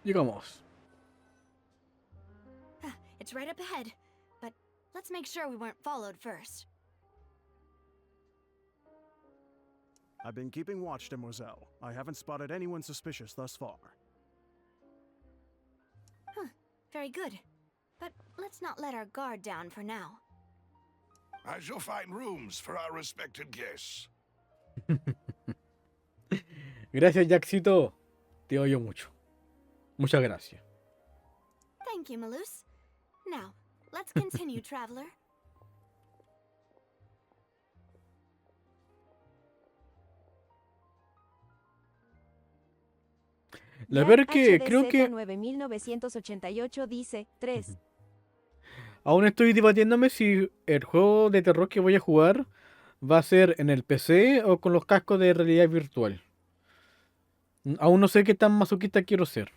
Llegamos. It's right up ahead, but let's make sure we weren't followed first. I've been keeping watch, Demoiselle. I haven't spotted anyone suspicious thus far. Very good. But let's not let our guard down for now. I shall find rooms for our respected guests. Gracias, Jackcito. Te oyo mucho. Muchas gracias. Thank you, Malus. Now, let's continue, traveler. La verdad que creo que 9988 dice 3. aún estoy debatiéndome si el juego de terror que voy a jugar va a ser en el PC o con los cascos de realidad virtual. Aún no sé qué tan masoquista quiero ser.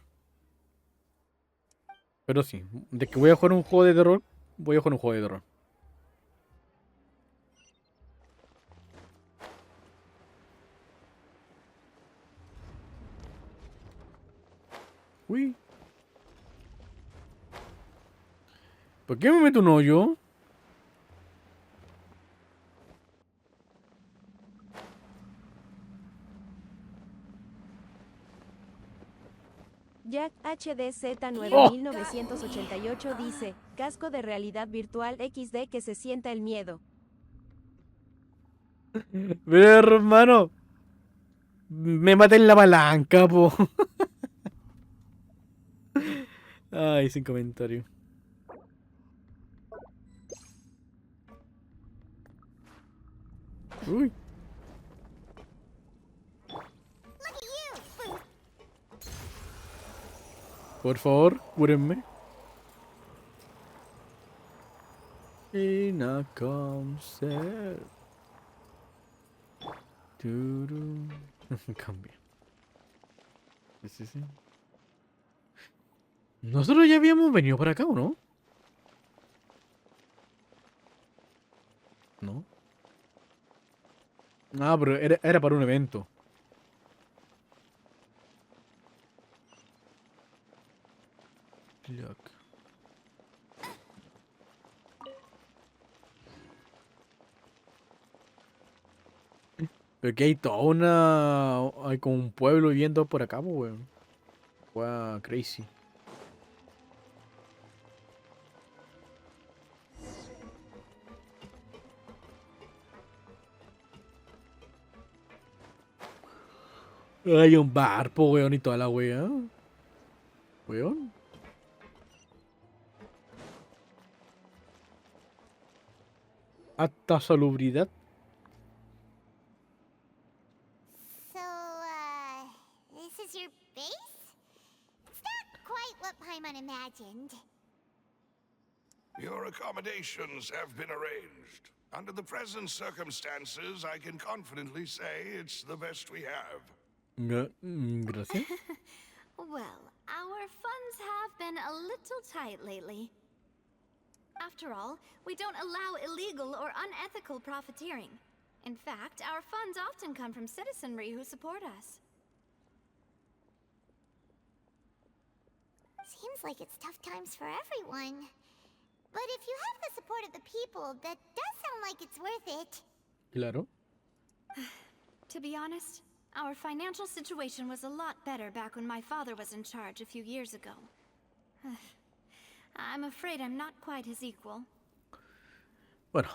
Pero sí, de que voy a jugar un juego de terror, voy a jugar un juego de terror. Uy. ¿Por qué me meto un hoyo? Jack HDZ 9988 dice, casco de realidad virtual XD que se sienta el miedo. Pero hermano, me maté en la palanca, po. Ay, sin comentario. Uy. Por favor, cúrenme. In a concert. Cambia. Sí. Nosotros ya habíamos venido para acá, ¿o no? ¿No? Ah, pero era para un evento. Look. Pero que hay toda una... Hay como un pueblo viviendo por acá, weón. Wow, crazy. Hay un bar, po, weón, y toda la wea. Weón. Hasta salubridad. So, this is your base? It's not quite what Paimon imagined. Your accommodations have been arranged. Under the present circumstances, I can confidently say it's the best we have. Gracias. Well, our funds have been a little tight lately. After all, we don't allow illegal or unethical profiteering. In fact, our funds often come from citizenry who support us. Seems like it's tough times for everyone. But if you have the support of the people, that does sound like it's worth it. Claro. To be honest, our financial situation was a lot better back when my father was in charge a few years ago. I'm afraid I'm not quite his equal. Bueno,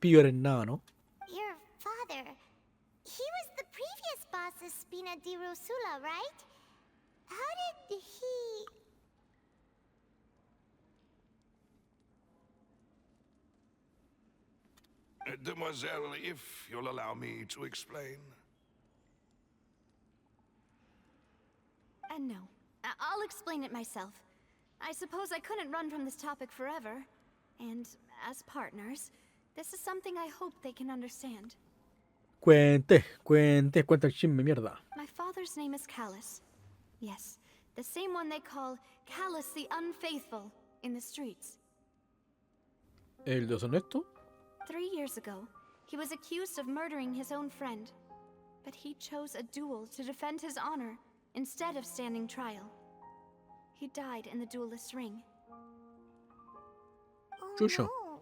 peor en nada, ¿no? Your father... He was the previous boss of Spina di Rosula, right? How did he... Demoiselle, if you'll allow me to explain. No, I'll explain it myself. I suppose I couldn't run from this topic forever. And as partners, this is something I hope they can understand. Cuenta el chisme, mierda. My father's name is Callus. Yes, the same one they call Callus the Unfaithful in the streets. ¿El deshonesto? 3 years ago, He was accused of murdering his own friend, but he chose a duel to defend his honor instead of standing trial. He died in the duelist's ring. Oh Chucho. no.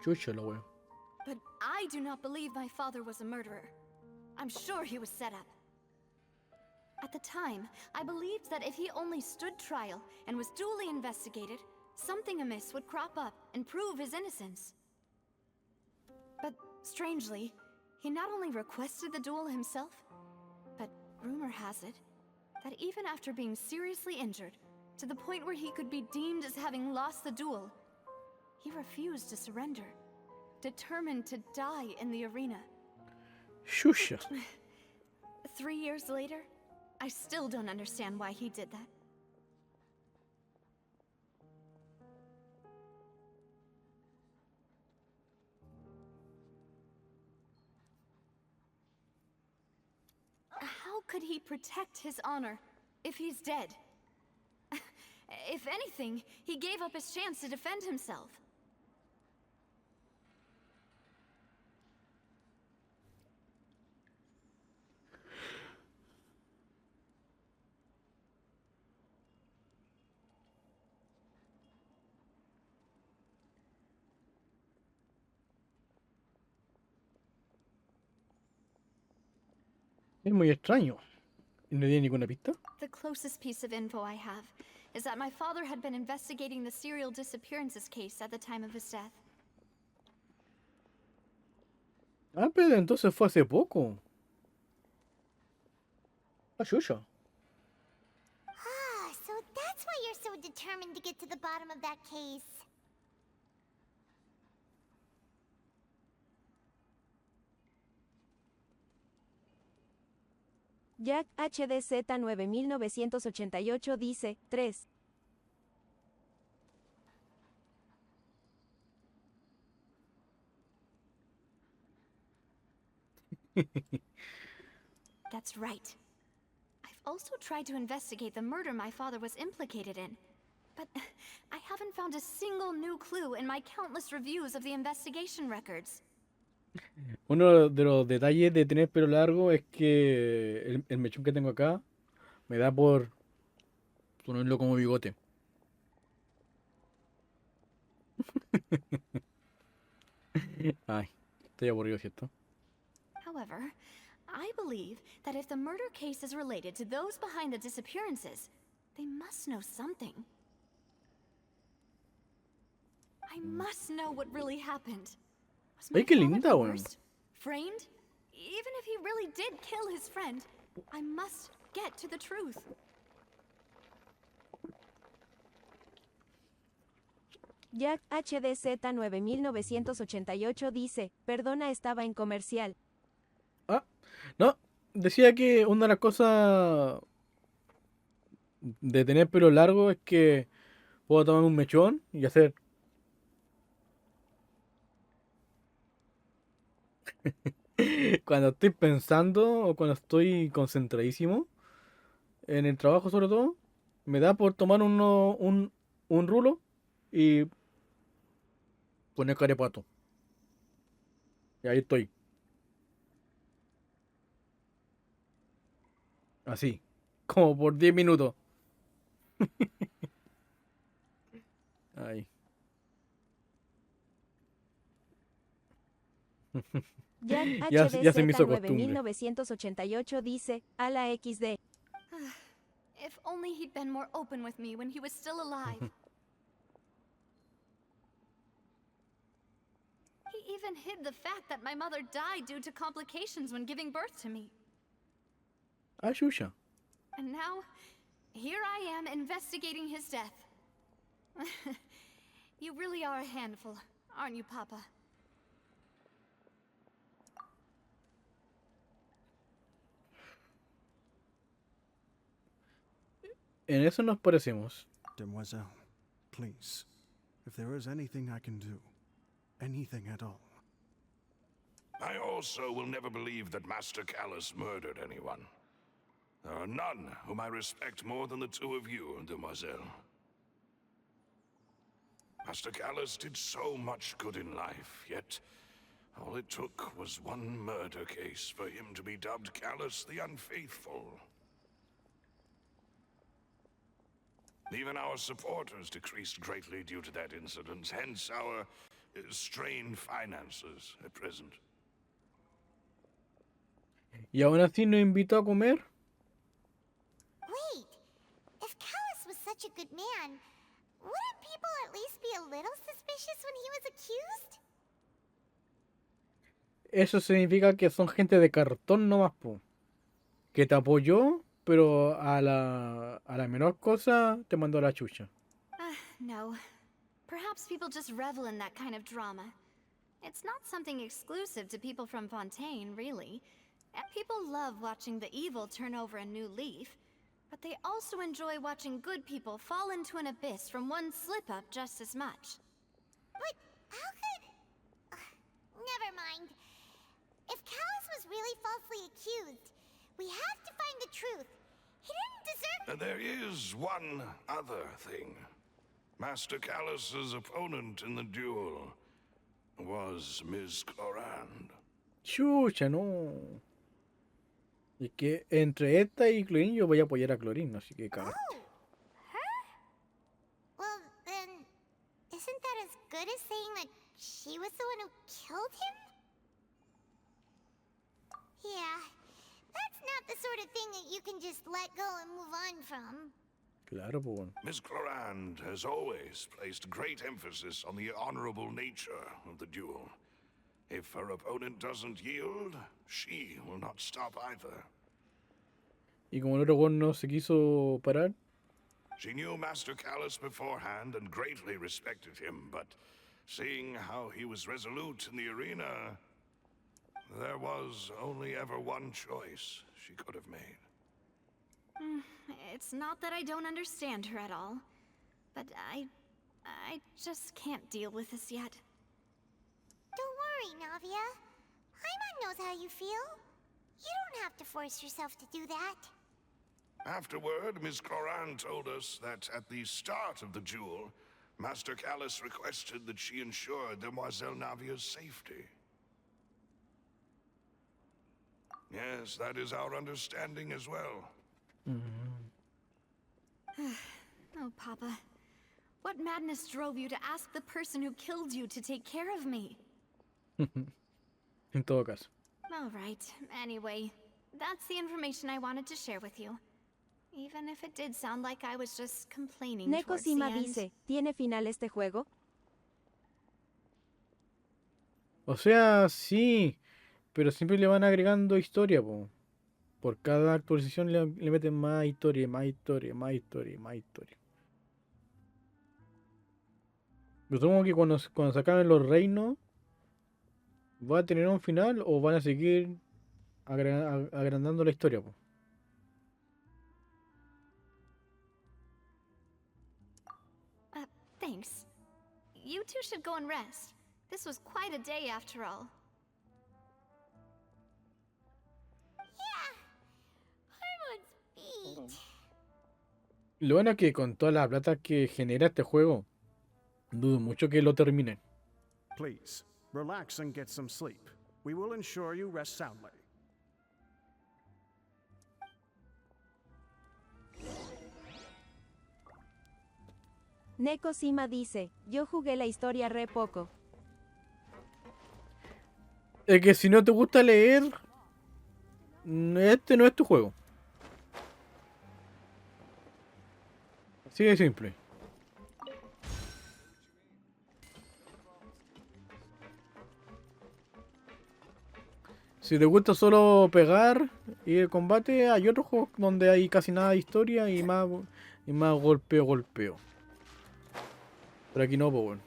Chucha la wea. But I do not believe my father was a murderer. I'm sure he was set up. At the time, I believed that if he only stood trial and was duly investigated, something amiss would crop up and prove his innocence. But strangely, he not only requested the duel himself, but rumor has it that even after being seriously injured, to the point where he could be deemed as having lost the duel, he refused to surrender, determined to die in the arena. Chucha. 3 years later, I still don't understand why he did that. How could he protect his honor if he's dead? If anything, he gave up his chance to defend himself. Es muy extraño. ¿Y no tiene ninguna pista? The closest piece of info I have is that my father had been investigating the serial disappearances case at the time of his death. Ah, pero entonces fue hace poco. Ah, chucha. Ah, so that's why you're so determined to get to the bottom of that case. Jack HDZ 9988 dice, 3. That's right. I've also tried to investigate the murder my father was implicated in, but I haven't found a single new clue in my countless reviews of the investigation records. Uno de los detalles de tener pelo largo es que el mechón que tengo acá me da por ponerlo como bigote. Ay, estoy aburrido, ¿cierto? However, I believe that if the murder case is related to those behind the disappearances, they must know something. I must know what really happened. Was my Ay, qué father linda, weón. coerced? Framed? Even if he really did kill his friend, I must get to the truth. Jack HDZ 9988 dice, perdona, estaba en comercial. Ah, no, decía que una de las cosas de tener pelo largo es que puedo tomar un mechón y hacer... Cuando estoy pensando o cuando estoy concentradísimo, en el trabajo sobre todo, me da por tomar un rulo y poner carepato. Y ahí estoy. Así. Como por 10 minutos. Ahí. Jack Ya se me HDZ hizo costumbre. 9988 dice, a la XD. If only he'd been more open with me when he was still alive. He even hid the fact that my mother died due to complications when giving birth to me. Ah, chucha. And now, here I am investigating his death. You really are a handful, aren't you, Papa? En eso nos parecemos. Demoiselle, please, if there is anything I can do, anything at all. I also will never believe that Master Callus murdered anyone. There are none whom I respect more than the two of you, Demoiselle. Master Callus did so much good in life, yet All it took was one murder case for him to be dubbed Callus the Unfaithful. Even our supporters decreased greatly due to that incident, hence our strained finances at present. Y aún así nos invitó a comer. Wait, if Callus was such a good man, wouldn't people at least be a little suspicious when he was accused? Eso significa que son gente de cartón nomás, po. Que te apoyó, pero a la menor cosa te mandó a la chucha. No. Perhaps people just revel in that kind of drama. It's not something exclusive to people from Fontaine, really. People love watching the evil turn over a new leaf, but they also enjoy watching good people fall into an abyss from one slip-up just as much. But how could... never mind. If Callus was really falsely accused, we have to find the truth. He didn't deserve... There is one other thing. Master Callus's opponent in the duel was Ms. Clorand. Chucha, no. Y que entre esta y Clorín yo voy a apoyar a Clorín, así que caga. Oh! Her? Well, then... isn't that as good as saying that she was the one who killed him? Yeah. That's not the sort of thing that you can just let go and move on from. Claro, pues bueno. Ms. Clorand has always placed great emphasis on the honorable nature of the duel. If her opponent doesn't yield, she will not stop either. Y como el otro weón no se quiso parar, She knew Master Callus beforehand and greatly respected him, but seeing how he was resolute in the arena, there was only ever one choice she could have made. It's not that I don't understand her at all, but I just can't deal with this yet. Don't worry, Navia. Paimon knows how you feel. You don't have to force yourself to do that. Afterward, Ms. Clorand told us that at the start of the duel, Master Callus requested that she ensure Demoiselle Navia's safety. Yes, that is our understanding as well. Oh, Papa. What madness drove you to ask the person who killed you to take care of me? en todo caso. All right. Anyway, that's the information I wanted to share with you. Even if it did sound like I was just complaining towards the Nekosima end. dice, ¿tiene final este juego? O sea, sí, pero siempre le van agregando historia, po. Por cada actualización le meten más historia, más historia, más historia, más historia. Yo supongo que cuando se acaben los reinos, ¿va a tener un final o van a seguir agrandando la historia, po? Thanks. You two should go and rest. This was quite a day after all. Yeah. Paimon's beat. Lo bueno es que con toda la plata que genera este juego, dudo mucho que lo terminen. Please, relax and get some sleep. We will ensure you rest soundly. Nekosima dice, yo jugué la historia re poco. Es que si no te gusta leer, este no es tu juego. Así de simple. Si te gusta solo pegar y el combate, hay otros juegos donde hay casi nada de historia y más golpeo. Pero aquí no, pues bueno.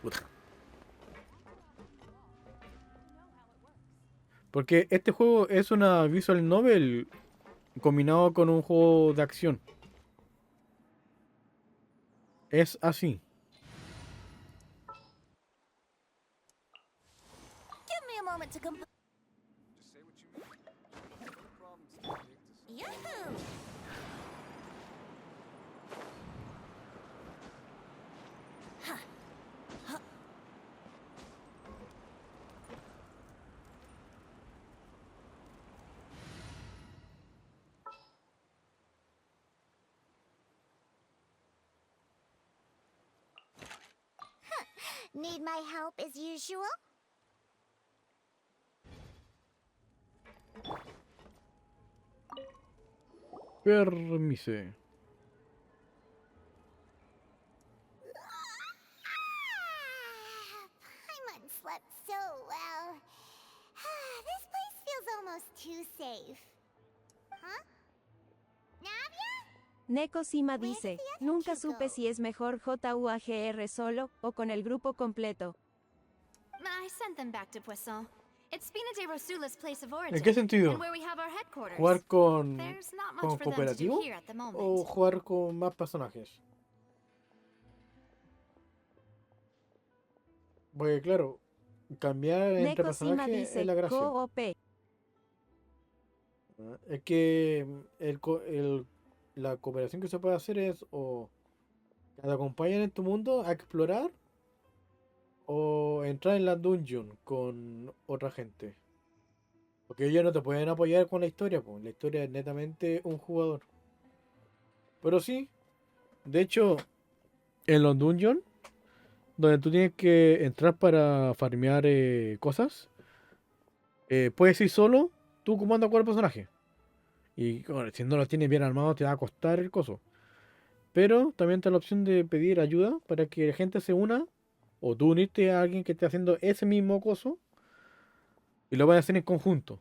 Puta. Porque este juego es una visual novel combinado con un juego de acción. Es así. Give me a moment to compose. Yahoo! Huh. Huh. Need my help as usual? Permise. Paimon slept so well. This place feels almost too safe. Huh? Navia? Neko Sima dice, nunca supe si es mejor JUAGR solo o con el grupo completo. I sent them back to Poisson. It's Spina de Rosula's place of origin. ¿En qué sentido? And where we have our headquarters. ¿Jugar con There's not much for them to do cooperativo here at the moment. o jugar con más personajes? Porque claro, cambiar entre Neko Sima personajes dice, es la gracia. COOP. Es que la cooperación que se puede hacer es o que te acompañan en tu mundo a explorar o entrar en la dungeon con otra gente. Porque ellos no te pueden apoyar con la historia, pues la historia es netamente un jugador. Pero sí, de hecho, en los dungeons, donde tú tienes que entrar para farmear cosas, puedes ir solo, tú comando a cuál personaje. Y bueno, si no lo tienes bien armado, te va a costar el coso. Pero también está la opción de pedir ayuda para que la gente se una, o tú unirte a alguien que esté haciendo ese mismo coso, y lo van a hacer en conjunto.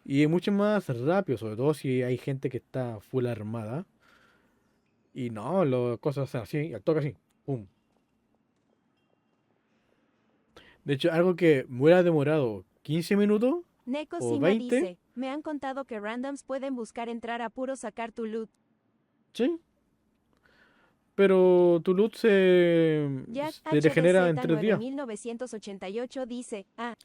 Y es mucho más rápido, sobre todo si hay gente que está full armada. Y no, las cosas se hacen así, al toque así, pum. De hecho, algo que me hubiera demorado 15 minutos Neko o Sima 20, dice, me han contado que randoms pueden buscar entrar a puro sacar tu loot. sí. Pero tu loot Jack se regenera en 3 días. 1988 dice, Ah.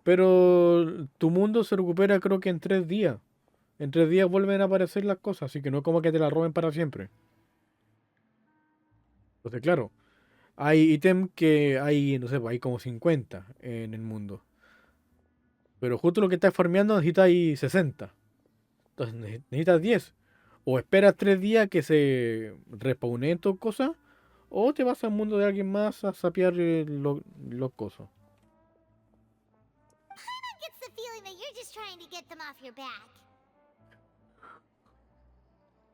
Pero tu mundo se recupera creo que en 3 días. En 3 días vuelven a aparecer las cosas, así que no es como que te las roben para siempre. Entonces, claro, hay ítem que hay, no sé, pues, hay como 50 en el mundo. Pero justo lo que estás farmeando necesitas ahí 60. Entonces necesitas 10. O esperas 3 días que se respawnen tus cosas, o te vas al mundo de alguien más a sapear los cosos. Paimon gets the feeling that you're just trying to get them off your back.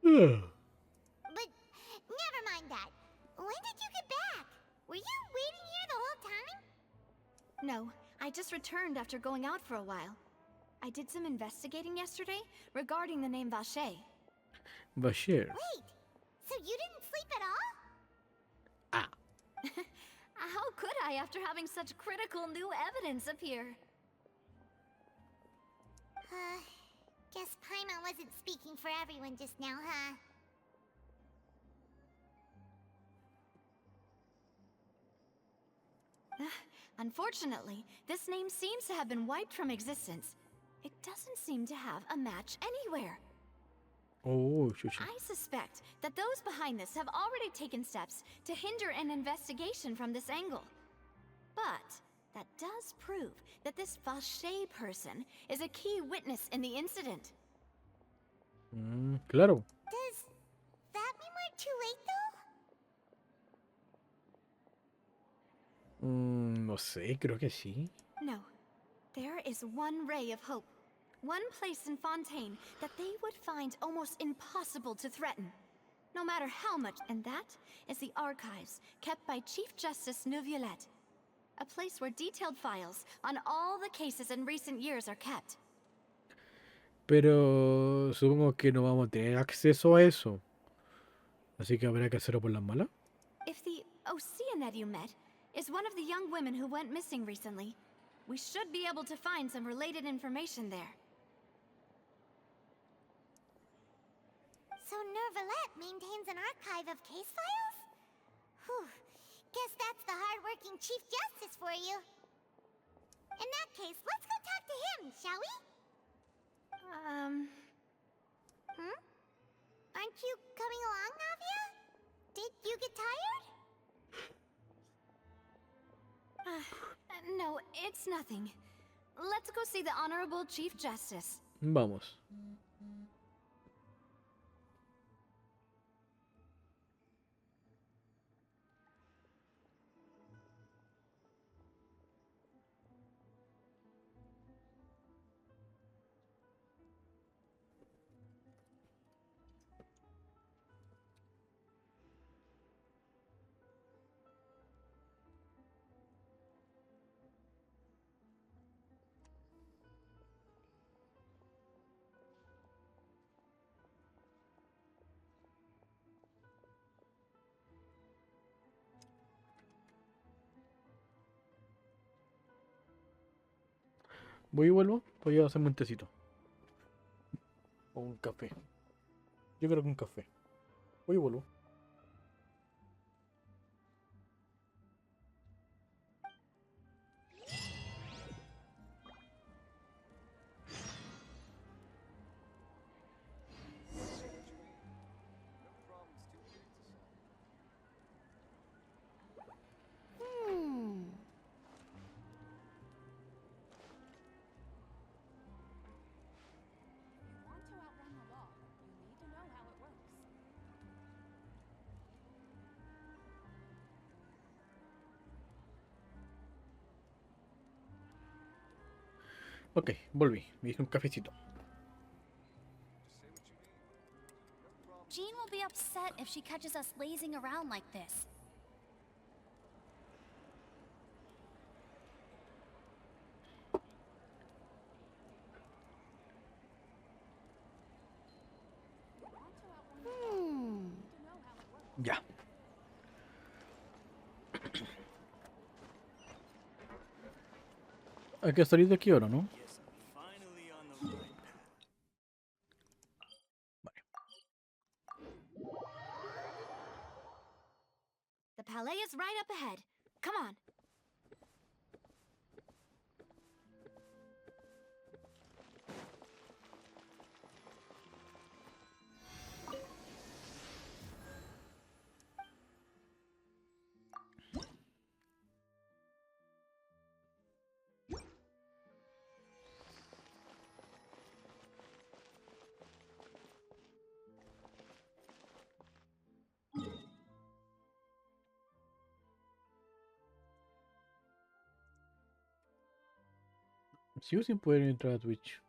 But never mind that. When did you get back? Were you waiting here the whole time? No, I just returned after going out for a while. I did some investigating yesterday regarding the name Vache. Bashir. Wait, so you didn't sleep at all? How could I after having such critical new evidence appear? Guess Paimon wasn't speaking for everyone just now, huh? Unfortunately, this name seems to have been wiped from existence. It doesn't seem to have a match anywhere. Oh, chucha. I suspect that those behind this have already taken steps to hinder an investigation from this angle. But that does prove that this Vache person is a key witness in the incident. Claro. Does that mean we're too late, though? No sé, creo que sí. No. There is one ray of hope. One place in Fontaine that they would find almost impossible to threaten. No matter how much. And that is the archives kept by Chief Justice Neuvillette. A place where detailed files on all the cases in recent years are kept. Pero supongo que no vamos a tener acceso a eso. Así que habrá que hacerlo por las malas. If the Oceanette you met is one of the young women who went missing recently, we should be able to find some related information there. So Neuvillette maintains an archive of case files? Whew. Guess that's the hard-working Chief Justice for you. In that case, let's go talk to him, shall we? Aren't you coming along, Navia? Did you get tired? No, it's nothing. Let's go see the Honorable Chief Justice. Vamos. Voy y vuelvo. Voy a hacerme un tecito. O un café. Yo creo que un café. Voy y vuelvo. Hmm. Want to outrun the law, you need to know how it works. Ok, volví. Me hice un cafecito. Jean will be upset if she catches us lazing around like this. Hmm. Ya. Hay que salir de aquí ahora, ¿no? The palais is right up ahead. Come on. Sigo sin poder entrar a Twitch.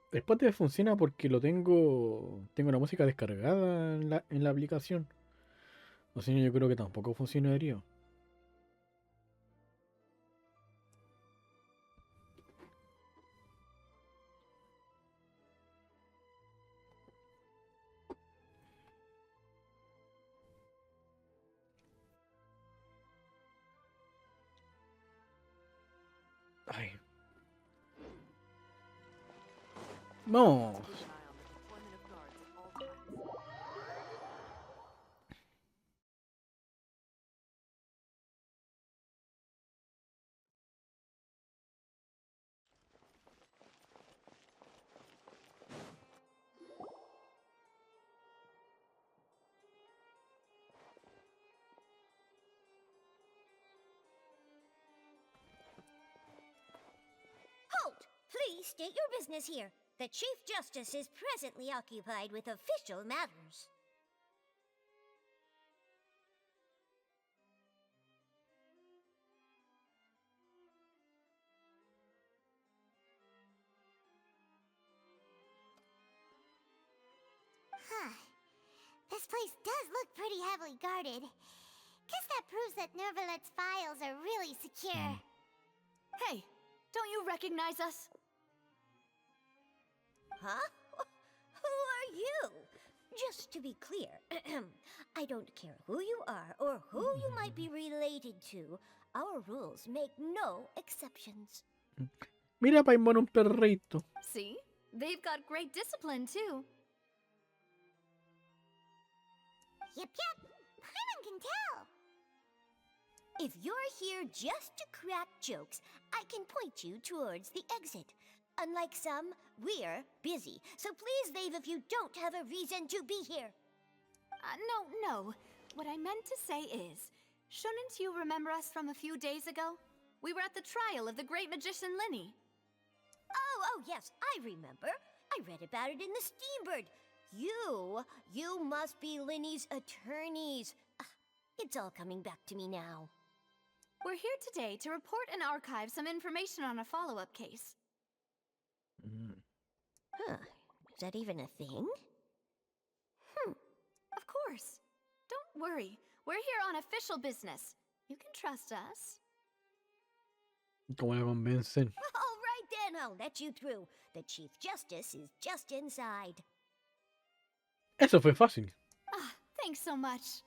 El Spotify funciona porque lo tengo. Tengo la música descargada en la aplicación. O sea, yo creo que tampoco funcionaría. Ay. No. Halt! Please state your business here. The Chief Justice is presently occupied with official matters. Huh. This place does look pretty heavily guarded. Guess that proves that Nervalet's files are really secure. Hey, don't you recognize us? Huh? Who are you? Just to be clear, I don't care who you are or who you might be related to. Our rules make no exceptions. Mira, Paimon, un perrito. See? They've got great discipline, too. Yep, Paimon can tell. If you're here just to crack jokes, I can point you towards the exit. Unlike some, we're busy, so please leave if you don't have a reason to be here. No. What I meant to say is, shouldn't you remember us from a few days ago? We were at the trial of the great magician Linny. Oh, yes, I remember. I read about it in the Steambird. You must be Linny's attorneys. It's all coming back to me now. We're here today to report and archive some information on a follow-up case. Huh. Is that even a thing? Of course. Don't worry. We're here on official business. You can trust us. ¿Cómo la convencen? All right then, I'll let you through. The Chief Justice is just inside. Eso fue fácil. Ah, thanks so much.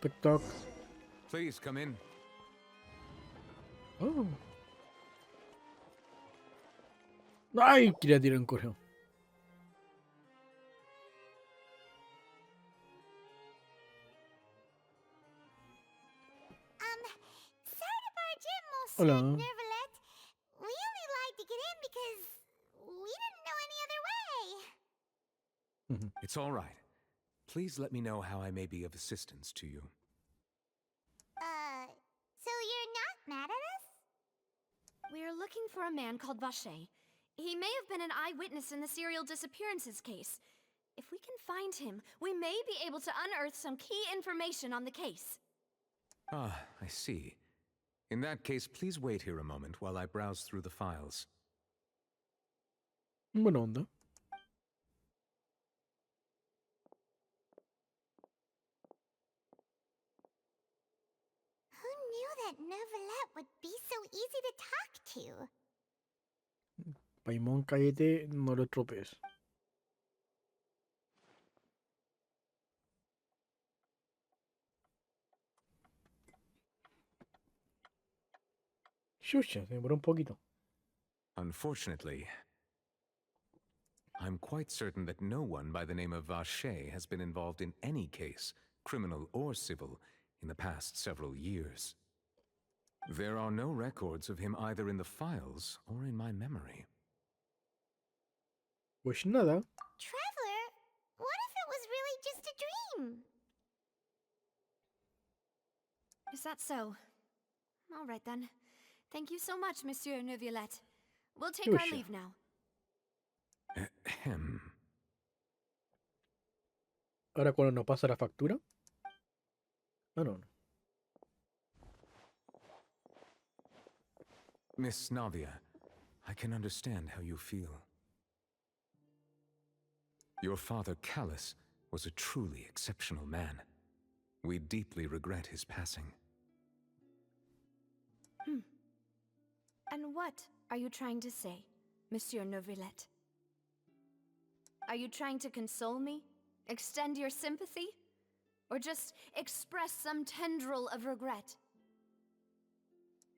TikTok. Please come in. Oh. Ay, quería tirar un correo. Sorry to barge in, Monsieur Hola. Nervalet. We only lied to get in because we didn't know any other way. It's all right. Please let me know how I may be of assistance to you. So you're not mad at us? We're looking for a man called Vacher. He may have been an eyewitness in the serial disappearances case. If we can find him, we may be able to unearth some key information on the case. Ah, I see. In that case, please wait here a moment while I browse through the files. Buena onda. Who knew that Nervalet would be so easy to talk to? Paimón, cállate, no lo estropees. Xuxa, se demoró un poquito. Unfortunately, I'm quite certain that no one by the name of Vacher has been involved in any case, criminal or civil, in the past several years. There are no records of him either in the files or in my memory. Pues nada. Traveler, what if it was really just a dream? Is that so? All right then. Thank you so much, Monsieur Neuvillette. We'll take our Xuxa. leave now. Ahem. Ahora cuando nos pasa la factura. Ah, no. Miss Navia, I can understand how you feel. Your father, Callus, was a truly exceptional man. We deeply regret his passing. And what are you trying to say, Monsieur Neuvillette? Are you trying to console me? Extend your sympathy? Or just express some tendril of regret?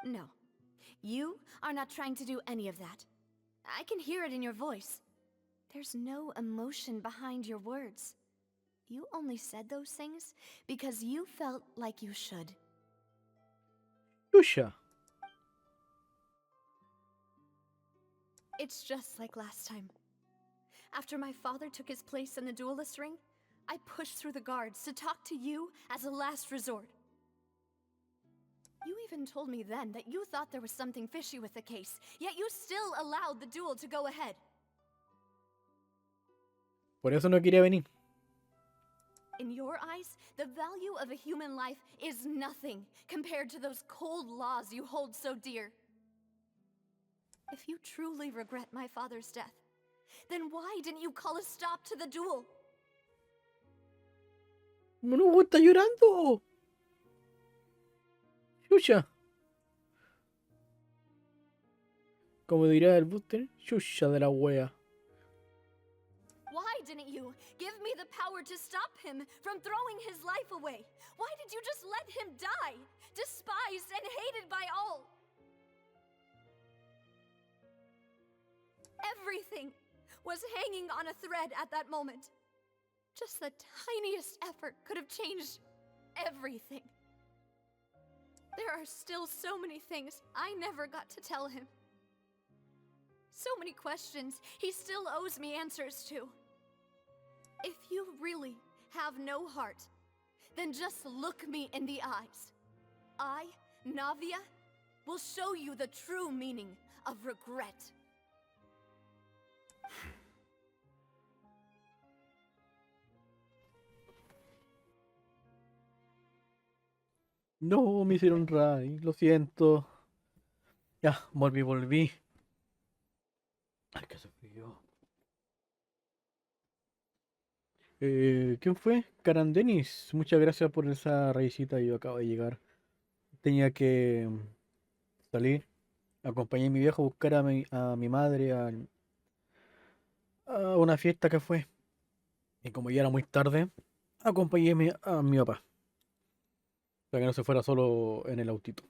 No. You are not trying to do any of that. I can hear it in your voice. There's no emotion behind your words. You only said those things because you felt like you should. Xuxa. It's just like last time. After my father took his place in the duelist ring, I pushed through the guards to talk to you as a last resort. You even told me then that you thought there was something fishy with the case, yet you still allowed the duel to go ahead. Por eso no quería venir. In your eyes, the value of a human life is nothing compared to those cold laws you hold so dear. If you truly regret my father's death, then why didn't you call a stop to the duel? No, está llorando. Xuxa. Como diría el booster, Xuxa de la wea. Why didn't you give me the power to stop him from throwing his life away? Why did you just let him die, despised and hated by all? Everything was hanging on a thread at that moment. Just the tiniest effort could have changed everything. There are still so many things I never got to tell him. So many questions he still owes me answers to. If you really have no heart, Then just look me in the eyes. I, Navia, will show you the true meaning of regret. No, me hicieron raid, lo siento. Ya, volví. Ay, que se frío. ¿Quién fue? Carandenis. Muchas gracias por esa raicita. Yo acabo de llegar. Tenía que salir. Acompañé a mi viejo a buscar a mi madre a una fiesta que fue. Y como ya era muy tarde, acompañé a mi papá. Para que no se fuera solo en el autito.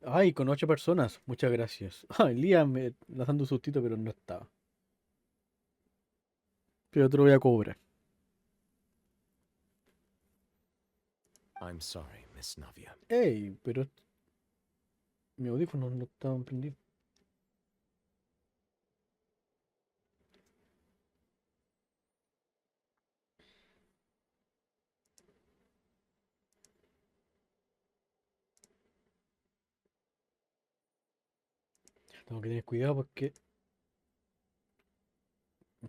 Ay, con 8 personas. Muchas gracias. Ay, Liam me lanzando un sustito, pero no estaba. Pero te lo voy a cobrar. I'm sorry, Miss Navia. Ey, pero mis audífonos no estaban prendidos. Tengo que tener cuidado porque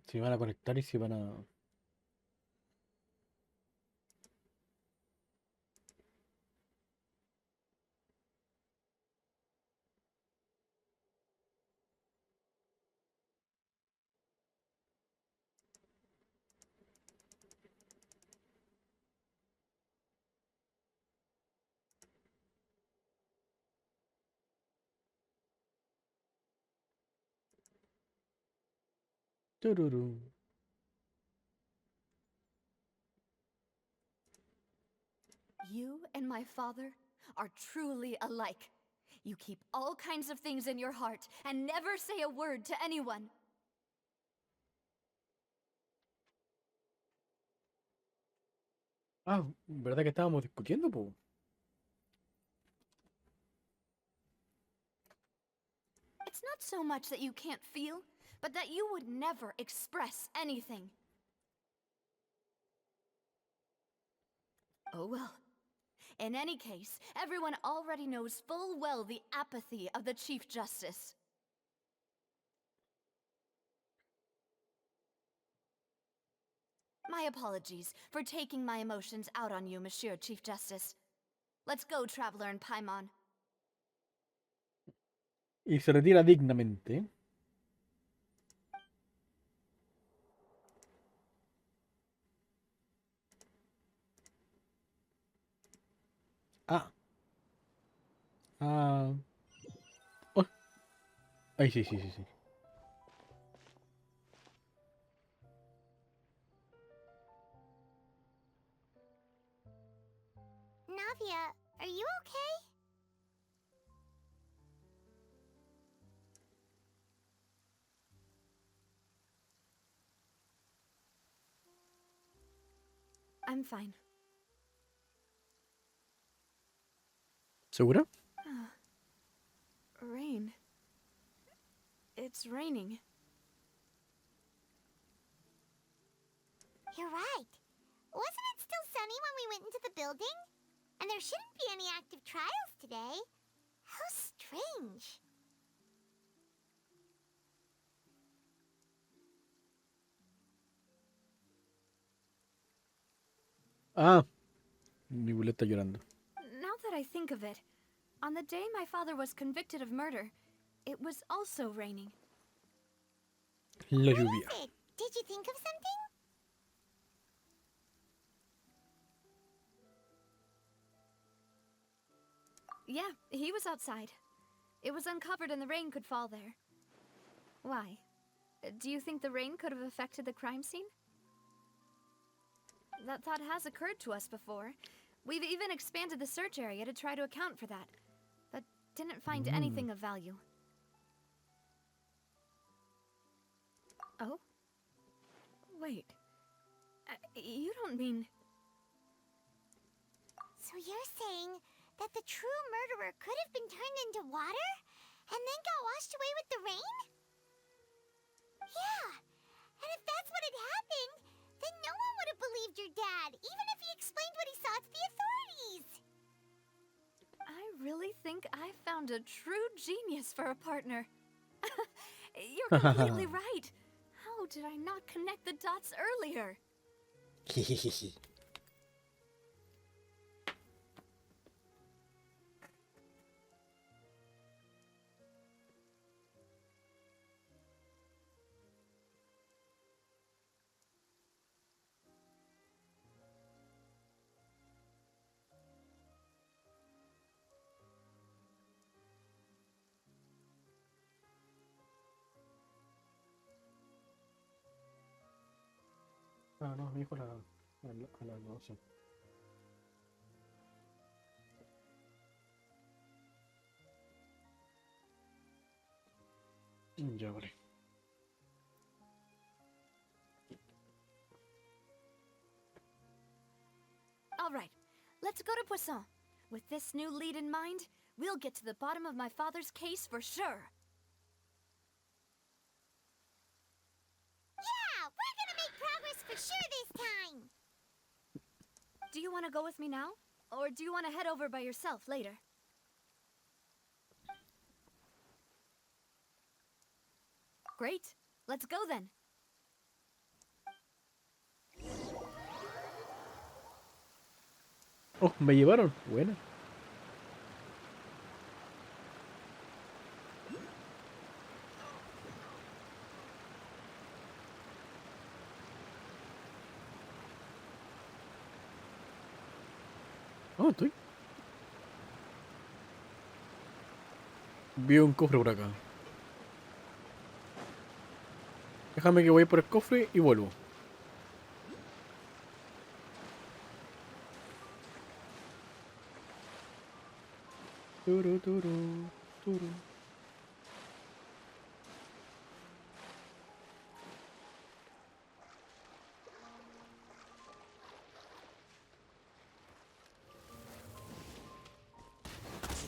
se van a conectar y se van a... Tururú. You and my father are truly alike. You keep all kinds of things in your heart and never say a word to anyone. Ah, ¿verdad que estábamos discutiendo, po? It's not so much that you can't feel, but that you would never express anything. Oh well. In any case, everyone already knows full well the apathy of the Chief Justice. My apologies for taking my emotions out on you, Monsieur Chief Justice. Let's go, Traveler and Paimon. Y se retira dignamente. Ah. Ah. Oh. Ay, sí. Navia, are you okay? I'm fine. ¿Segura? Rain. It's raining. You're right. Wasn't it still sunny when we went into the building? And there shouldn't be any active trials today. How strange. Ah. Mi bullet está llorando. Now that I think of it, on the day my father was convicted of murder, it was also raining. La What lluvia. is it? Did you think of something? Yeah, he was outside. It was uncovered and the rain could fall there. Why? Do you think the rain could have affected the crime scene? That thought has occurred to us before. We've even expanded the search area to try to account for that, but didn't find anything of value. Oh? Wait. You don't mean... So you're saying that the true murderer could have been turned into water? and then got washed away with the rain? Yeah, and if that's what had happened, then no one would have believed your dad, even if he explained what he saw to the authorities. I really think I found a true genius for a partner. You're completely right. How did I not connect the dots earlier? Ah, no, me dijo a las 12. Ya, vale. All right, let's go to Poisson. With this new lead in mind, we'll get to the bottom of my father's case for sure. Yeah, we're gonna make progress for sure this time. Do you want to go with me now? Or do you want to head over by yourself later? Great, let's go then. Oh, me llevaron. Buena. Oh, estoy. Vi un cofre por acá. Déjame que voy por el cofre y vuelvo. Turu, turu, turu.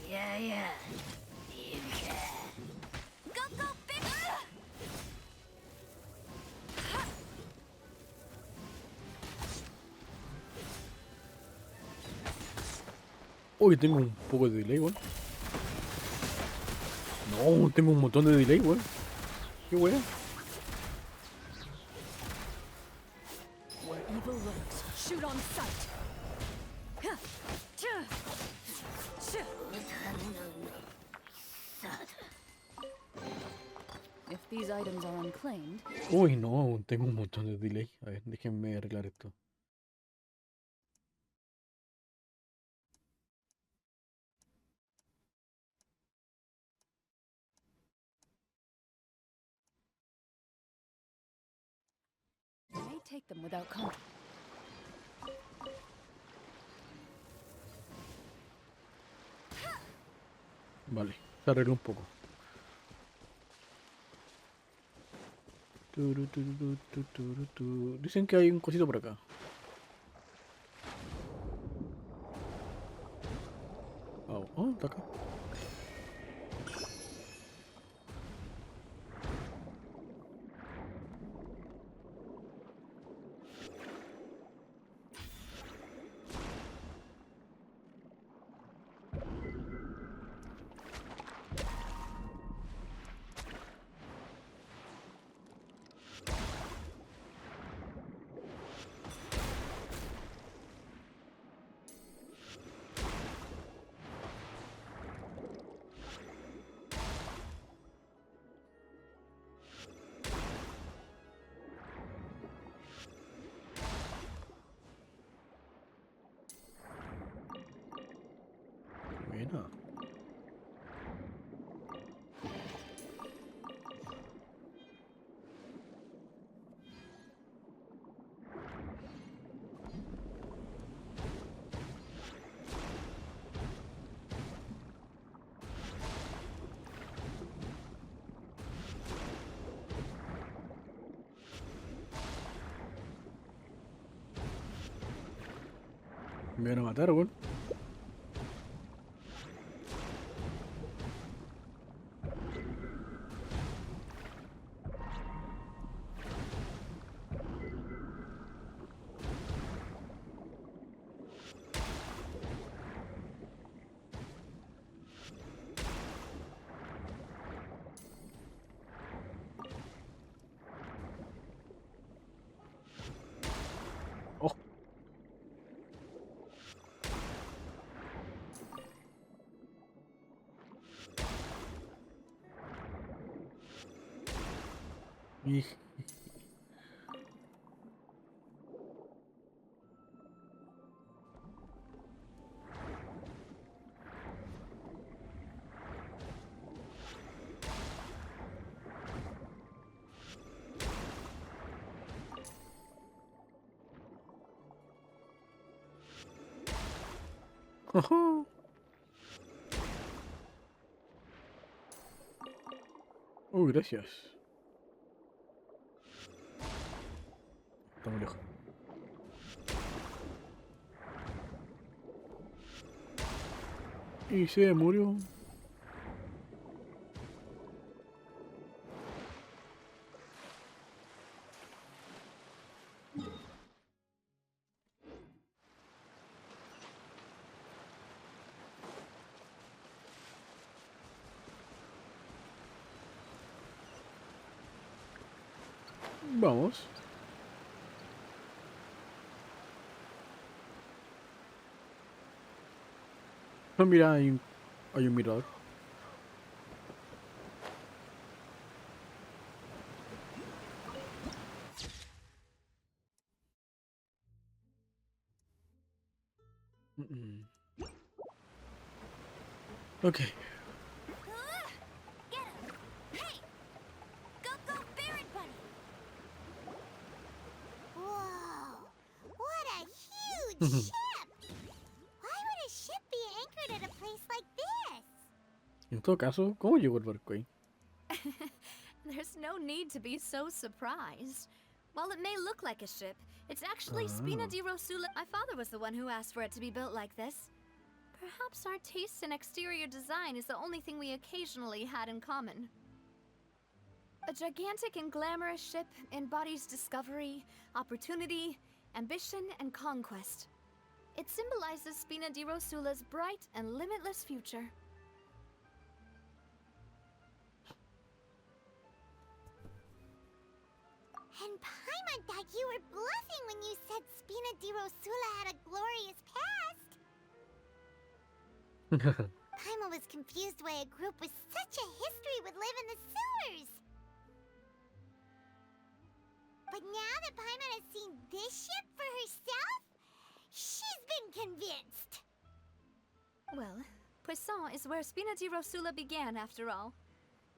Yeah. Go, go, big! Uy, tengo un poco de delay, weón. No, tengo un montón de delay, weón. Qué weón. Where evil lurks, shoot on sight. If these items are unclaimed, Uy, no, tengo un montón de delay. A ver, déjenme arreglar esto. you may take them without contract. Vale, se arregló un poco. Turu, turu, turu, turu, turu. Dicen que hay un cosito por acá. Oh, está acá. Buena. Me van a matar, weón. Y- Ajá. Gracias. Está muy lejos. Y se murió. Vamos. Ah, mira, hay un mirador. Mm. Ok. Get him! Hey! Go, go, Baron Bunny! Whoa! What a huge ship! Why would a ship be anchored at a place like this? En todo caso, ¿cómo llegó el barco ahí? There's no need to be so surprised. While it may look like a ship, it's actually Spina di Rosula. My father was the one who asked for it to be built like this. Perhaps our taste in exterior design is the only thing we occasionally had in common. A gigantic and glamorous ship embodies discovery, opportunity, ambition, and conquest. It symbolizes Spina di Rosula's bright and limitless future. And Paimon thought you were bluffing when you said Spina di Rosula had a glorious past. Paimon was confused why a group with such a history would live in the sewers. But now that Paimon has seen this ship for herself, she's been convinced. Well, Poisson is where Spina di Rosula began, after all.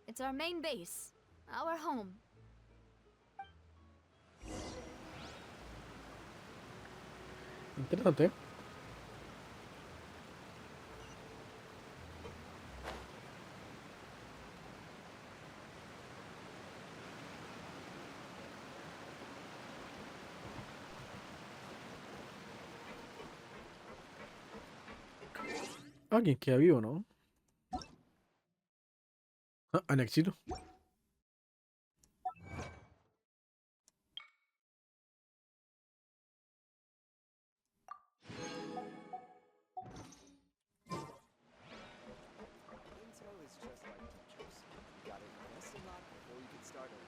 It's our main base, our home. Interesante. Alguien queda vivo, ¿no? Ah, Anexito. Intel is just like teachers. Gotta invest a lot before you get started.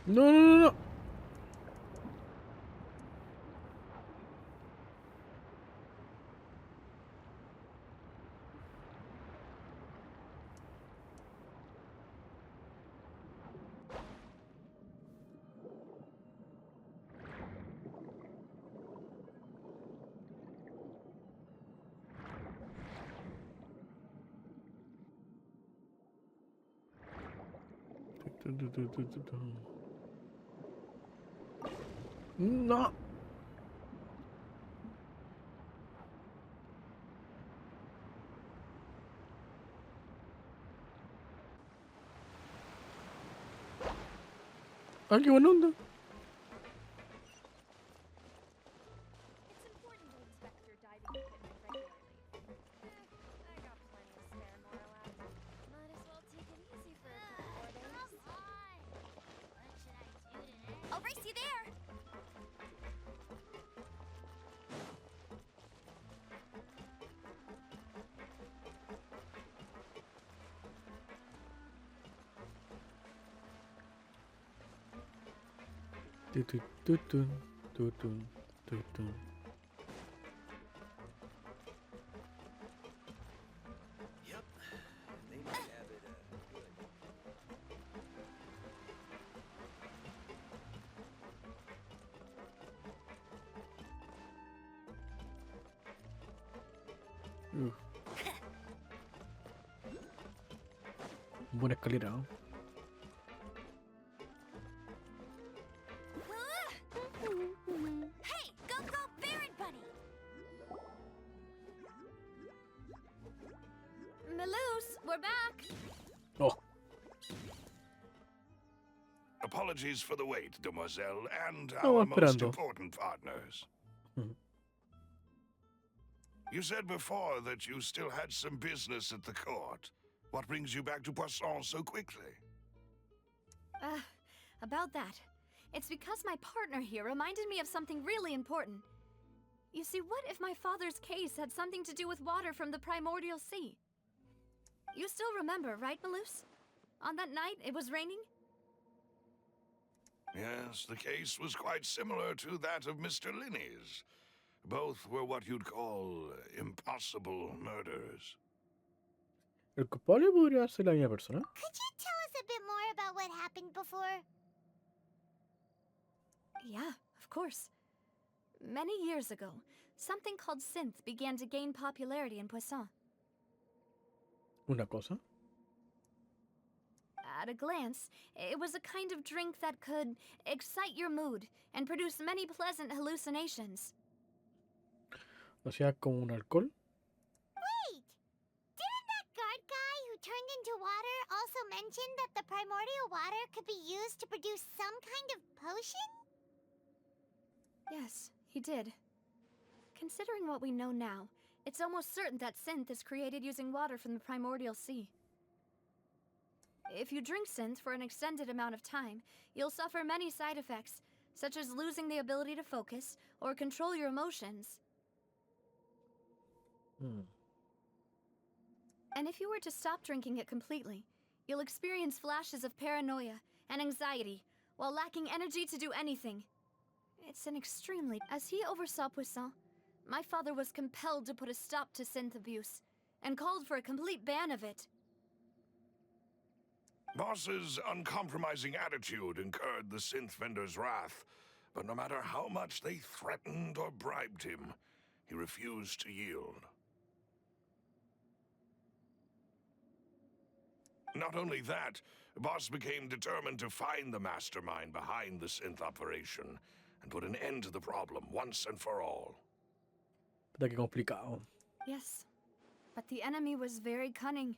No, no, no, no. No. Ah, qué buena onda. It's important to inspect your diving equipment regularly. I got plenty of spare more or less. Might as well take it easy for a couple more days. Come on! What should I do today? I'll race you there! Tu, tu, tu, tu, tu, tu, tu. Yep. They might have it good. Buena escalera, ¿no? Hey, go Baron Bunny! Maloose, we're back! Oh, Apologies for the wait, demoiselle, and Estaba our most esperando. important partners. Mhm. You said before that you still had some business at the court. What brings you back to Poisson so quickly? About that. It's because my partner here reminded me of something really important. You see, what if my father's case had something to do with water from the primordial sea? You still remember, right, Maloose? On that night, it was raining? Yes, the case was quite similar to that of Mr. Linney's. Both were what you'd call impossible murders. el culpable podría ser la misma persona. Could you tell us a bit more about what happened before? Yeah, of course. Many years ago, something called synth began to gain popularity in Poisson. Una cosa. At a glance, it was a kind of drink that could excite your mood and produce many pleasant hallucinations. O sea, como un alcohol. Wait! Didn't that guard guy who turned into water also mention that the primordial water could be used to produce some kind of potion? Yes, he did. Considering what we know now, it's almost certain that synth is created using water from the primordial sea. If you drink synth for an extended amount of time, you'll suffer many side effects, such as losing the ability to focus or control your emotions. And if you were to stop drinking it completely, you'll experience flashes of paranoia and anxiety while lacking energy to do anything. It's an extremely... As he oversaw Poisson, my father was compelled to put a stop to synth abuse and called for a complete ban of it. Boss's uncompromising attitude incurred the synth vendor's wrath, but no matter how much they threatened or bribed him, he refused to yield. Not only that, Boss became determined to find the mastermind behind the synth operation and put an end to the problem once and for all. Puta, qué complicado. Yes, but the enemy was very cunning.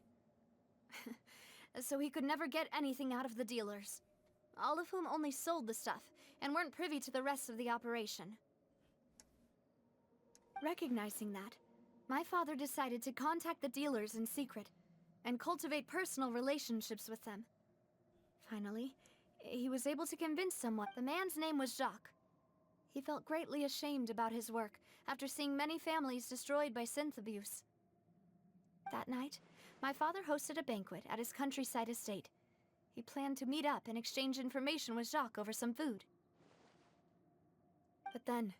So he could never get anything out of the dealers, all of whom only sold the stuff and weren't privy to the rest of the operation. Recognizing that, my father decided to contact the dealers in secret and cultivate personal relationships with them. Finally, he was able to convince someone. The man's name was Jacques. He felt greatly ashamed about his work after seeing many families destroyed by synth abuse. That night, my father hosted a banquet at his countryside estate. He planned to meet up and exchange information with Jacques over some food. But then,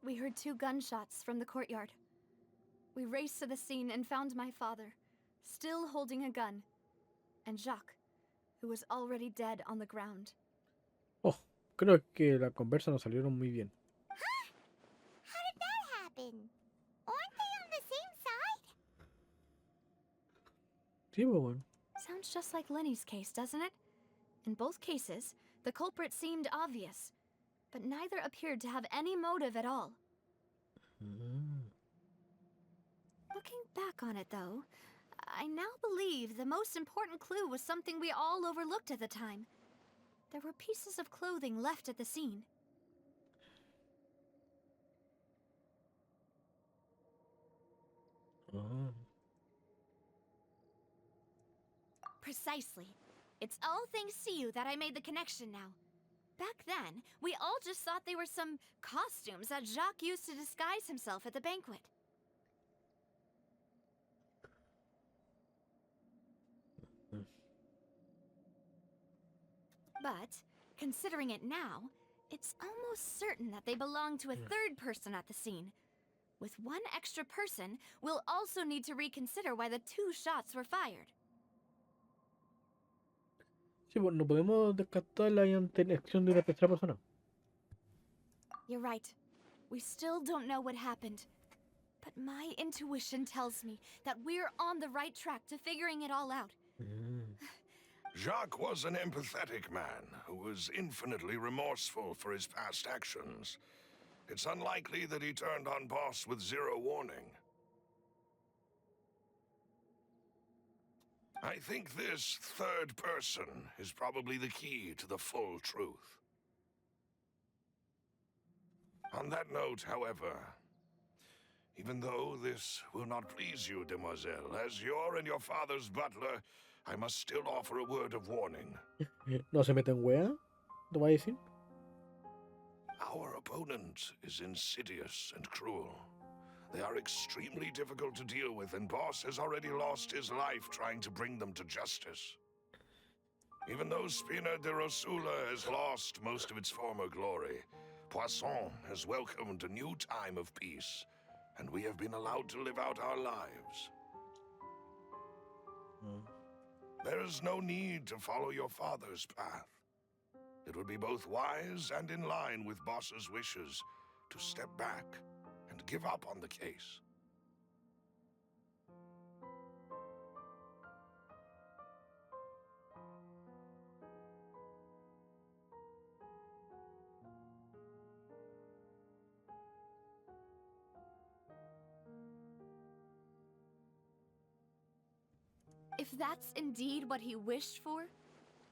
we heard 2 gunshots from the courtyard. We raced to the scene and found my father, still holding a gun, and Jacques, who was already dead on the ground. Oh, creo que la conversa no salieron muy bien. Huh? How did that happen? Aren't they on the same side? Sí, pues bueno. Sounds just like Lenny's case, doesn't it? In both cases, the culprit seemed obvious, but neither appeared to have any motive at all. Looking back on it, though, I now believe the most important clue was something we all overlooked at the time. There were pieces of clothing left at the scene. Precisely. It's all thanks to you that I made the connection now. Back then, we all just thought they were some costumes that Jacques used to disguise himself at the banquet. But, considering it now, It's almost certain that they belong to a third person at the scene. With one extra person, we'll also need to reconsider why the 2 shots were fired. Sí, pues no podemos descartar la interacción de una tercera persona. You're right. We still don't know what happened. But my intuition tells me that we're on the right track to figuring it all out. Jacques was an empathetic man who was infinitely remorseful for his past actions. It's unlikely that he turned on Boss with 0 warning. I think this third person is probably the key to the full truth. On that note, however, even though this will not please you, demoiselle, as your and your father's butler, I must still offer a word of warning. No se mete en wea, ¿te voy a decir? Our opponent is insidious and cruel. They are extremely difficult to deal with, and Boss has already lost his life trying to bring them to justice. Even though Spina de Rosula has lost most of its former glory, Poisson has welcomed a new time of peace, and we have been allowed to live out our lives. There is no need to follow your father's path. It would be both wise and in line with Boss's wishes to step back and give up on the case. If that's indeed what he wished for,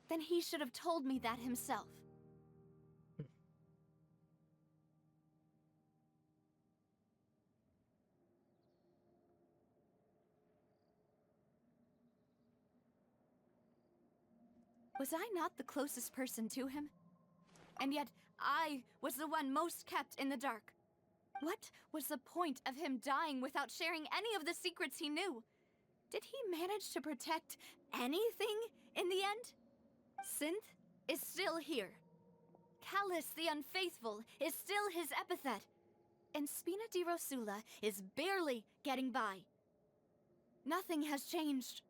then he should have told me that himself. Was I not the closest person to him? And yet, I was the one most kept in the dark. What was the point of him dying without sharing any of the secrets he knew? Did he manage to protect anything in the end? Synth is still here. Callus the Unfaithful is still his epithet. And Spina di Rosula is barely getting by. Nothing has changed.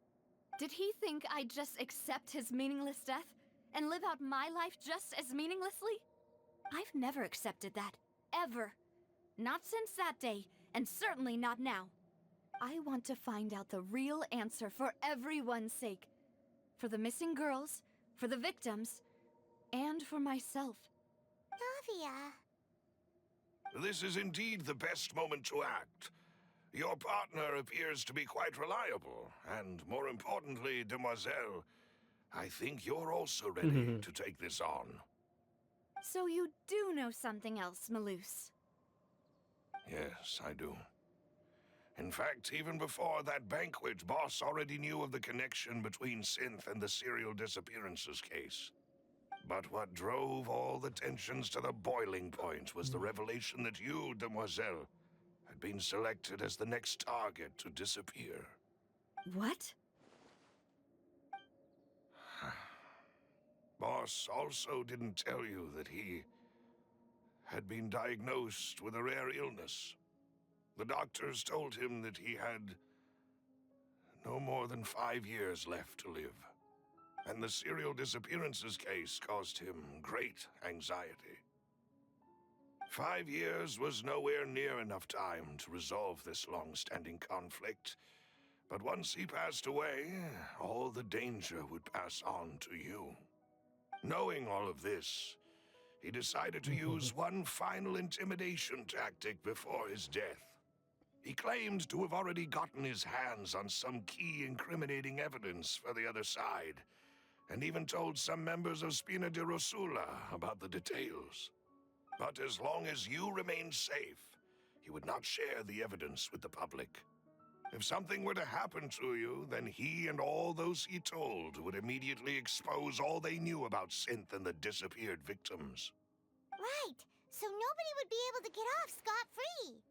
Did he think I'd just accept his meaningless death and live out my life just as meaninglessly? I've never accepted that. Ever. Not since that day, and certainly not now. I want to find out the real answer for everyone's sake. For the missing girls, for the victims, and for myself. Navia. This is indeed the best moment to act. Your partner appears to be quite reliable, and more importantly, demoiselle, I think you're also ready to take this on. So you do know something else, Maloose? Yes, I do. In fact, even before that banquet, Boss already knew of the connection between Synth and the serial disappearances case. But what drove all the tensions to the boiling point was the revelation that you, demoiselle, had been selected as the next target to disappear. What? Boss also didn't tell you that he had been diagnosed with a rare illness. The doctors told him that he had no more than 5 years left to live. And the serial disappearances case caused him great anxiety. 5 years was nowhere near enough time to resolve this long-standing conflict. But once he passed away, all the danger would pass on to you. Knowing all of this, he decided to use one final intimidation tactic before his death. He claimed to have already gotten his hands on some key incriminating evidence for the other side, and even told some members of Spina di Rosula about the details. But as long as you remained safe, he would not share the evidence with the public. If something were to happen to you, then he and all those he told would immediately expose all they knew about Synth and the disappeared victims. Right, so nobody would be able to get off scot-free.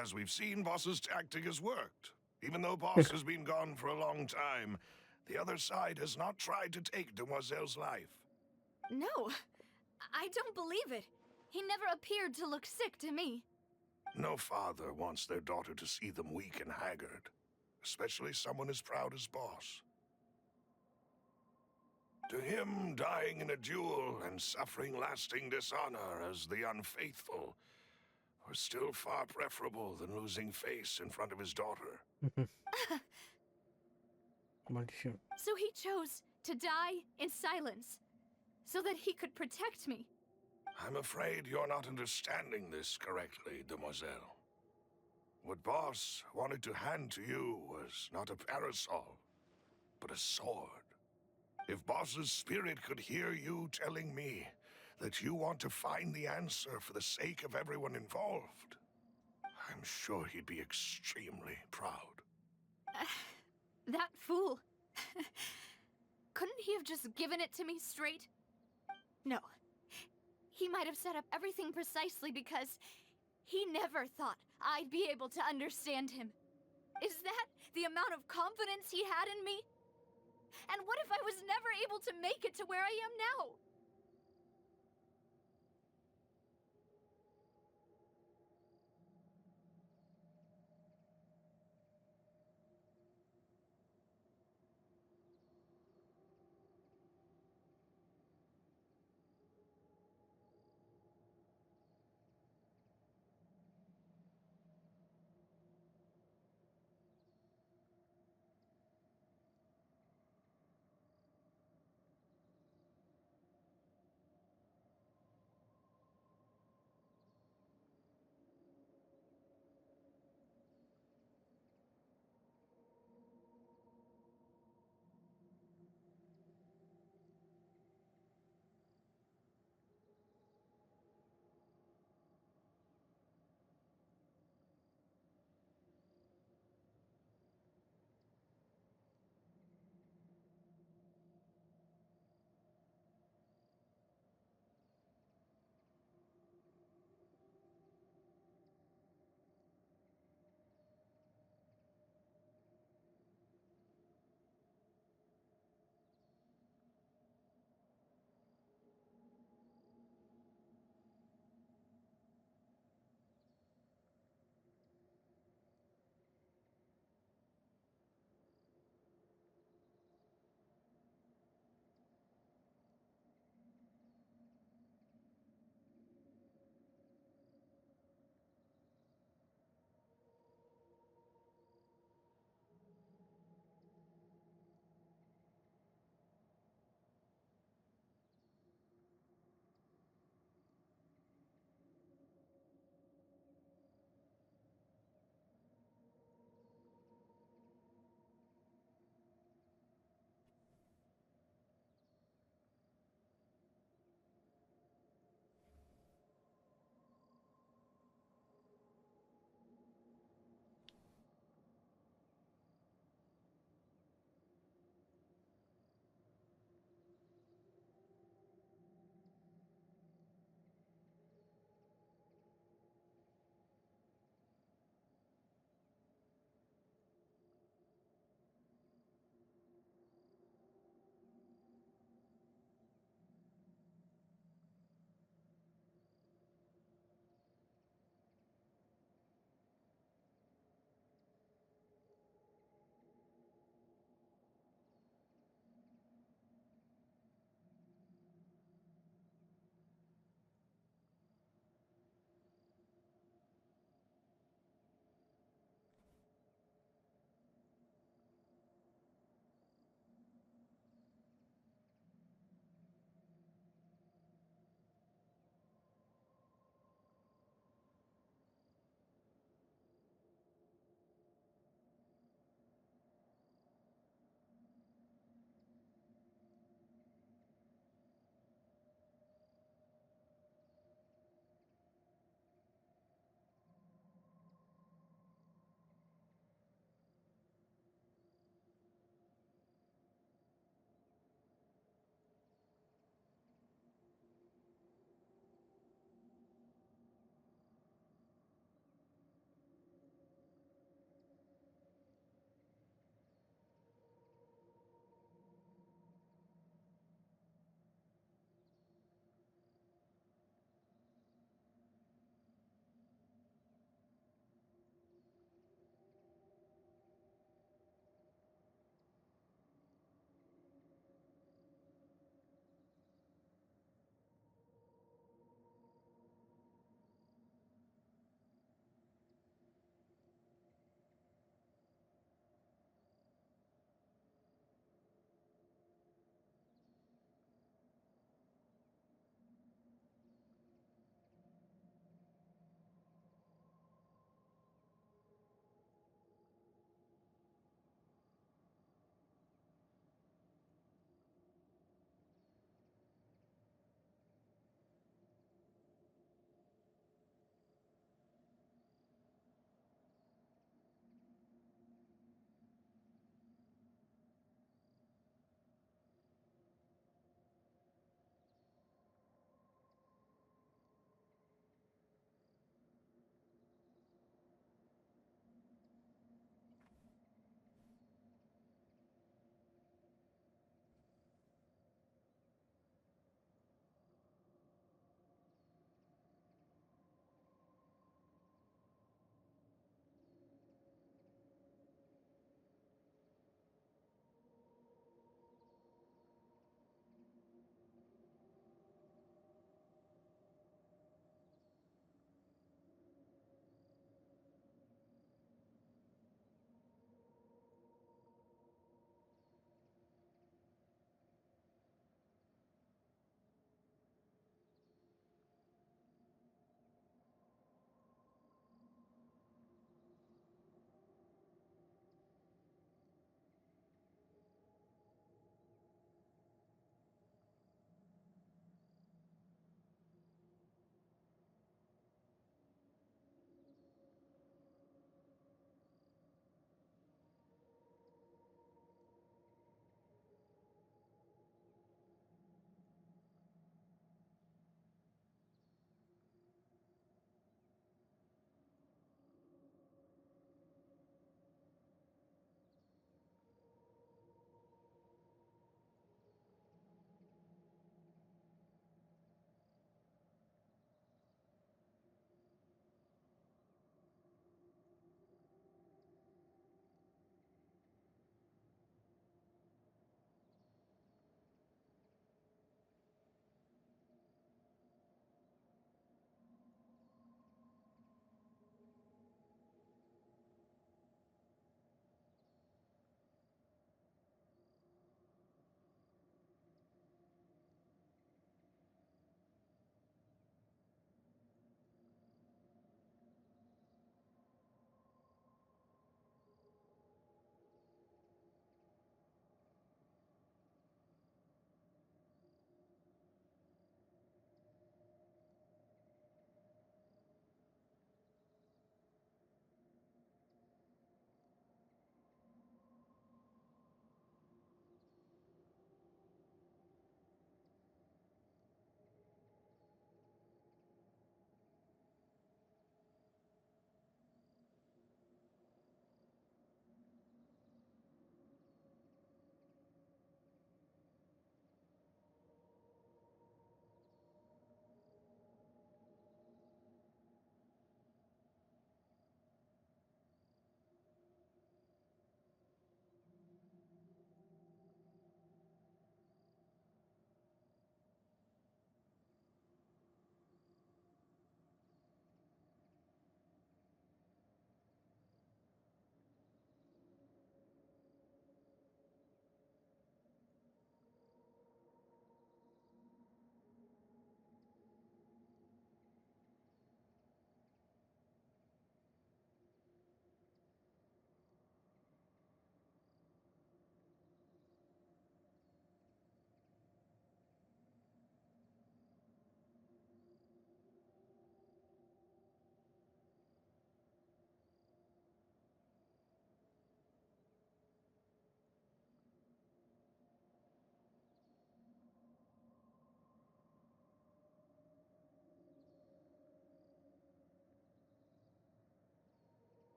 As we've seen, Boss's tactic has worked. Even though Boss has been gone for a long time, the other side has not tried to take Demoiselle's life. No, I don't believe it. He never appeared to look sick to me. No father wants their daughter to see them weak and haggard, especially someone as proud as Boss. To him, dying in a duel and suffering lasting dishonor as the unfaithful were still far preferable than losing face in front of his daughter. Maldición. So he chose to die in silence, so that he could protect me. I'm afraid you're not understanding this correctly, demoiselle. What Boss wanted to hand to you was not a parasol, but a sword. If Boss's spirit could hear you telling me that you want to find the answer for the sake of everyone involved, I'm sure he'd be extremely proud. That fool. Couldn't he have just given it to me straight? No. He might have set up everything precisely because he never thought I'd be able to understand him. Is that the amount of confidence he had in me? And what if I was never able to make it to where I am now?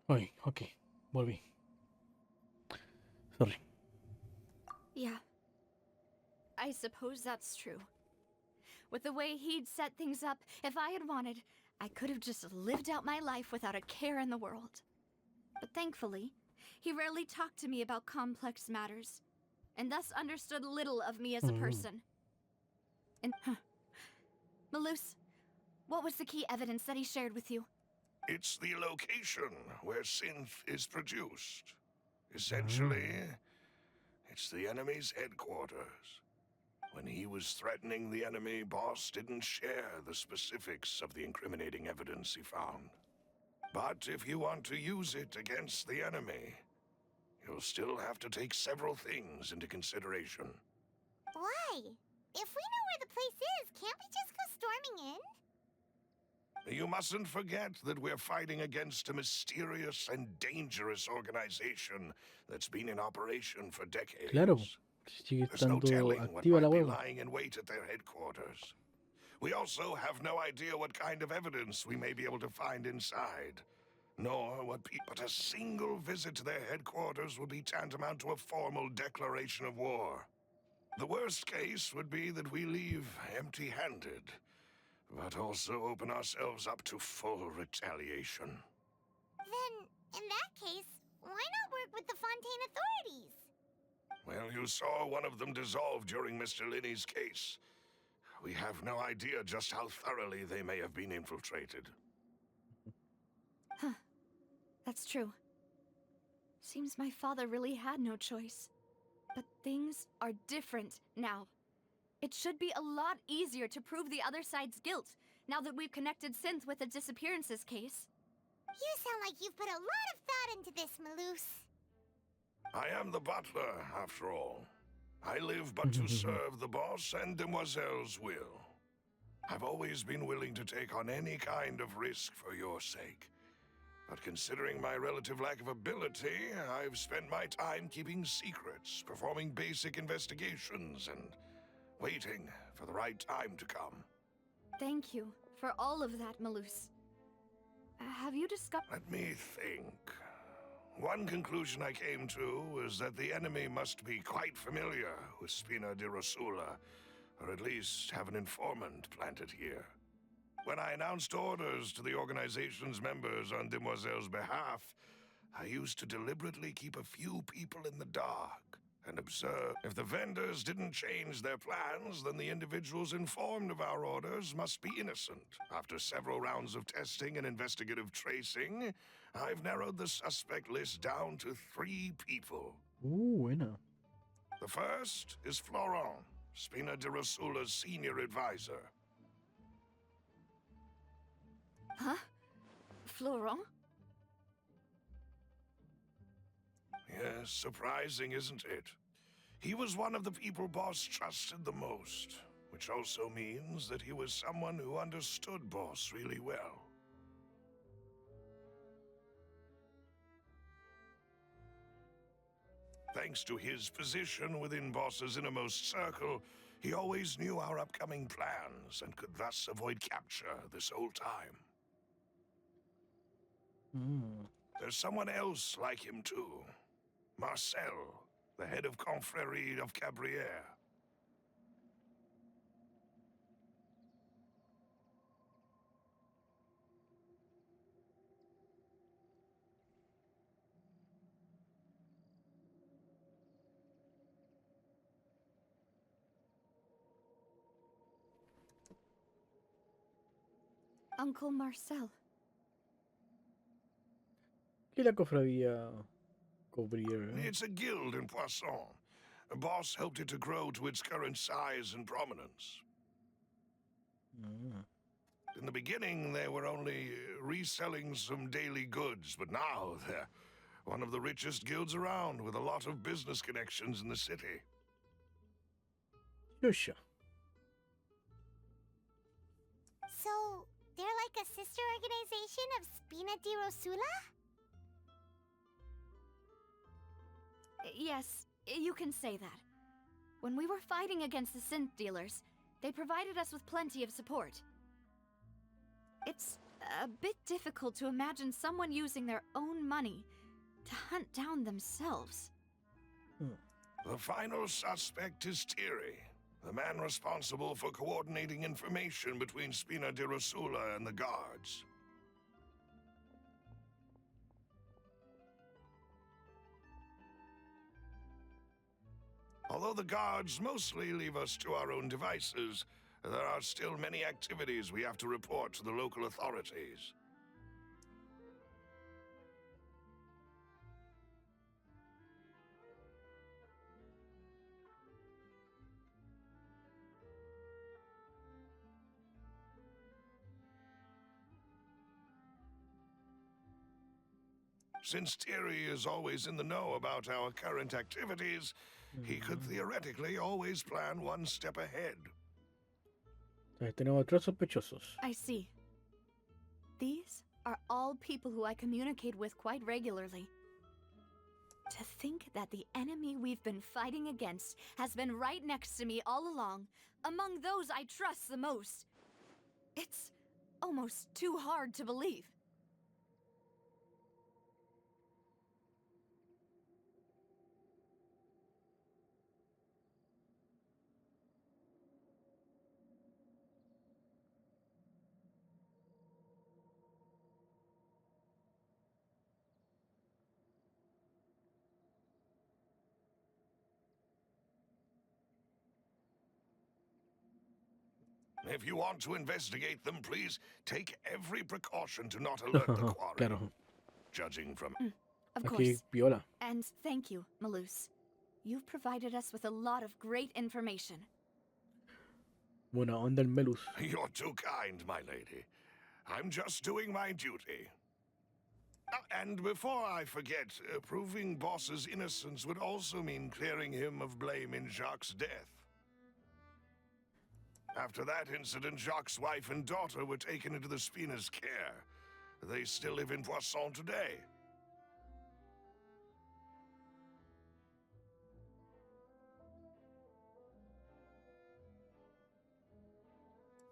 Ay, ok, volví. Sorry. Yeah. I suppose that's true. With the way he'd set things up, if I had wanted, I could have just lived out my life without a care in the world. But thankfully, he rarely talked to me about complex matters, and thus understood little of me as a person. And, Malus, what was the key evidence that he shared with you? It's the location where synth is produced. Essentially, it's the enemy's headquarters. When he was threatening the enemy, Boss didn't share the specifics of the incriminating evidence he found. But if you want to use it against the enemy, you'll still have to take several things into consideration. Why? If we know where the place is, can't we just go storming in? You mustn't forget that we're fighting against a mysterious and dangerous organization that's been in operation for decades. Claro, sigue There's no estando telling what activa la might be hueva. lying in wait at their headquarters. We also have no idea what kind of evidence we may be able to find inside, nor what but a single visit to their headquarters would be tantamount to a formal declaration of war. The worst case would be that we leave empty-handed, but also open ourselves up to full retaliation. Then, in that case, why not work with the Fontaine authorities? Well, you saw one of them dissolve during Mr. Linney's case. We have no idea just how thoroughly they may have been infiltrated. Huh. That's true. Seems my father really had no choice. But things are different now. It should be a lot easier to prove the other side's guilt, now that we've connected Synth with the disappearances case. You sound like you've put a lot of thought into this, Malus. I am the butler, after all. I live but to serve the boss and Demoiselle's will. I've always been willing to take on any kind of risk for your sake. But considering my relative lack of ability, I've spent my time keeping secrets, performing basic investigations, and waiting for the right time to come. Thank you for all of that, Malus. Have you discovered— Let me think. One conclusion I came to was that the enemy must be quite familiar with Spina di Rosula, or at least have an informant planted here. When I announced orders to the organization's members on Demoiselle's behalf, I used to deliberately keep a few people in the dark and observe. If the vendors didn't change their plans, then the individuals informed of our orders must be innocent. After several rounds of testing and investigative tracing, I've narrowed the suspect list down to 3 people. Buena. The first is Florent, Spina di Rosula's senior advisor. Huh? Florent? Yes, surprising, isn't it? He was one of the people Boss trusted the most, which also means that he was someone who understood Boss really well. Thanks to his position within Boss's innermost circle, he always knew our upcoming plans and could thus avoid capture this whole time. There's someone else like him too. Marcel, the head of Confrérie of Cabrières. Uncle Marcel. ¿Qué la cofradía cobría? It's a guild in Poisson. Boss helped it to grow to its current size and prominence. In the beginning, they were only reselling some daily goods, but now they're one of the richest guilds around, with a lot of business connections in the city. Yosha. So, they're like a sister organization of Spina di Rosula? Yes, you can say that. When we were fighting against the synth dealers, they provided us with plenty of support. It's a bit difficult to imagine someone using their own money to hunt down themselves. The final suspect is Thierry, the man responsible for coordinating information between Spina di Rosula and the guards. Although the guards mostly leave us to our own devices, there are still many activities we have to report to the local authorities. Since Thierry is always in the know about our current activities, he could theoretically always plan one step ahead. Tenemos tres sospechosos. I see. These are all people who I communicate with quite regularly. To think that the enemy we've been fighting against has been right next to me all along, among those I trust the most. It's almost too hard to believe. If you want to investigate them, please take every precaution to not alert the quarry. Claro. Judging from... Of Aquí course. piola. And thank you, Malus. You've provided us with a lot of great information. Buena onda el Melus. You're too kind, my lady. I'm just doing my duty. And before I forget, proving Boss's innocence would also mean clearing him of blame in Jacques' death. After that incident, Jacques' wife and daughter were taken into the Spina's care. They still live in Poisson today.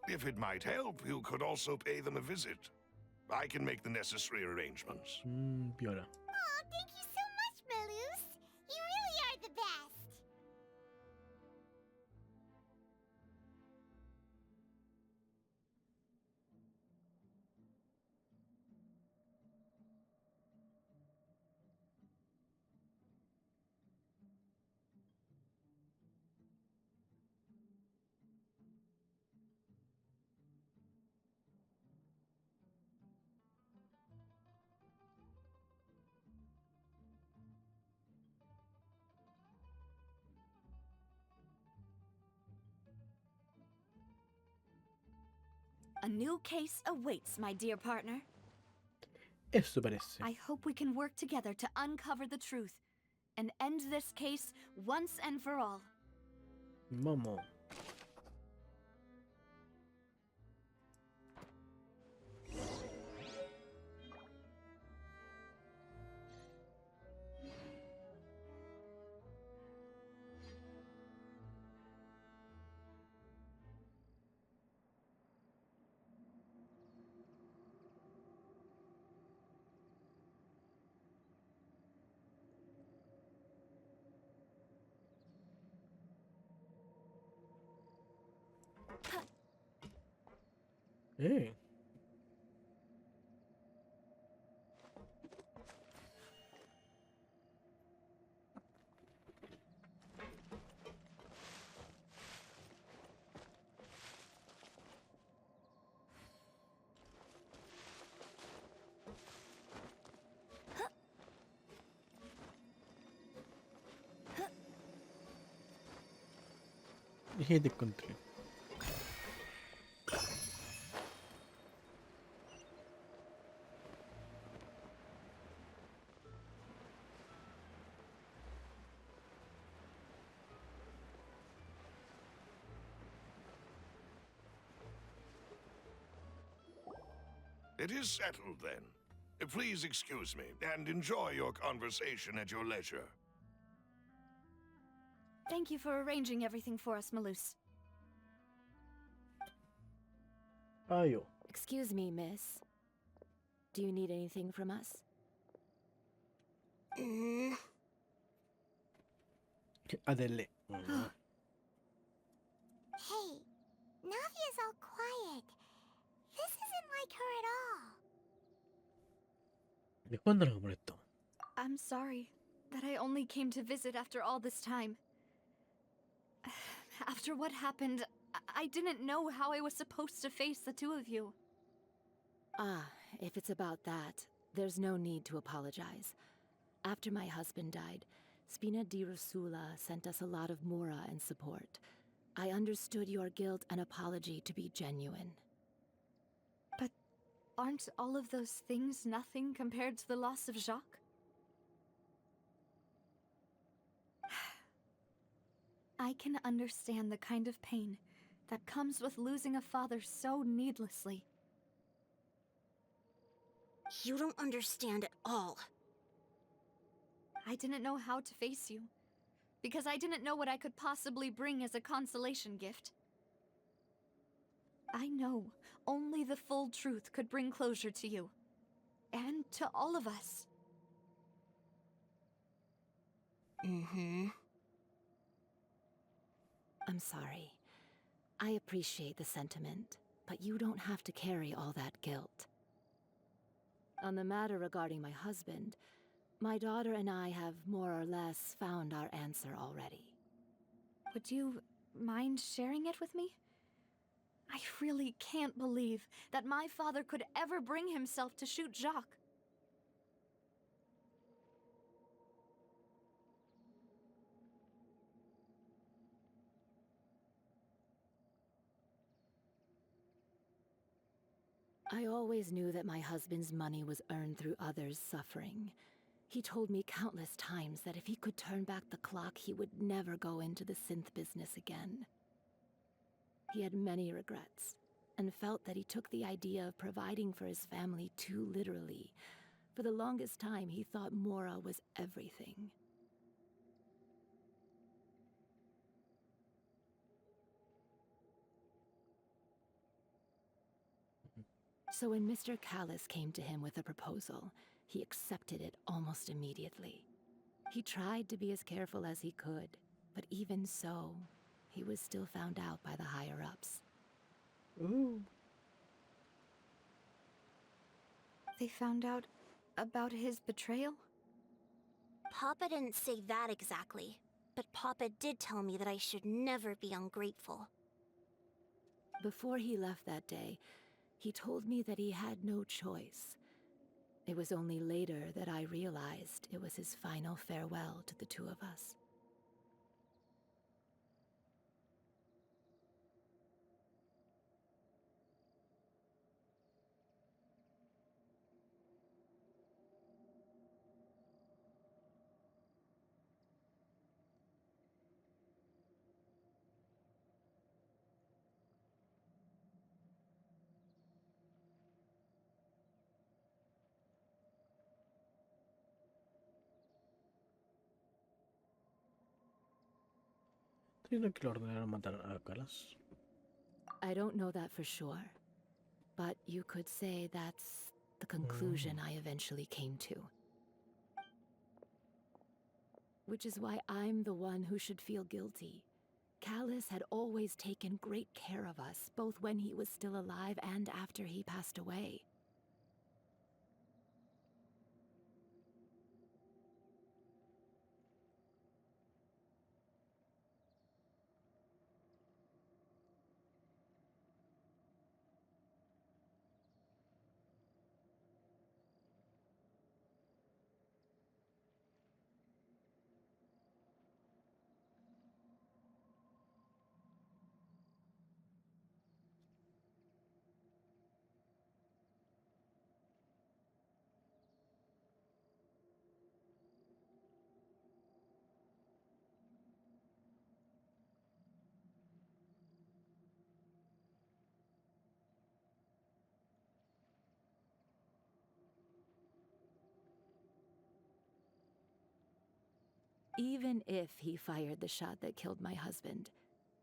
If it might help, you could also pay them a visit. I can make the necessary arrangements. Piola. Oh, thank you so much, Malus. You really are the best. A new case awaits, my dear partner. Eso parece. I hope we can work together to uncover the truth and end this case once and for all. Vamos. Eh. Ya te encontré. It is settled, then. Please excuse me, and enjoy your conversation at your leisure. Thank you for arranging everything for us, Malus. Ayo. Excuse me, miss. Do you need anything from us? Adele. Hey, Navia's all quiet. This isn't like her at all. ¿De cuándo nos molestó? I'm sorry that I only came to visit after all this time. After what happened, I didn't know how I was supposed to face the two of you. Ah, if it's about that, there's no need to apologize. After my husband died, Spina di Rosula sent us a lot of mora and support. I understood your guilt and apology to be genuine. But aren't all of those things nothing compared to the loss of Jacques? I can understand the kind of pain that comes with losing a father so needlessly. You don't understand at all. I didn't know how to face you, because I didn't know what I could possibly bring as a consolation gift. I know only the full truth could bring closure to you, and to all of us. I'm sorry. I appreciate the sentiment, but you don't have to carry all that guilt. On the matter regarding my husband, my daughter and I have more or less found our answer already. Would you mind sharing it with me? I really can't believe that my father could ever bring himself to shoot Jacques. I always knew that my husband's money was earned through others' suffering. He told me countless times that if he could turn back the clock, he would never go into the synth business again. He had many regrets, and felt that he took the idea of providing for his family too literally. For the longest time, he thought Mora was everything. So when Mr. Callis came to him with a proposal, he accepted it almost immediately. He tried to be as careful as he could, but even so, he was still found out by the higher-ups. Ooh. They found out about his betrayal? Papa didn't say that exactly, but Papa did tell me that I should never be ungrateful. Before he left that day, he told me that he had no choice. It was only later that I realized it was his final farewell to the two of us. ¿Tuvieron que lo ordenaron matar a Calas? I don't know that for sure, but you could say that's the conclusion I eventually came to. Which is why I'm the one who should feel guilty. Callis had always taken great care of us, both when he was still alive and after he passed away. Even if he fired the shot that killed my husband,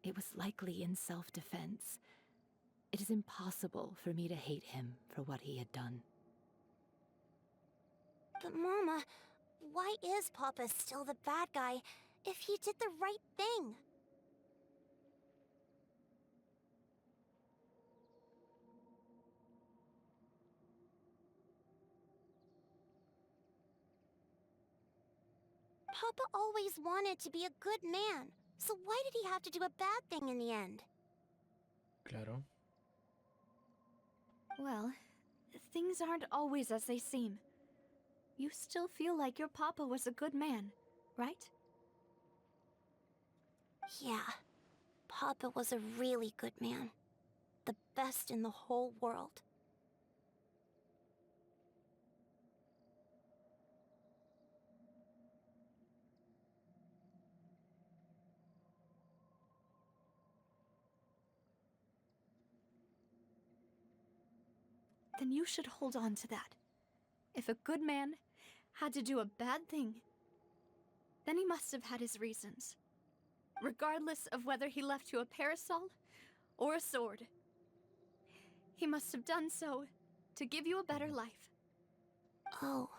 it was likely in self-defense. It is impossible for me to hate him for what he had done. But Mama, why is Papa still the bad guy if he did the right thing? Papa always wanted to be a good man, so why did he have to do a bad thing in the end? Claro. Well, things aren't always as they seem. You still feel like your papa was a good man, right? Yeah, Papa was a really good man. The best in the whole world. Then you should hold on to that. If a good man had to do a bad thing, then he must have had his reasons. Regardless of whether he left you a parasol or a sword. He must have done so to give you a better life. Oh.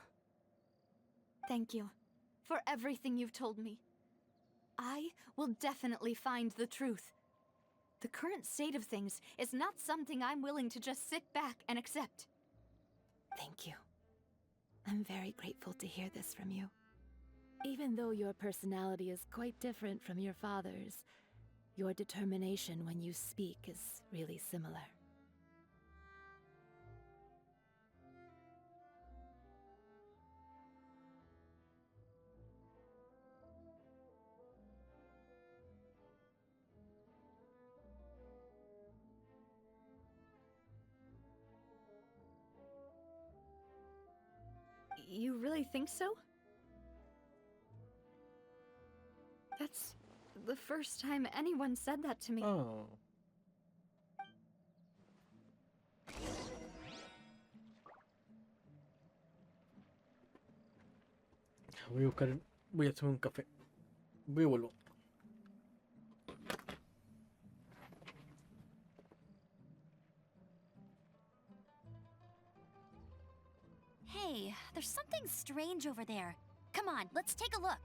Thank you for everything you've told me. I will definitely find the truth. The current state of things is not something I'm willing to just sit back and accept. Thank you. I'm very grateful to hear this from you. Even though your personality is quite different from your father's, your determination when you speak is really similar. You really think so? That's the first time anyone said that to me. Oh. Voy a buscar. Voy a hacerme un café. Voy y vuelvo. Hey, there's something strange over there. Come on, let's take a look.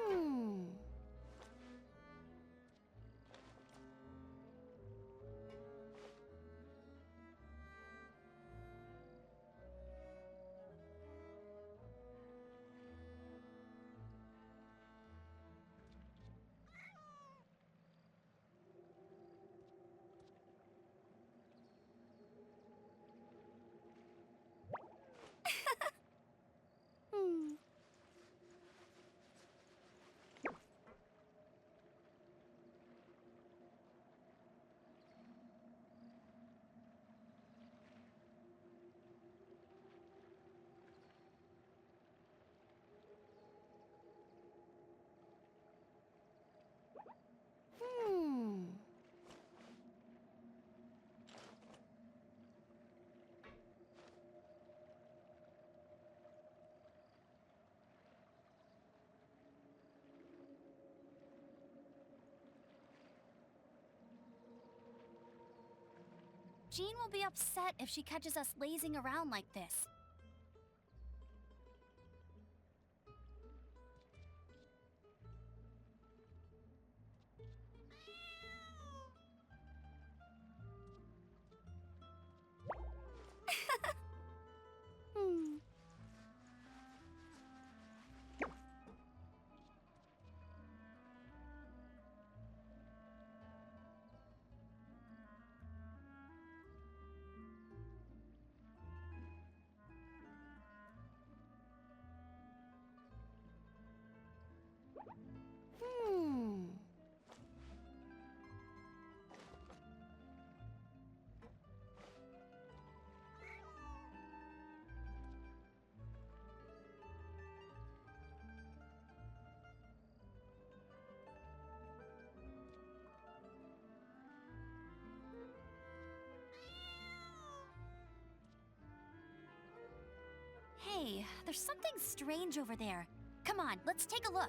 Hmm. Hmm. Hmm. Jean will be upset if she catches us lazing around like this. Hmm. Hey, there's something strange over there. Come on, let's take a look.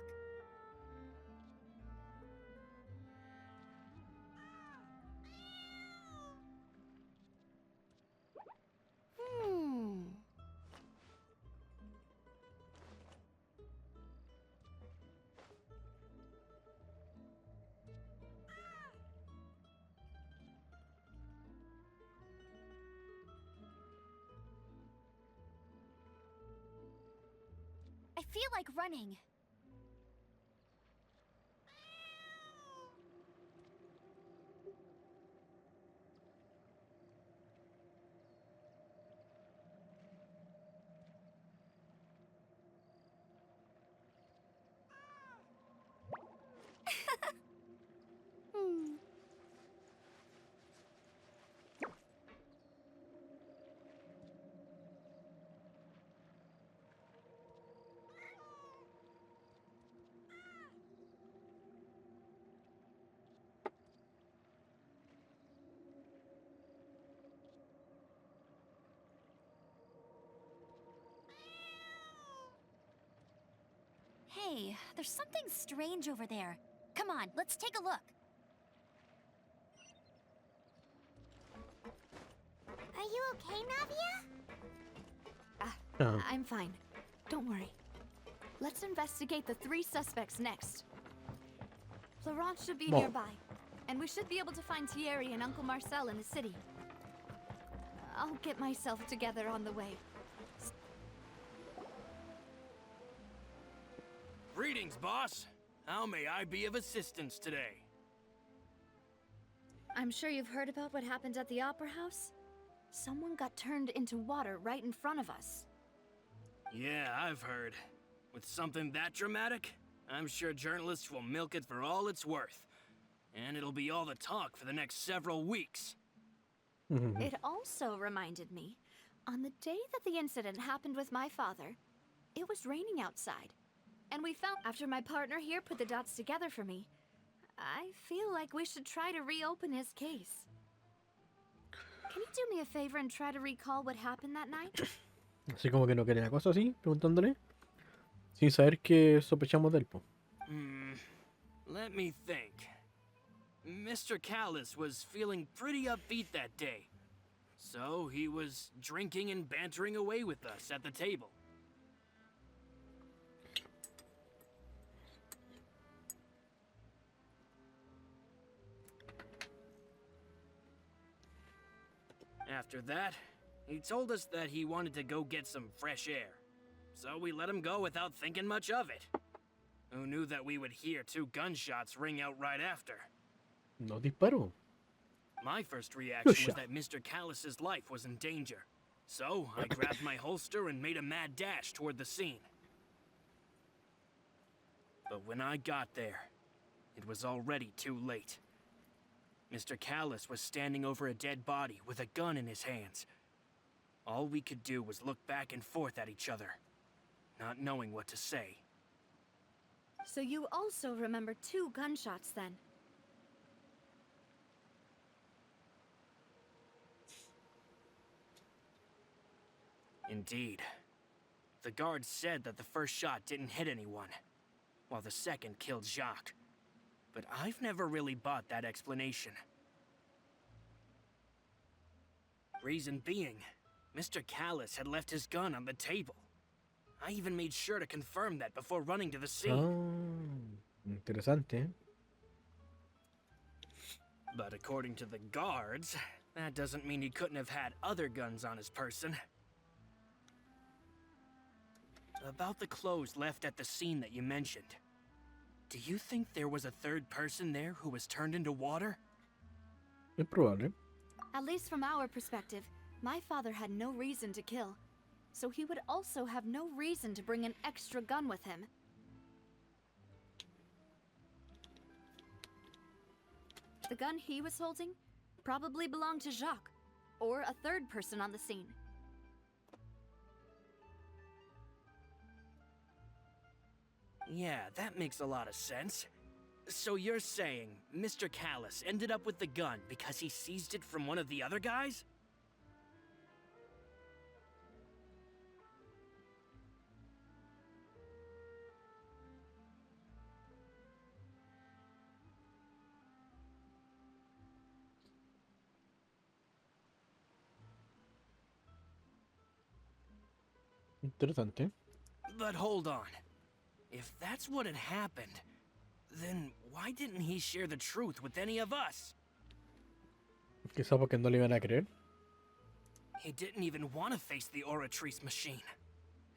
I feel like running. Hey, there's something strange over there. Come on, let's take a look. Are you okay, Navia? I'm fine. Don't worry. Let's investigate the 3 suspects next. Florence should be Well. nearby, and we should be able to find Thierry and Uncle Marcel in the city. I'll get myself together on the way. Greetings, boss. How may I be of assistance today? I'm sure you've heard about what happened at the Opera House? Someone got turned into water right in front of us. Yeah, I've heard. With something that dramatic, I'm sure journalists will milk it for all it's worth. And it'll be all the talk for the next several weeks. It also reminded me, on the day that the incident happened with my father, it was raining outside. And we found, after my partner here put the dots together for me, I feel like we should try to reopen his case. Can you do me a favor and try to recall what happened that night? Así como que no quiere la cosa así, preguntándole. Sin saber que sospechamos del po. Let me think. Mr. Callis was feeling pretty upbeat that day. So he was drinking and bantering away with us at the table. After that, he told us that he wanted to go get some fresh air. So we let him go without thinking much of it. Who knew that we would hear 2 gunshots ring out right after? No disparó. My first reaction was shot. that Mr. Callis's life was in danger. So I grabbed my holster and made a mad dash toward the scene. But when I got there, it was already too late. Mr. Callis was standing over a dead body with a gun in his hands. All we could do was look back and forth at each other, not knowing what to say. So you also remember 2 gunshots then? Indeed. The guard said that the first shot didn't hit anyone, while the second killed Jacques. But I've never really bought that explanation. Reason being, Mr. Callis had left his gun on the table. I even made sure to confirm that before running to the scene. Interesante. But according to the guards, that doesn't mean he couldn't have had other guns on his person. About the clothes left at the scene that you mentioned. Do you think there was a 3rd person there who was turned into water? Es probable. At least from our perspective, my father had no reason to kill. So he would also have no reason to bring an extra gun with him. The gun he was holding probably belonged to Jacques, or a 3rd person on the scene. Yeah, that makes a lot of sense. So you're saying Mr. Callis ended up with the gun because he seized it from one of the other guys? Interesante. But hold on. If that's what had happened, then why didn't he share the truth with any of us? Quizá porque no le iban a creer. He didn't even want to face the Oratrice machine,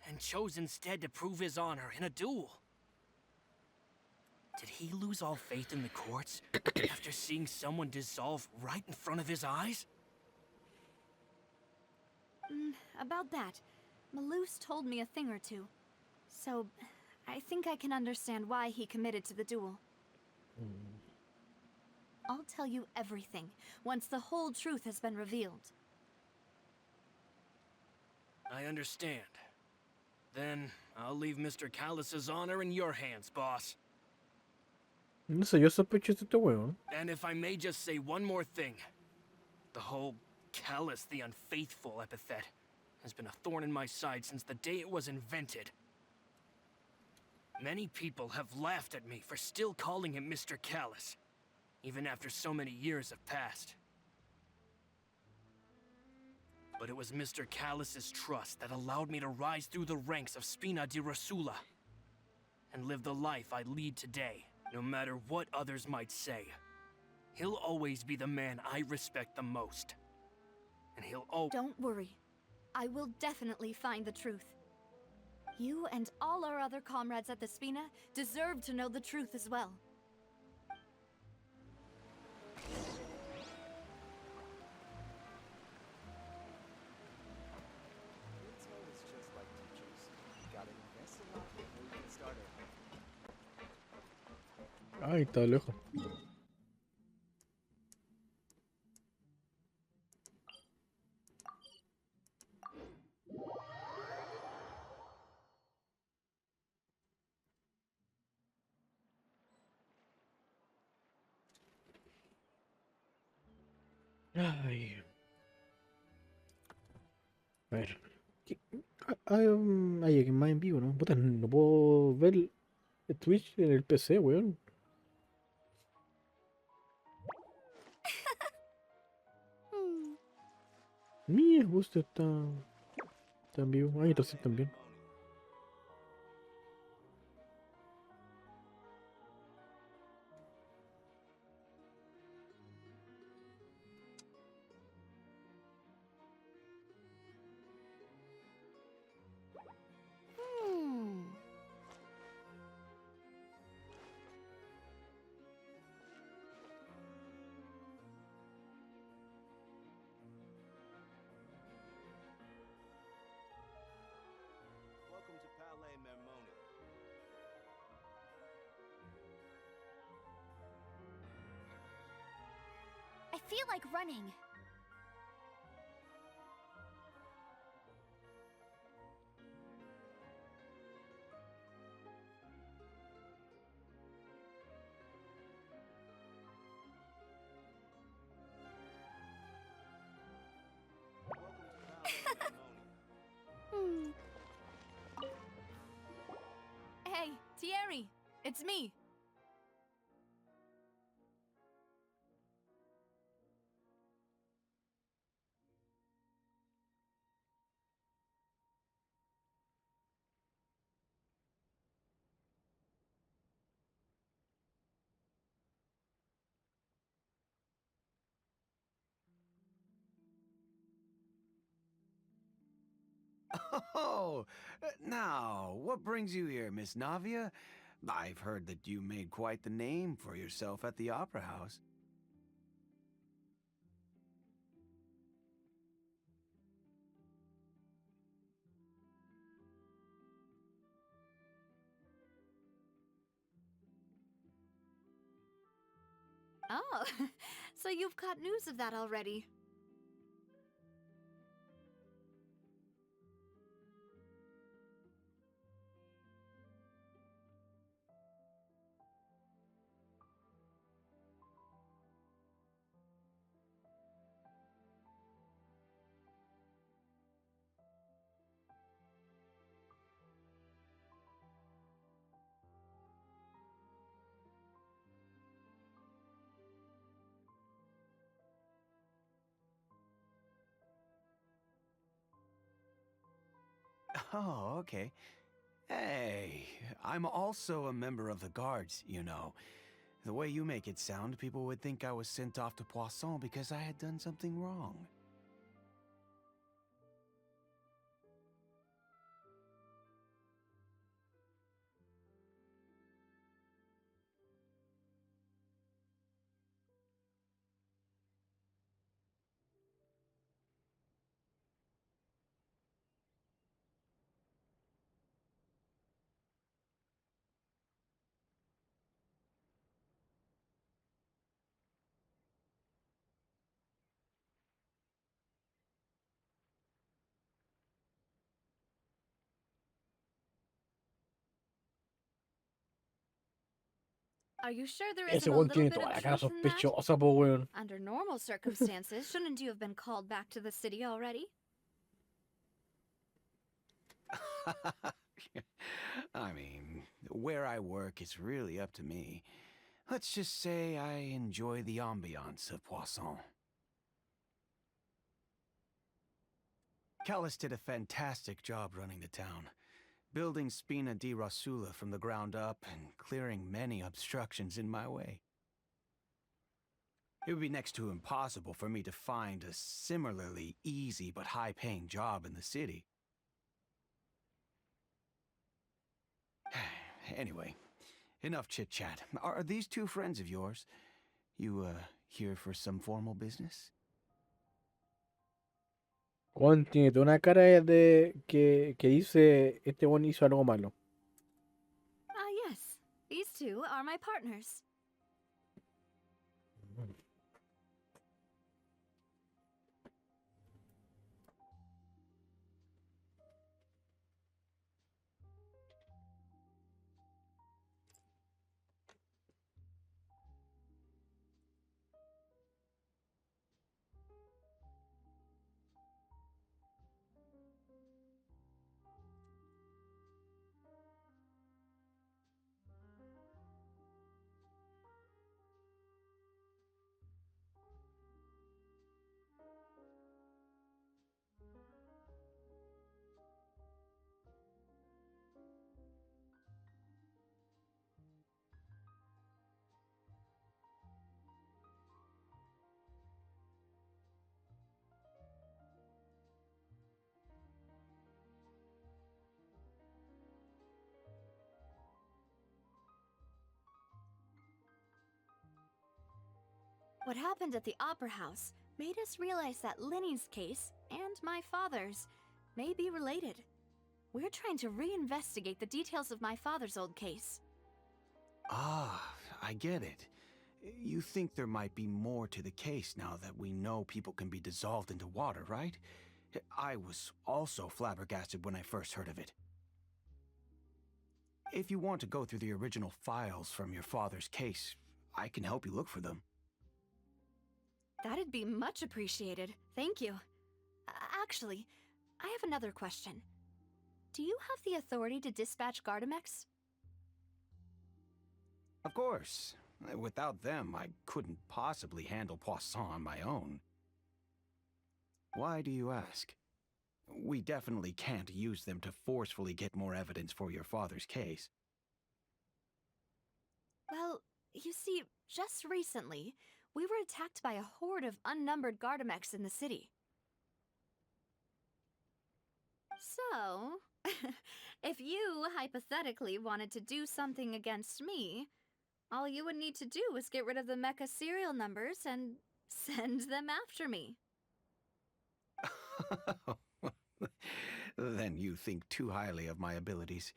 and chose instead to prove his honor in a duel. Did he lose all faith in the courts after seeing someone dissolve right in front of his eyes? About that, Malus told me a thing or two. So, I think I can understand why he committed to the duel. I'll tell you everything once the whole truth has been revealed. I understand. Then I'll leave Mr. Callus's honor in your hands, boss. No sé, yo sospecho de este huevo. And if I may just say one more thing. The whole Callus the Unfaithful epithet has been a thorn in my side since the day it was invented. Many people have laughed at me for still calling him Mr. Callus, even after so many years have passed. But it was Mr. Callus's trust that allowed me to rise through the ranks of Spina di Rosula and live the life I lead today, no matter what others might say. He'll always be the man I respect the most. And he'll always— Don't worry. I will definitely find the truth. You and all our other comrades at the Spina deserve to know the truth as well. Kids always just like teachers. Gotta invest a lot before you get started. Ay, está lejos. Ay. A ver. Hay alguien más en vivo, ¿no? Puta, no puedo ver el Twitch en el PC, weón. Mi gusto está en vivo. Ay, recién también. Welcome to Palais Mermoni. I feel like running. Welcome to Palais Mermoni. Hey, Thierry! It's me! Oh, now, what brings you here, Miss Navia? I've heard that you made quite the name for yourself at the Opera House. Oh, so you've caught news of that already. Oh, okay. Hey, I'm also a member of the guards, you know. The way you make it sound, people would think I was sent off to Poisson because I had done something wrong. Are you sure there Ese isn't a weón little tiene bit toda of la cara truth in that? sospechosa, po, weón. Under normal circumstances, shouldn't you have been called back to the city already? I mean, where I work is really up to me. Let's just say I enjoy the ambiance of Poisson. Callis did a fantastic job running the town, building Spina di Rosula from the ground up and clearing many obstructions in my way. It would be next to impossible for me to find a similarly easy but high-paying job in the city. Anyway, enough chit-chat. Are these two friends of yours? You, here for some formal business? Weón tiene toda una cara de que dice este weón hizo algo malo. Ah, yes. These two are my partners. What happened at the Opera House made us realize that Linny's case and my father's may be related. We're trying to reinvestigate the details of my father's old case. Ah, I get it. You think there might be more to the case now that we know people can be dissolved into water, right? I was also flabbergasted when I first heard of it. If you want to go through the original files from your father's case, I can help you look for them. That'd be much appreciated. Thank you. Actually, I have another question. Do you have the authority to dispatch Gardamex? Of course. Without them, I couldn't possibly handle Poisson on my own. Why do you ask? We definitely can't use them to forcefully get more evidence for your father's case. Well, you see, just recently, we were attacked by a horde of unnumbered Gardamex in the city. So, if you hypothetically wanted to do something against me, all you would need to do is get rid of the mecha serial numbers and send them after me. Then you think too highly of my abilities.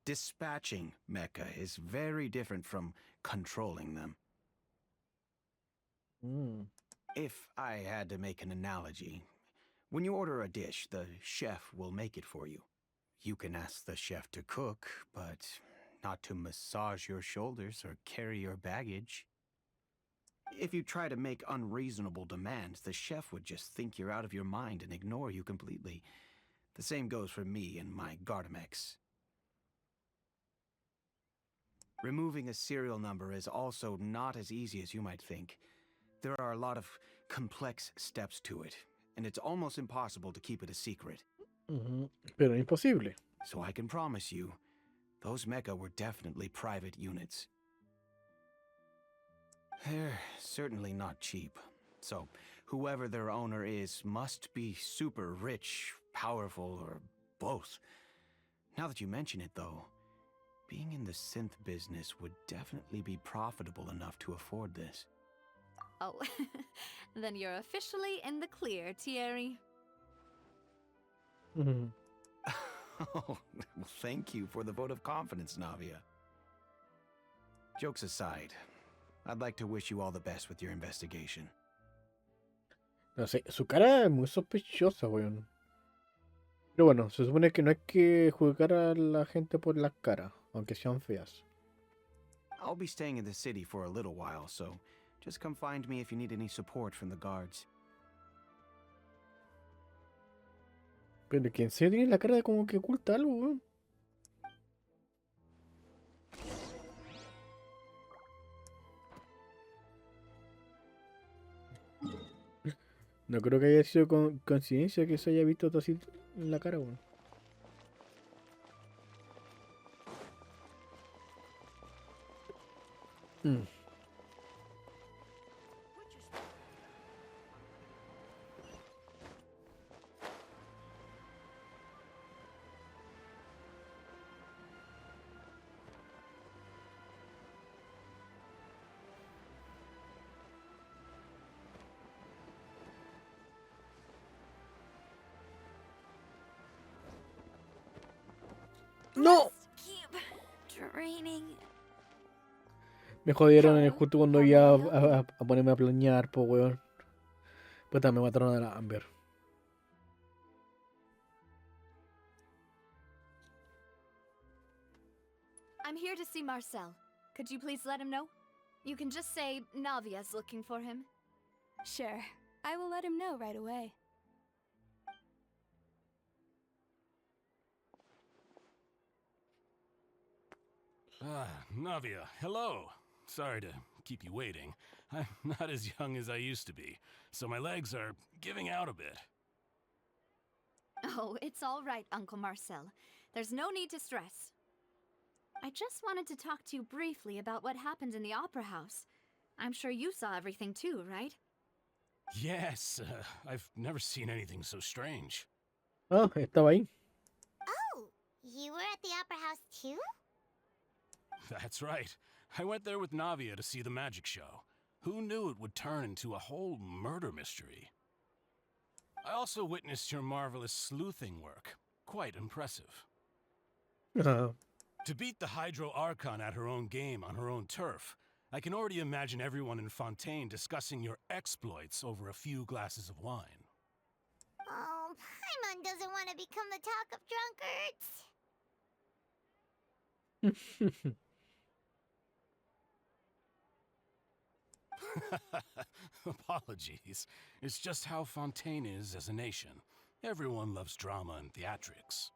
Dispatching mecha is very different from controlling them. If I had to make an analogy, when you order a dish, the chef will make it for you. You can ask the chef to cook, but not to massage your shoulders or carry your baggage. If you try to make unreasonable demands, the chef would just think you're out of your mind and ignore you completely. The same goes for me and my Gardamex. Removing a serial number is also not as easy as you might think. There are a lot of complex steps to it, and it's almost impossible to keep it a secret. Ujú. Pero es imposible. So I can promise you, those mecha were definitely private units. They're certainly not cheap. So, whoever their owner is must be super rich, powerful, or both. Now that you mention it, though, being in the synth business would definitely be profitable enough to afford this. Oh, then you're officially in the clear, Thierry. Ujú. Oh, well, thank you for the vote of confidence, Navia. Jokes aside, I'd like to wish you all the best with your investigation. No sé, su cara es muy sospechosa, weón. Pero bueno, se supone que no hay que juzgar a la gente por las caras, aunque sean feas. I'll be staying in the city for a little while, so just come find me if you need any support from the guards. Pero que en serio tiene la cara de como que oculta algo, weón. No creo que haya sido coincidencia que se haya visto todo así en la cara, weón. Mm. ¡No! Keep draining. Me jodieron justo cuando iba a ponerme a planear, po, weón. Pues también me mataron a la Amber. I'm here to see Marcel. Could you please let him know? You can just say Navia's looking for him. Sure. I will let him know right away. Ah, Navia, hello. Sorry to keep you waiting. I'm not as young as I used to be, so my legs are giving out a bit. Oh, it's all right, Uncle Marcel. There's no need to stress. I just wanted to talk to you briefly about what happened in the Opera House. I'm sure you saw everything too, right? Yes, I've never seen anything so strange. Ah, estaba ahí. Oh, you were at the Opera House too? That's right. I went there with Navia to see the magic show. Who knew it would turn into a whole murder mystery? I also witnessed your marvelous sleuthing work. Quite impressive. To beat the Hydro Archon at her own game on her own turf, I can already imagine everyone in Fontaine discussing your exploits over a few glasses of wine. Oh, Paimon doesn't want to become the talk of drunkards. Apologies. It's just how Fontaine is as a nation. Everyone loves drama and theatrics.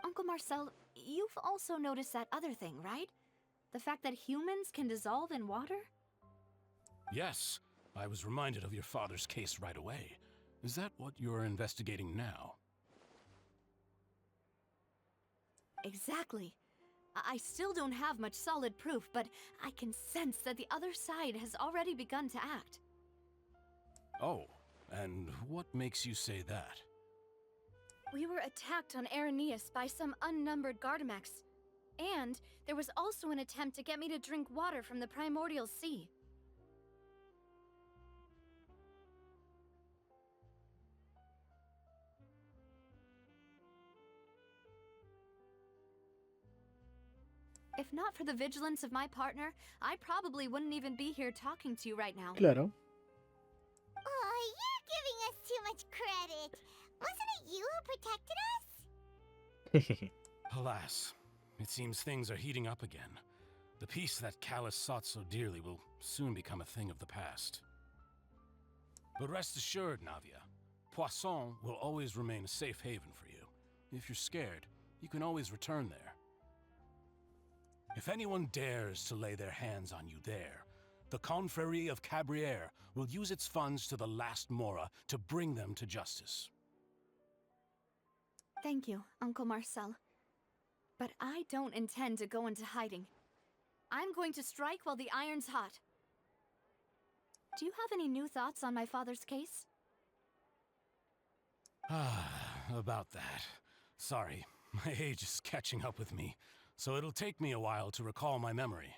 Uncle Marcel, you've also noticed that other thing, right? The fact that humans can dissolve in water? Yes, I was reminded of your father's case right away. Is that what you're investigating now? Exactly. I still don't have much solid proof, but I can sense that the other side has already begun to act. Oh, and what makes you say that? We were attacked on Araneus by some unnumbered Gardamex. And there was also an attempt to get me to drink water from the primordial sea. If not for the vigilance of my partner, I probably wouldn't even be here talking to you right now. Claro. Oh, you're giving us too much credit. Wasn't it you who protected us? Alas, it seems things are heating up again. The peace that Callus sought so dearly will soon become a thing of the past. But rest assured, Navia, Poisson will always remain a safe haven for you. If you're scared, you can always return there. If anyone dares to lay their hands on you there, the Confrérie of Cabriere will use its funds to the last Mora to bring them to justice. Thank you, Uncle Marcel. But I don't intend to go into hiding. I'm going to strike while the iron's hot. Do you have any new thoughts on my father's case? About that. Sorry, my age is catching up with me, so it'll take me a while to recall my memory.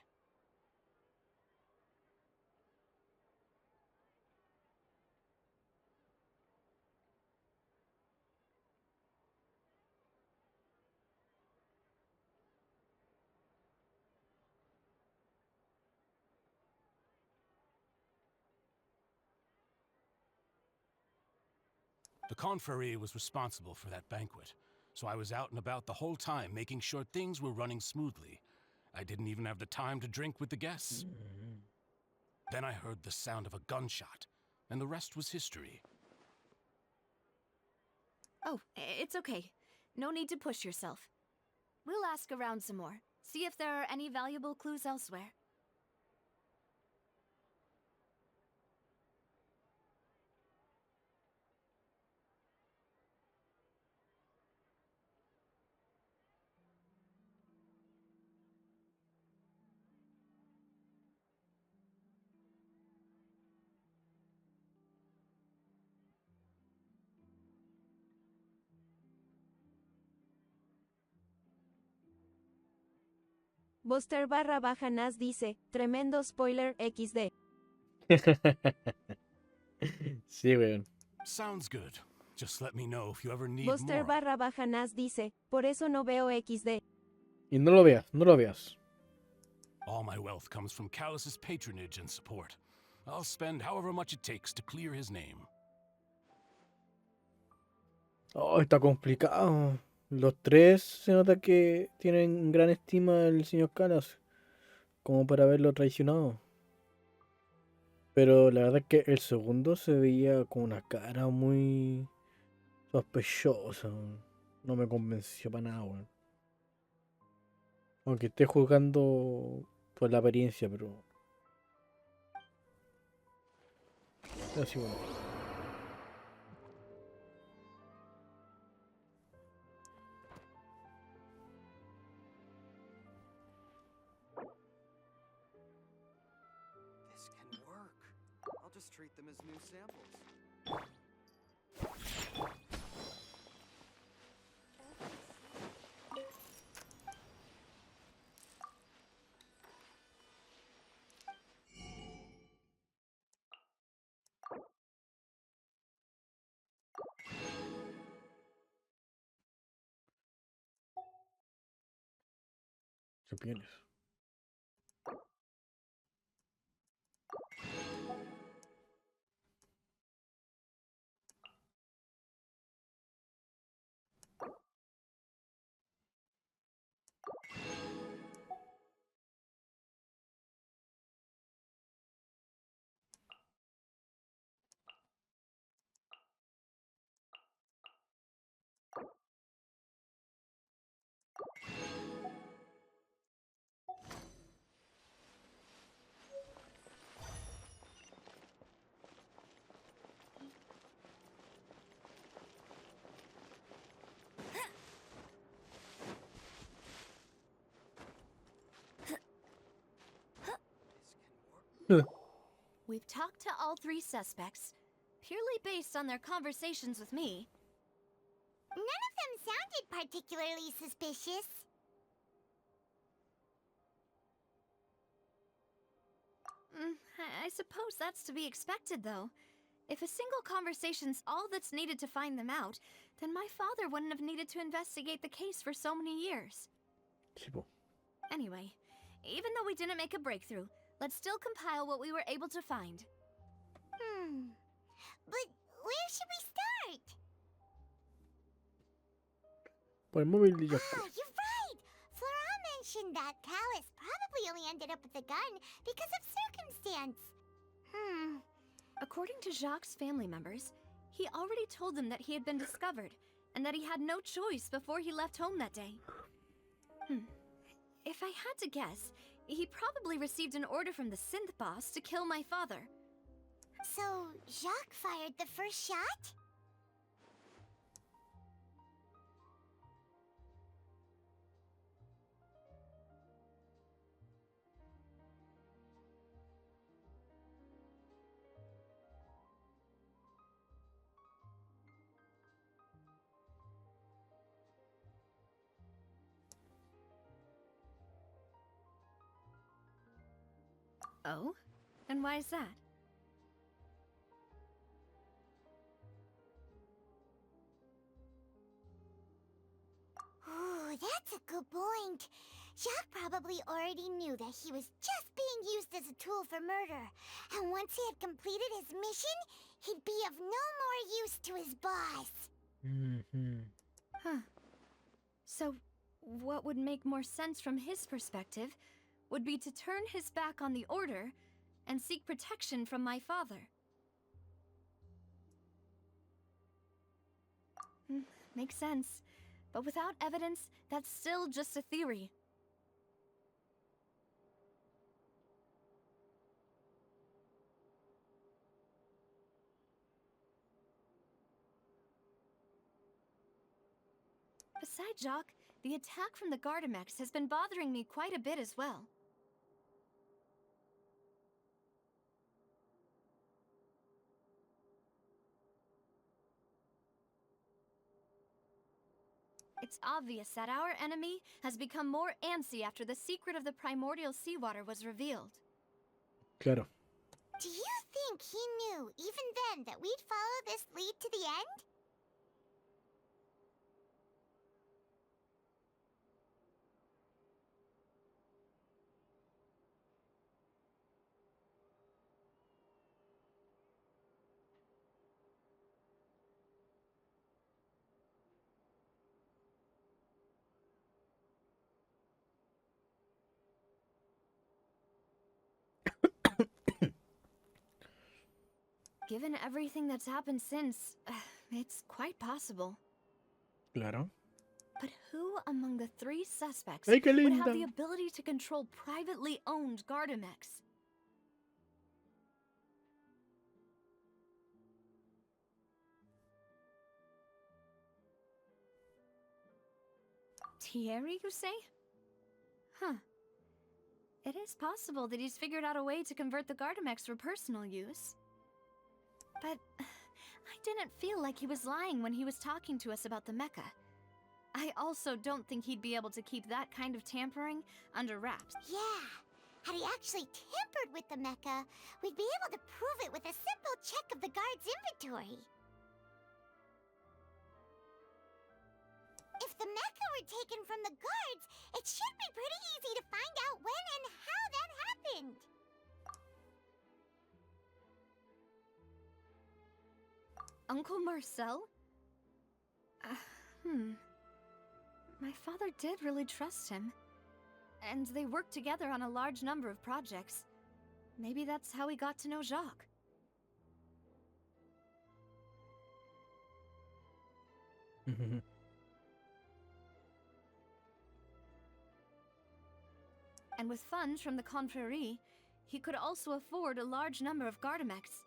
The confrérie was responsible for that banquet, so I was out and about the whole time making sure things were running smoothly. I didn't even have the time to drink with the guests. Then I heard the sound of a gunshot, and the rest was history. Oh, it's okay. No need to push yourself. We'll ask around some more, see if there are any valuable clues elsewhere. Buster barra baja Nas dice, tremendo spoiler XD. Sí, weón. Sounds good. Just let me know if you ever need Buster more. barra baja Nas dice, por eso no veo XD. Y no lo veas, no lo veas. All my wealth comes from Callus's patronage and support. I'll spend however much it takes to clear his name. Oh, está complicado. Los tres se nota que tienen gran estima del señor Calas, como para haberlo traicionado. Pero la verdad es que el segundo se veía con una cara muy sospechosa. No me convenció para nada, weón. Aunque esté jugando por la apariencia, pero... Así bueno. This can work. I'll just treat them as new samples. Supieres. We've talked to all three suspects, purely based on their conversations with me. None of them sounded particularly suspicious. I suppose that's to be expected, though. If a single conversation's all that's needed to find them out, then my father wouldn't have needed to investigate the case for so many years. Tipo. Anyway, even though we didn't make a breakthrough, let's still compile what we were able to find. But where should we start? Por el móvil y ya. You're right! Flora mentioned that Callus probably only ended up with the gun because of circumstance. According to Jacques' family members, he already told them that he had been discovered, and that he had no choice before he left home that day. If I had to guess, he probably received an order from the synth boss to kill my father. So, Jacques fired the first shot? Oh? And why is that? Ooh, that's a good point. Jacques probably already knew that he was just being used as a tool for murder. And once he had completed his mission, he'd be of no more use to his boss. Huh. So, what would make more sense from his perspective would be to turn his back on the Order and seek protection from my father. Makes sense. But without evidence, that's still just a theory. Besides Jacques, the attack from the Gardamex has been bothering me quite a bit as well. It's obvious that our enemy has become more antsy after the secret of the primordial seawater was revealed. Claro. Do you think he knew, even then, that we'd follow this lead to the end? Given everything that's happened since, it's quite possible. Claro. But who among the three suspects Ay, qué would have linda. the ability to control privately owned Gardamex? Thierry, you say? Huh. It is possible that he's figured out a way to convert the Gardamex for personal use. But I didn't feel like he was lying when he was talking to us about the mecha. I also don't think he'd be able to keep that kind of tampering under wraps. Yeah. Had he actually tampered with the mecha, we'd be able to prove it with a simple check of the guard's inventory. If the mecha were taken from the guards, it should be pretty easy to find out when and how that happened. Uncle Marcel? My father did really trust him. And they worked together on a large number of projects. Maybe that's how he got to know Jacques. And with funds from the Confrérie, he could also afford a large number of Gardamex.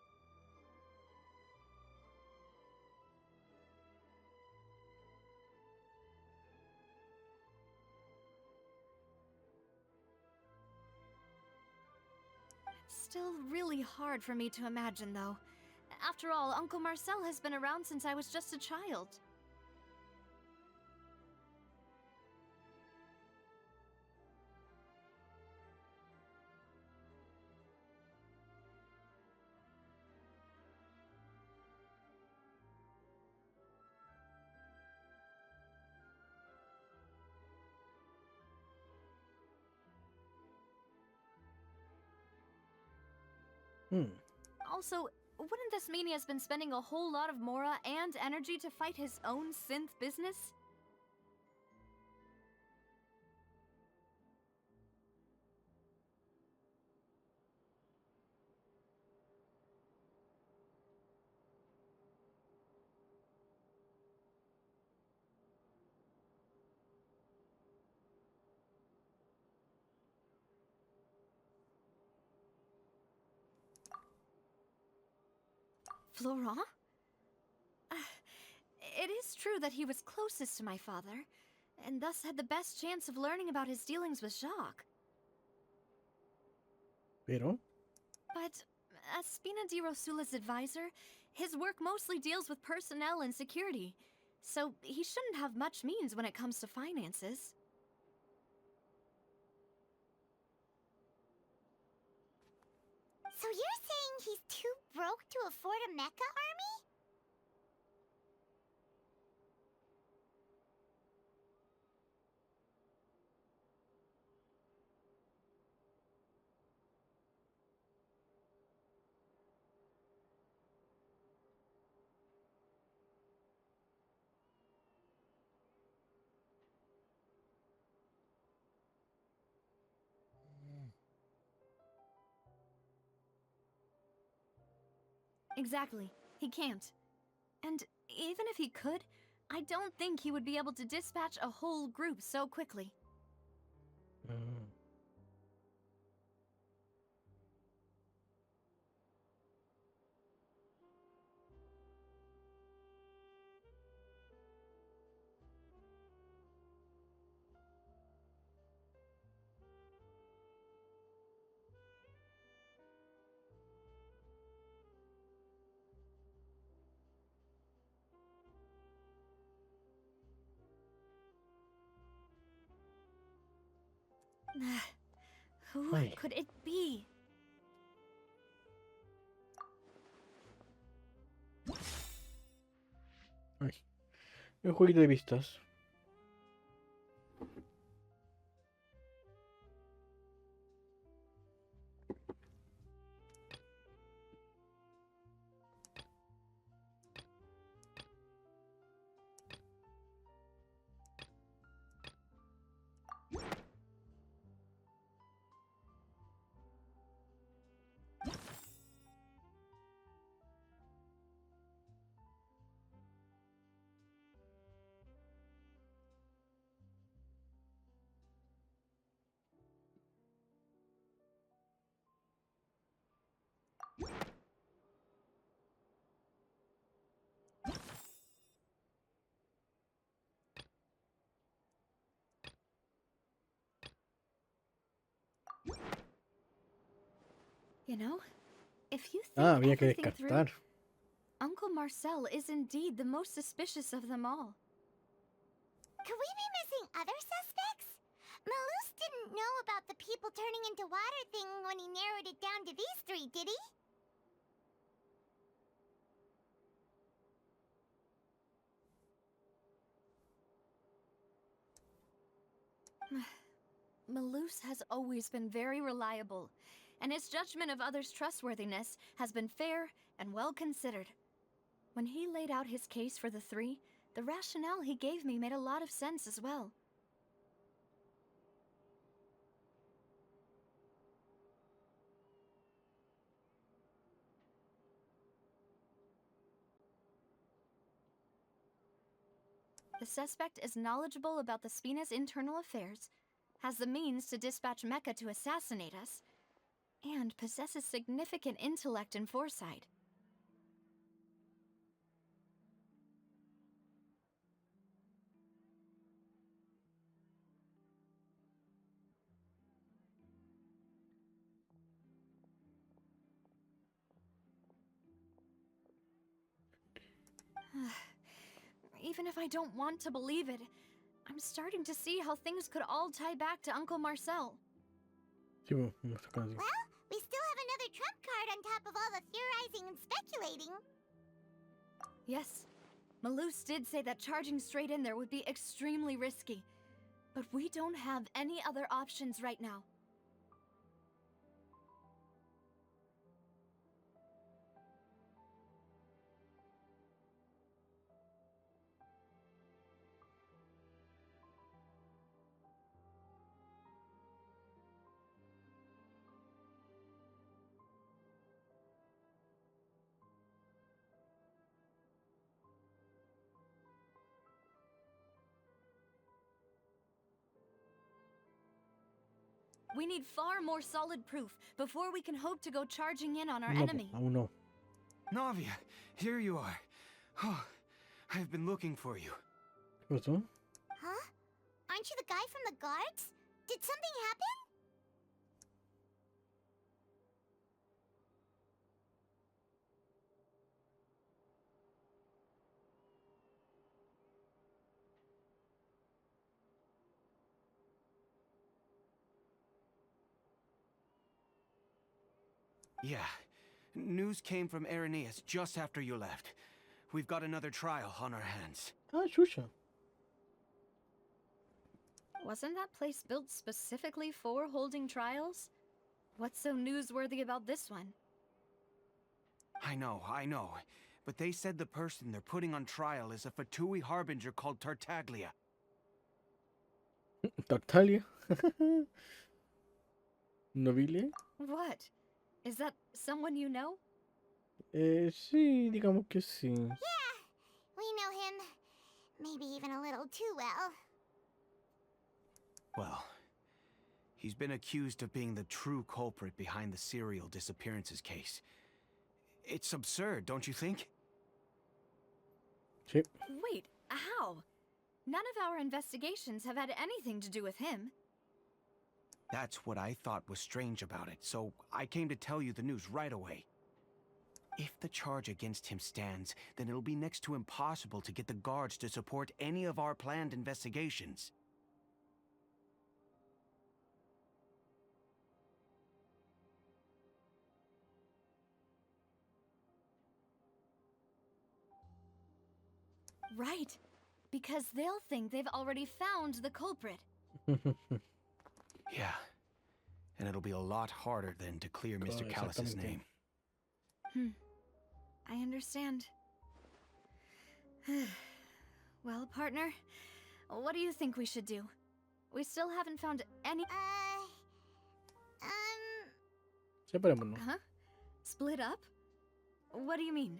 It's still really hard for me to imagine, though. After all, Uncle Marcel has been around since I was just a child. Also, wouldn't this mean he has been spending a whole lot of Mora and energy to fight his own synth business? Florent? It is true that he was closest to my father, and thus had the best chance of learning about his dealings with Jacques. Pero? But as Spina di Rosula's advisor, his work mostly deals with personnel and security, so he shouldn't have much means when it comes to finances. So you're saying he's too broke to afford a mecha army? Exactly. He can't. And even if he could, I don't think he would be able to dispatch a whole group so quickly. Who could it be? Ay, un jueguito de pistas. You know, if you think Había que everything through, descartar. Uncle Marcel is indeed the most suspicious of them all. Could we be missing other suspects? Malus didn't know about the people turning into water thing when he narrowed it down to these three, did he? Malus has always been very reliable, and his judgment of others' trustworthiness has been fair and well considered. When he laid out his case for the three, the rationale he gave me made a lot of sense as well. The suspect is knowledgeable about the Spina's internal affairs, has the means to dispatch Mecha to assassinate us, and possesses significant intellect and foresight. Even if I don't want to believe it, I'm starting to see how things could all tie back to Uncle Marcel. Sí, bueno, me está acá, sí. Well, we still have another trump card on top of all the theorizing and speculating. Yes, Malus did say that charging straight in there would be extremely risky, but we don't have any other options right now. We need far more solid proof before we can hope to go charging in on our No, enemy. aún no. Navia, here you are. Oh, I've been looking for you. ¿Qué pasó? Huh? Aren't you the guy from the guards? Did something happen? Yeah. News came from Irenaeus just after you left. We've got another trial on our hands. Ah, chucha. Wasn't that place built specifically for holding trials? What's so newsworthy about this one? I know. But they said the person they're putting on trial is a Fatui harbinger called Tartaglia. Tartaglia. Nobile. What? Is that someone you know? Sí, digamos que sí. Yeah, we know him. Maybe even a little too well. Well, he's been accused of being the true culprit behind the serial disappearances case. It's absurd, don't you think? Sí. Wait, how? None of our investigations have had anything to do with him. That's what I thought was strange about it, so I came to tell you the news right away. If the charge against him stands, then it'll be next to impossible to get the guards to support any of our planned investigations. Right, because they'll think they've already found the culprit. Yeah, and it'll be a lot harder then to clear Mr. Callus's name. I understand. Well, partner, what do you think we should do? We still haven't found any... Separémonos. Huh? Split up? What do you mean?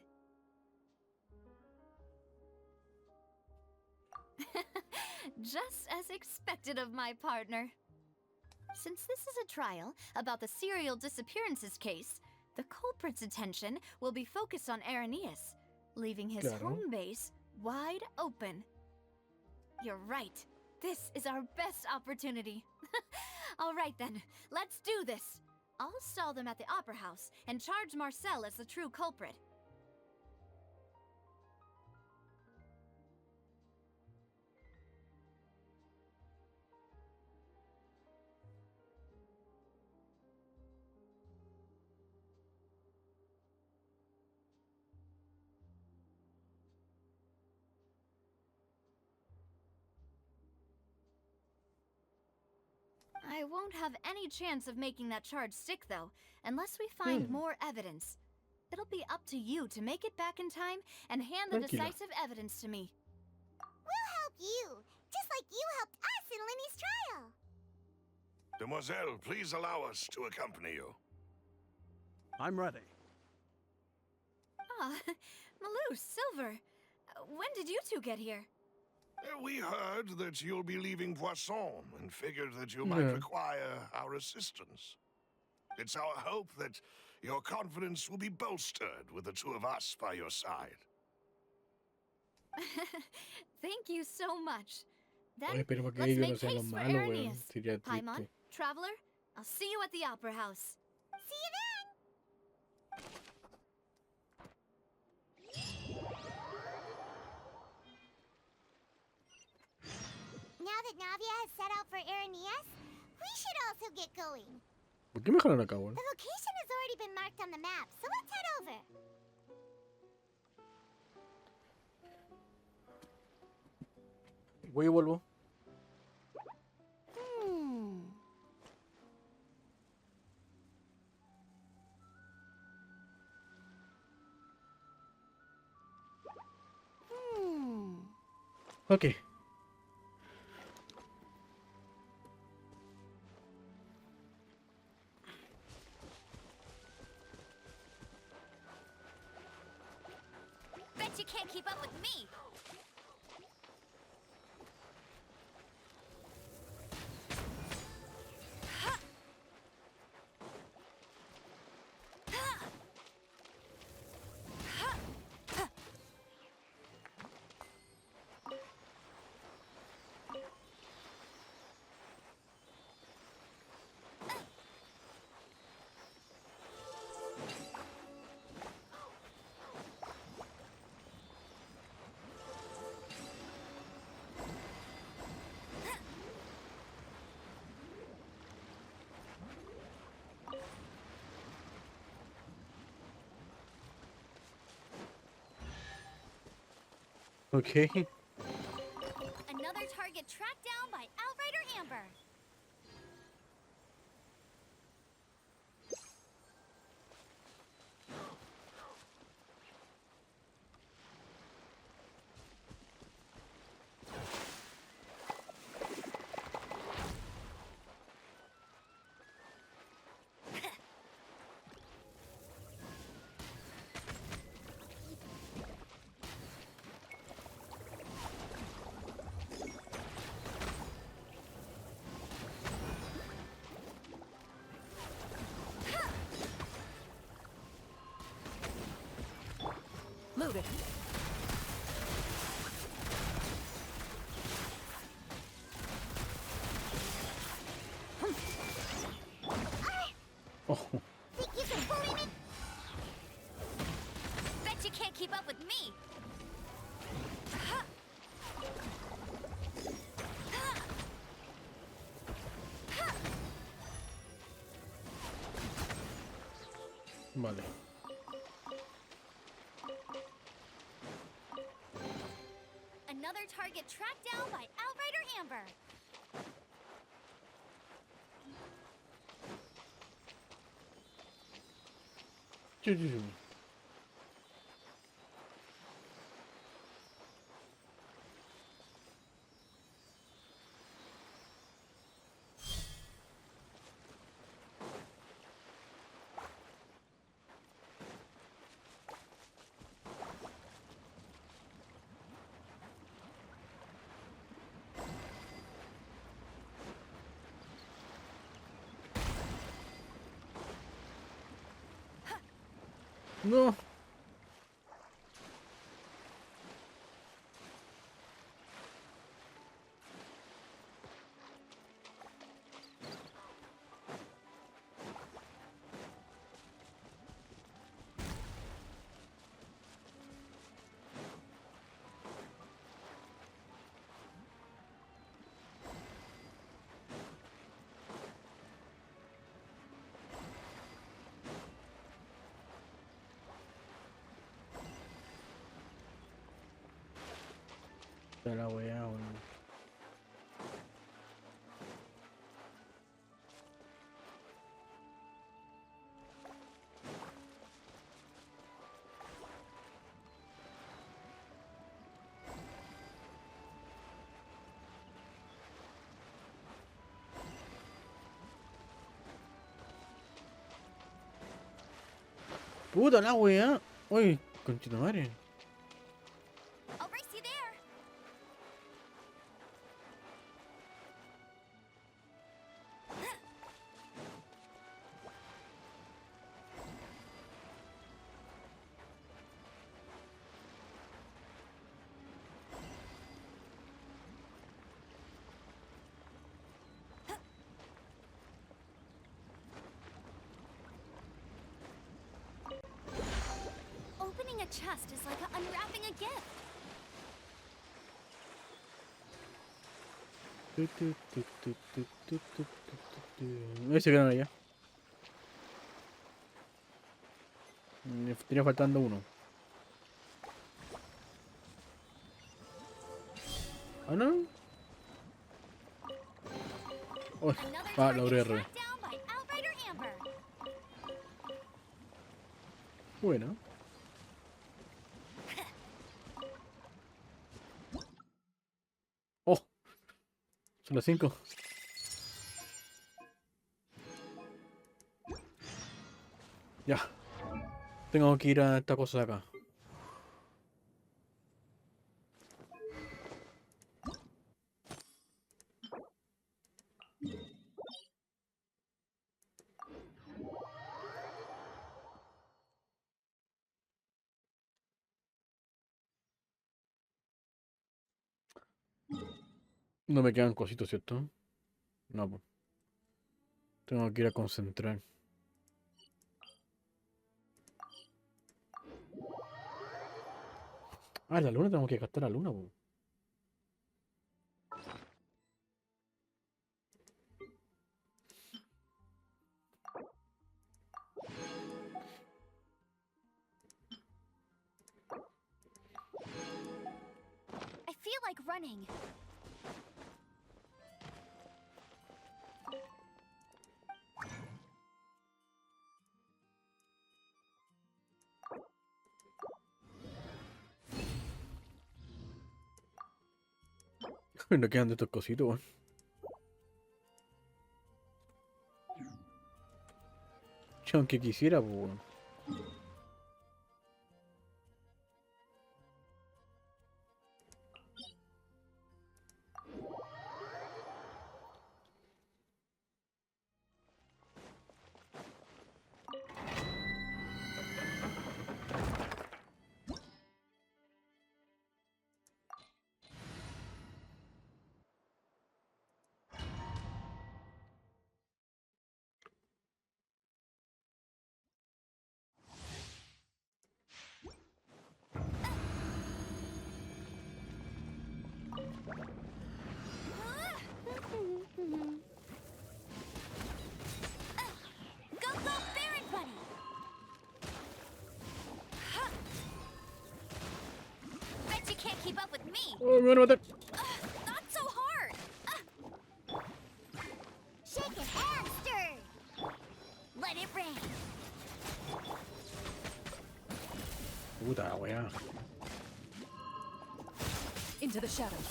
Just as expected of my partner. Since this is a trial about the serial disappearances case, the culprit's attention will be focused on Irenaeus, leaving his home base wide open. You're right. This is our best opportunity. All right then, let's do this. I'll stall them at the Opera House and charge Marcel as the true culprit. I won't have any chance of making that charge stick, though, unless we find more evidence. It'll be up to you to make it back in time and hand the decisive evidence to me. We'll help you, just like you helped us in Linny's trial. Demoiselle, please allow us to accompany you. I'm ready. Ah, Malou, Silver, when did you two get here? We heard that you'll be leaving Poisson and figured that you might require our assistance. It's our hope that your confidence will be bolstered with the two of us by your side. Thank you so much. Then, Oye, esperemos que let's ellos no make sean los haste for malos, weón. Irenaeus. Sería Paimon, triste. Traveler, I'll see you at the Opera House. See you then! Now that Navia has set out for Irenaeus, we should also get going. ¿Por qué me dejaron acá, weón? The location has already been marked on the map, so let's head over. Voy y vuelvo. Ok. Bet you can't keep up with me! Ok. Another target tracked down by Outrider Amber. Loaded. Oh, Think you can bully me? Bet you can't keep up with me. vale. Another target tracked down by Outrider Amber. Chu, chu, chu. No. De la weá, weón. Puta la weá. Uy, conchito madre. I'll race you there. Opening a chest is like unwrapping a gift. Tu, tu, tu, tu, tu, tu, tu, tu, tu. Ahí se quedaron allá. Me estaría faltando uno. ¿Ah, no? Uy, logré R. Down by Outrider Amber. Bueno. Oh, son las 5. Ya. Tengo que ir a esta cosa de acá. No me quedan cositos, ¿cierto? No, pues. Tengo que ir a concentrar. Ah, la luna, tengo que gastar la luna, pues. running. No quedan de estos cositos, weón. Che, aunque quisiera, pues, weón. Go, go, Baron Bunny! Bet you can't keep up with me! Oh, me van a matar. Not so hard! Shake it and stir. Let it rain! Puta, weá. Into the shadows.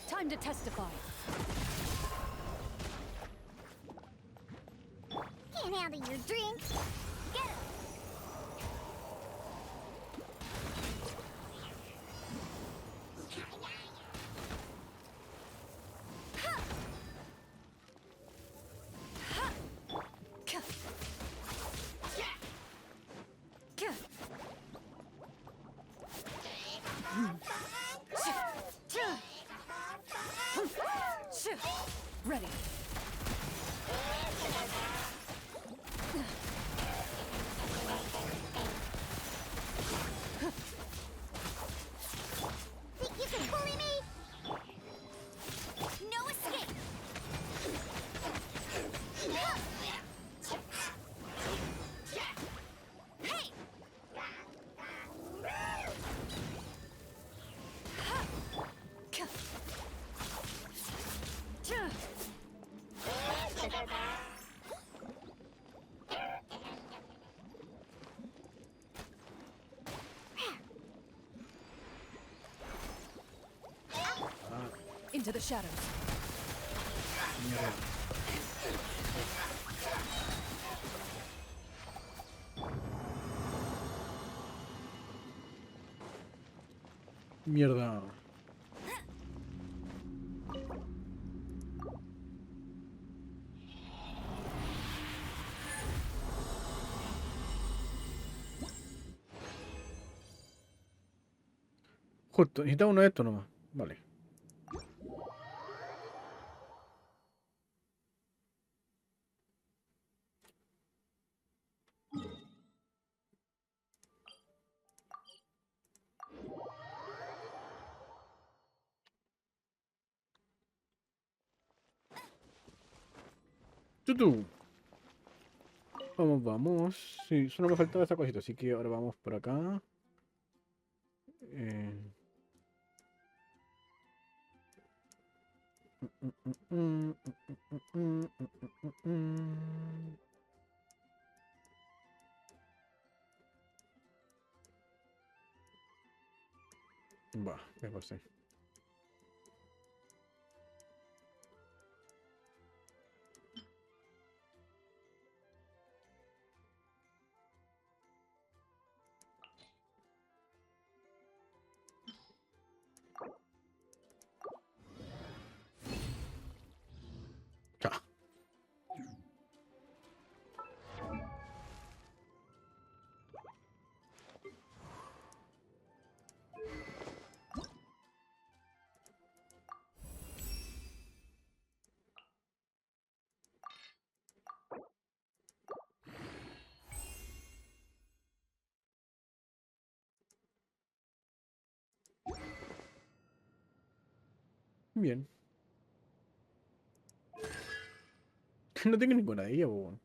Time to testify. Can't handle your drink. Get it! Ready. Think you can bully me? No escape! Hey! Into the shadows. Mierda. Mierda. Justo, necesitamos uno de estos nomás. Vale. Tutu. Vamos, vamos. Sí, solo me faltaba esa cosita, así que ahora vamos por acá. Eh... Va, me pasé. Ya. Bien. No tengo ninguna de ellas, po.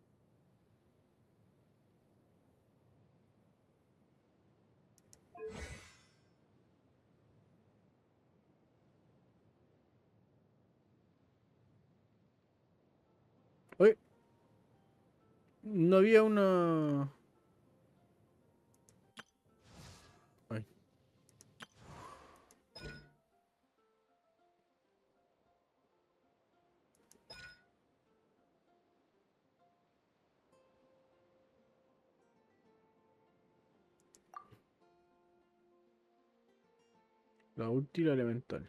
Oye, no había una... Ay, la última elemental.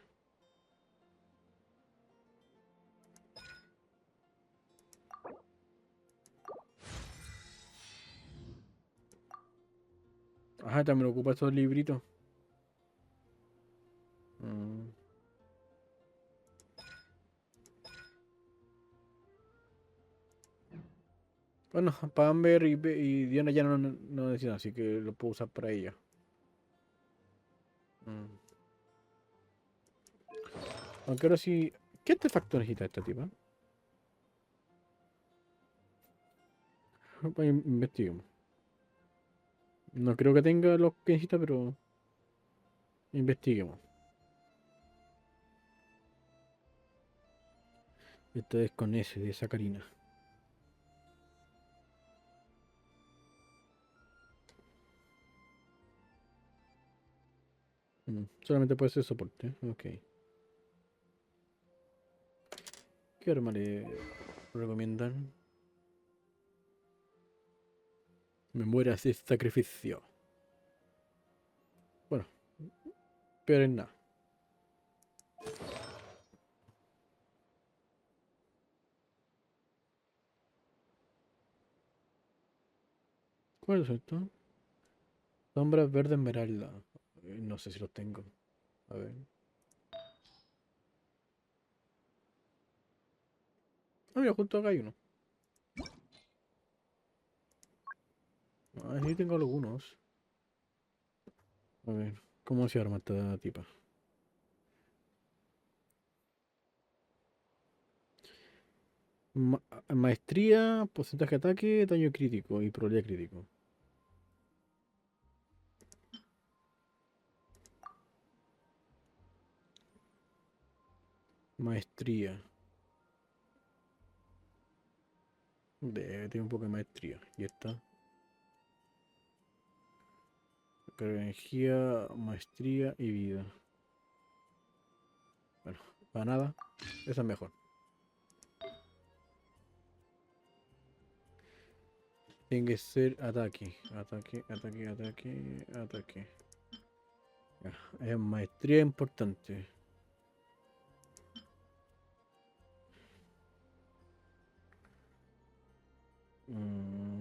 Ajá, también ocupa estos libritos. Mm. Bueno, para Amber y Diana ya no necesitan, así que lo puedo usar para ella. Mm. Aunque ahora sí... ¿Qué artefacto necesita esta tipa? Pues investiguemos. No creo que tenga lo que necesita, pero investiguemos. Esta es con S de sacarina. Solamente puede ser soporte. Ok. ¿Qué arma le recomiendan? Me mueras de sacrificio. Bueno, peor en nada. ¿Cuál es esto? Sombras verde esmeralda. No sé si los tengo. A ver. Ah, mira, justo acá hay uno. Ah, sí tengo algunos. A ver, ¿cómo se arma esta tipa? Maestría, porcentaje de ataque, daño crítico y probabilidad crítico. Maestría. Tiene un poco de maestría. Y esta. Carga de energía, maestría y vida. Bueno, para nada. Esa es mejor. Tiene que ser ataque. Ataque, ataque, ataque, ataque. Ya, es maestría importante.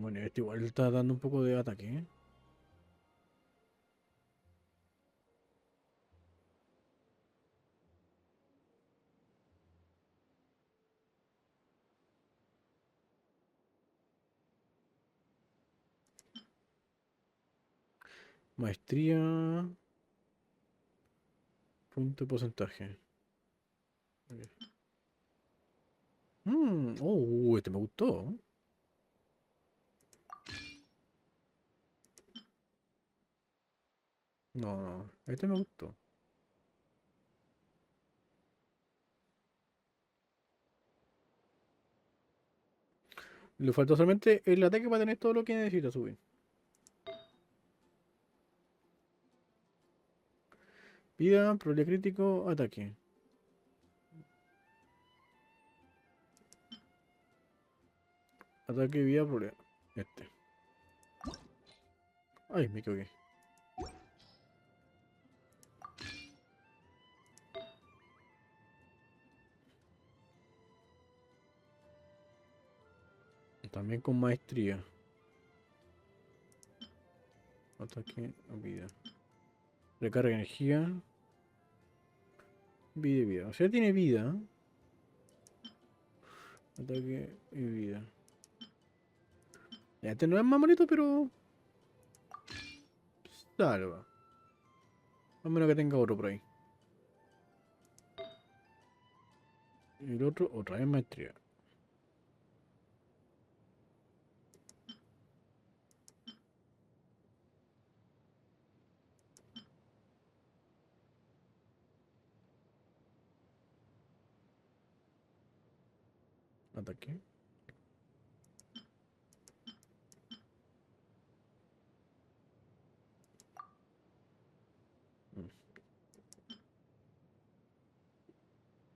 Bueno, este igual está dando un poco de ataque, ¿eh? Maestría. Punto de porcentaje. Ok. Este me gustó. No, este me gustó. Le falta solamente el ataque para tener todo lo que necesita subir. Vida, probabilidad crítico, ataque. Ataque, vida, probabilidad. Este. Ay, me equivoqué. También con maestría. Ataque, vida. Recarga energía. Vida y vida. O sea, tiene vida. Ataque y vida. Ya, este no es más bonito, pero... salva. A menos que tenga otro por ahí. Y el otro, otra vez maestría. Ataque.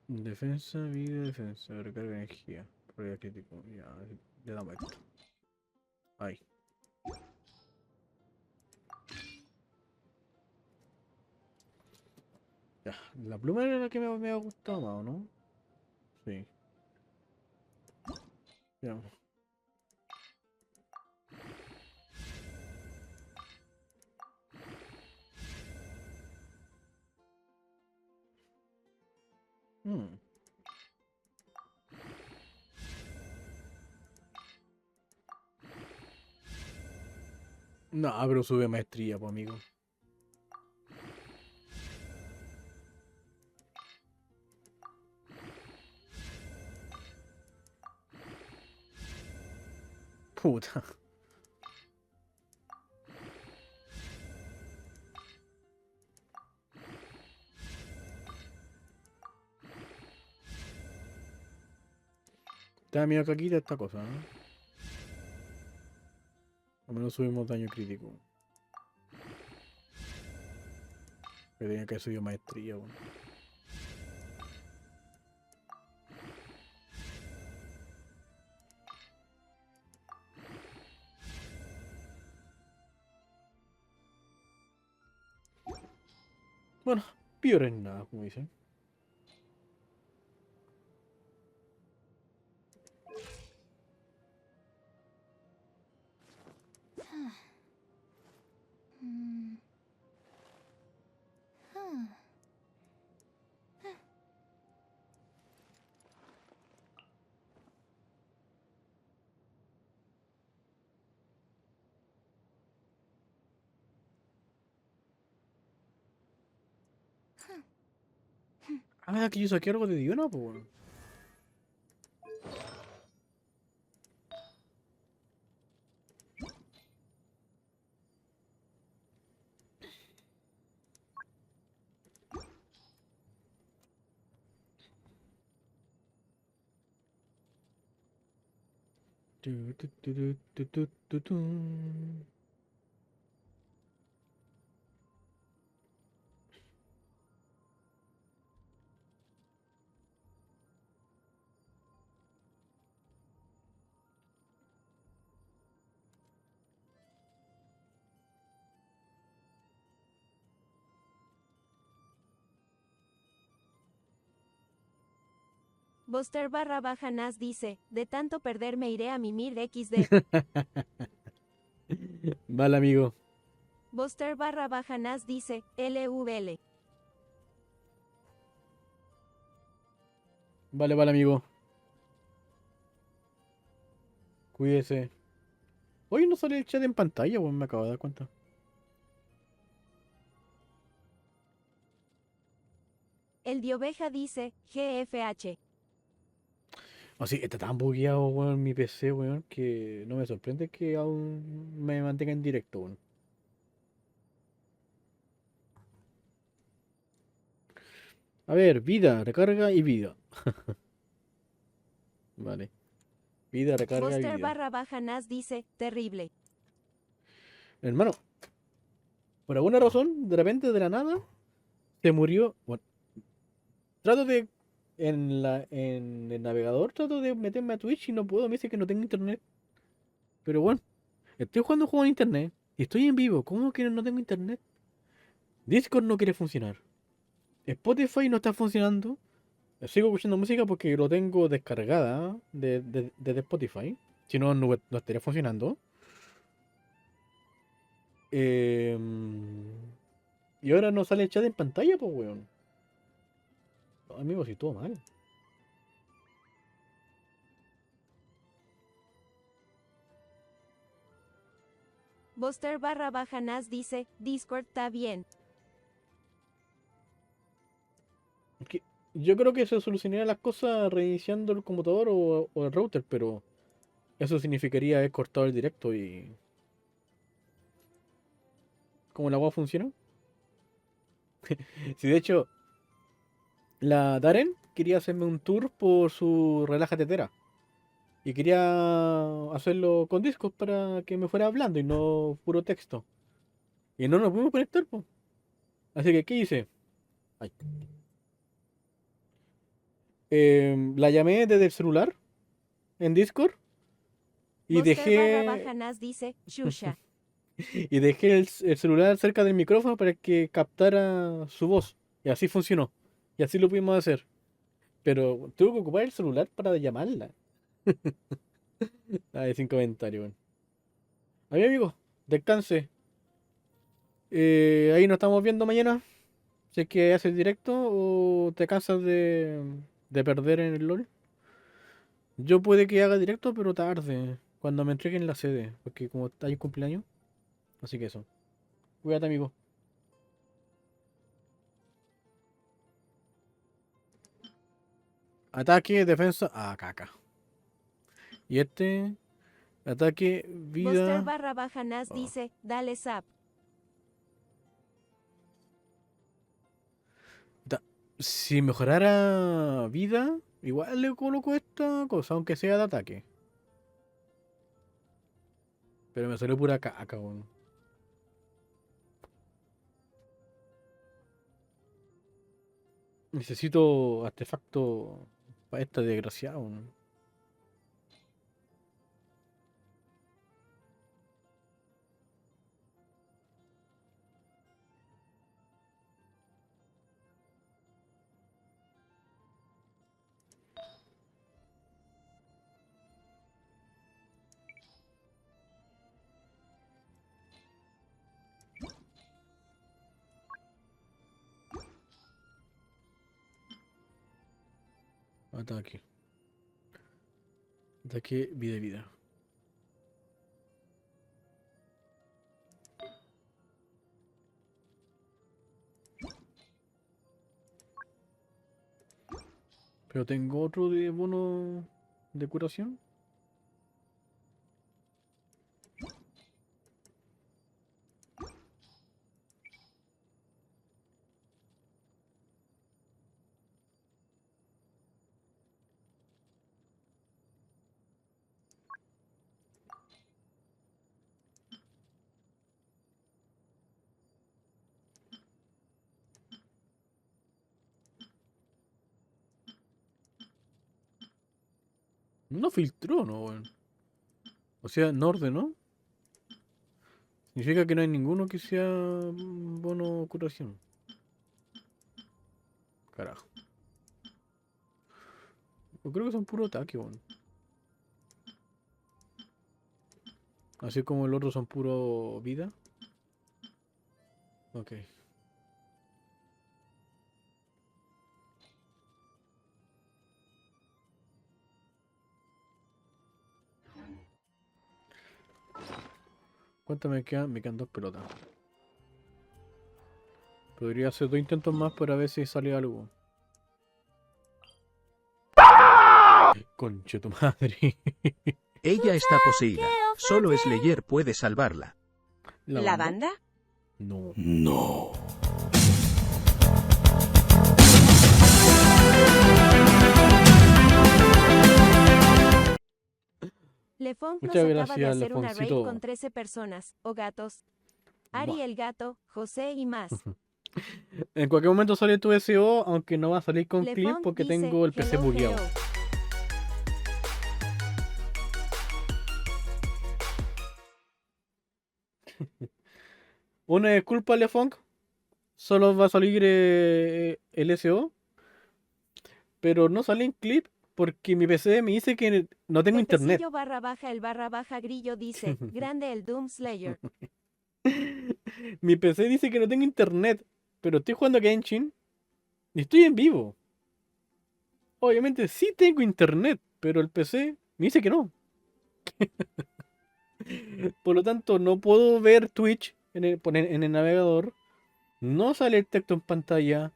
Defensa, vida, defensa, recarga energía. Probabilidad crítico. Ya, le damos esto. Ahí. Ya, la pluma era la que me ha gustado más, ¿o no? Sí. Ya. Mm. No, pero sube maestría, pues, amigo. Puta. Te da miedo que quita esta cosa, ¿no? Al menos subimos daño crítico. Que tenía que haber subido maestría, weón. Bueno, peor en nada, como dicen. Ah, ¿verdad que yo saqué algo de Diona, pues, weón? Tu, tu, tu, tu, tu, tu, tu. Buster barra baja Nas dice, de tanto perder me iré a mimir XD. Vale, amigo. Buster barra baja Nas dice, LVL. Vale, vale, amigo. Cuídese. Hoy no sale el chat en pantalla, weón, me acabo de dar cuenta. El Dioveja dice, GFH. Así, está tan bugueado, weón, mi PC, weón, que no me sorprende que aún me mantenga en directo, weón. A ver, vida, recarga y vida. Vale. Vida, recarga y Buster vida. barra baja Nas dice, terrible. Hermano, por alguna razón, de repente, de la nada, se murió. Bueno, trato de. En el navegador trato de meterme a Twitch y no puedo, me dice que no tengo internet. Pero bueno, estoy jugando un juego en internet y estoy en vivo. ¿Cómo que no tengo internet? Discord no quiere funcionar. Spotify no está funcionando. Sigo escuchando música porque lo tengo descargada desde Spotify. Si no, no estaría funcionando. Y ahora no sale el chat en pantalla, pues, weón. No, amigo, si todo mal. Buster barra baja Nas dice, Discord está bien. Es que yo creo que se solucionaría las cosas reiniciando el computador o el router, pero eso significaría haber cortado el directo y. ¿Cómo la agua funciona? Si de hecho, la Darren quería hacerme un tour por su relaja tetera. Y quería hacerlo con Discord para que me fuera hablando y no puro texto. Y no nos pudimos conectar, pues. Así que, ¿qué hice? Ay. La llamé desde el celular en Discord y dejé Monster_Nas dice, Shusha. y dejé el celular cerca del micrófono para que captara su voz. Y así funcionó. Y así lo pudimos hacer. Pero tuve que ocupar el celular para llamarla. Ay, sin comentario, weón. A mi amigo, descanse. Ahí nos estamos viendo mañana. Si es que haces directo o te cansas de perder en el LOL. Yo puede que haga directo, pero tarde. Cuando me entreguen la sede. Porque como hay un cumpleaños. Así que eso. Cuídate, amigo. Ataque, defensa. Ah, caca. Y este. Ataque, vida. Monster_Nas Oh. dice, dale Zap. Si mejorara vida, igual le coloco esta cosa, aunque sea de ataque. Pero me salió pura caca, weón. Necesito artefacto para esta desgraciada, weón. Ataque. Ataque, vida, vida. Pero tengo otro de bono de curación. No filtró, no, weón. O sea, no ordenó. Significa que no hay ninguno que sea bono curación. Carajo. Yo creo que son puro ataque, weón. Así como el otro son puro vida. Ok. ¿Cuántas me quedan? Me quedan 2 pelotas. Podría hacer 2 intentos más para ver si sale algo. Conche tu madre. Ella está poseída. Solo Slayer puede salvarla. ¿La banda? No. No. Lefont nos Muchas acaba de gracias, hacer una raid Lefoncito. con 13 personas, o gatos. Ari el gato, José y más. En cualquier momento sale tu SEO, aunque no va a salir con clip Lefont porque dice, tengo el PC hello, bugueado. hello. Una disculpa, Lefunk. Solo va a salir el SEO. Pero no sale en clip porque mi PC me dice que no tengo internet. El _grillo dice, grande el Doom Slayer. Mi PC dice que no tengo internet. Pero estoy jugando a Genshin y estoy en vivo. Obviamente sí tengo internet, pero el PC me dice que no. Por lo tanto, no puedo ver Twitch en el navegador. No sale el texto en pantalla,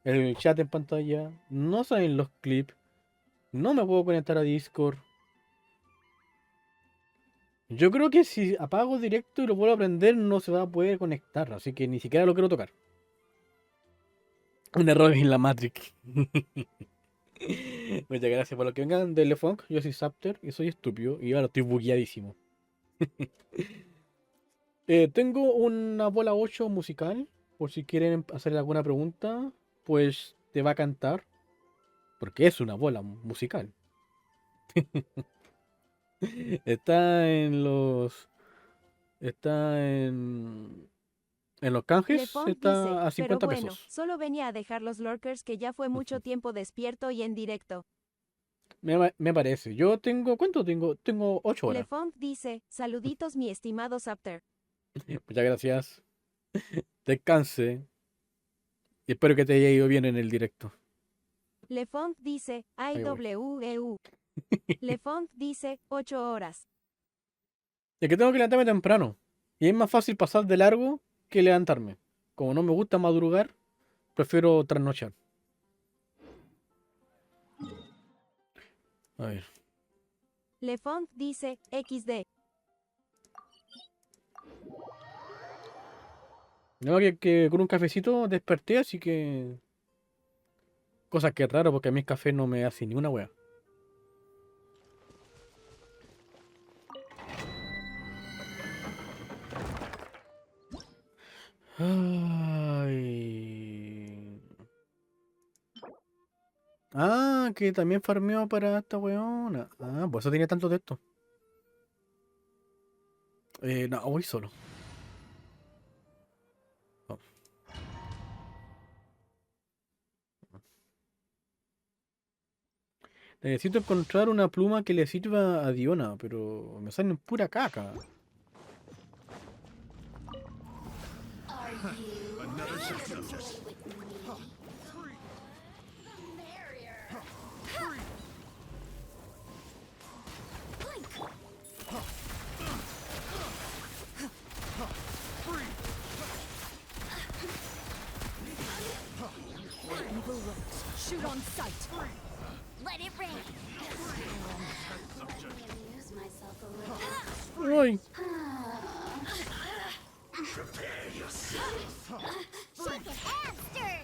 el chat en pantalla. No salen los clips. No me puedo conectar a Discord. Yo creo que si apago directo y lo vuelvo a prender, no se va a poder conectar. Así que ni siquiera lo quiero tocar. Un error en la Matrix. Muchas gracias por lo que vengan de Lefunk. Yo soy Zapter y soy estúpido. Y ahora estoy bugueadísimo. Tengo una bola 8 musical. Por si quieren hacerle alguna pregunta, pues te va a cantar. Porque es una bola musical. Está en los... Está en los canjes, Lefont dice, está a pero 50 bueno, pesos. solo venía a dejar los lurkers que ya fue mucho tiempo despierto y en directo. Me parece. Yo tengo... ¿Cuánto tengo? Tengo 8 horas. Lefont dice, saluditos mi estimado Zapter. Muchas gracias. Descanse. Y espero que te haya ido bien en el directo. Lefont dice, Ahí voy. IWEU. Lefont dice, 8 horas. Es que tengo que levantarme temprano. Y es más fácil pasar de largo que levantarme. Como no me gusta madrugar, prefiero trasnochar. A ver. Lefont dice, XD. No, que con un cafecito desperté, así que... Cosa que es raro porque a mí el café no me hace ni una wea. Ay. Ah, que también farmeó para esta weona. Ah, por eso tiene tanto de esto. No, voy solo. Oh. Necesito encontrar una pluma que le sirva a Diona, pero me salen pura caca. Another success. Evil looks. Shoot on sight. Let it rain. Ay. Prepare yourself. Shake it and stir.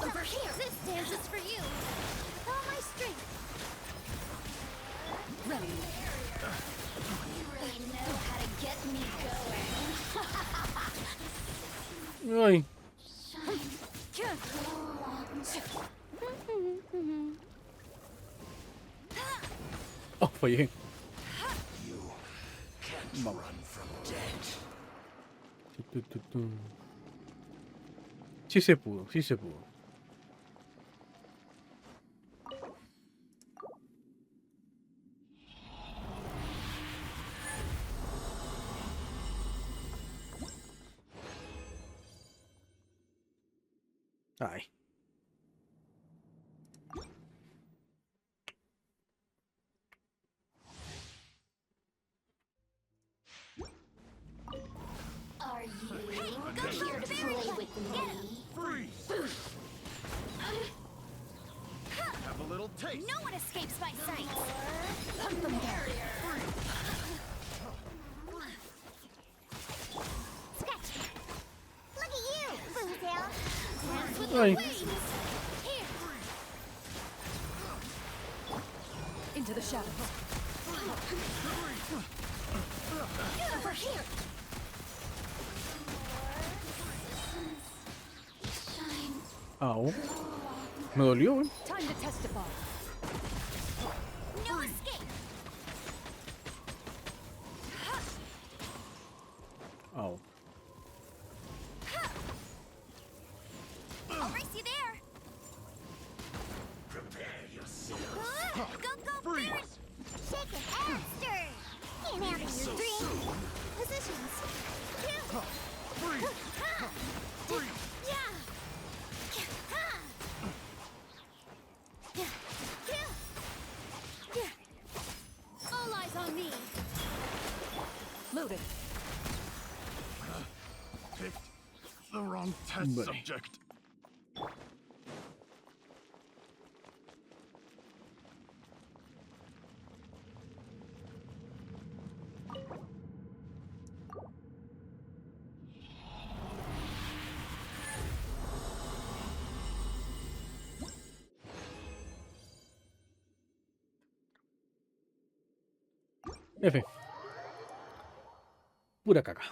Over here. This dance is for you. With all my strength. Ready. You really know how to get me going. Ay. Oh, fallé. Vamos. Sí se pudo, sí se pudo. Ay. Are you here to play with me? Freeze! Have a little taste. No one escapes my sight. Hunt them down. Scratch. Look at you, Boomtail. Dance with Ay. your wings. Here. Into the shadows. Over here. Au. Me dolió, güey. Time to testify. No escape. Au. I'll race you there. Prepare yourself. Go, Freeze. Shake it and stir. Can't handle your dream. Positions. Freeze! Yeah. All eyes on me. Loaded. Picked the wrong test Buddy. subject. F. Pura caca.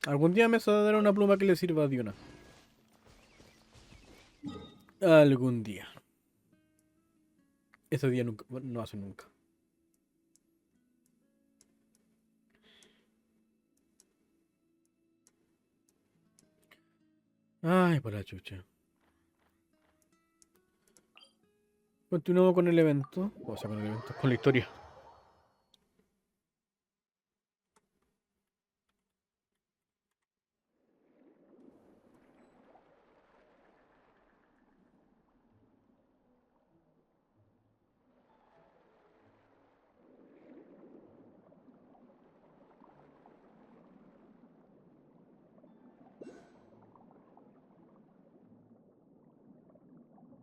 Algún día me dará una pluma que le sirva a Diona. Algún día. Ese día nunca, no hace nunca. Ay, por la chucha. Continuamos con el evento. O sea, con el evento, con la historia.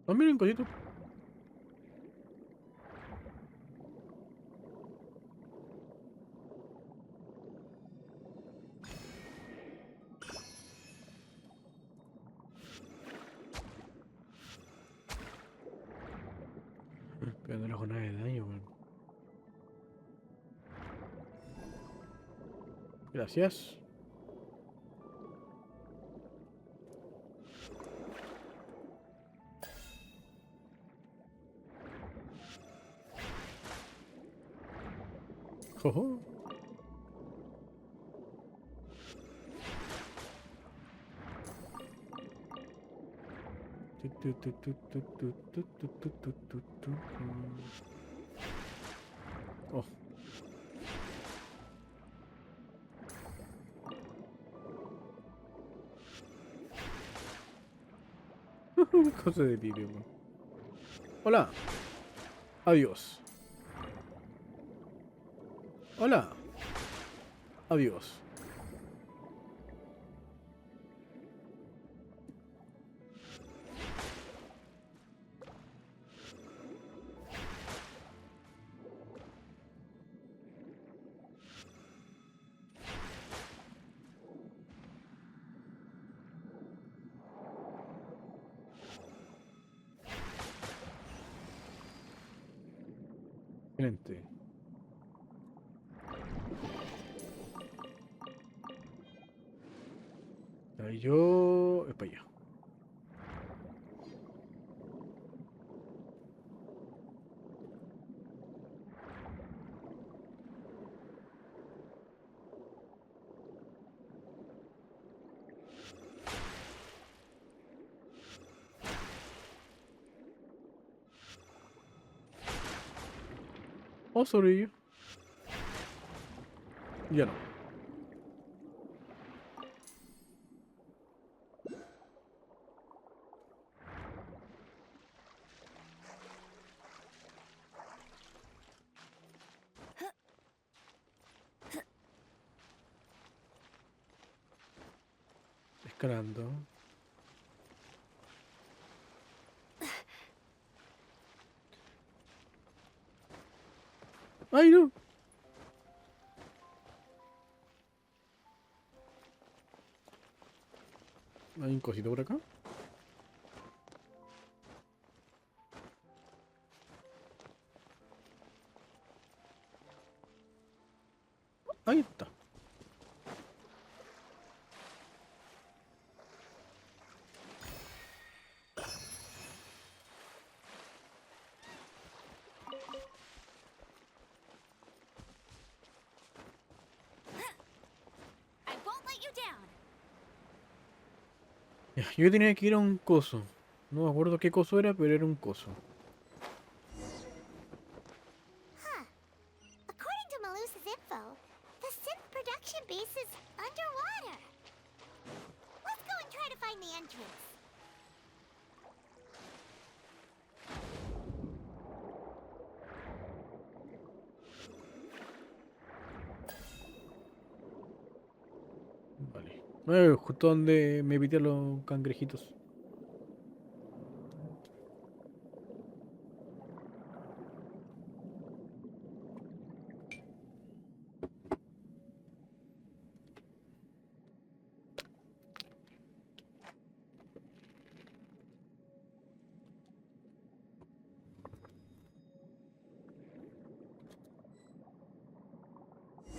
Ah, miren, cosito. Pero no le hago nada de daño, weón. Gracias. Jojo. Oh. Cosa de pibe, weón. Hola. Adiós. Hola. Adiós. Excelente. Ahí yo... Es para allá. Oh, sorry. Ya no. Escalando. ¡Ay, no! Hay un cosito por acá. Ahí está. I won't let you down. Ya, yo tenía que ir a un coso. No me acuerdo qué coso era, pero era un coso. Huh. According to Malusa's info, the synth production base is underwater. Let's go and try to find the entrance. Vale. Justo donde me pité los cangrejitos.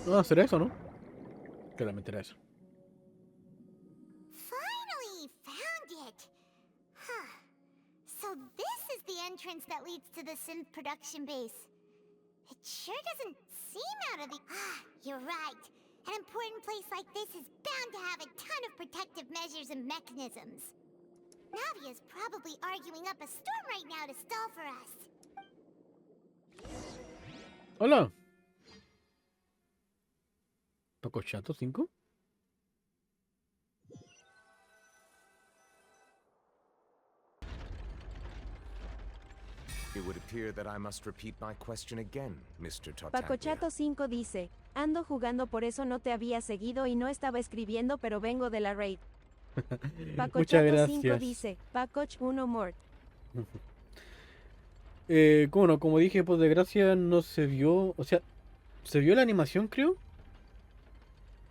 Ah, ¿será eso, no? Claramente era eso. Finally found it. Huh. entrance that leads to the synth production base. It sure doesn't seem out of the... You're right. An important place like this is bound to have a ton of protective measures and mechanisms. Navia's probably arguing up a storm right now to stall for us. Hola. ¿Poco chato 5? It would appear that I must repeat my question again, Mr. Tartaglia. Pacochato 5 dice, ando jugando por eso no te había seguido y no estaba escribiendo pero vengo de la raid. Muchas Pacochato 5 gracias. dice, Pacoch 1 mort. Como dije, por desgracia no se vio, o sea, se vio la animación creo,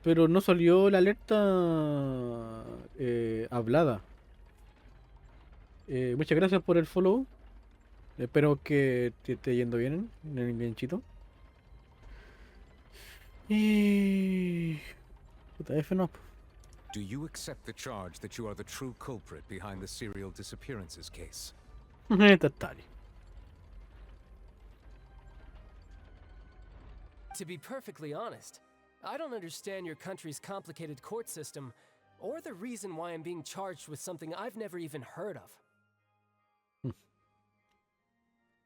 pero no salió la alerta hablada. Muchas gracias por el follow. Espero que te esté yendo bien, bien chito. Y... Puta, F no. Do you accept the charge that you are the true culprit behind the serial disappearances case? Totally. To be perfectly honest, I don't understand your country's complicated court system, or the reason why I'm being charged with something I've never even heard of.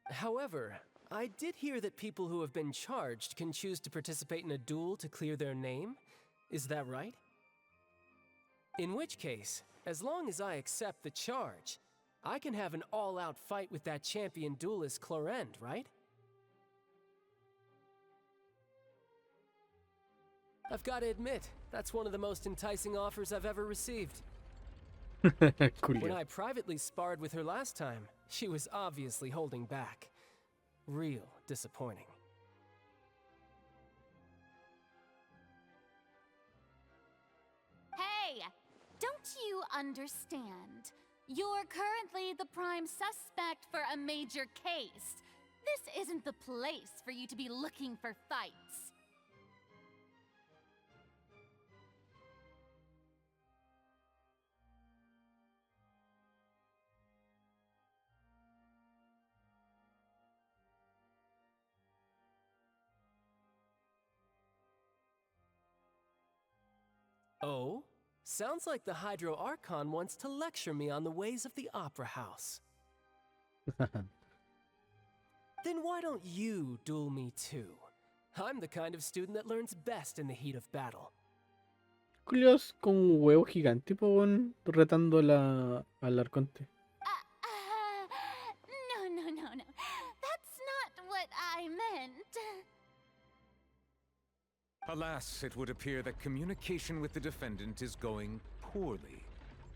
However, I did hear that people who have been charged can choose to participate in a duel to clear their name. Is that right? In which case, as long as I accept the charge, I can have an all-out fight with that champion duelist Clorend, right? I've got to admit, that's one of the most enticing offers I've ever received. When I privately sparred with her last time, she was obviously holding back. Real disappointing. Hey! Don't you understand? You're currently the prime suspect for a major case. This isn't the place for you to be looking for fights. Oh? Sounds like the Hydro Archon wants to lecture me on the ways of the Opera House. Then why don't you duel me too? I'm the kind of student that learns best in the heat of battle. Culios con un huevo gigante, weón, retando al arconte. No. That's not what I meant. Alas, it would appear that communication with the defendant is going poorly.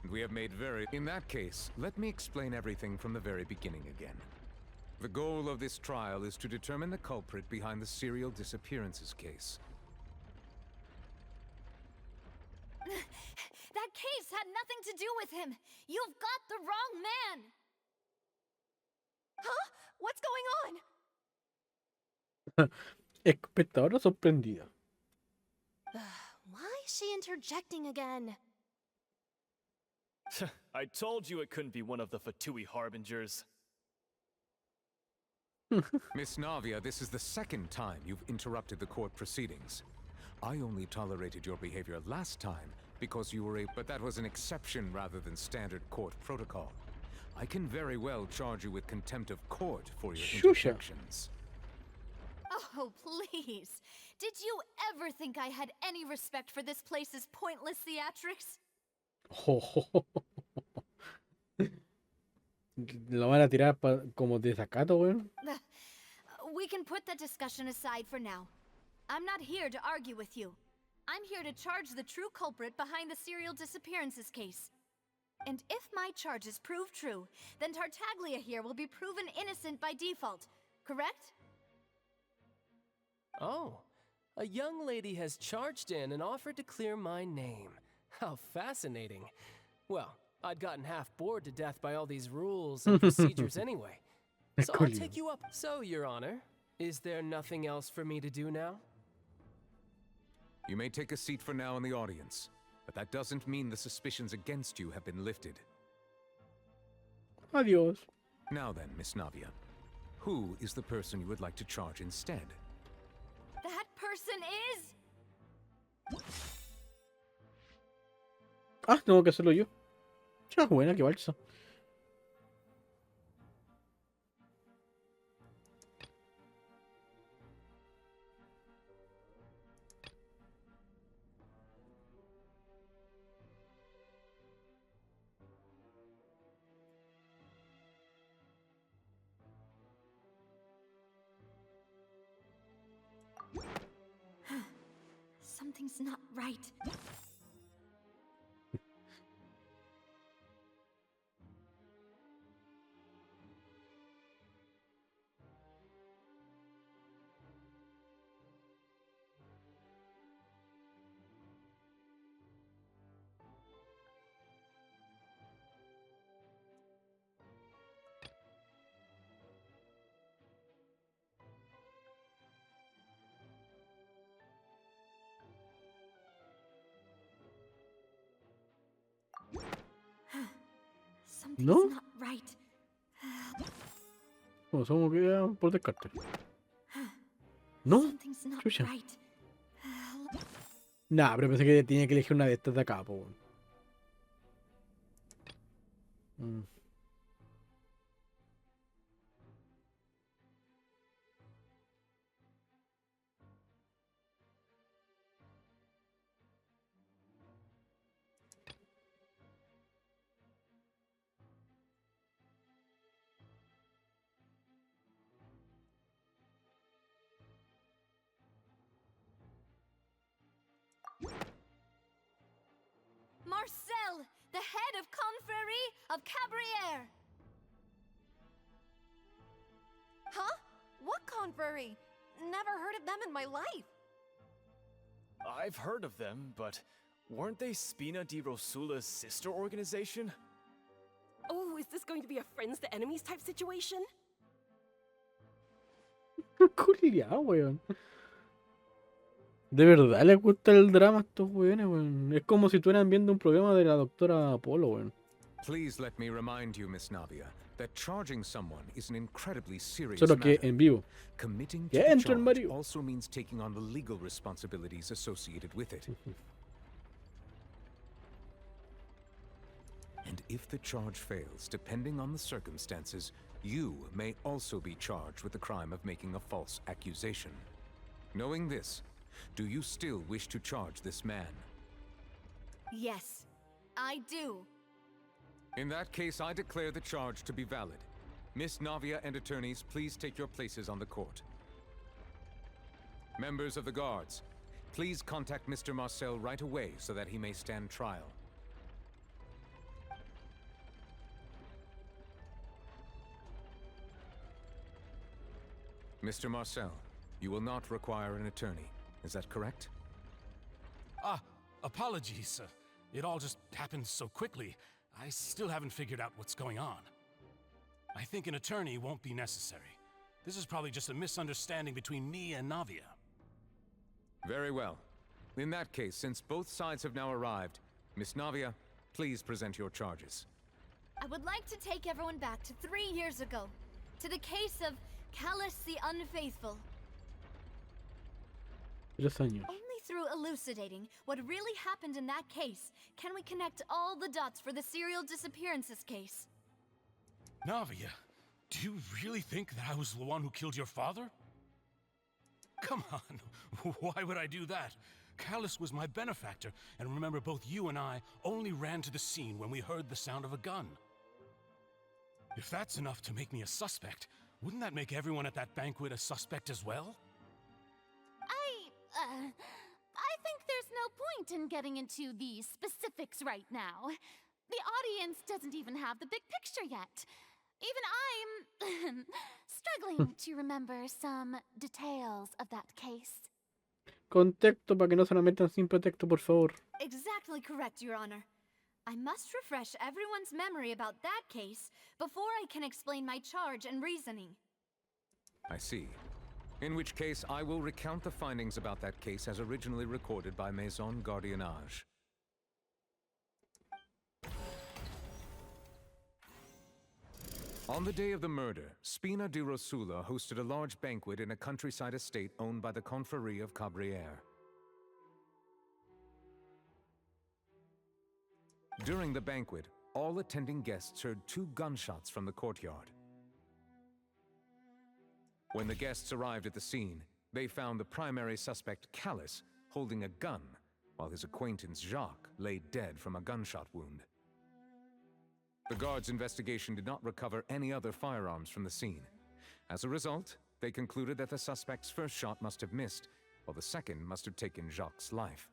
We have made very... In that case, let me explain everything from the very beginning again. The goal of this trial is to determine the culprit behind the serial disappearances case. That case had nothing to do with him. You've got the wrong man. Huh? What's going on? Espectadora sorprendida. Why is she interjecting again? I told you it couldn't be one of the Fatui Harbingers. Miss Navia, this is the second time you've interrupted the court proceedings. I only tolerated your behavior last time because you were a... But that was an exception rather than standard court protocol. I can very well charge you with contempt of court for your interjections. Oh, please. Did you ever think I had any respect for this place's pointless theatrics? Lo van a tirar como desacato, weón. We can put that discussion aside for now. I'm not here to argue with you. I'm here to charge the true culprit behind the serial disappearances case. And if my charges prove true, then Tartaglia here will be proven innocent by default, correct? Oh, a young lady has charged in and offered to clear my name. How fascinating. Well, I'd gotten half bored to death by all these rules and procedures anyway. So I'll take you up. So, Your Honor, is there nothing else for me to do now? You may take a seat for now in the audience, but that doesn't mean the suspicions against you have been lifted. Adiós. Now then, Miss Navia, who is the person you would like to charge instead? That person is... Ah, tengo que hacerlo yo. Ya, buena, qué balsa. Something's not right. Something's ¿No? not right. Bueno, somos que ya por descarte. ¿No? Something's not Chucha. right. Nah, pero pensé que tenía que elegir una de estas de acá, po. Weón. Marcel, the head of Confrérie of Cabriere. Huh? What confrérie? Never heard of them in my life. I've heard of them, but weren't they Spina di Rosula's sister organization? Oh, is this going to be a friends to enemies type situation? Culiao, weón. De verdad les gusta el drama a estos weones, weón. Es como si estuvieran viendo un programa de la doctora Apolo, weón. Please let me remind you, Miss Navia, that charging someone is an incredibly serious Solo que matter. en vivo. Committing to Ya the entra el charge Mario. also means taking on the legal responsibilities associated with it. And if the charge fails, depending on the circumstances, you may also be charged with the crime of making a false accusation. Knowing this, do you still wish to charge this man? Yes, I do. In that case, I declare the charge to be valid. Miss Navia and attorneys, please take your places on the court. Members of the guards, please contact Mr. Marcel right away so that he may stand trial. Mr. Marcel, you will not require an attorney. Is that correct? Apologies. It all just happened so quickly. I still haven't figured out what's going on. I think an attorney won't be necessary. This is probably just a misunderstanding between me and Navia. Very well. In that case, since both sides have now arrived, Miss Navia, please present your charges. I would like to take everyone back to 3 years ago, to the case of Callus the Unfaithful. 3 años. Only through elucidating what really happened in that case can we connect all the dots for the serial disappearances case. Navia, do you really think that I was the one who killed your father? Come on, why would I do that? Callus was my benefactor, and remember both you and I only ran to the scene when we heard the sound of a gun. If that's enough to make me a suspect, wouldn't that make everyone at that banquet a suspect as well? I think there's no point in getting into the specifics right now. The audience doesn't even have the big picture yet. Even I'm struggling to remember some details of that case. Contexto para que no se la metan sin pretexto, por favor. Exactly correct, Your Honor. I must refresh everyone's memory about that case before I can explain my charge and reasoning. I see. In which case, I will recount the findings about that case as originally recorded by Maison Gardiennage. On the day of the murder, Spina di Rosula hosted a large banquet in a countryside estate owned by the Confrérie of Cabriere. During the banquet, all attending guests heard 2 gunshots from the courtyard. When the guests arrived at the scene, they found the primary suspect, Calus, holding a gun, while his acquaintance, Jacques, lay dead from a gunshot wound. The guards' investigation did not recover any other firearms from the scene. As a result, they concluded that the suspect's first shot must have missed, while the second must have taken Jacques' life.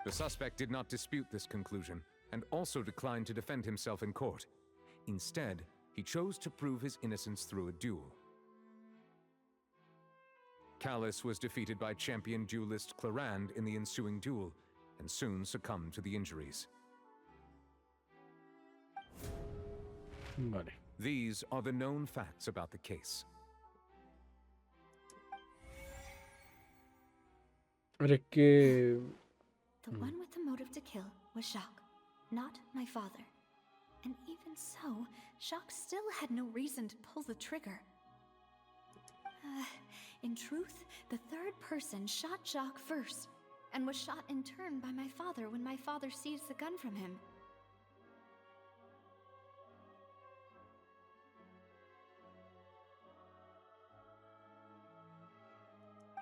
The suspect did not dispute this conclusion, and also declined to defend himself in court. Instead, he chose to prove his innocence through a duel. Calus was defeated by champion duelist Clarand in the ensuing duel, and soon succumbed to the injuries. Vale. These are the known facts about the case. Ahora es que... The one with the motive to kill was Jacques, not my father. And even so, Jacques still had no reason to pull the trigger. In truth, the third person shot Jacques first, and was shot in turn by my father when my father seized the gun from him.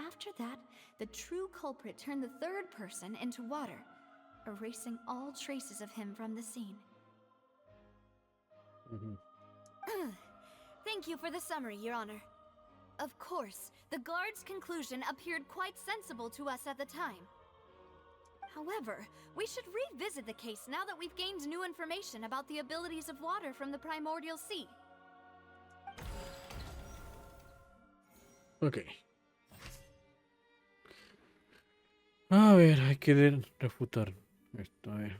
After that, the true culprit turned the third person into water, erasing all traces of him from the scene. Thank you for the summary, Your Honor. Of course, the guard's conclusion appeared quite sensible to us at the time. However, we should revisit the case now that we've gained new information about the abilities of water from the primordial sea. Ok. A ver, hay que refutar esto. A ver.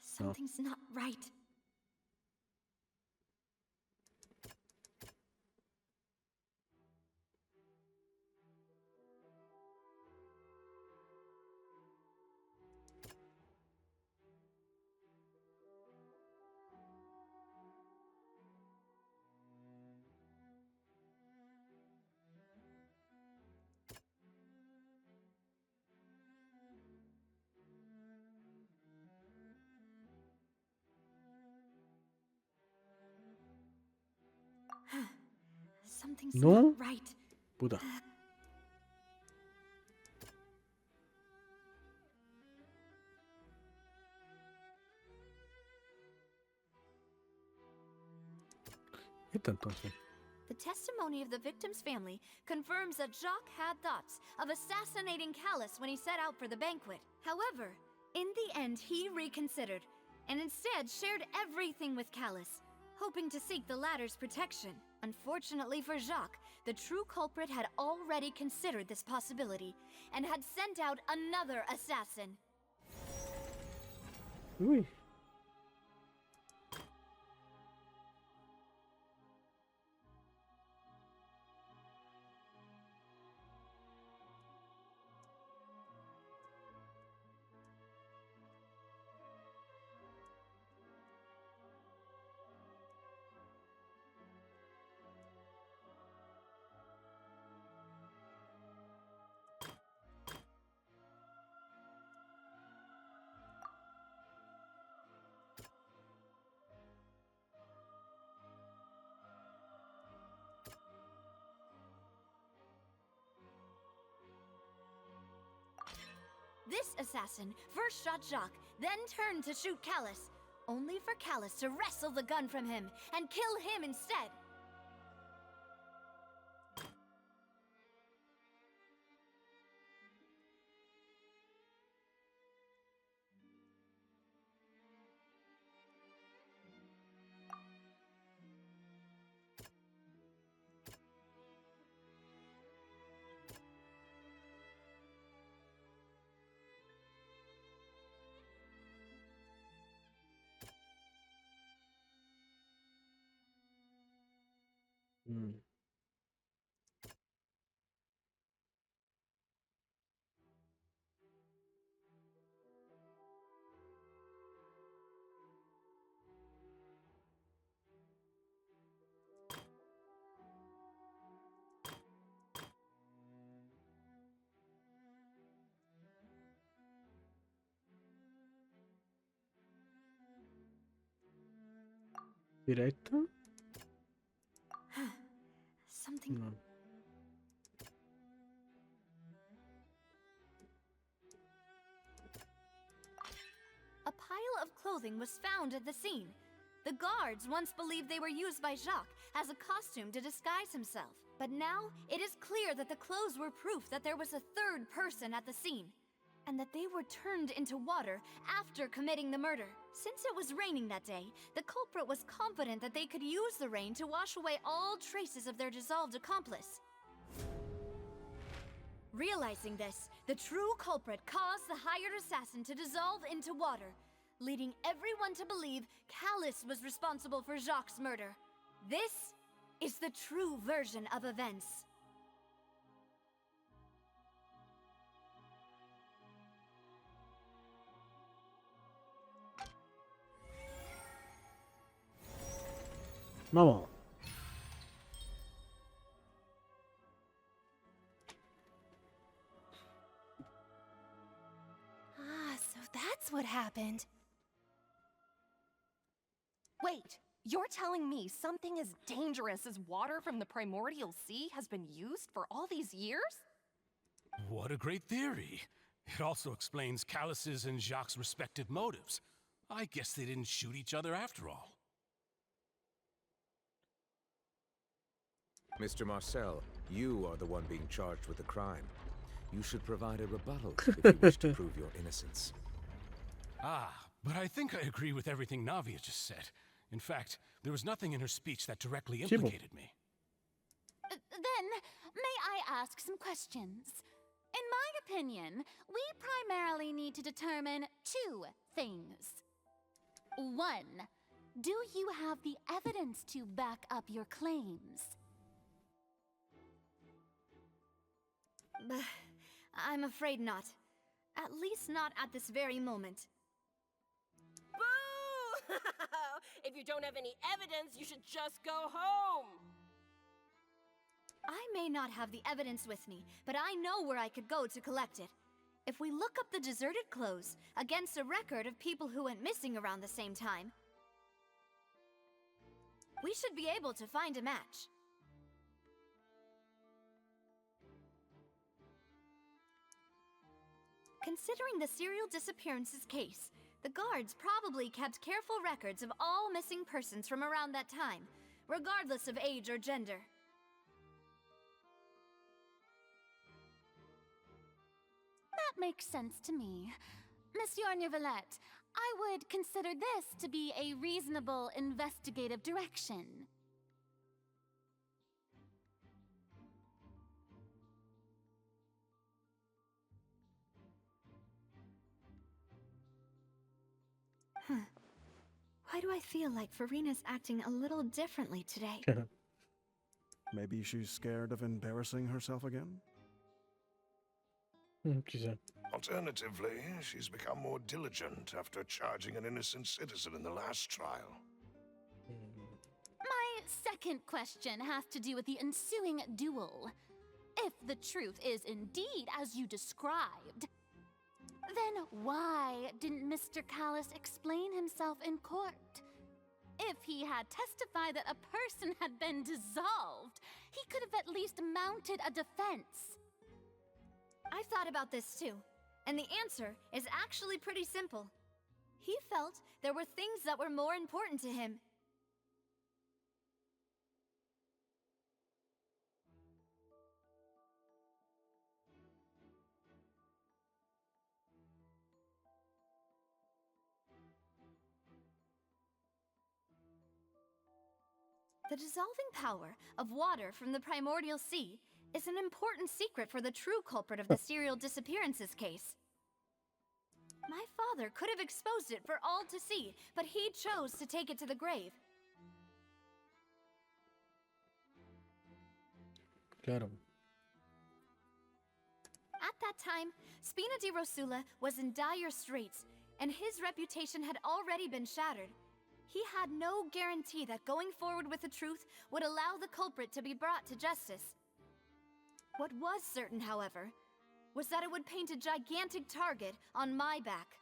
Something's not right. Something's No. not right. Puta. ¿Qué está entonces? The testimony of the victim's family confirms that Jacques had thoughts of assassinating Calus when he set out for the banquet. However, in the end, he reconsidered, and instead shared everything with Calus, hoping to seek the latter's protection. Unfortunately for Jacques, the true culprit had already considered this possibility, and had sent out another assassin. Uy. This assassin first shot Jacques, then turned to shoot Calus, only for Calus to wrestle the gun from him and kill him instead. Mm. ¿Era esto? Something. No. A pile of clothing was found at the scene. The guards once believed they were used by Jacques as a costume to disguise himself. But now, it is clear that the clothes were proof that there was a third person at the scene, and that they were turned into water after committing the murder. Since it was raining that day, the culprit was confident that they could use the rain to wash away all traces of their dissolved accomplice. Realizing this, the true culprit caused the hired assassin to dissolve into water, leading everyone to believe Callus was responsible for Jacques' murder. This is the true version of events. Vamos. Ah, so that's what happened. Wait, you're telling me something as dangerous as water from the primordial sea has been used for all these years? What a great theory. It also explains Callus's and Jacques' respective motives. I guess they didn't shoot each other after all. Mr. Marcel, you are the one being charged with the crime. You should provide a rebuttal if you wish to prove your innocence. Ah, but I think I agree with everything Navia just said. In fact, there was nothing in her speech that directly implicated me. Then, may I ask some questions? In my opinion, we primarily need to determine two things. One, do you have the evidence to back up your claims? I'm afraid not. At least not at this very moment. Boo! If you don't have any evidence, you should just go home! I may not have the evidence with me, but I know where I could go to collect it. If we look up the deserted clothes against a record of people who went missing around the same time, we should be able to find a match. Considering the serial disappearances case, the guards probably kept careful records of all missing persons from around that time, regardless of age or gender. That makes sense to me. Monsieur Neuvillette, I would consider this to be a reasonable investigative direction. Why do I feel like Farina's acting a little differently today? Maybe she's scared of embarrassing herself again? Alternatively, she's become more diligent after charging an innocent citizen in the last trial. My second question has to do with the ensuing duel. If the truth is indeed as you described, then why didn't Mr. Callus explain himself in court? If he had testified that a person had been dissolved, he could have at least mounted a defense. I've thought about this too, and the answer is actually pretty simple. He felt there were things that were more important to him. The dissolving power of water from the primordial sea is an important secret for the true culprit of the serial disappearances case. My father could have exposed it for all to see, but he chose to take it to the grave. Claro. At that time, Spina di Rosula was in dire straits, and his reputation had already been shattered. He had no guarantee that going forward with the truth would allow the culprit to be brought to justice. What was certain, however, was that it would paint a gigantic target on my back.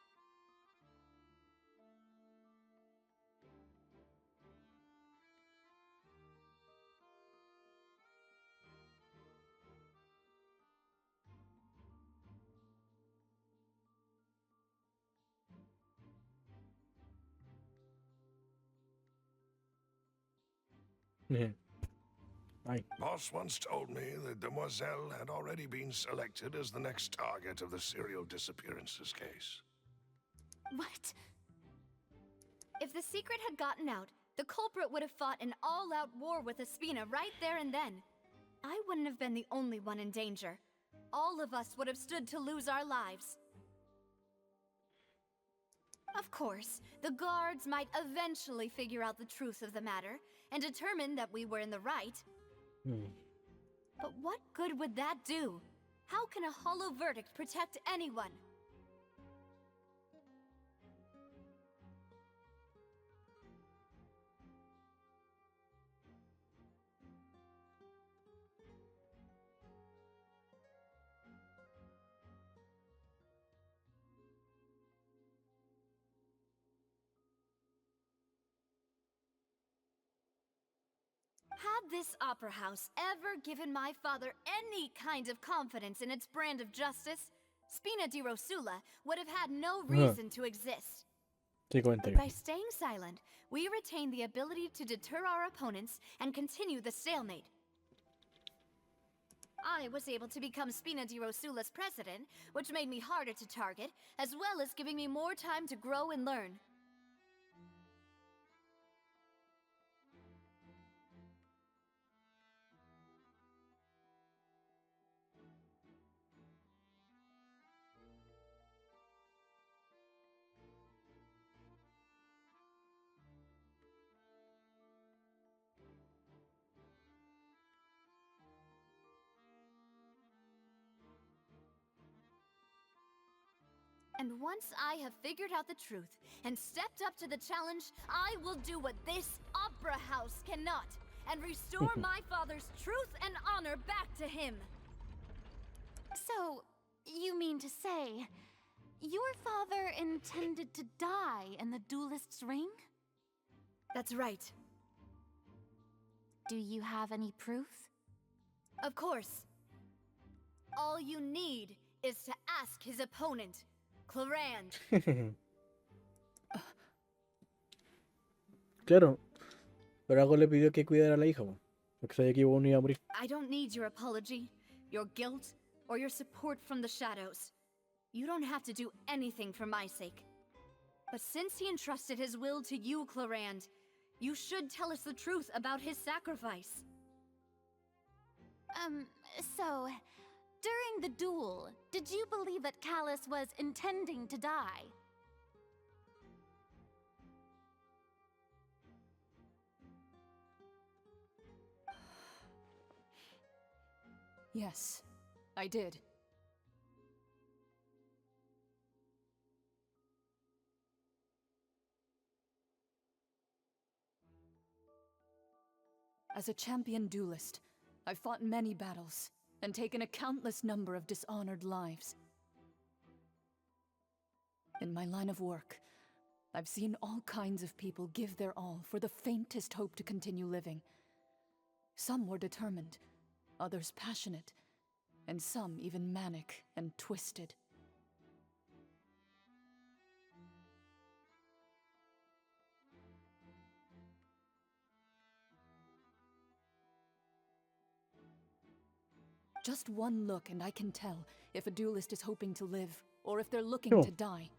Boss once told me that Demoiselle had already been selected as the next target of the serial disappearances case. What? If the secret had gotten out, the culprit would have fought an all-out war with Espina right there and then. I wouldn't have been the only one in danger. All of us would have stood to lose our lives. Of course, the guards might eventually figure out the truth of the matter and determine that we were in the right. But what good would that do? How can a hollow verdict protect anyone? Had this opera house ever given my father any kind of confidence in its brand of justice, Spina di Rosula would have had no reason to exist. Sí, But comentario. by staying silent, we retain the ability to deter our opponents and continue the stalemate. I was able to become Spina di Rosula's president, which made me harder to target, as well as giving me more time to grow and learn. And once I have figured out the truth and stepped up to the challenge, I will do what this opera house cannot and restore my father's truth and honor back to him. So, you mean to say, your father intended to die in the duelist's ring? That's right. Do you have any proof? Of course. All you need is to ask his opponent, Clarand. Claro. Pero algo le pidió que cuidara a la hija, po, porque sabía que iba a morir. I don't need your apology, your guilt, or your support from the shadows. You don't have to do anything for my sake. But since he entrusted his will to you, Clarand, you should tell us the truth about his sacrifice. So, during the duel, did you believe that Callus was intending to die? Yes, I did. As a champion duelist, I've fought many battles and taken a countless number of dishonored lives. In my line of work, I've seen all kinds of people give their all for the faintest hope to continue living. Some were determined, others passionate, and some even manic and twisted. Just one look and I can tell if a duelist is hoping to live or if they're looking to die.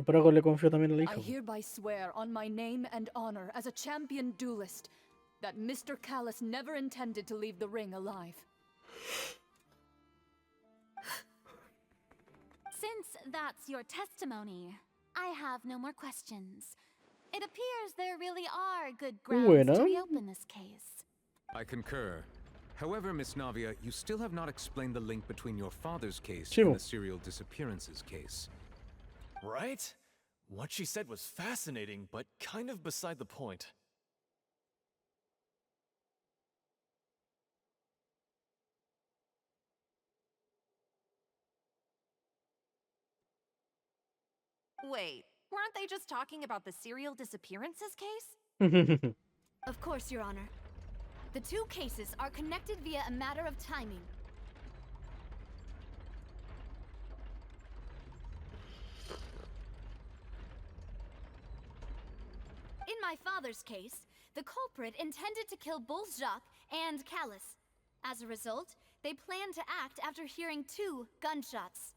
Pero algo le confió también a la hija, I po. hereby swear on my name and honor as a champion duelist that Mr. Callus never intended to leave the ring alive. Since that's your testimony, I have no more questions. It appears there really are good grounds Buena. to reopen this case. I concur. However, Miss Navia, you still have not explained the link between your father's case Chivo. and the serial disappearances case. Right? What she said was fascinating, but kind of beside the point. Wait, weren't they just talking about the serial disappearances case? Of course, Your Honor. The two cases are connected via a matter of timing. In my father's case, the culprit intended to kill both Jacques and Callus. As a result, they planned to act after hearing 2 gunshots.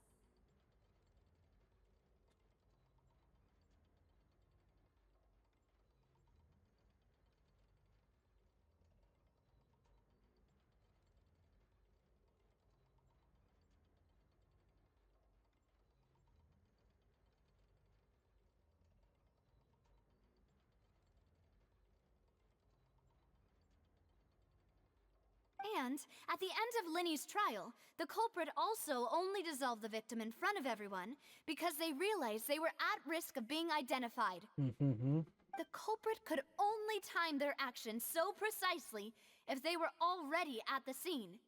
And, at the end of Linny's trial, the culprit also only dissolved the victim in front of everyone because they realized they were at risk of being identified. The culprit could only time their actions so precisely if they were already at the scene.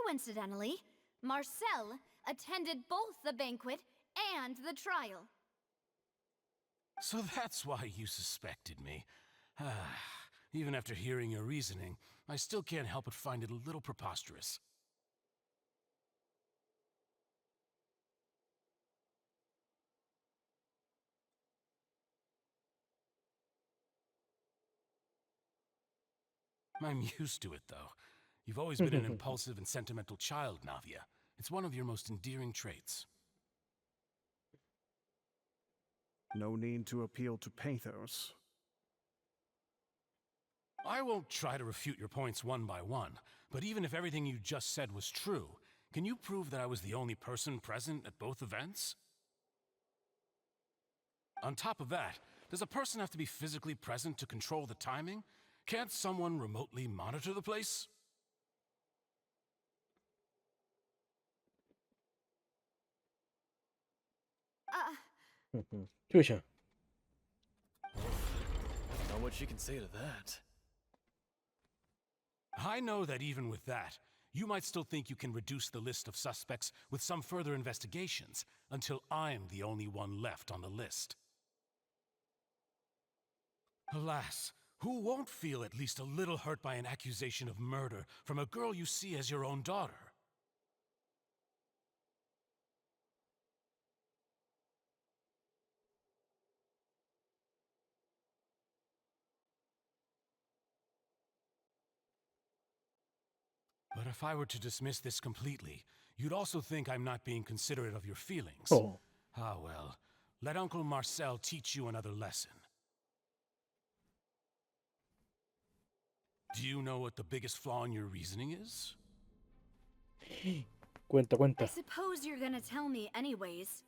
Coincidentally, Marcel attended both the banquet and the trial. So that's why you suspected me. Even after hearing your reasoning, I still can't help but find it a little preposterous. I'm used to it, though. You've always been an impulsive and sentimental child, Navia. It's one of your most endearing traits. No need to appeal to pathos. I won't try to refute your points one by one, but even if everything you just said was true, can you prove that I was the only person present at both events? On top of that, does a person have to be physically present to control the timing? Can't someone remotely monitor the place? Chucha. Not what you can say to that. I know that even with that, you might still think you can reduce the list of suspects with some further investigations, until I'm the only one left on the list. Alas, who won't feel at least a little hurt by an accusation of murder from a girl you see as your own daughter? But if I were to dismiss this completely, you'd also think I'm not being considerate of your feelings. Oh. Ah well, let Uncle Marcel teach you another lesson. Do you know what the biggest flaw in your reasoning is? Cuenta, I cuenta. suppose you're gonna tell me anyways.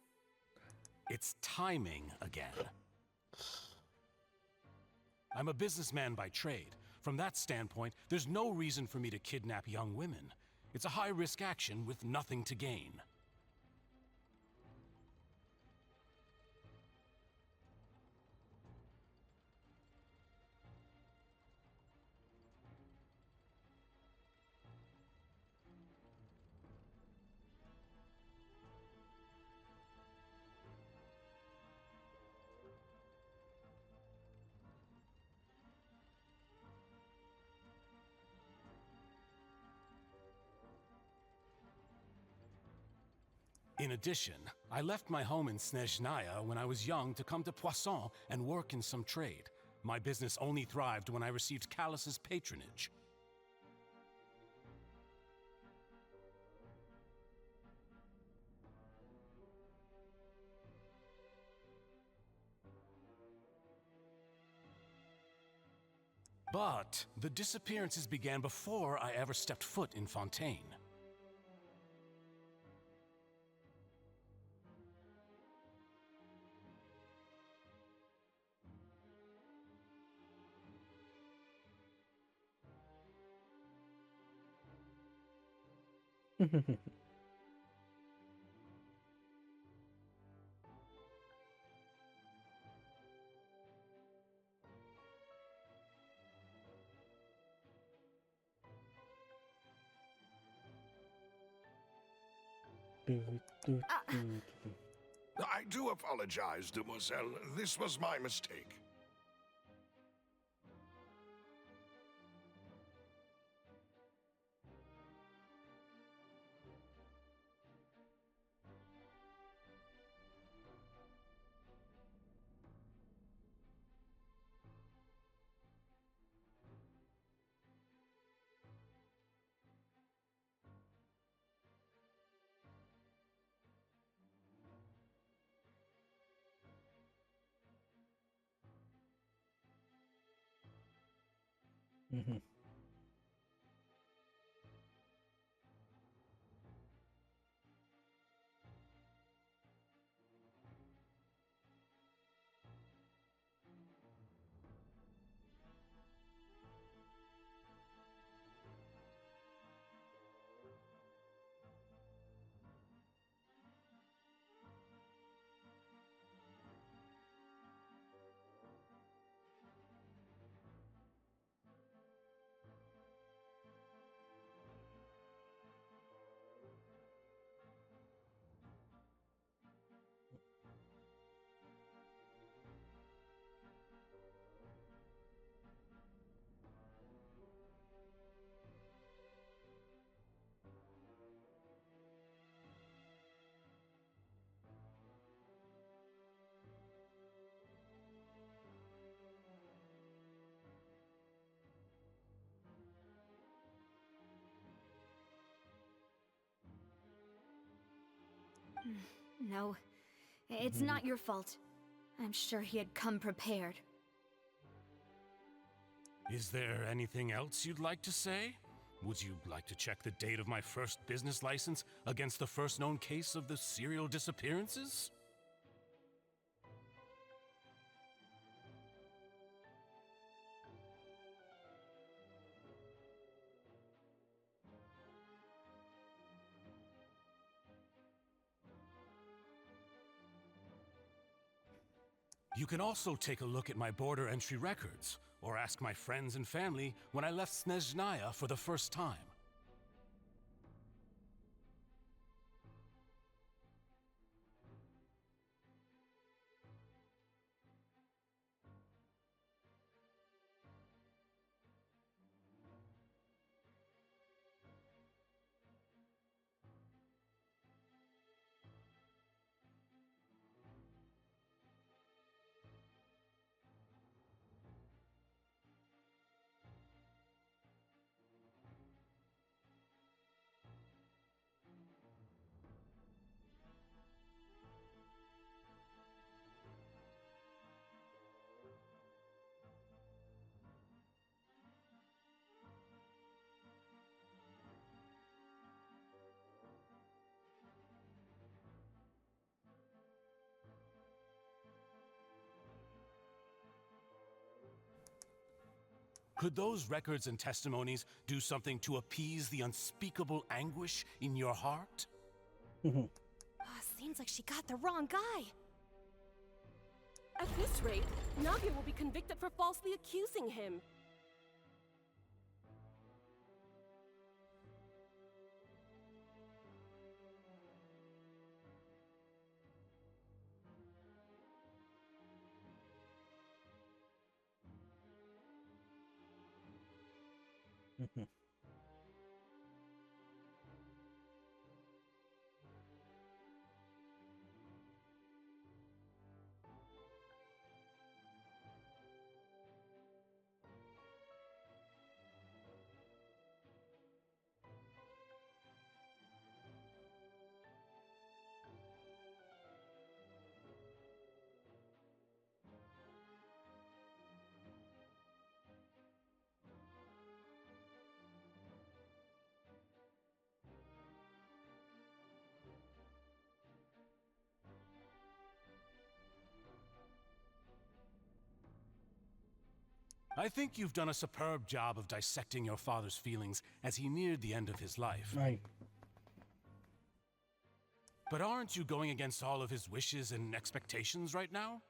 It's timing again. I'm a businessman by trade. From that standpoint, there's no reason for me to kidnap young women. It's a high-risk action with nothing to gain. In addition, I left my home in Snezhnaya when I was young to come to Poisson and work in some trade. My business only thrived when I received Callus's patronage. But the disappearances began before I ever stepped foot in Fontaine. I do apologize, demoiselle. This was my mistake. Mhm. No, it's not your fault. I'm sure he had come prepared. Is there anything else you'd like to say? Would you like to check the date of my first business license against the first known case of the serial disappearances? You can also take a look at my border entry records, or ask my friends and family when I left Snezhnaya for the first time. Could those records and testimonies do something to appease the unspeakable anguish in your heart? Seems like she got the wrong guy. At this rate, Navia will be convicted for falsely accusing him. I think you've done a superb job of dissecting your father's feelings as he neared the end of his life. Right. But aren't you going against all of his wishes and expectations right now?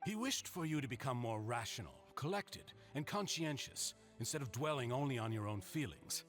He wished for you to become more rational, collected, and conscientious, instead of dwelling only on your own feelings.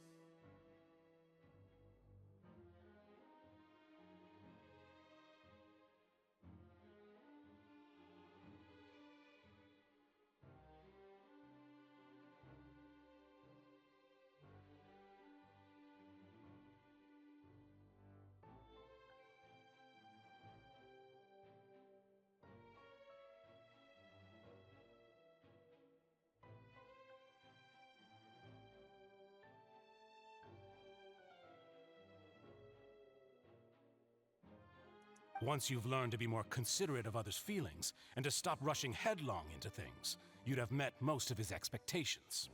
Once you've learned to be more considerate of others' feelings and to stop rushing headlong into things, you'd have met most of his expectations.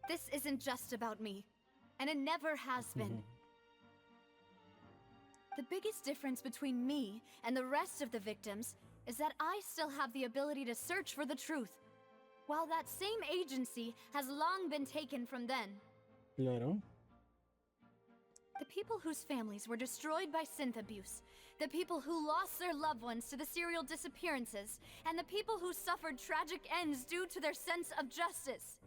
This isn't just about me, and it never has been. The biggest difference between me and the rest of the victims is that I still have the ability to search for the truth, while that same agency has long been taken from them. Claro. The people whose families were destroyed by synth abuse, the people who lost their loved ones to the serial disappearances, and the people who suffered tragic ends due to their sense of justice.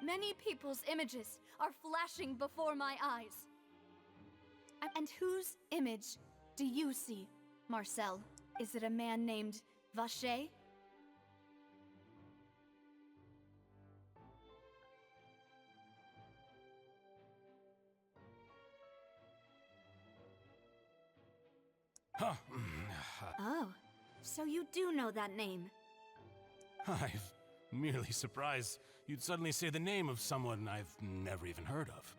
Many people's images are flashing before my eyes. And whose image do you see, Marcel? Is it a man named Vacher? Huh. Oh, so you do know that name. I'm merely surprised you'd suddenly say the name of someone I've never even heard of.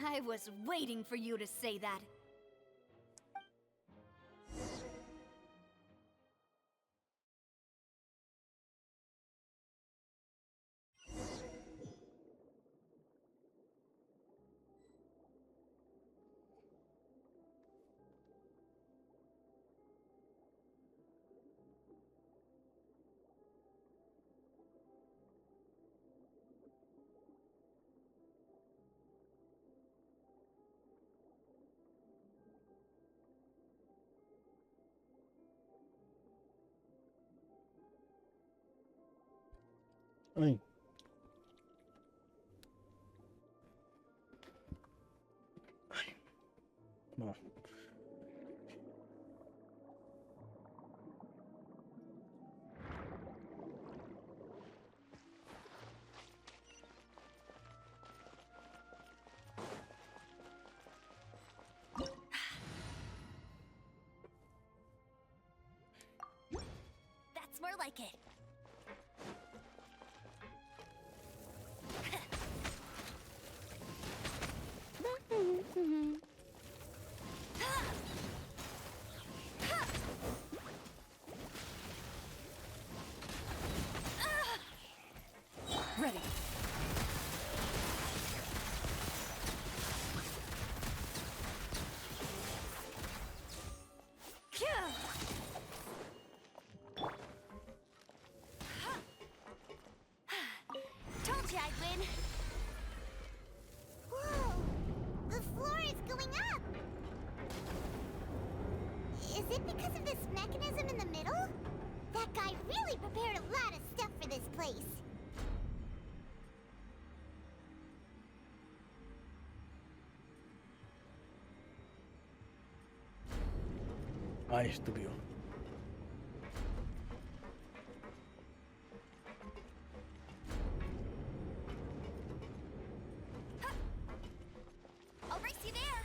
I was waiting for you to say that. Ay. No. That's more like it. Ready. Told you I'd win. Whoa! The floor is going up! Is it because of this mechanism in the middle? That guy really prepared a lot of stuff for this place. Ay, estúpido. I'll race you there.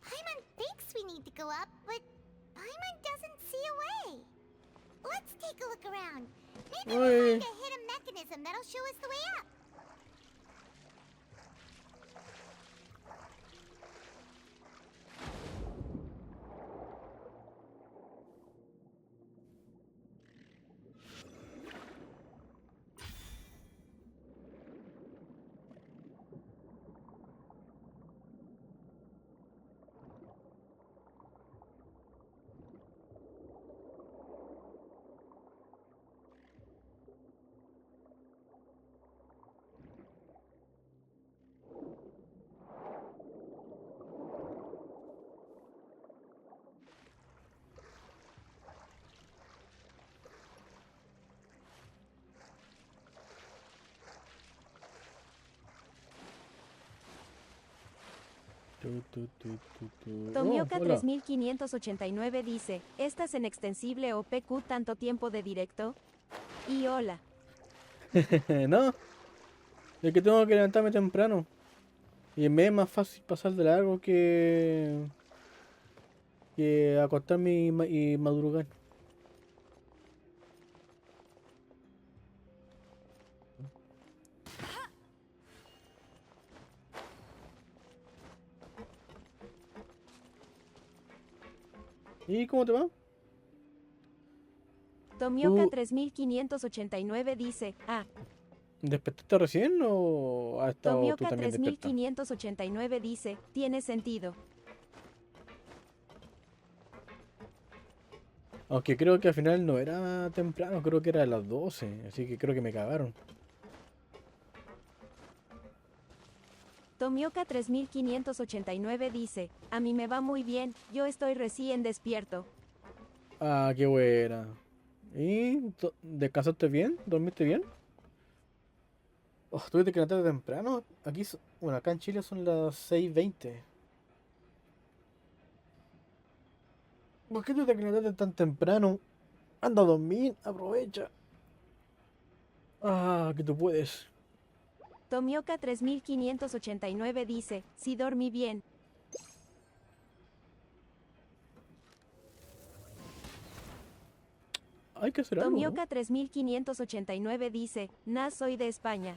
Paimon thinks we need to go up, but Paimon doesn't see a way. Let's take a look around. Maybe we'll find a hidden mechanism that'll show us the way up. Tomioka hola. 3589 dice, ¿estás en extensible o PQ tanto tiempo de directo? Y hola. No, es que tengo que levantarme temprano. Y me es más fácil pasar de largo que acostarme y madrugar. ¿Y cómo te va? Tomioka 3589 dice, ¿Despertaste recién o has estado tú Tomioka también despierta? 3589 dice, tiene sentido. Aunque creo que al final no era temprano, creo que era a las 12, así que creo que me cagaron. Tomioka 3589 dice, a mí me va muy bien, yo estoy recién despierto. Ah, qué buena. ¿Y descansaste bien? ¿Dormiste bien? Oh, tuviste que levantarte temprano. Aquí, bueno, acá en Chile son las 6:20. ¿Por qué tuviste que levantarte tan temprano? Anda a dormir, aprovecha. Ah, que tú puedes. Tomioka 3589 dice, sí dormí bien. Hay que hacer algo, ¿no? Tomioka 3589 dice, nah, soy de España.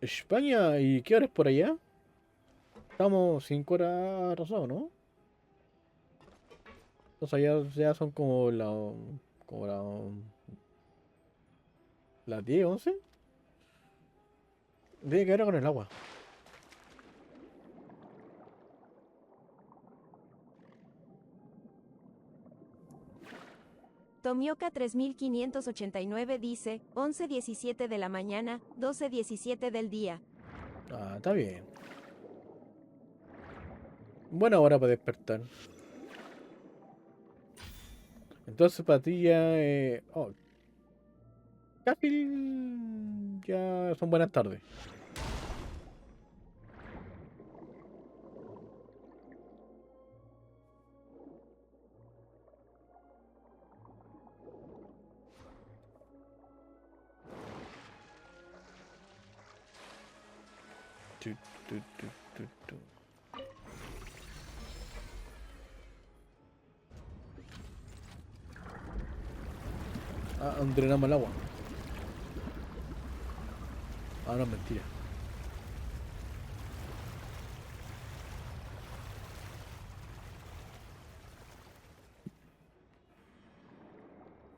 España, ¿y qué hora es por allá? Estamos 5 horas atrasados, ¿no? Entonces allá ya son como las 10, 11. Tiene que ver con el agua. Tomioka 3589 dice, 11:17 de la mañana, 12:17 del día. Ah, está bien. Buena hora para despertar. Entonces para ti ya... casi ya son buenas tardes. Tu, tu, tu, tu, tu. Ah, drenamos el agua. Ah, no, mentira.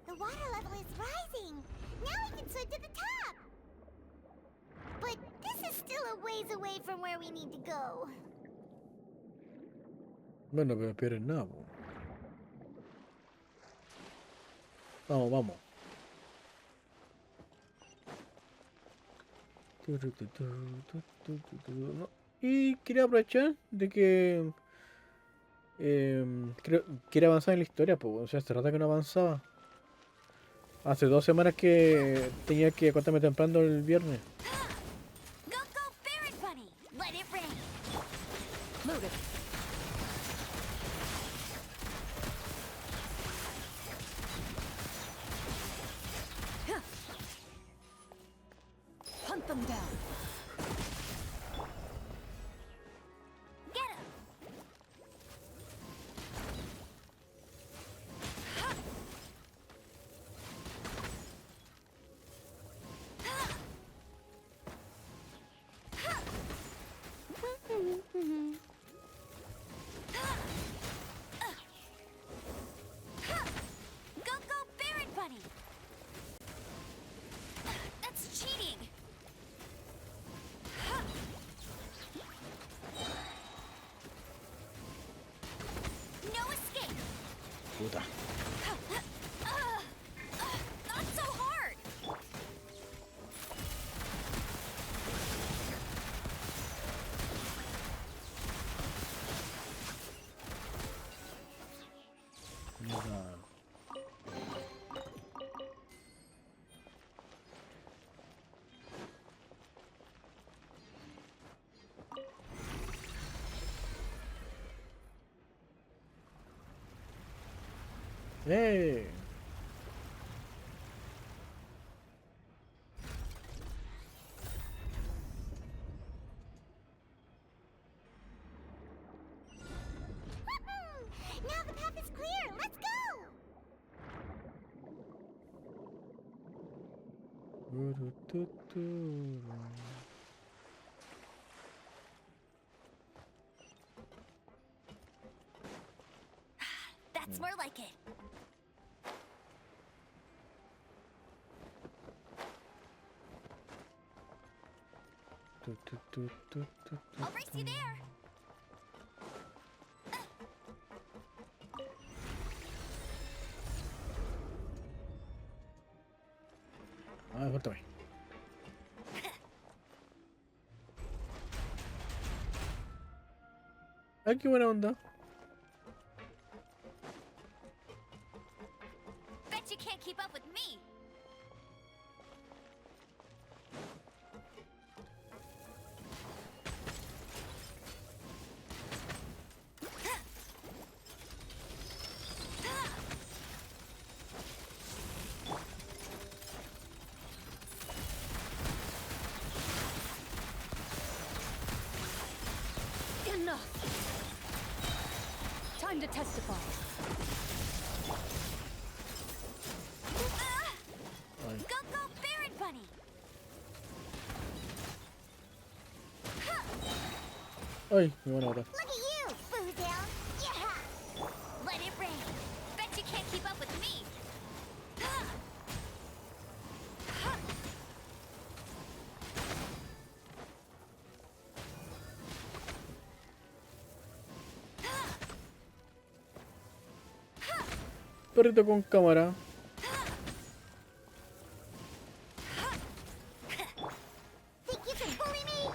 The water level is rising. Now we can swim to the top. But this is still a ways away from where we need to go. Bueno, pero pierdes nada, po. Vamos, vamos. No. Y quería aprovechar de que quiere avanzar en la historia, pues. O sea, hace rato que no avanzaba. Hace 2 semanas que tenía que acostarme temprano el viernes. Go, go, Barret Bunny! Let it rain! Move it. Hunt them down. Get him! Go, go, Barret Bunny! That's cheating! No escape! Puta. Not so hard! Mierda. ¡Eh! Now the path is clear! Let's go! That's more like it. I'll race you there. Ah, cuéntame. Ay, qué buena onda. Bet you can't keep up with me. Enough! Time to testify. Ay. Go, Baron Bunny! Ay, me van a matar. Look at you, Boozle! Yeah! Let it rain. Bet you can't keep up with me. Perrito con cámara. Think you can bully me?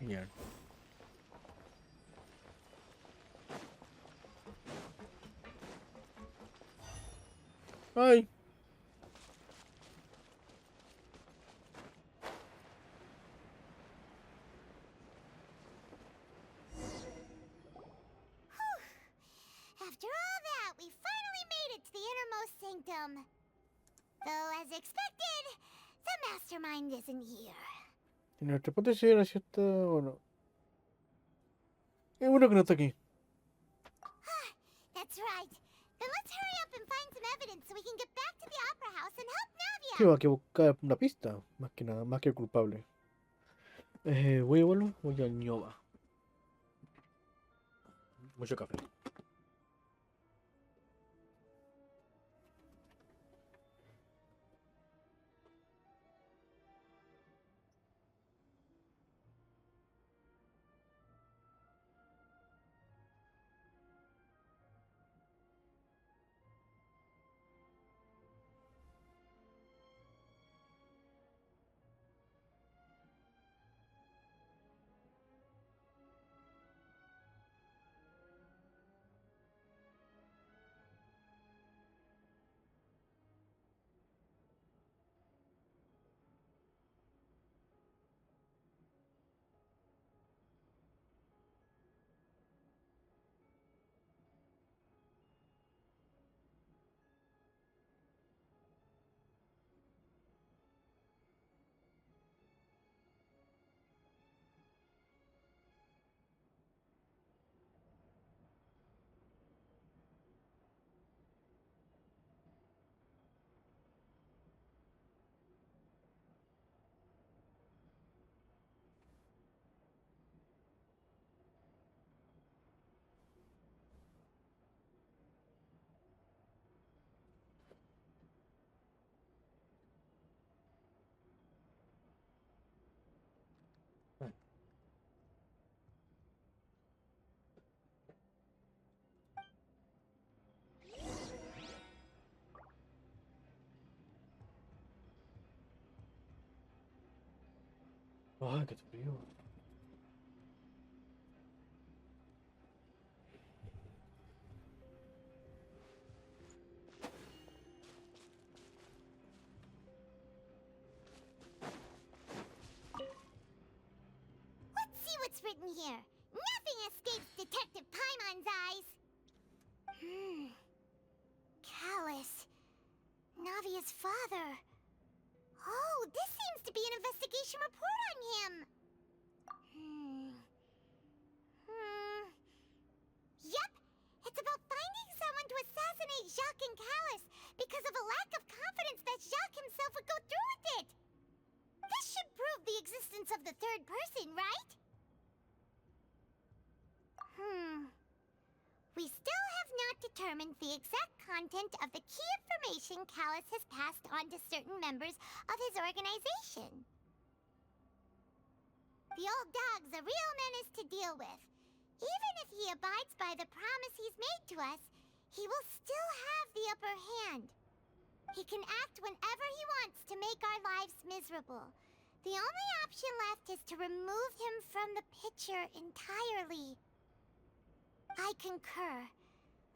Genial. Ay. After all that, we finally made it to the innermost sanctum. Though, as expected, the mastermind isn't here. Y nuestra hipótesis era cierta. Bueno. Es bueno que no está aquí. That's right. Then let's hurry up and find some evidence so we can get back to the opera house and help Navia. Sí, hay que buscar una pista. Más que nada, más que el culpable. Voy a volver. Voy al ñoba. Mucho café. Ay, qué frío. Let's see what's written here. Nothing escapes Detective Paimon's eyes. Callus. Navia's father. Oh, this seems to be an investigation report on him. Yep, it's about finding someone to assassinate Jacques and Callus because of a lack of confidence that Jacques himself would go through with it. This should prove the existence of the third person, right? We still have not determined the exact content of the key information Callus has passed on to certain members of his organization. The old dog's a real menace to deal with. Even if he abides by the promise he's made to us, he will still have the upper hand. He can act whenever he wants to make our lives miserable. The only option left is to remove him from the picture entirely. I concur.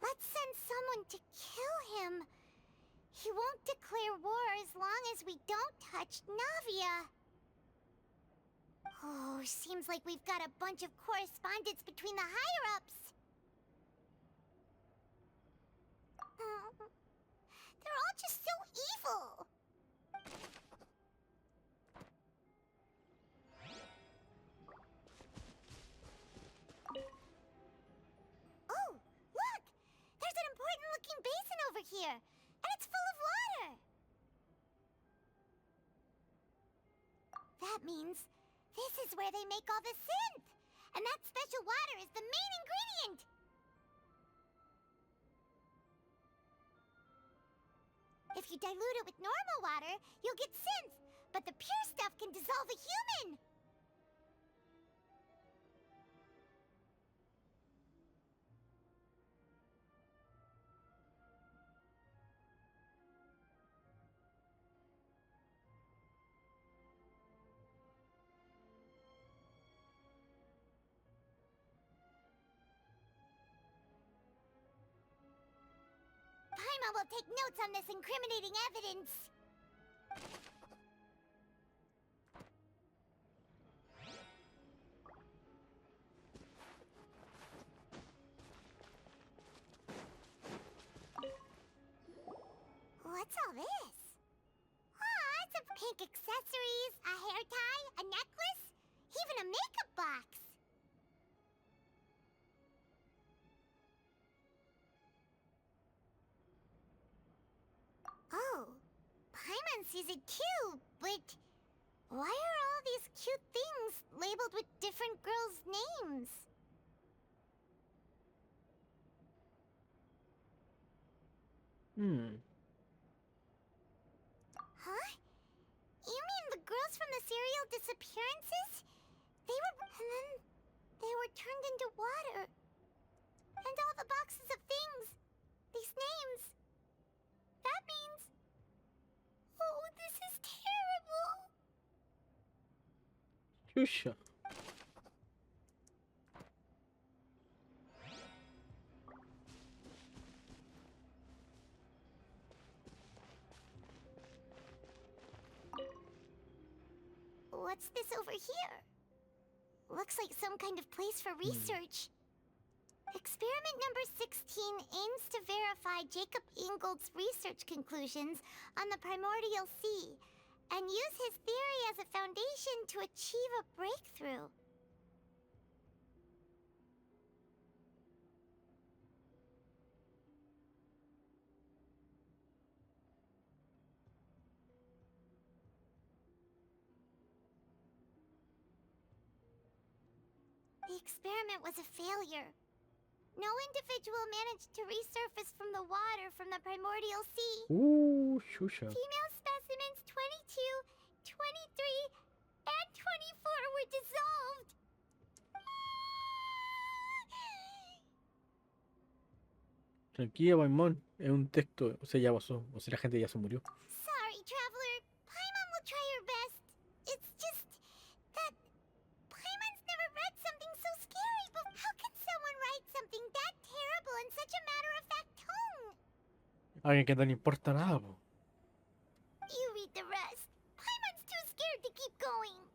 Let's send someone to kill him. He won't declare war as long as we don't touch Navia. Oh, seems like we've got a bunch of correspondence between the higher-ups. They're all just so evil. Oh, look! There's an important-looking basin over here, and it's full of water. That means this is where they make all the synth, and that special water is the main ingredient. If you dilute it with normal water, you'll get synth, but the pure stuff can dissolve a human. Paimon will take notes on this incriminating evidence. What's all this? Aw, some pink accessories, a hair tie, a necklace, even a makeup box. Oh, Paimon sees it too, but why are all these cute things labeled with different girls' names? Huh? You mean the girls from the serial disappearances? And then they were turned into water. And all the boxes of things, these names. That means... Oh, this is terrible. Shusha. What's this over here? Looks like some kind of place for research. Experiment number 16 aims to verify Jacob Ingold's research conclusions on the primordial sea and use his theory as a foundation to achieve a breakthrough. The experiment was a failure. No individual managed to resurface from the water from the primordial sea. Ooh, shusha. Female specimens 22, 23, and 24 were dissolved. Tranquila, Paimon. Es un texto. O sea, ya pasó. O sea, la gente ya se murió. Sorry, traveler. Paimon will try her best. It's just that Paimon's never read something so scary, but how can someone write something that terrible in such a matter-of-fact tone? Alguien que no le importa nada, po. You read the rest. Paimon's too scared to keep going.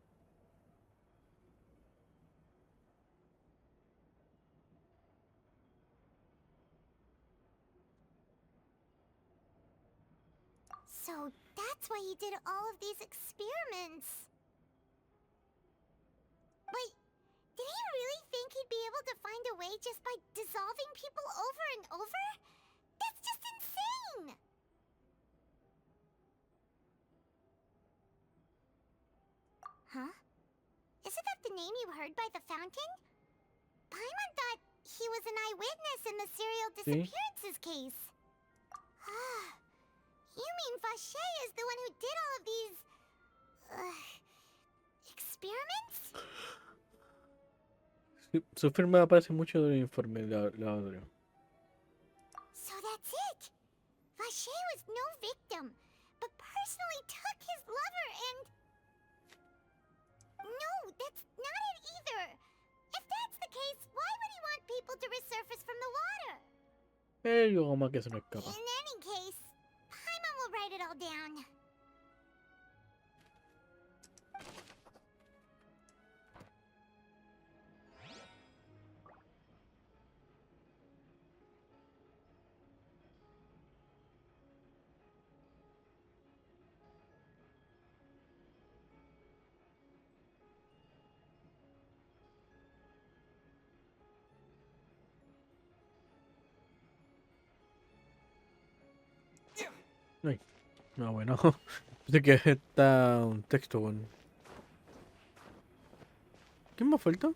So that's why he did all of these experiments. Wait, did he really think he'd be able to find a way just by dissolving people over and over? That's just insane! Huh? Isn't that the name you heard by the fountain? Paimon thought he was an eyewitness in the serial disappearances case. Ah. You mean Vache is the one who did all of these... experiments? Sí, su firma aparece mucho en el informe de laboratorio. So that's it. Vache was no victim, but personally took his lover and... Yo como que se me escapa. In any case, Paimon will write it all down. Ay, no, bueno. Pensé que está un texto con... ¿Quién más falta?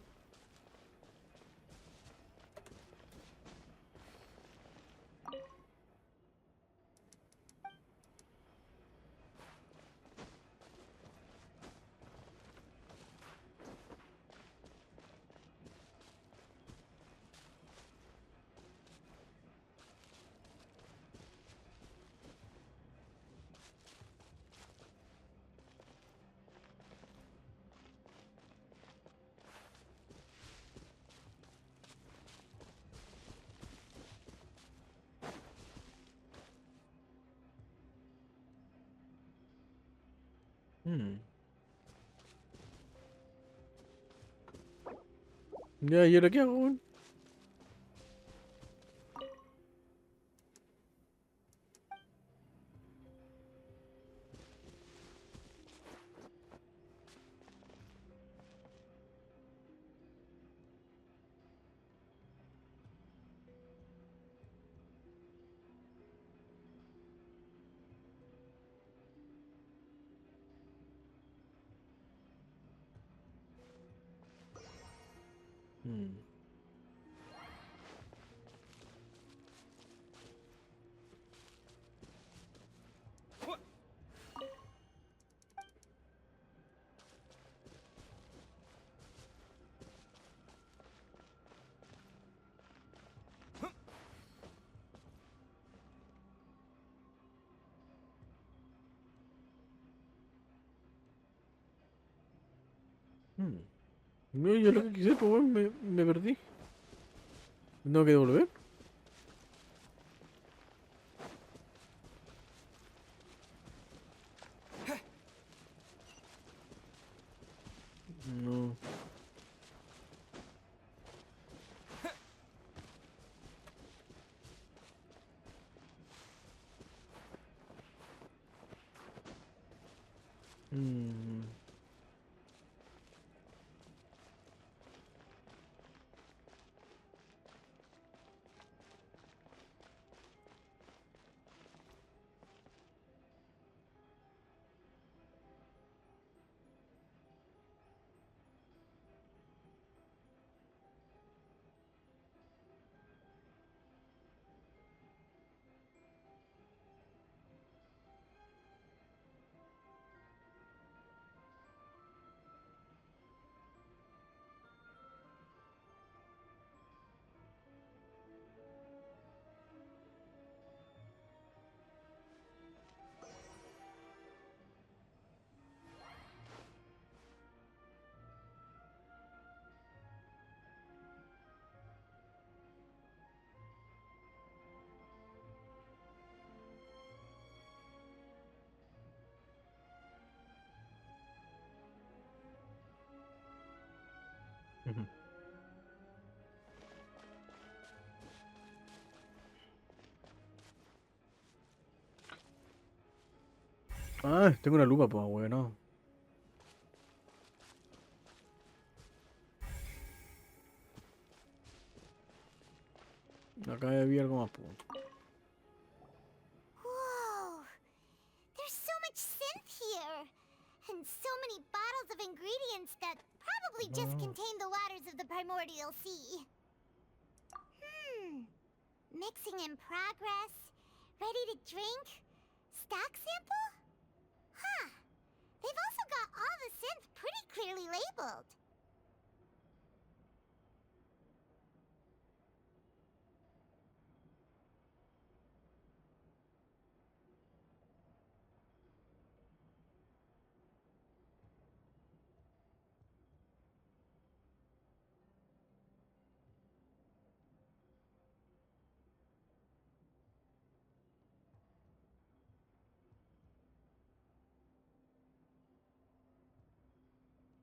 Ya, ¿y ahora qué hago, weón? No, yo lo que quise, pues, weón, me perdí. ¿Me tengo que devolver? No. Mm. Ujú. Ah, tengo una lupa, pues, weón. No. Acá había algo más, pues. Whoa! There's so much synth here! And so many bottles of ingredients that probably just contain the waters of the primordial sea. Mixing in progress. Ready to drink? Stock sample? Huh. They've also got all the synth pretty clearly labeled.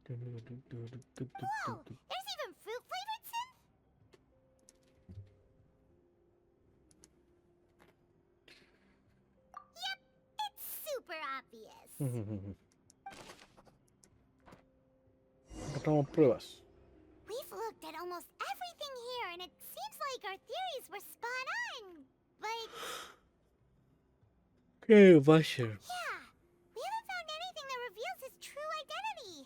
Whoa! There's even fruit-flavored synth? Yep, it's super obvious. Encontramos pruebas. We've looked at almost everything here, and it seems like our theories were spot on. But ¿Qué va a ser? yeah, we haven't found anything that reveals his true identity.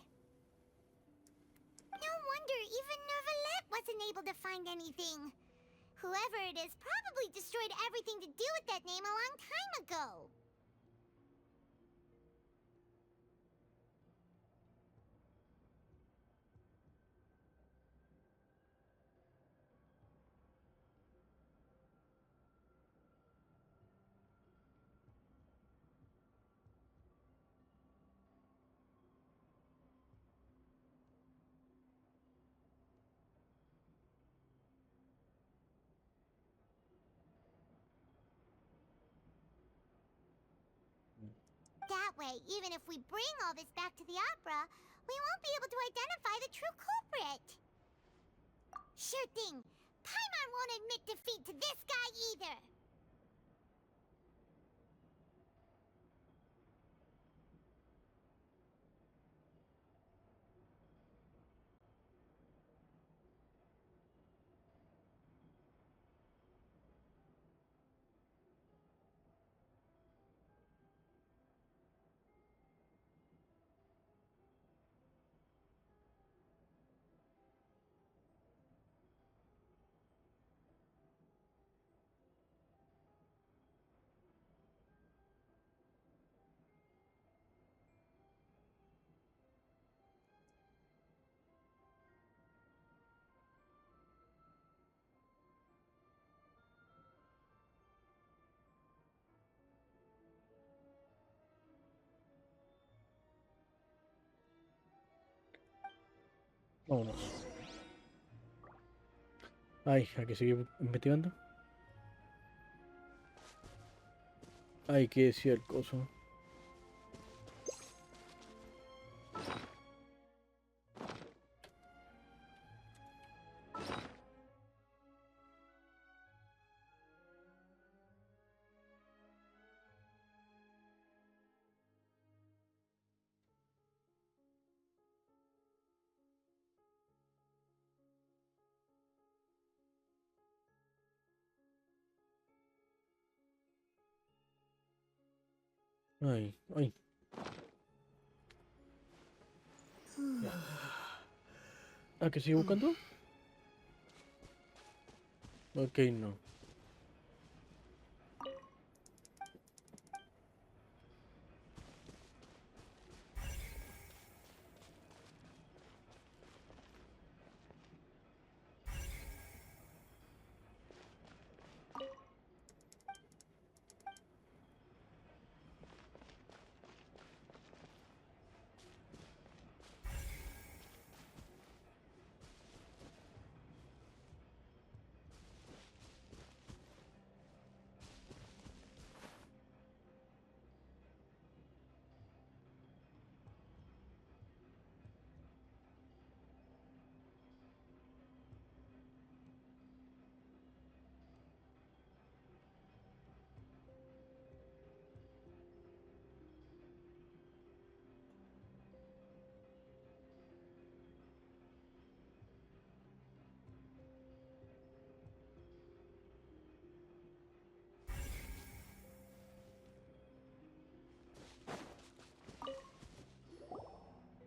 No wonder even Nervalette wasn't able to find anything. Whoever it is probably destroyed everything to do with that name a long time ago. That way, even if we bring all this back to the opera, we won't be able to identify the true culprit. Sure thing. Paimon won't admit defeat to this guy either. Vámonos. Ay, hay que seguir investigando. Ay, que decía el coso. Ay, ay. Ya. ¿Ah, que sigue buscando? Ok, no.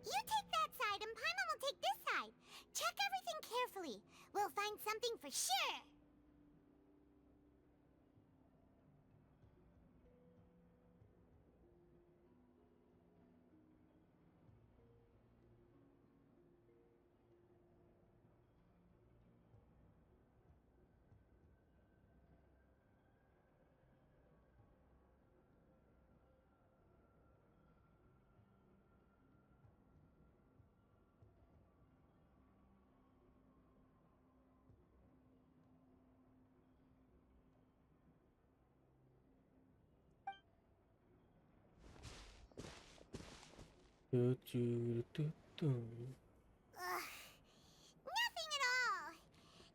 You take that side and Paimon will take this side. Check everything carefully. We'll find something for sure. Ugh. Nothing at all.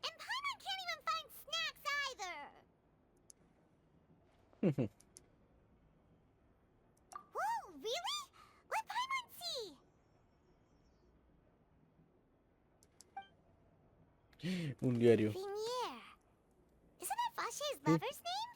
And Paimon can't even find snacks either. Whoa, really? Let Paimon see. Un diario. Vinier. Isn't that Vache's lover's name?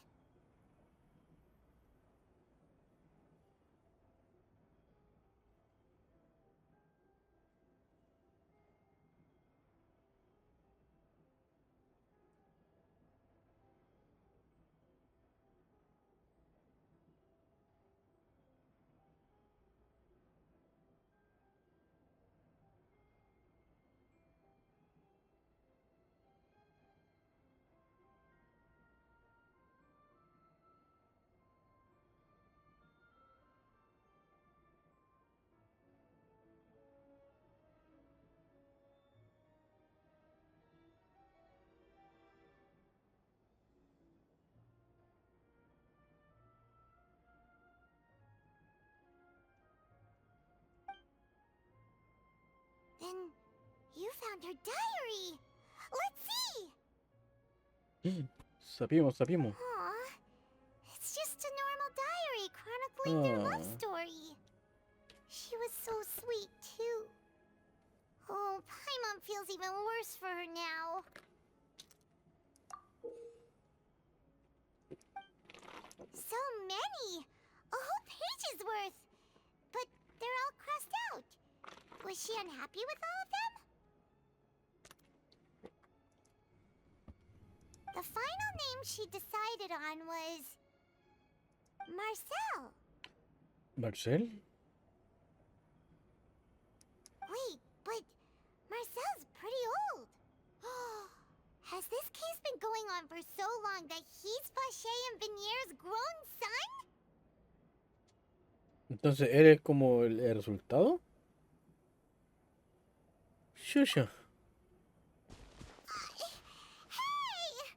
Then you found her diary. Let's see. Sapimos, sapimos. Aw, it's just a normal diary chronicling their love story. She was so sweet too. Oh, Paimon feels even worse for her now. So many! A whole page's worth! But they're all crossed out. Was she unhappy with all of them? The final name she decided on was... Marcel. ¿Marcel? Wait, but Marcel's pretty old. Has this case been going on for so long that he's Vache and Vinier's grown son? Entonces, ¿eres como el resultado? Shusha. Hey!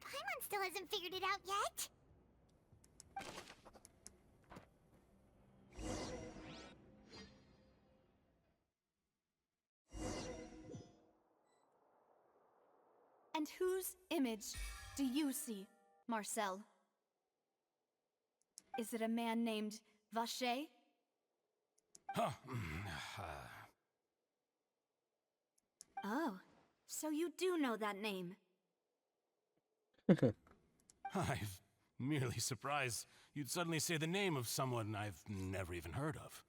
Paimon still hasn't figured it out yet. And whose image do you see, Marcel? Is it a man named Vache? Huh. Oh, so you do know that name. I'm merely surprised you'd suddenly say the name of someone I've never even heard of.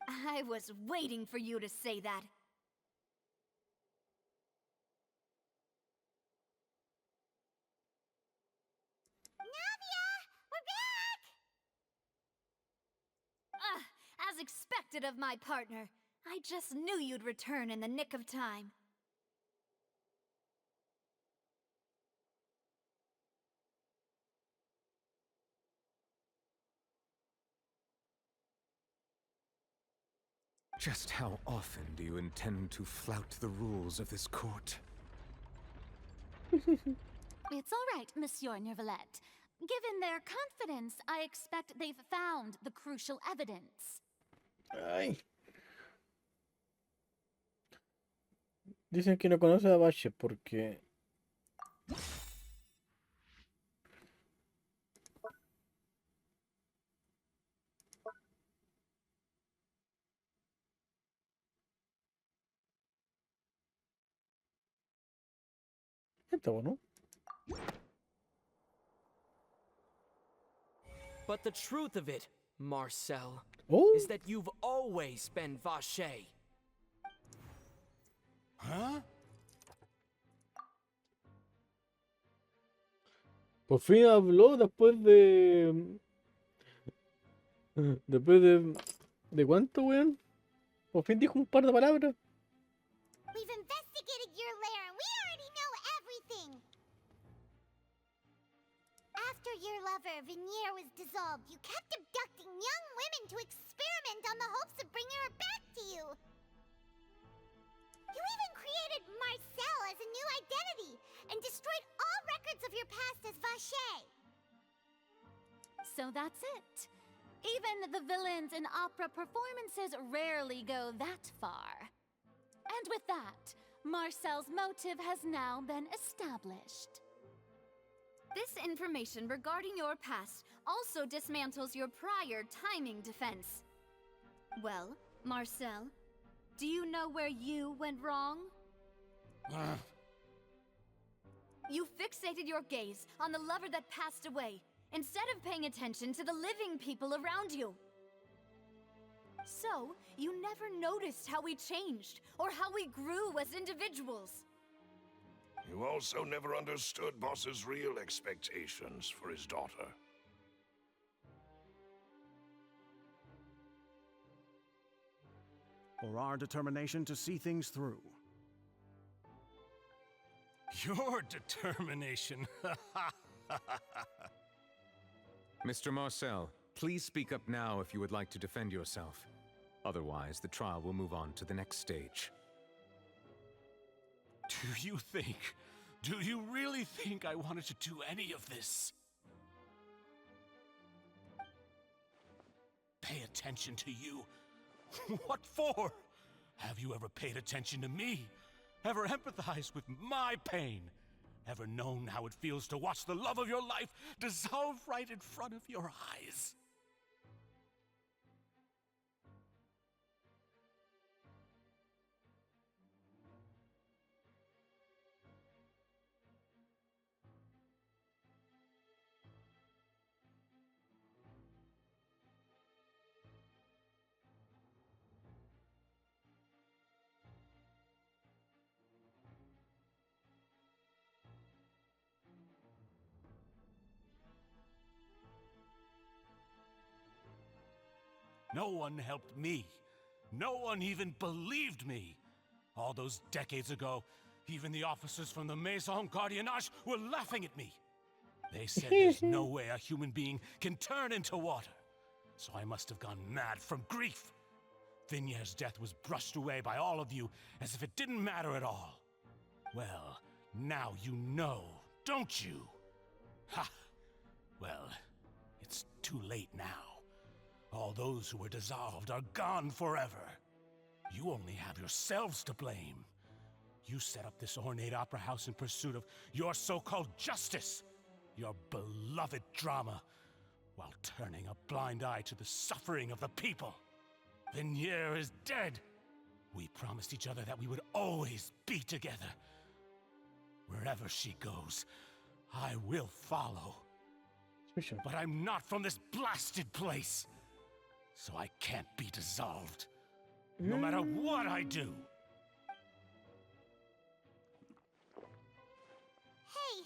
I was waiting for you to say that. As expected of my partner. I just knew you'd return in the nick of time. Just how often do you intend to flout the rules of this court? It's all right, Monsieur Nervalette. Given their confidence, I expect they've found the crucial evidence. Ay. Dicen que no conoce a Vache porque... Está bueno. But the truth of it, Marcel, Oh. is that you've always been Vache. Huh? Por fin habló después de... Después de... ¿De cuánto, weón? Por fin dijo un par de palabras. We've investigated your lair and we already know everything. After your lover, Vinier, was dissolved, you kept abducting young women to experiment on the hopes of bringing her back to you. You even created Marcel as a new identity and destroyed all records of your past as Vache. So that's it. Even the villains in opera performances rarely go that far. And with that, Marcel's motive has now been established. This information regarding your past also dismantles your prior timing defense. Well, Marcel, do you know where you went wrong? You fixated your gaze on the lover that passed away, instead of paying attention to the living people around you. So, you never noticed how we changed, or how we grew as individuals. You also never understood Boss's real expectations for his daughter. Or our determination to see things through. Your determination. Mr. Marcel, please speak up now if you would like to defend yourself. Otherwise, the trial will move on to the next stage. Do you really think I wanted to do any of this? Pay attention to you? What for? Have you ever paid attention to me? Ever empathized with my pain? Ever known how it feels to watch the love of your life dissolve right in front of your eyes? No one helped me. No one even believed me. All those decades ago, even the officers from the Maison Gardiennage were laughing at me. They said there's no way a human being can turn into water. So I must have gone mad from grief. Vignier's death was brushed away by all of you as if it didn't matter at all. Well, now you know, don't you? Ha! Well, it's too late now. All those who were dissolved are gone forever. You only have yourselves to blame. You set up this ornate opera house in pursuit of your so-called justice, your beloved drama, while turning a blind eye to the suffering of the people. Vignier is dead. We promised each other that we would always be together. Wherever she goes, I will follow. But I'm not from this blasted place. So I can't be dissolved, no matter what I do. Hey,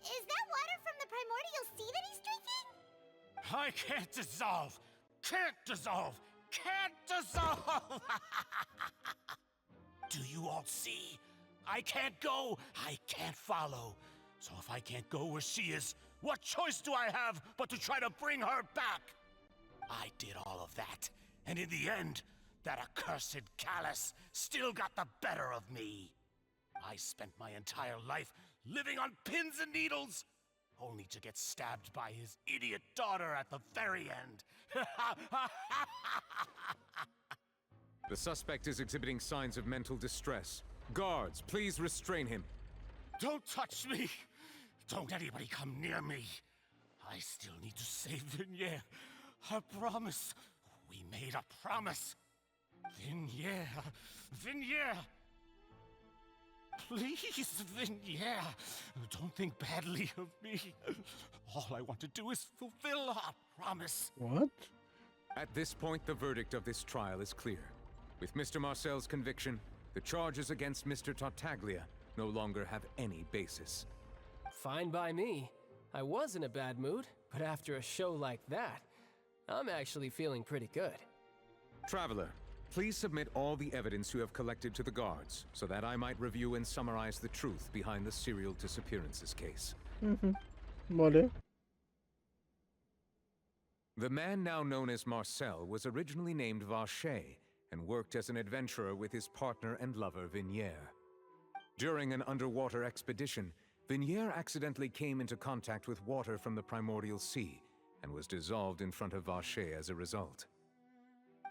is that water from the primordial sea that he's drinking? I can't dissolve! Can't dissolve! Can't dissolve! Do you all see? I can't go, I can't follow. So if I can't go where she is, what choice do I have but to try to bring her back? I did all of that, and in the end, that accursed Callus still got the better of me. I spent my entire life living on pins and needles, only to get stabbed by his idiot daughter at the very end. The suspect is exhibiting signs of mental distress. Guards, please restrain him. Don't touch me! Don't anybody come near me. I still need to save Vignier. A promise. We made a promise. Vignier. Vignier. Please, Vignier. Don't think badly of me. All I want to do is fulfill our promise. What? At this point, the verdict of this trial is clear. With Mr. Marcel's conviction, the charges against Mr. Tartaglia no longer have any basis. Fine by me. I was in a bad mood, but after a show like that, I'm actually feeling pretty good. Traveler, please submit all the evidence you have collected to the guards, so that I might review and summarize the truth behind the serial disappearances case. Vale. The man now known as Marcel was originally named Vacher and worked as an adventurer with his partner and lover Vignier. During an underwater expedition, Vignier accidentally came into contact with water from the primordial sea and was dissolved in front of Vache as a result.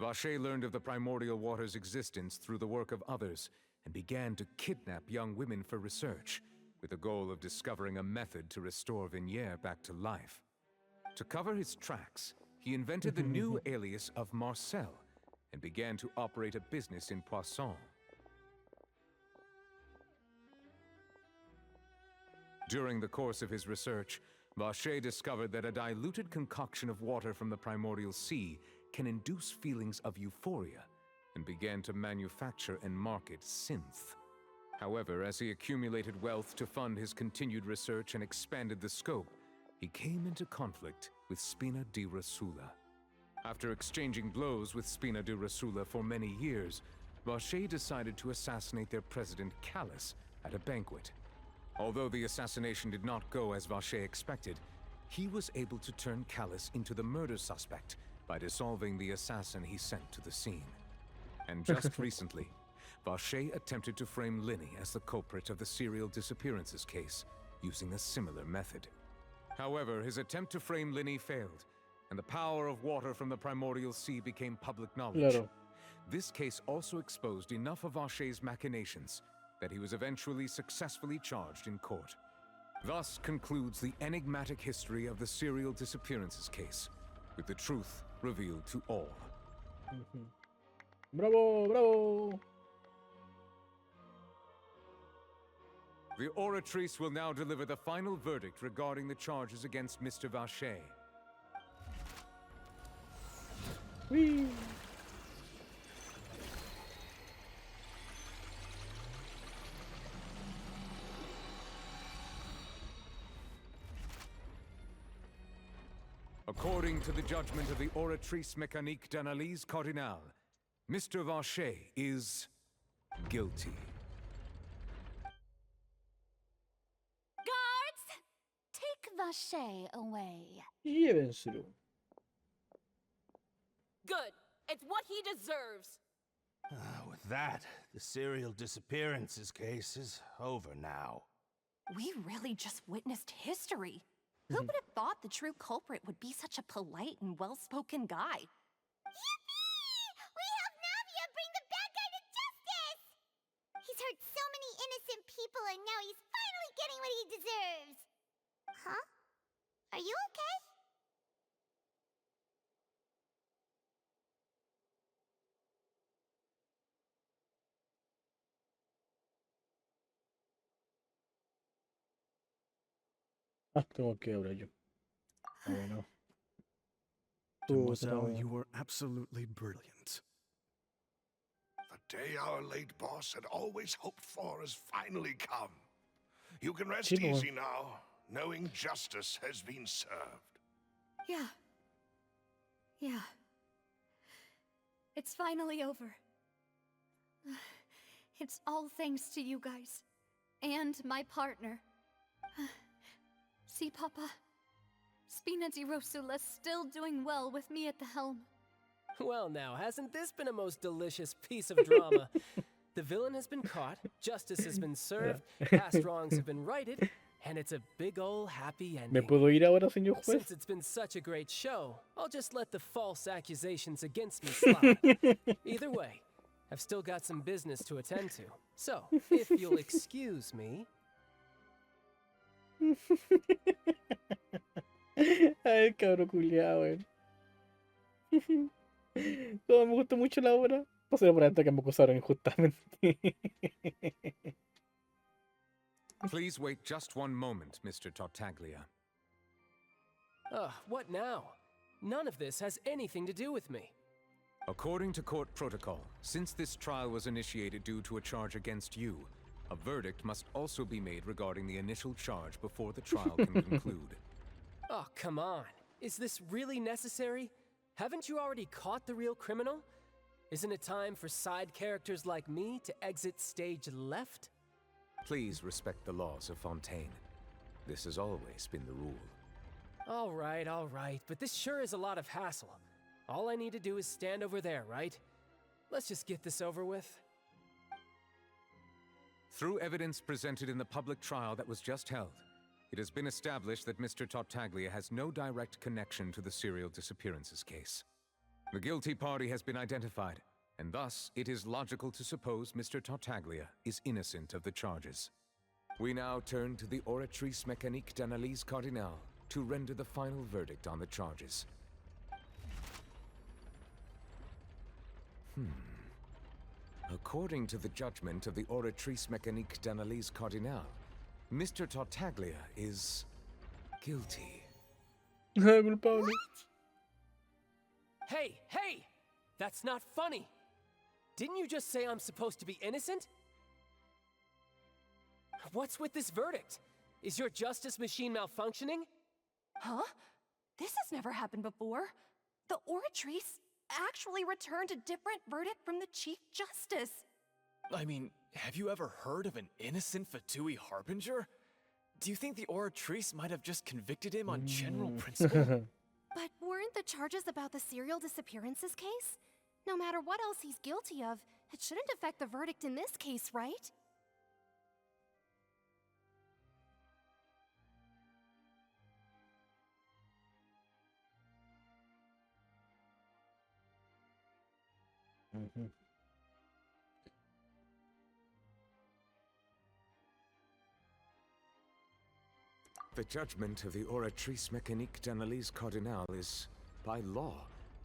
Vache learned of the primordial water's existence through the work of others and began to kidnap young women for research, with the goal of discovering a method to restore Vignier back to life. To cover his tracks, he invented the new alias of Marcel and began to operate a business in Poisson. During the course of his research, Vache discovered that a diluted concoction of water from the primordial sea can induce feelings of euphoria, and began to manufacture and market synth. However, as he accumulated wealth to fund his continued research and expanded the scope, he came into conflict with Spina di Rosula. After exchanging blows with Spina di Rosula for many years, Vache decided to assassinate their president Callus at a banquet. Although the assassination did not go as Vache expected, he was able to turn Callus into the murder suspect by dissolving the assassin he sent to the scene. And just recently, Vache attempted to frame Linny as the culprit of the serial disappearances case, using a similar method. However, his attempt to frame Linny failed, and the power of water from the primordial sea became public knowledge. Claro. This case also exposed enough of Vache's machinations that he was eventually successfully charged in court. Thus concludes the enigmatic history of the serial disappearances case, with the truth revealed to all. Bravo, bravo. The Oratrice will now deliver the final verdict regarding the charges against Mr. Vache. Whee. According to the judgment of the Oratrice Mécanique d'Analyse Cardinal, Mr. Vache is guilty. Guards! Take Vache away. Llévenselo. Good. It's what he deserves. With that, the serial disappearances case is over now. We really just witnessed history. Who would have thought the true culprit would be such a polite and well-spoken guy? Yippee! We helped Navia bring the bad guy to justice! He's hurt so many innocent people and now he's finally getting what he deserves! Huh? Are you okay? Ah, tengo que hablar yo. Ah, bueno. Mademoiselle, you were absolutely brilliant. The day our late boss had always hoped for has finally come. You can rest Sí, pues. easy now, knowing justice has been served. Yeah. Yeah. It's finally over. It's all thanks to you guys. And my partner. See, Papa? Spina di Rosula's still doing well with me at the helm. Well now, hasn't this been a most delicious piece of drama? The villain has been caught, justice has been served, past wrongs have been righted, and it's a big ol' happy ¿Me ending. puedo ir ahora, señor juez? Since it's been such a great show, I'll just let the false accusations against me slide. Either way, I've still got some business to attend to. So, if you'll excuse me... Ay, cabro culiao, weón. Todo me gustó mucho la obra. No sé por esto que me acusaron injustamente. Please wait just one moment, Mr. Tartaglia. Ugh, what now? None of this has anything to do with me. According to court protocol, since this trial was initiated due to a charge against you, a verdict must also be made regarding the initial charge before the trial can conclude. Oh, come on. Is this really necessary? Haven't you already caught the real criminal? Isn't it time for side characters like me to exit stage left? Please respect the laws of Fontaine. This has always been the rule. All right, but this sure is a lot of hassle. All I need to do is stand over there, right? Let's just get this over with. Through evidence presented in the public trial that was just held, It has been established that Mr. Tartaglia has no direct connection to the serial disappearances case. The guilty party has been identified, and thus it is logical to suppose Mr. Tartaglia is innocent of the charges. We now turn to the Oratrice Mécanique d'Analyse Cardinale to render the final verdict on the charges. According to the judgment of the Oratrice Mécanique d'Analyse Cardinale, Mr. Tartaglia is guilty. Culpable. Hey, hey! That's not funny! Didn't you just say I'm supposed to be innocent? What's with this verdict? Is your justice machine malfunctioning? Huh? This has never happened before. The Oratrice actually returned a different verdict from the Chief Justice. I mean, have you ever heard of an innocent Fatui Harbinger? Do you think the Oratrice might have just convicted him on general principle? But weren't the charges about the serial disappearances case? No matter what else he's guilty of, it shouldn't affect the verdict in this case, right? The judgment of the Oratrice Mécanique d'Analyse Cardinale is, by law,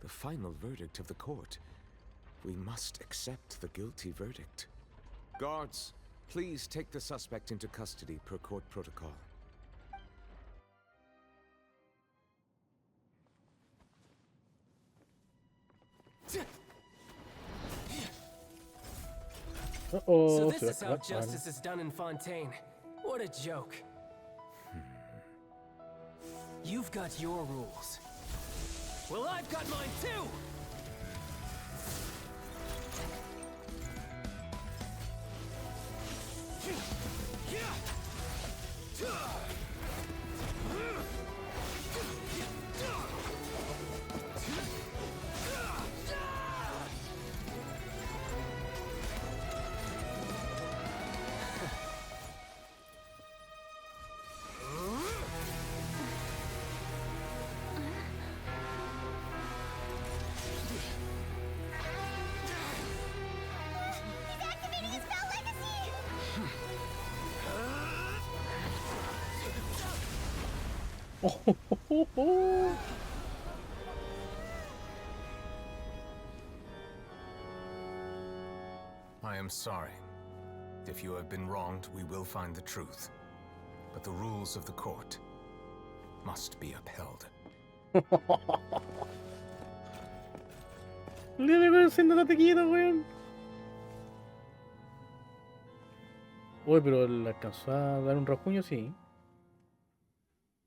the final verdict of the court. We must accept the guilty verdict. Guards, please take the suspect into custody per court protocol. So this is how justice is done in Fontaine. What a joke. You've got your rules. Well, I've got mine too! I am sorry. If you have been wronged, we will find the truth. But the rules of the court must be upheld. Siéntate quieto, weón. Uy, pero le alcanzó a dar un rasguño, sí.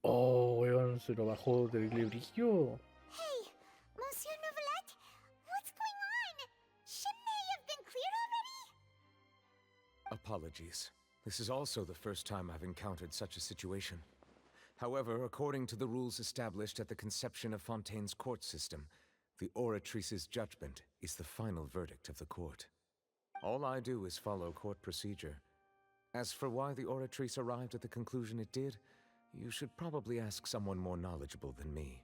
Oh, weón, se lo bajó del brillo. Hey, Monsieur Novelette, what's going on? Shouldn't they have been cleared already? Apologies. This is also the first time I've encountered such a situation. However, according to the rules established at the conception of Fontaine's court system, the Oratrice's judgment is the final verdict of the court. All I do is follow court procedure. As for why the Oratrice arrived at the conclusion it did, you should probably ask someone more knowledgeable than me.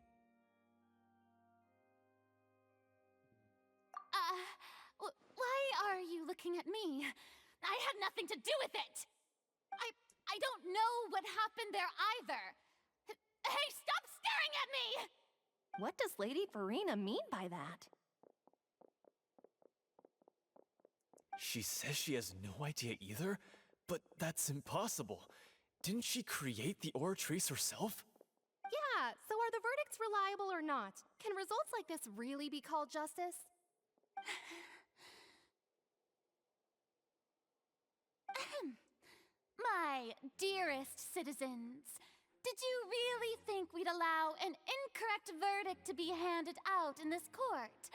Why are you looking at me? I had nothing to do with it! I don't know what happened there either! Hey, stop staring at me! What does Lady Farina mean by that? She says she has no idea either, but that's impossible. Didn't she create the Oratrice herself? Yeah, so are the verdicts reliable or not? Can results like this really be called justice? My dearest citizens, did you really think we'd allow an incorrect verdict to be handed out in this court?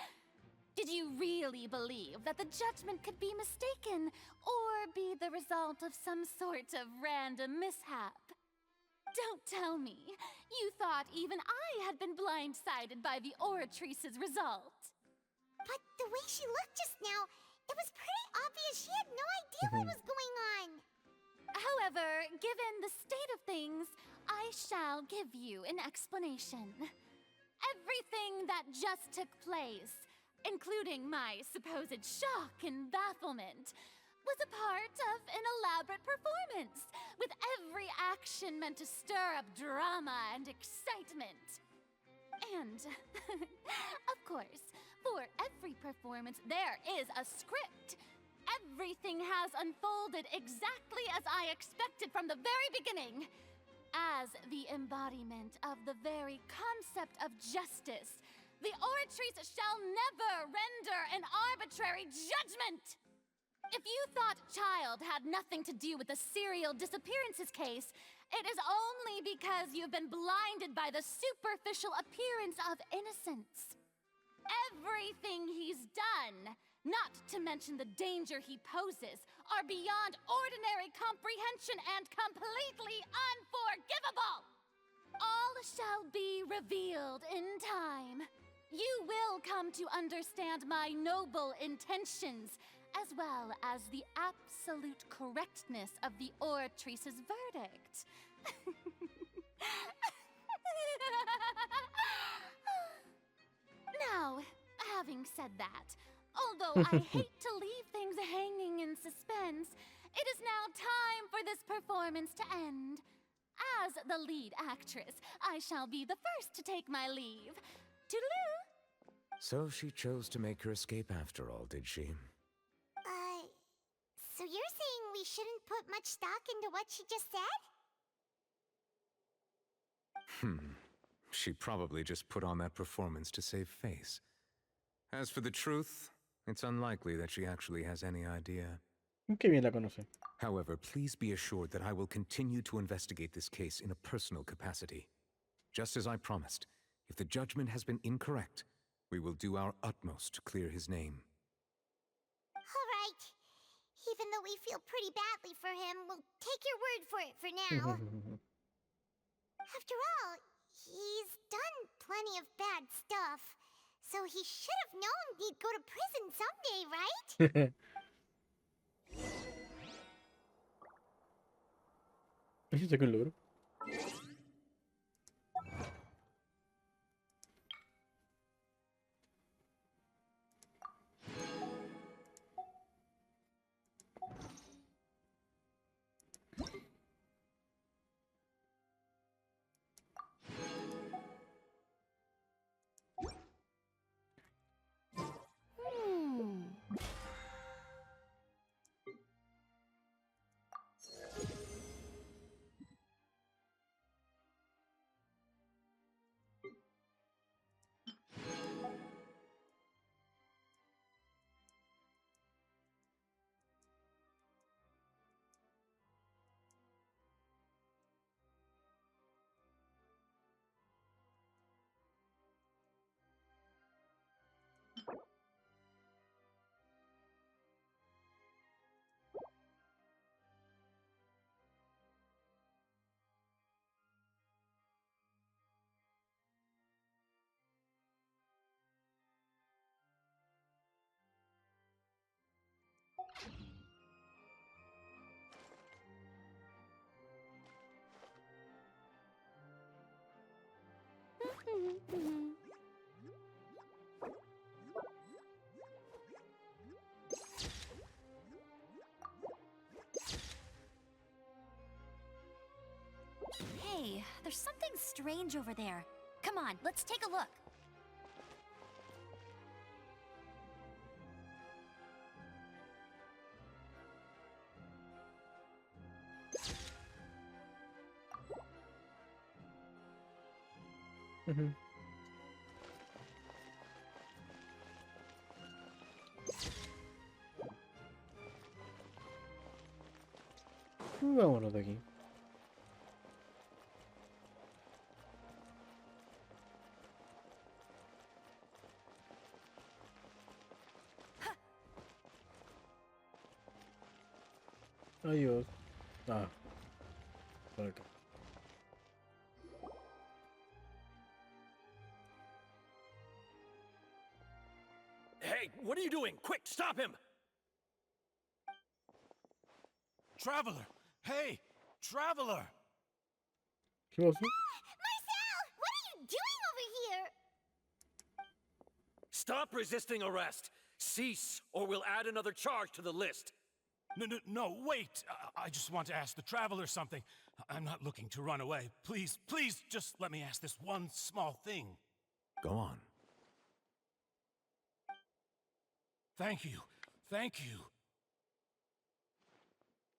Did you really believe that the judgment could be mistaken or be the result of some sort of random mishap? Don't tell me you thought even I had been blindsided by the Oratrice's result. But the way she looked just now, it was pretty obvious she had no idea what was going on. However, given the state of things, I shall give you an explanation. Everything that just took place, including my supposed shock and bafflement, was a part of an elaborate performance, with every action meant to stir up drama and excitement. And, of course, for every performance, there is a script. Everything has unfolded exactly as I expected from the very beginning. As the embodiment of the very concept of justice, the Oratrice shall never render an arbitrary judgment! If you thought Child had nothing to do with the serial disappearances case, it is only because you've been blinded by the superficial appearance of innocence. Everything he's done, not to mention the danger he poses, are beyond ordinary comprehension and completely unforgivable! All shall be revealed in time. You will come to understand my noble intentions, as well as the absolute correctness of the Oratrice's verdict. Now, having said that, although I hate to leave things hanging in suspense, it is now time for this performance to end. As the lead actress, I shall be the first to take my leave. Toodaloo! So she chose to make her escape after all, did she? So you're saying we shouldn't put much stock into what she just said? She probably just put on that performance to save face. As for the truth, it's unlikely that she actually has any idea. Qué bien la conoce. However, please be assured that I will continue to investigate this case in a personal capacity. Just as I promised, if the judgment has been incorrect, we will do our utmost to clear his name. All right. Even though we feel pretty badly for him, we'll take your word for it for now. After all, he's done plenty of bad stuff, so he should have known he'd go to prison someday, right? ¿Ese sacó el logro? Hey, there's something strange over there. Come on, let's take a look. Vámonos de aquí. Adiós. Ah. Por acá. Hey, what are you doing? Quick, stop him! Traveler! Hey! Traveler! ¿Qué pasó? Marcel! What are you doing over here? Stop resisting arrest! Cease, or we'll add another charge to the list. No, wait! I just want to ask the Traveler something. I'm not looking to run away. Please, just let me ask this one small thing. Go on. Thank you.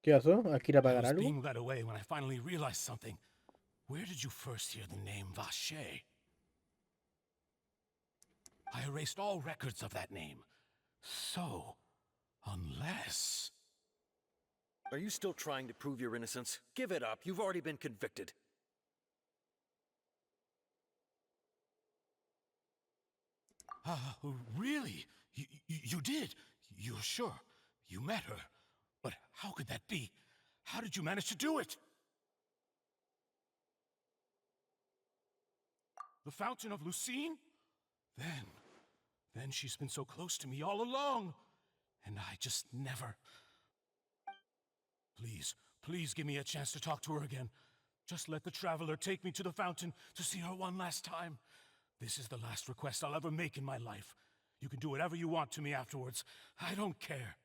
¿Qué pasó? ¿Aquí ir a I pagar was algo? being led away when I finally realized something. Where did you first hear the name Vache? I erased all records of that name. So, unless... Are you still trying to prove your innocence? Give it up. You've already been convicted. Really? You did? You're sure? You met her? But how could that be? How did you manage to do it? The Fountain of Lucine? Then she's been so close to me all along. And I just never... Please give me a chance to talk to her again. Just let the Traveler take me to the fountain to see her one last time. This is the last request I'll ever make in my life. You can do whatever you want to me afterwards. I don't care.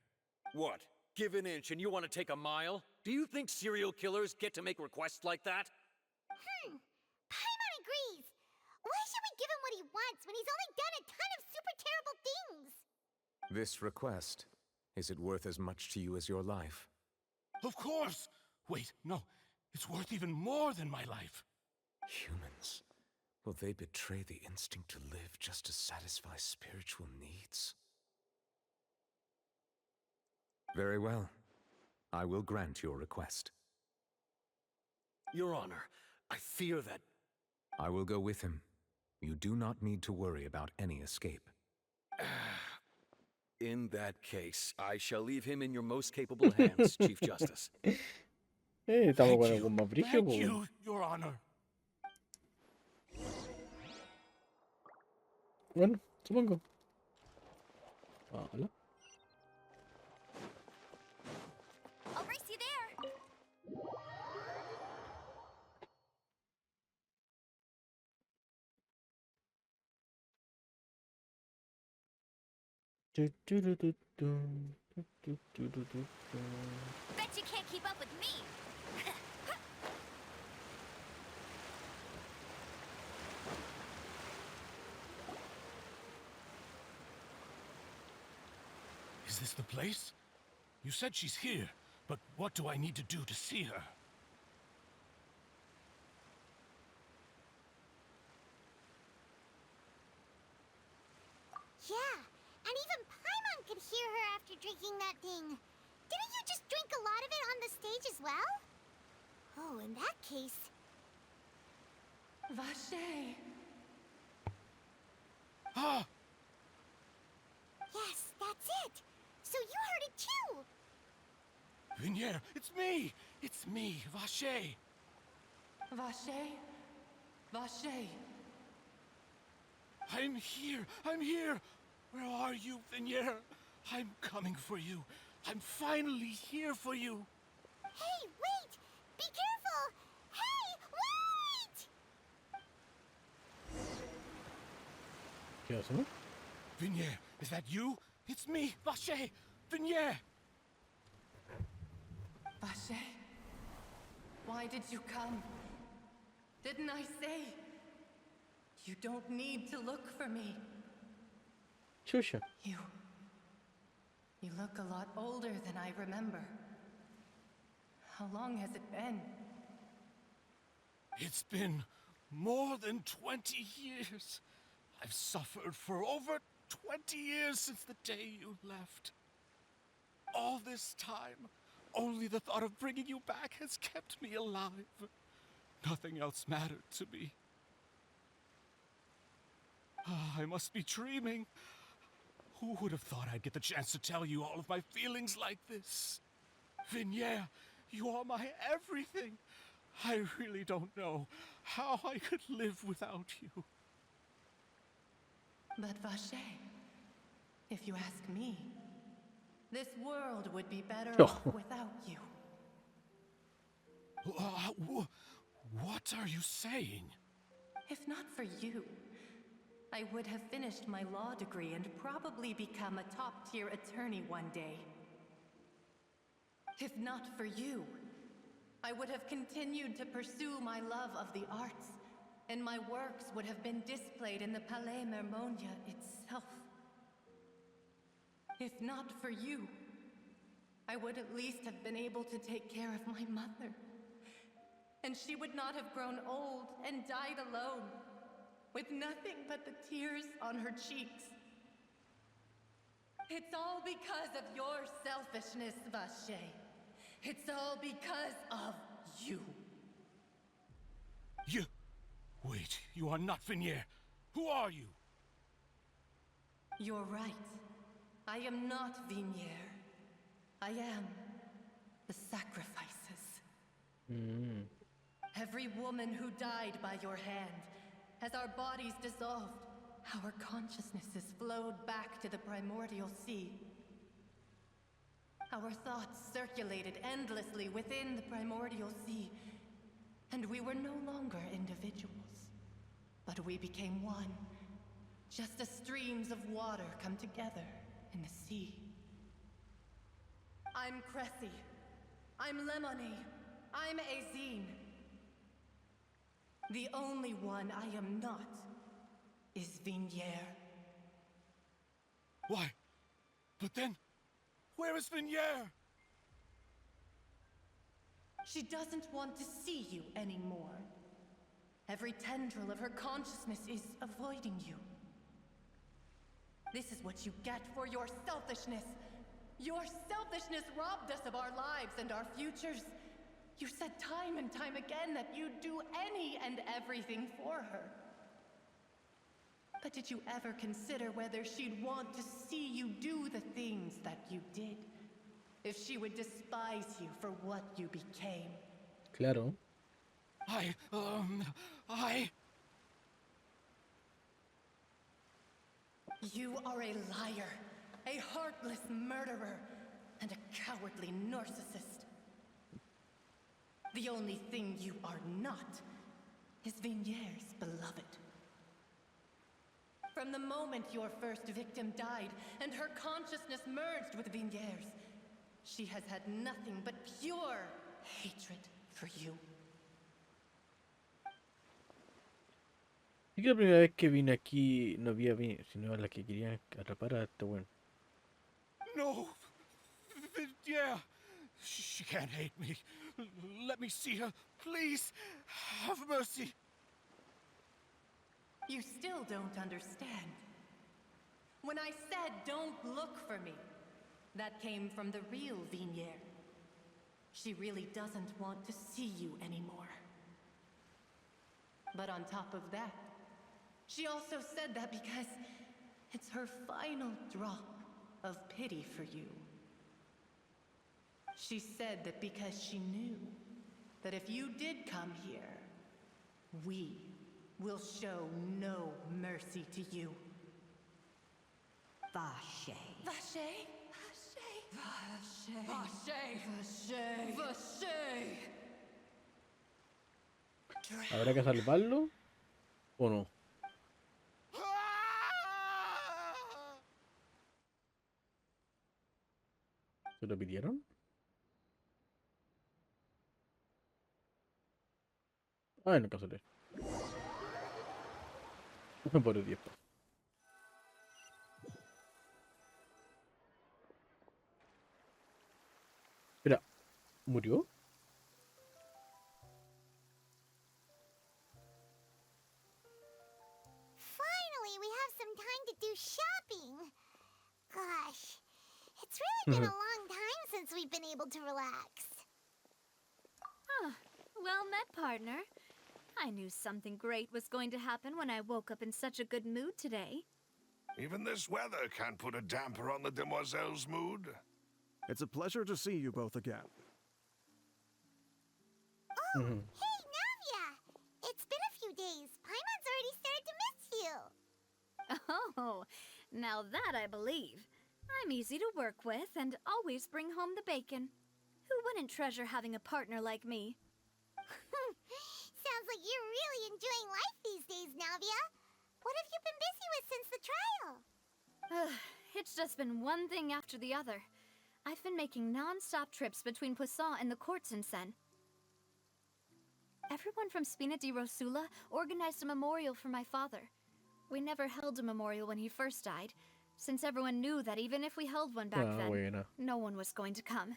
What? Give an inch and you want to take a mile? Do you think serial killers get to make requests like that? Paimon agrees. Why should we give him what he wants when he's only done a ton of super terrible things? This request, is it worth as much to you as your life? Of course! Wait, no. It's worth even more than my life. Humans. Will they betray the instinct to live just to satisfy spiritual needs? Very well. I will grant your request. Your Honor, I fear that... I will go with him. You do not need to worry about any escape. In that case, I shall leave him in your most capable hands, Chief Justice. Estamos con algún más brillo, Thank you, Your Honor. Bueno, supongo. Hola. I'll race you there. Bet you can't keep up with me. Is this the place? You said she's here, but what do I need to do to see her? Yeah, and even Paimon could hear her after drinking that thing. Didn't you just drink a lot of it on the stage as well? Oh, in that case... Vache! Ah! Yes, that's it! So you heard it too! Vinier, it's me! It's me, Vache! Vache? Vache! I'm here! Where are you, Vinier? I'm coming for you. I'm finally here for you. Hey, wait! Be careful! Hey, wait! ¿Qué pasó? Vinier, is that you? It's me, Vache! Vinier! Vache? Why did you come? Didn't I say? You don't need to look for me. Chucha. You look a lot older than I remember. How long has it been? It's been more than 20 years. I've suffered for over 20 years since the day you left. All this time, only the thought of bringing you back has kept me alive. Nothing else mattered to me. I must be dreaming. Who would have thought I'd get the chance to tell you all of my feelings like this? Vinier, you are my everything. I really don't know how I could live without you. But Vache, if you ask me, this world would be better off without you. What are you saying? If not for you, I would have finished my law degree and probably become a top-tier attorney one day. If not for you, I would have continued to pursue my love of the arts, and my works would have been displayed in the Palais Mermonia itself. If not for you, I would at least have been able to take care of my mother. And she would not have grown old and died alone, with nothing but the tears on her cheeks. It's all because of your selfishness, Vache. It's all because of you. You... Wait, you are not Vignier. Who are you? You're right. I am not Vignier. I am the sacrifices. Every woman who died by your hand, as our bodies dissolved, our consciousnesses flowed back to the primordial sea. Our thoughts circulated endlessly within the primordial sea, and we were no longer individuals, but we became one, just as streams of water come together in the sea. I'm Cressy. I'm Lemony. I'm Azine. The only one I am not is Vignier. Why? But then, where is Vignier? She doesn't want to see you anymore. Every tendril of her consciousness is avoiding you. This is what you get for your selfishness. Your selfishness robbed us of our lives and our futures. You said time and time again that you'd do any and everything for her. But did you ever consider whether she'd want to see you do the things that you did? If she would despise you for what you became? Claro. You are a liar, a heartless murderer, and a cowardly narcissist. The only thing you are not is Vignier's beloved. From the moment your first victim died and her consciousness merged with Vignier's, she has had nothing but pure hatred for you. Sí que la primera vez que vine aquí no vi a mí, sino a la que quería atrapar a este weón. No! Vignier! She can't hate me. Let me see her. Please, have mercy. You still don't understand. When I said don't look for me, that came from the real Vignier. She really doesn't want to see you anymore. But on top of that, she also said that because it's her final drop of pity for you. She said that because she knew that if you did come here, we will show no mercy to you. Vache. Vache? Vache. Vache. Vache. Vache. ¿Habrá que salvarlo o no? ¿Se lo pidieron? Ah, en el caso de... Por el 10. Espera, ¿murió? Finally, we have some time to do shopping. Gosh, it's really been a long time since we've been able to relax. Ah, well met, partner. I knew something great was going to happen when I woke up in such a good mood today. Even this weather can't put a damper on the demoiselle's mood. It's a pleasure to see you both again. Oh, hey, Navia! It's been a few days. Paimon's already started to miss you. Oh, now that I believe. I'm easy to work with and always bring home the bacon. Who wouldn't treasure having a partner like me? Sounds like you're really enjoying life these days, Navia. What have you been busy with since the trial? It's just been one thing after the other. I've been making non-stop trips between Poisson and the courts in Sen. Everyone from Spina di Rosula organized a memorial for my father. We never held a memorial when he first died, since everyone knew that even if we held one back then, bueno. no one was going to come.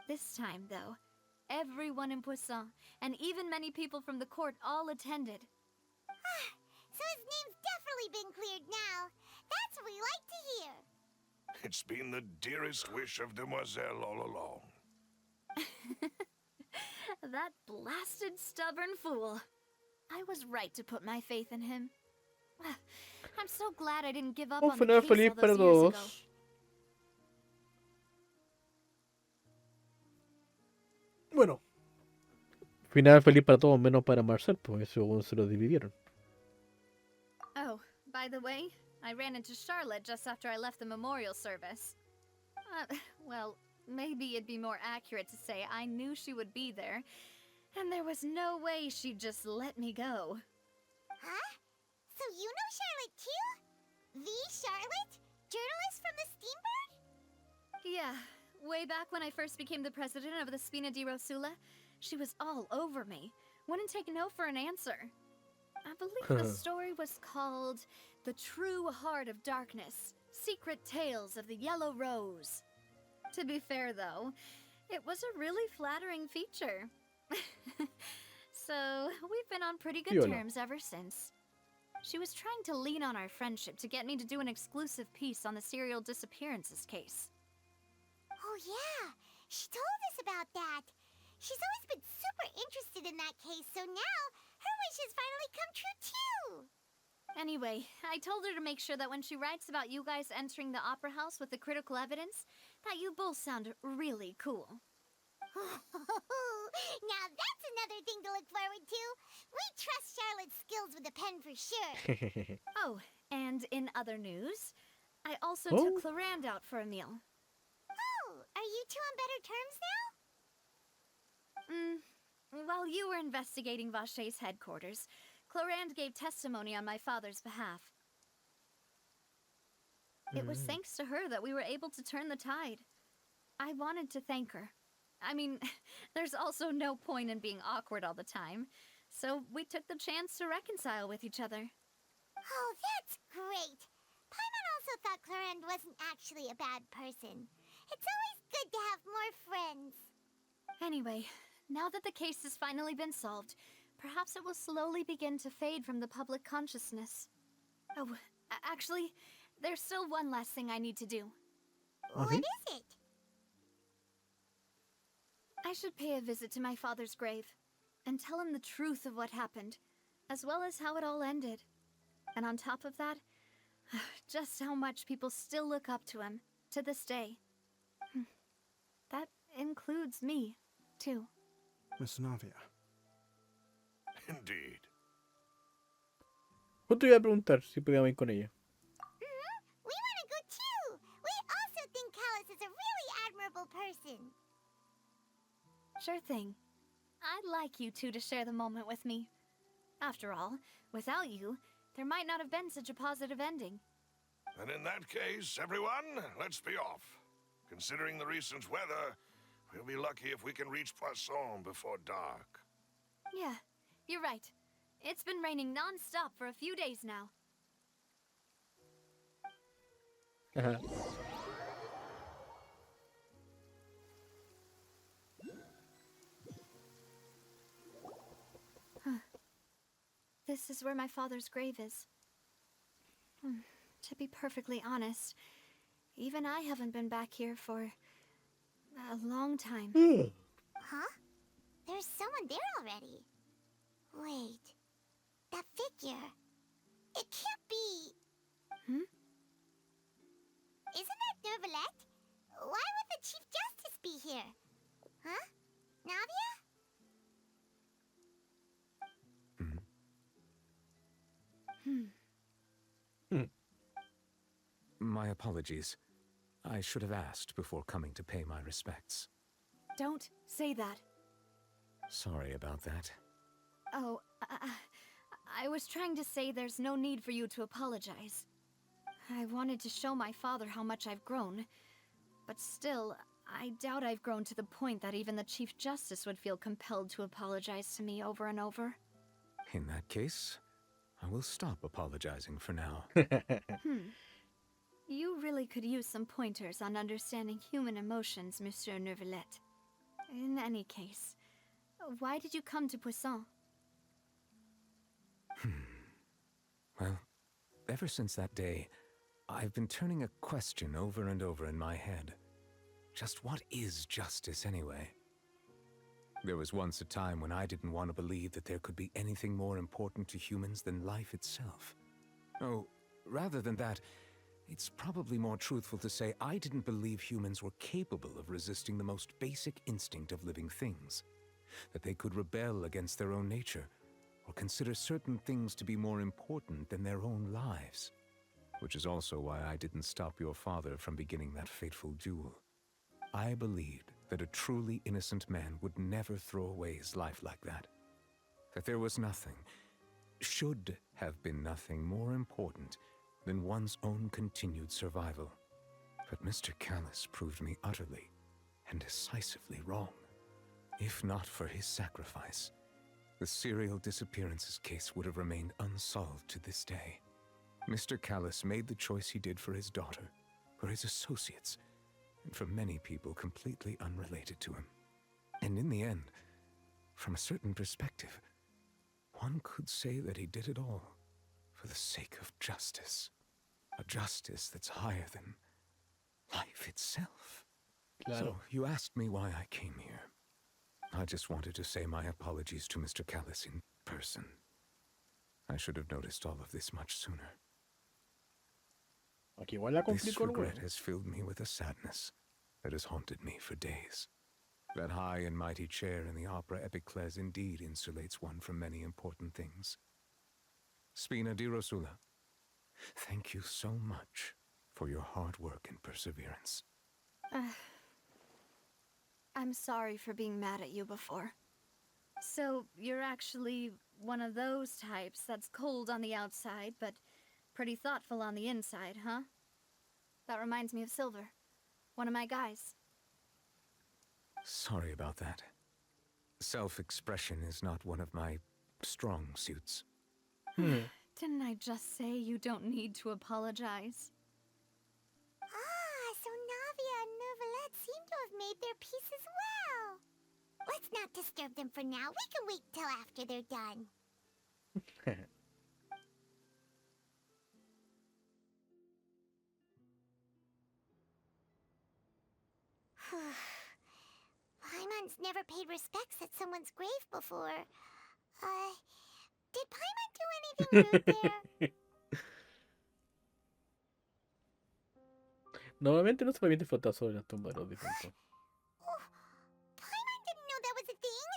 This time, though, everyone in Poisson, and even many people from the court, all attended. So his name's definitely been cleared now. That's what we like to hear. It's been the dearest wish of Demoiselle all along. That blasted stubborn fool. I was right to put my faith in him. I'm so glad I didn't give up Un on the final case feliz all para those years ago. todos. Bueno. Final feliz para todos, menos para Marcel, pues según se lo dividieron. Oh, by the way, I ran into Charlotte just after I left the memorial service. Well, maybe it'd be more accurate to say I knew she would be there, and there was no way she'd just let me go. Huh? So you know Charlotte too? The Charlotte? Journalist from the Steambird? Yeah, way back when I first became the president of the Spina di Rosula, she was all over me. Wouldn't take no for an answer. I believe the story was called The True Heart of Darkness, Secret Tales of the Yellow Rose. To be fair, though, it was a really flattering feature. So, we've been on pretty good terms ever since. She was trying to lean on our friendship to get me to do an exclusive piece on the serial disappearances case. Oh yeah, she told us about that. She's always been super interested in that case, so now her wish has finally come true too. Anyway, I told her to make sure that when she writes about you guys entering the opera house with the critical evidence, that you both sound really cool. Now that's another thing to look forward to. We trust Charlotte's skills with a pen for sure. Oh, and in other news, I also took Clorand out for a meal. Oh, are you two on better terms now? While you were investigating Vashey's headquarters, Clorand gave testimony on my father's behalf. It was thanks to her that we were able to turn the tide. I wanted to thank her. I mean, there's also no point in being awkward all the time, so we took the chance to reconcile with each other. Oh, that's great. Paimon also thought Clorand wasn't actually a bad person. It's always good to have more friends. Anyway, now that the case has finally been solved, perhaps it will slowly begin to fade from the public consciousness. Oh, actually, there's still one last thing I need to do. What is it? I should pay a visit to my father's grave and tell him the truth of what happened, as well as how it all ended. And on top of that, just how much people still look up to him to this day. That includes me, too. Miss Navia. Indeed. Justo iba a preguntar si podíamos ir con ella. We want to go too. We also think Callus is a really admirable person. Sure thing. I'd like you two to share the moment with me. After all, without you, there might not have been such a positive ending. And in that case, everyone, let's be off. Considering the recent weather, we'll be lucky if we can reach Poisson before dark. Yeah, you're right. It's been raining non-stop for a few days now. This is where my father's grave is. To be perfectly honest, even I haven't been back here for a long time. Huh? There's someone there already. Wait. That figure. It can't be. Isn't that Nervalette? Why would the Chief Justice be here? Huh? Navia? My apologies. I should have asked before coming to pay my respects. Don't say that. Sorry about that. Oh, I was trying to say there's no need for you to apologize. I wanted to show my father how much I've grown, but still, I doubt I've grown to the point that even the Chief Justice would feel compelled to apologize to me over and over. In that case, I will stop apologizing for now. You really could use some pointers on understanding human emotions, Monsieur Neuvillette. In any case, why did you come to Poisson? Well, ever since that day, I've been turning a question over and over in my head. Just what is justice anyway? There was once a time when I didn't want to believe that there could be anything more important to humans than life itself. Oh, rather than that, it's probably more truthful to say I didn't believe humans were capable of resisting the most basic instinct of living things. That they could rebel against their own nature, or consider certain things to be more important than their own lives. Which is also why I didn't stop your father from beginning that fateful duel. I believed that a truly innocent man would never throw away his life like that. That there was nothing, should have been nothing more important than one's own continued survival. But Mr. Callis proved me utterly and decisively wrong. If not for his sacrifice, the serial disappearances case would have remained unsolved to this day. Mr. Callis made the choice he did for his daughter, for his associates, and for many people completely unrelated to him. And in the end, from a certain perspective, one could say that he did it all for the sake of justice. A justice that's higher than life itself. Claro. So, you asked me why I came here. I just wanted to say my apologies to Mr. Callis in person. I should have noticed all of this much sooner. Aquí igual la This complicó el regret weón. has filled me with a sadness that has haunted me for days. That high and mighty chair in the opera Epiclese indeed insulates one from many important things. Spina di Rosula, thank you so much for your hard work and perseverance. I'm sorry for being mad at you before. So, you're actually one of those types that's cold on the outside, but pretty thoughtful on the inside, huh? That reminds me of Silver, one of my guys. Sorry about that. Self-expression is not one of my strong suits. Didn't I just say you don't need to apologize? Ah, so Navia and Neuvillette seem to have made their peace as well. Let's not disturb them for now. We can wait till after they're done. Paimon's never paid respects at someone's grave before. Did Paimon do anything rude there? Normalmente no se permite flotar sobre las tumbas de los difuntos. Paimon didn't know that was a thing.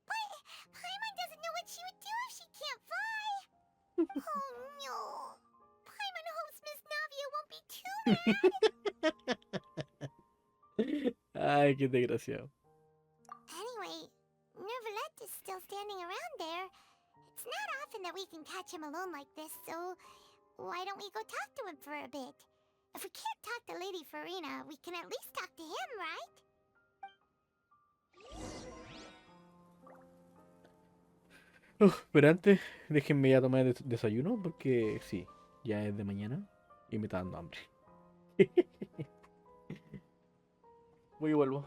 But Paimon doesn't know what she would do if she can't fly. Oh no. Paimon hopes Miss Navia won't be too mad. Ay, qué desgraciado. Anyway, Neuvillette is still standing around there. It's not often that we can catch him alone like this, so why don't we go talk to him for a bit? If we can't talk to Lady Farina, we can at least talk to him, right? Pero antes, déjenme ya tomar desayuno porque sí, ya es de mañana y me está dando hambre. Voy y vuelvo.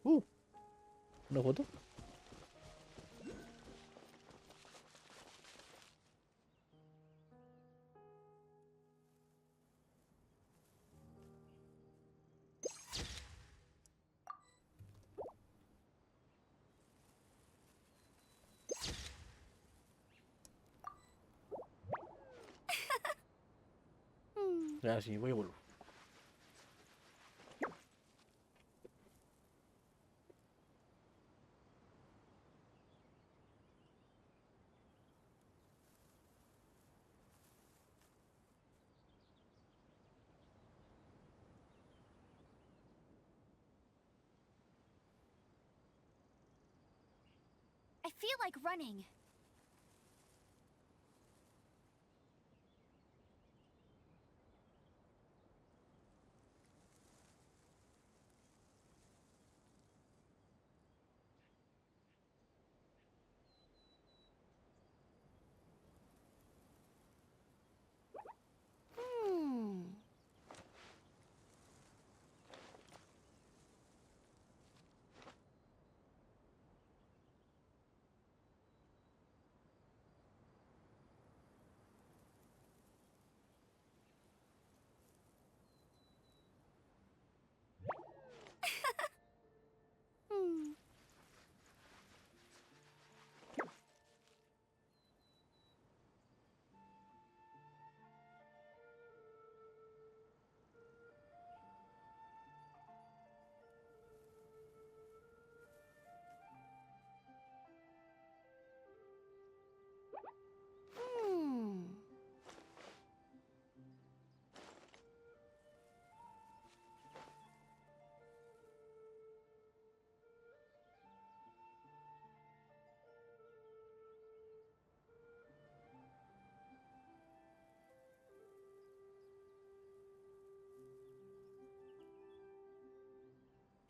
¿Una foto? Ah, sí, voy y vuelvo. feel like running.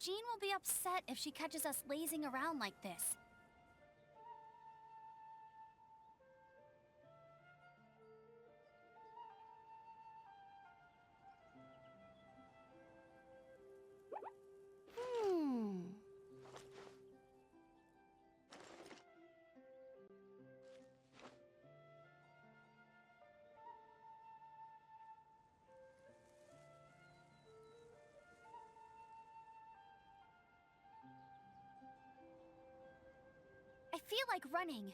Jean will be upset if she catches us lazing around like this. I feel like running.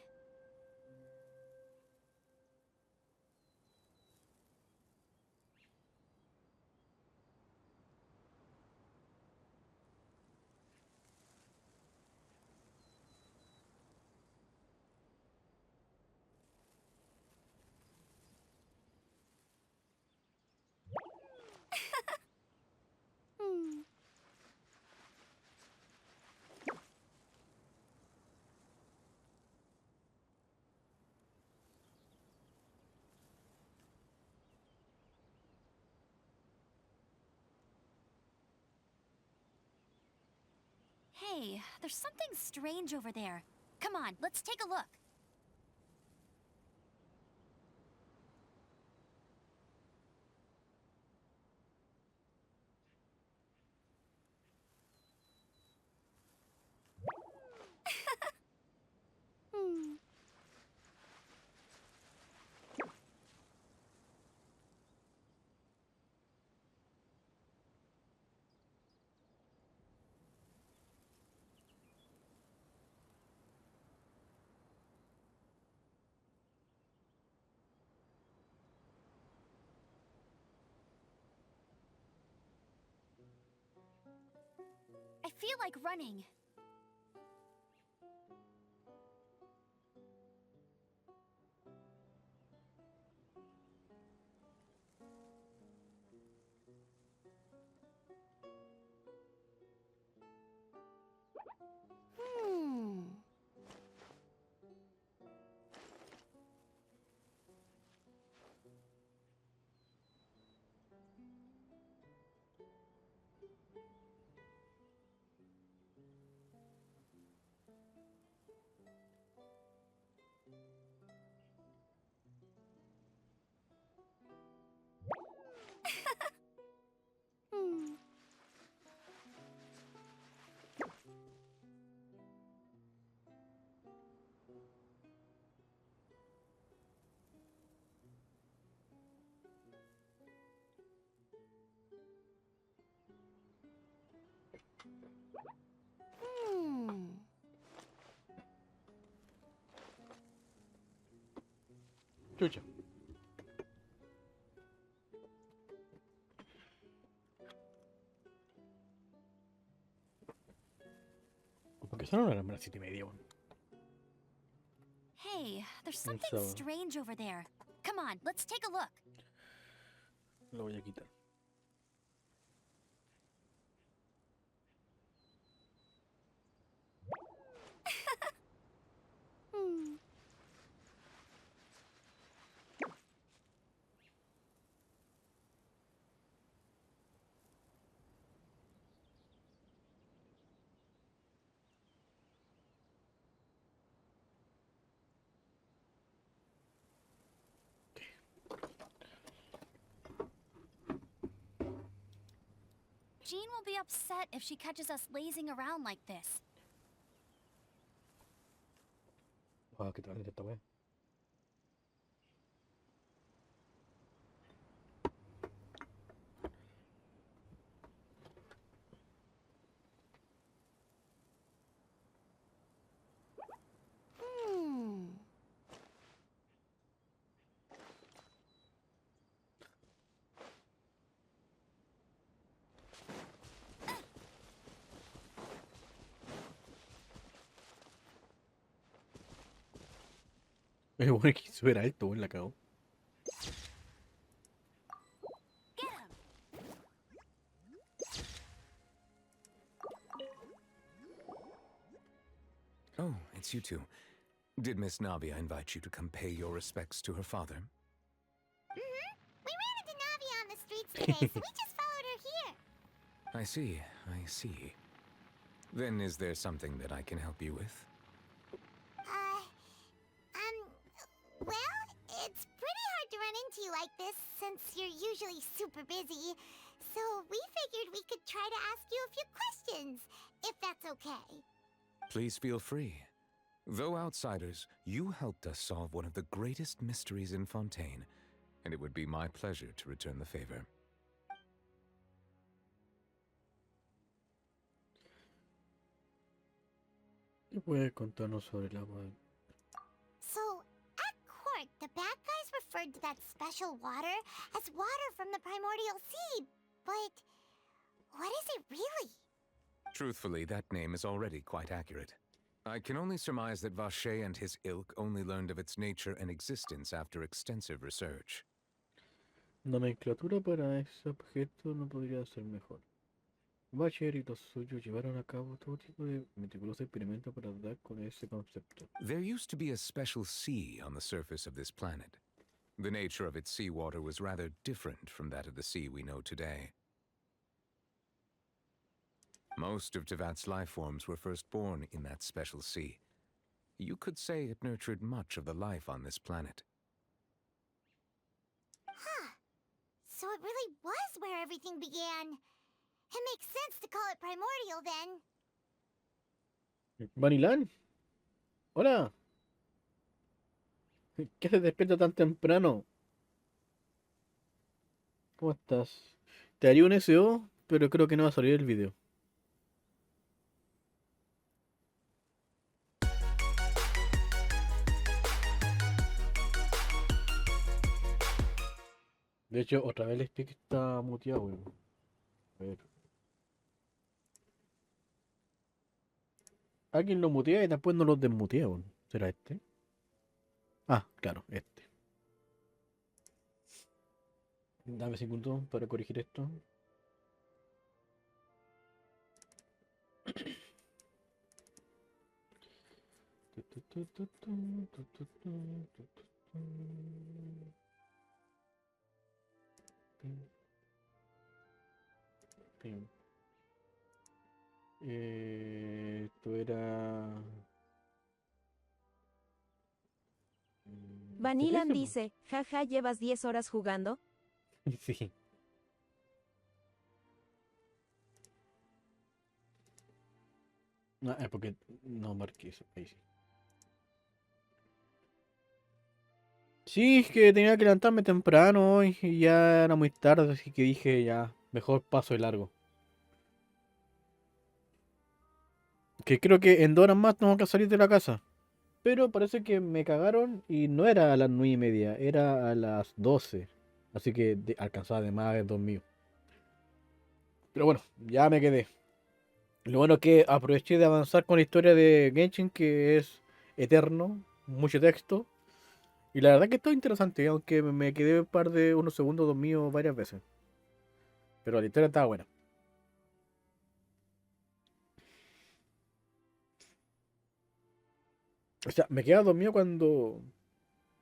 Hey, there's something strange over there. Come on, let's take a look. I feel like running. Chucha. Porque son las 7:30, weón. Hey, there's Un something sábado. strange over there. Come on, let's take a look. Lo voy a quitar. Jean will be upset if she catches us lazing around like this. Ah, qué tal esta wea. Es bueno que súper alto, weón, la cagó. Oh, it's you two. Did Miss Navia invite you to come pay your respects to her father? Mm-hmm. We ran into Navi on the streets today, so we just followed her here. I see, I see. Then is there something that I can help you with? Well, it's pretty hard to run into you like this since you're usually super busy. So we figured we could try to ask you a few questions, if that's okay. Please feel free. Though outsiders, you helped us solve one of the greatest mysteries in Fontaine, and it would be my pleasure to return the favor. ¿Qué puedes contarnos sobre el agua? So, at court, the bad guys referred to that special water as water from the primordial sea. But what is it really? Truthfully, that name is already quite accurate. I can only surmise that Vache and his ilk only learned of its nature and existence after extensive research. Nomenclatura para ese objeto no podría ser mejor. Vacher y los suyos llevaron a cabo todo tipo de meticulosos experimentos para dar con ese concepto. There used to be a special sea on the surface of this planet. The nature of its seawater was rather different from that of the sea we know today. Most of Teyvat's life forms were first born in that special sea. You could say it nurtured much of the life on this planet. Huh. So it really was where everything began. It makes sense to call it primordial then. Vanilán, hola. ¿Qué se despierta tan temprano? ¿Cómo estás? Te haría un SO, pero creo que no va a salir el video. De hecho, otra vez el stick está muteado, weón. A ver. Alguien lo mutea y después no lo desmutea, weón. ¿Será este? Ah, claro, este. Dame segundos para corregir esto. Bien. Esto era... Vanilan dice, jaja, ¿llevas 10 horas jugando? Sí. No, es porque no marqué eso. Ahí sí. Sí, es que tenía que levantarme temprano hoy y ya era muy tarde, así que dije ya, mejor paso de largo. Que creo que en 2 horas más tengo que salir de la casa. Pero parece que me cagaron y no era a las 9:30, era a las 12. Así que alcanzaba de más de dormido. Pero bueno, ya me quedé. Lo bueno es que aproveché de avanzar con la historia de Genshin, que es eterno, mucho texto. Y la verdad que está interesante, aunque me quedé un par de unos segundos dormido varias veces. Pero la historia estaba buena. O sea, me quedaba dormido cuando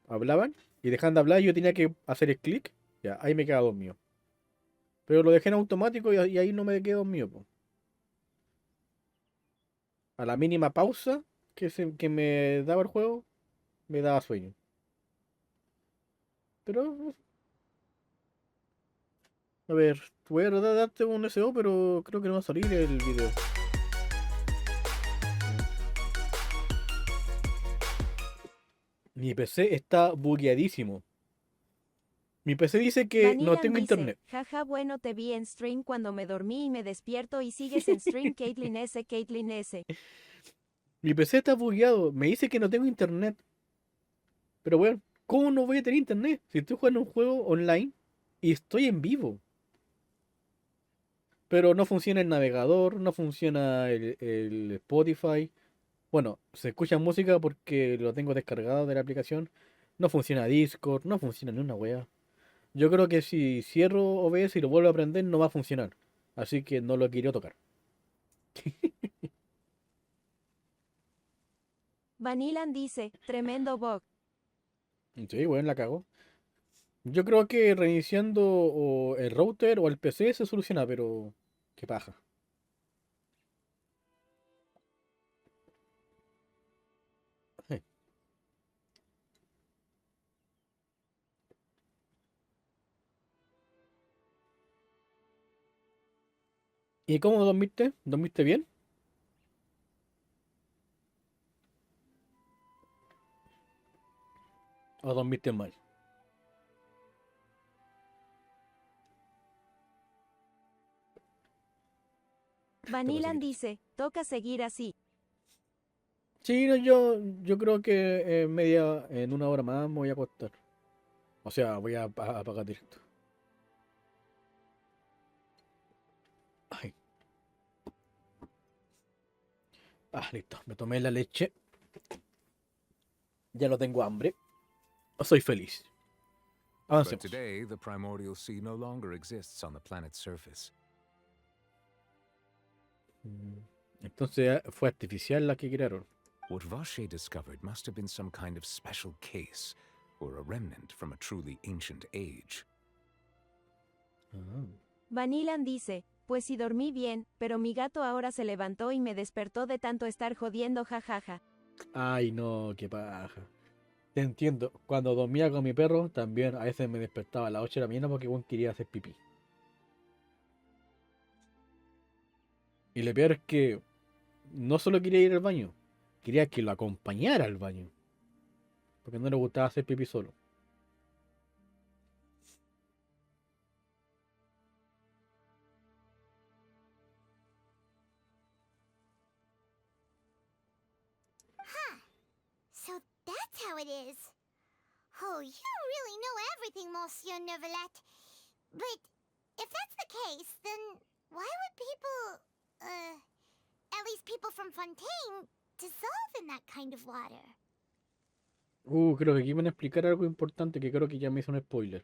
hablaban y dejaban de hablar y yo tenía que hacer el clic. Ya, ahí me quedaba dormido. Pero lo dejé en automático y ahí no me quedé dormido, po. A la mínima pausa que me daba el juego, me daba sueño. Pero, a ver, voy a tratar de darte un SO, pero creo que no va a salir el video. Mi PC está bugueadísimo. Mi PC dice que no Vanilan tengo dice, internet. jaja bueno te vi en stream cuando me dormí y me despierto y sigues en stream Caitlyn S. Caitlyn S. Mi PC está bugueado. Me dice que no tengo internet. Pero bueno, ¿cómo no voy a tener internet? Si estoy jugando un juego online y estoy en vivo. Pero no funciona el navegador, no funciona el Spotify. Bueno, se escucha música porque lo tengo descargado de la aplicación. No funciona Discord, no funciona ni una wea. Yo creo que si cierro OBS y lo vuelvo a aprender no va a funcionar. Así que no lo quiero tocar. Vanilan dice, tremendo bug. Sí, bueno, la cago. Yo creo que reiniciando el router o el PC se soluciona, pero qué paja. ¿Y cómo dormiste? ¿Dormiste bien? ¿O dormiste mal? Vanilan dice, toca seguir así. Sí, no, yo creo que en una hora más me voy a acostar. O sea, voy a apagar directo. Ay. Ah, listo. Me tomé la leche. Ya no tengo hambre. Soy feliz. But Avancemos. today, the primordial sea no longer exists on the planet's surface. Entonces fue artificial la que crearon. What Vache discovered must have been some kind of special case, or a remnant from a truly ancient age. Vanilan dice, pues sí dormí bien, pero mi gato ahora se levantó y me despertó de tanto estar jodiendo jajaja. Ay, no, qué paja. Te entiendo. Cuando dormía con mi perro, también a veces me despertaba a las 8 de la mañana porque bueno, quería hacer pipí. Y lo peor es que no solo quería ir al baño, quería que lo acompañara al baño. Porque no le gustaba hacer pipí solo. So that's how it is. Oh, you really know everything, Monsieur Neuvillette. But if that's the case, then why would people, at least people from Fontaine, dissolve in that kind of water? Creo que aquí van a explicar algo importante que creo que ya me hizo un spoiler.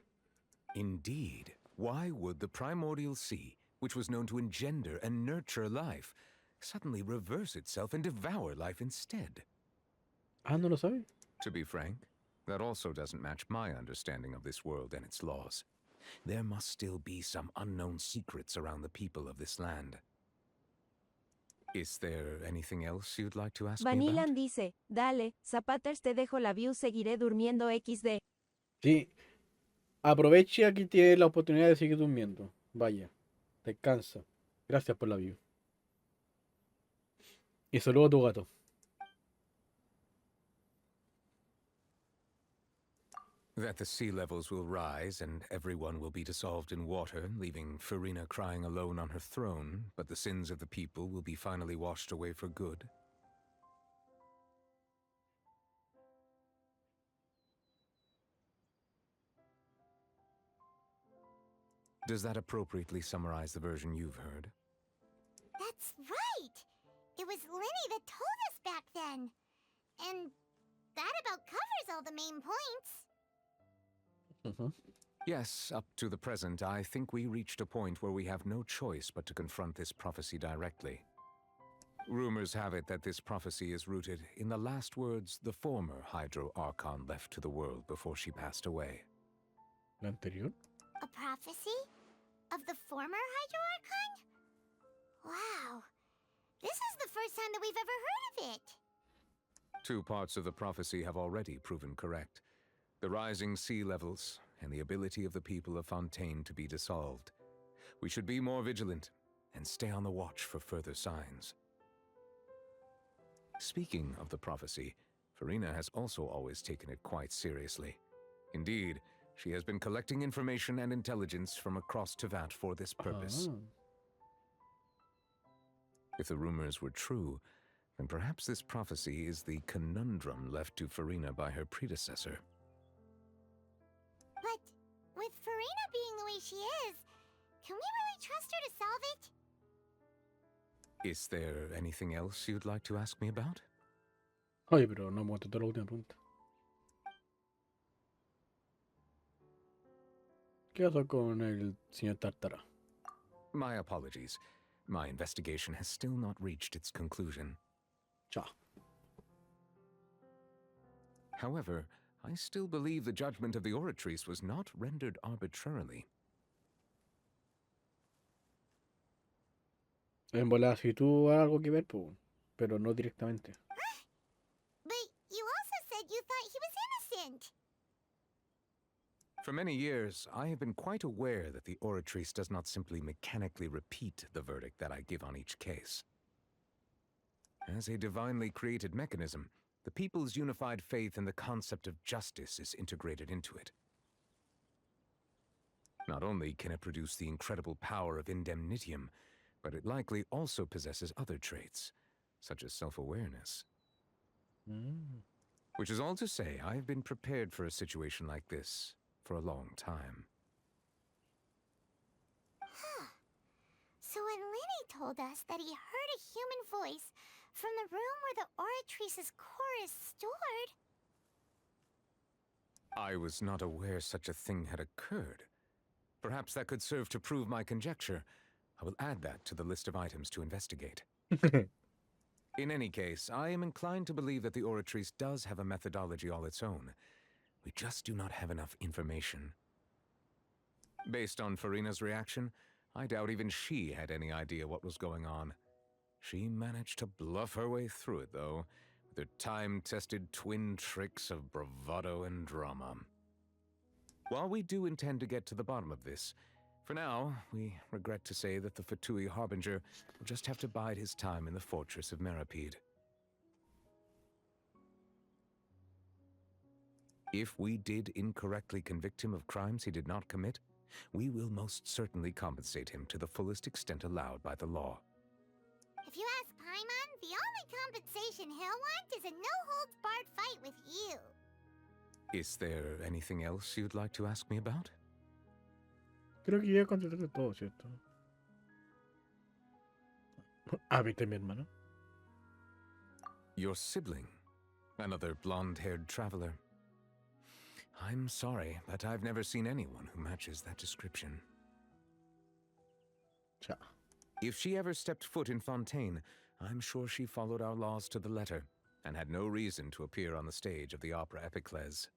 Indeed. Why would the primordial sea, which was known to engender and nurture life, suddenly reverse itself and devour life instead? Ah, ¿no lo sabe? To be frank, that also doesn't match my understanding of this world and its laws. There must still be some unknown secrets around the people of this land. Is there anything else you'd like to ask me about? Vanilan dice, dale, Zaptersz te dejo la view, seguiré durmiendo XD. Sí. Aproveche, aquí tiene la oportunidad de seguir durmiendo. Vaya. Descansa. Gracias por la view. Y saludo a tu gato. That the sea levels will rise and everyone will be dissolved in water, leaving Farina crying alone on her throne, but the sins of the people will be finally washed away for good. Does that appropriately summarize the version you've heard? That's right! It was Linny that told us back then. And that about covers all the main points. Yes, up to the present, I think we reached a point where we have no choice but to confront this prophecy directly. Rumors have it that this prophecy is rooted in the last words the former Hydro Archon left to the world before she passed away. ¿La anterior? A prophecy? Of the former Hydro Archon? Wow. This is the first time that we've ever heard of it. Two parts of the prophecy have already proven correct. The rising sea levels and the ability of the people of Fontaine to be dissolved. We should be more vigilant and stay on the watch for further signs. Speaking of the prophecy, Farina has also always taken it quite seriously. Indeed, she has been collecting information and intelligence from across Teyvat for this purpose. If the rumors were true, then perhaps this prophecy is the conundrum left to Farina by her predecessor. But with Farina being the way she is, can we really trust her to solve it? Is there anything else you'd like to ask me about? Oye, pero no hemos contestado la última pregunta. ¿Qué pasó con el señor Tartara? My apologies. My investigation has still not reached its conclusion. Cha. However, I still believe the judgment of the Oratrice was not rendered arbitrarily. En volada, si tuvo algo que ver, pues, pero no directamente. But you also said you thought he was innocent. For many years, I have been quite aware that the Oratrice does not simply mechanically repeat the verdict that I give on each case. As a divinely created mechanism, the people's unified faith in the concept of justice is integrated into it. Not only can it produce the incredible power of indemnitium, but it likely also possesses other traits, such as self-awareness. Which is all to say, I have been prepared for a situation like this for a long time. So when Lenny told us that he heard a human voice from the room where the Oratrice's core is stored... I was not aware such a thing had occurred. Perhaps that could serve to prove my conjecture. I will add that to the list of items to investigate. In any case, I am inclined to believe that the Oratrice does have a methodology all its own. We just do not have enough information. Based on Farina's reaction, I doubt even she had any idea what was going on. She managed to bluff her way through it, though, with her time-tested twin tricks of bravado and drama. While we do intend to get to the bottom of this, for now, we regret to say that the Fatui Harbinger will just have to bide his time in the fortress of Meripede. If we did incorrectly convict him of crimes he did not commit, we will most certainly compensate him to the fullest extent allowed by the law. If you ask Paimon, the only compensation he'll want is a no-holds-barred fight with you. Is there anything else you'd like to ask me about? Creo que ya contesté todo, ¿cierto? Ah, viste mi hermano. Your sibling, another blonde-haired traveler. I'm sorry, but I've never seen anyone who matches that description. Cha. If she ever stepped foot in Fontaine, I'm sure she followed our laws to the letter, and had no reason to appear on the stage of the opera Epiclese.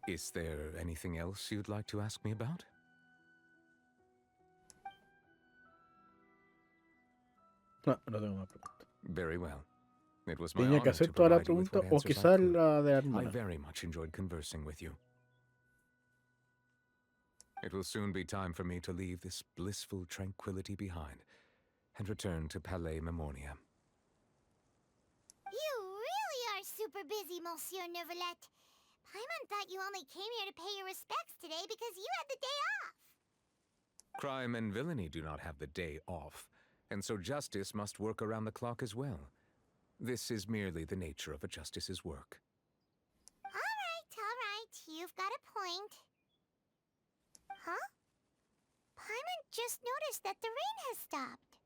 Is there anything else you'd like to ask me about? No, no tengo más preguntas. Very well. It was my Tenía que honor to hacer toda la provide you with pregunta what o answers I quizás could. la de la I hermana. very much enjoyed conversing with you. It will soon be time for me to leave this blissful tranquility behind and return to Palais Memornia. You really are super busy, Monsieur Neuvillette. Paimon thought you only came here to pay your respects today because you had the day off. Crime and villainy do not have the day off, and so justice must work around the clock as well. This is merely the nature of a justice's work. All right. You've got a point. Huh? Paimon just noticed that the rain has stopped.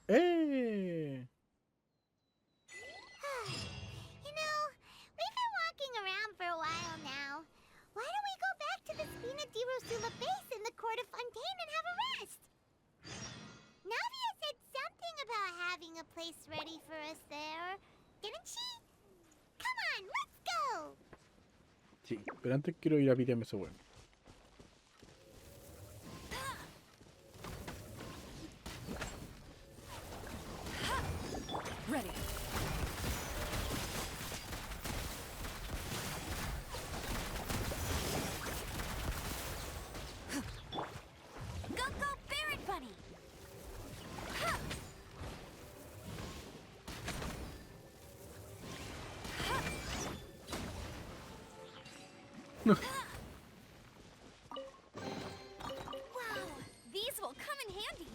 ¡Eh! You know, we've been walking around for a while now. Why don't we go back to the Spina di Rosula base in the court of Fontaine and have a rest? Navia said something about having a place ready for us there, didn't she? Come on, let's go! Sí, pero antes quiero ir a pitearme ese bueno. Ready. Wow, these will come in handy.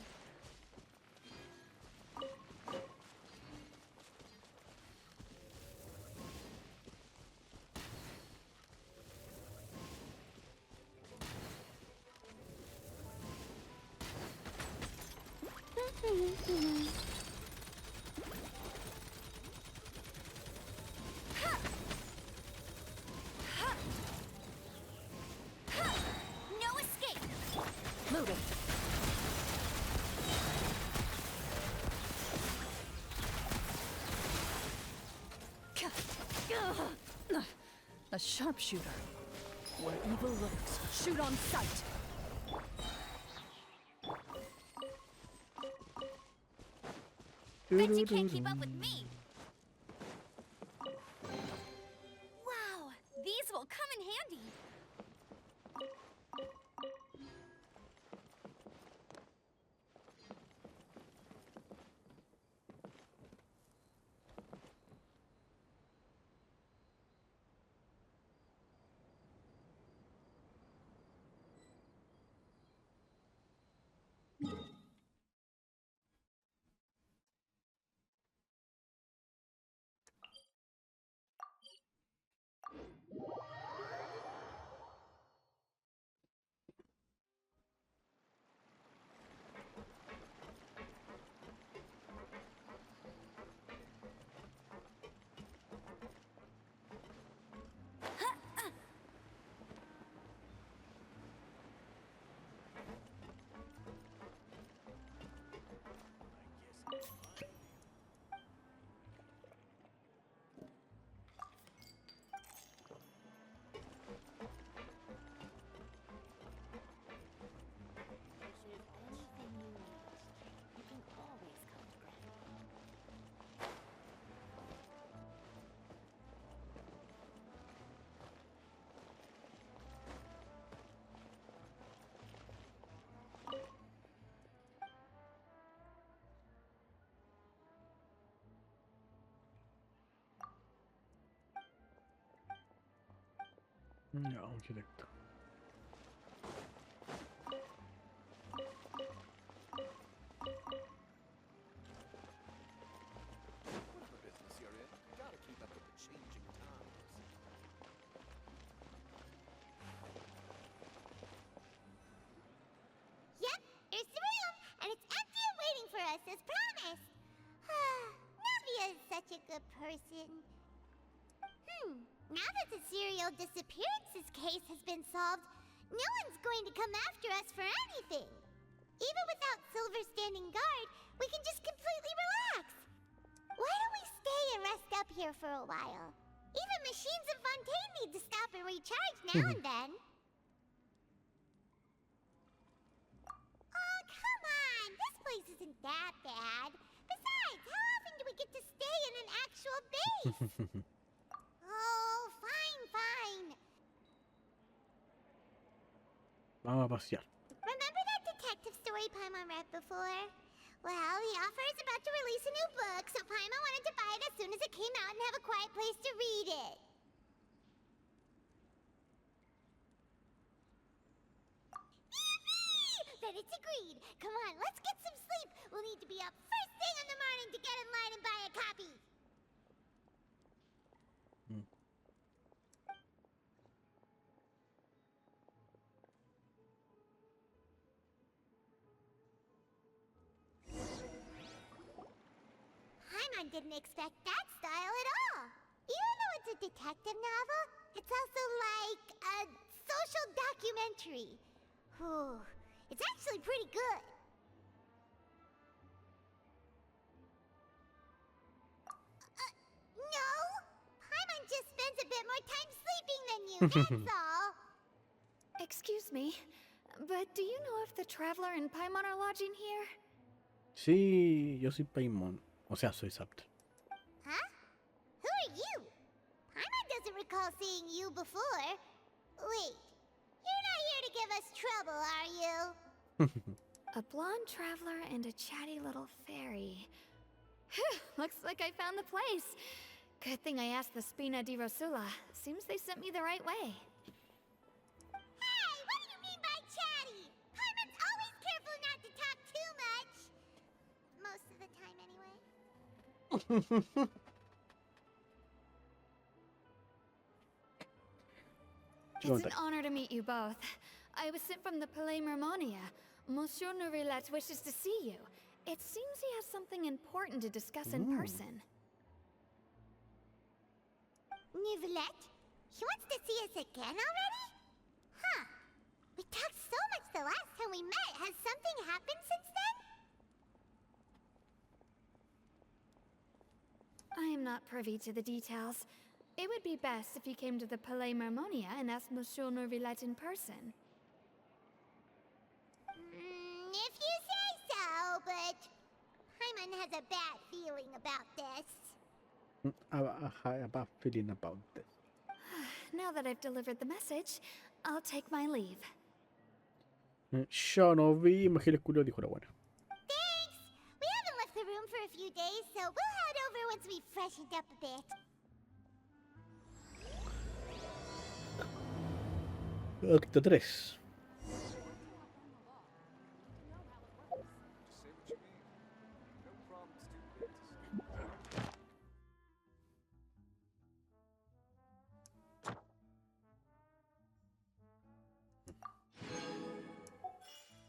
No escape. Moving. A sharpshooter. Where evil lurks, shoot on sight. Bet you can't keep up with me. Wow, these will come in handy. No, directo. Whatever business you're in, you gotta keep up with the changing times. Yep, here's the room, and it's empty and waiting for us as promised. Navia is such a good person. Now that the serial disappearances case has been solved, no one's going to come after us for anything. Even without Silver standing guard, we can just completely relax. Why don't we stay and rest up here for a while? Even machines in Fontaine need to stop and recharge now and then. Oh, come on! This place isn't that bad. Besides, how often do we get to stay in an actual base? Oh, fine. Vamos a pasear. Remember that detective story Paimon read before? Well, the author is about to release a new book, so Paimon wanted to buy it as soon as it came out and have a quiet place to read it. Yippee! Then it's agreed. Come on, let's get some sleep. We'll need to be up first thing in the morning to get in line and buy a copy. Paimon didn't expect that style at all. Even though it's a detective novel, it's also like a social documentary. Whew. It's actually pretty good. No! Paimon just spends a bit more time sleeping than you, that's all. Excuse me, but do you know if the Traveler and Paimon are lodging here? Sí, yo soy Paimon. O sea, soy Zapto. Huh? Who are you? Paimon doesn't recall seeing you before. Wait, you're not here to give us trouble, are you? A blonde traveler and a chatty little fairy. Phew, looks like I found the place. Good thing I asked the Spina di Rosula. Seems they sent me the right way. It's an honor to meet you both. I was sent from the Palais Mermonia. Monsieur Neuvillette wishes to see you. It seems he has something important to discuss in person. Neuvillette? He wants to see us again already? Huh. We talked so much the last time we met. Has something happened since then? I am not privy to the details. It would be best if you came to the Palais Mermonia and asked Monsieur Neuvillette in person. If you say so, but Paimon has a bad feeling about this. I have a feeling about this. Now that I've delivered the message, I'll take my leave. Ya nos vimos, que el culo dijo la buena. Thanks! We haven't left the room for a few days, so we'll head over once we've freshened up a bit. Acto 3.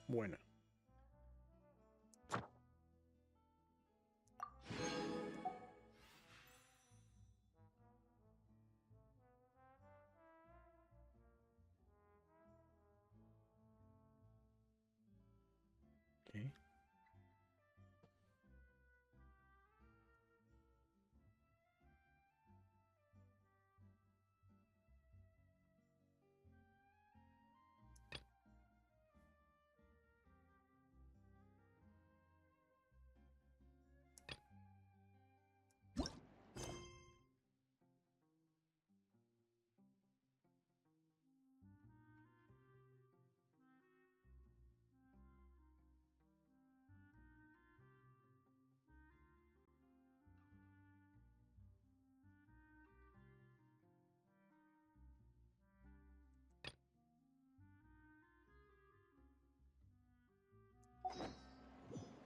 Buena. Okay.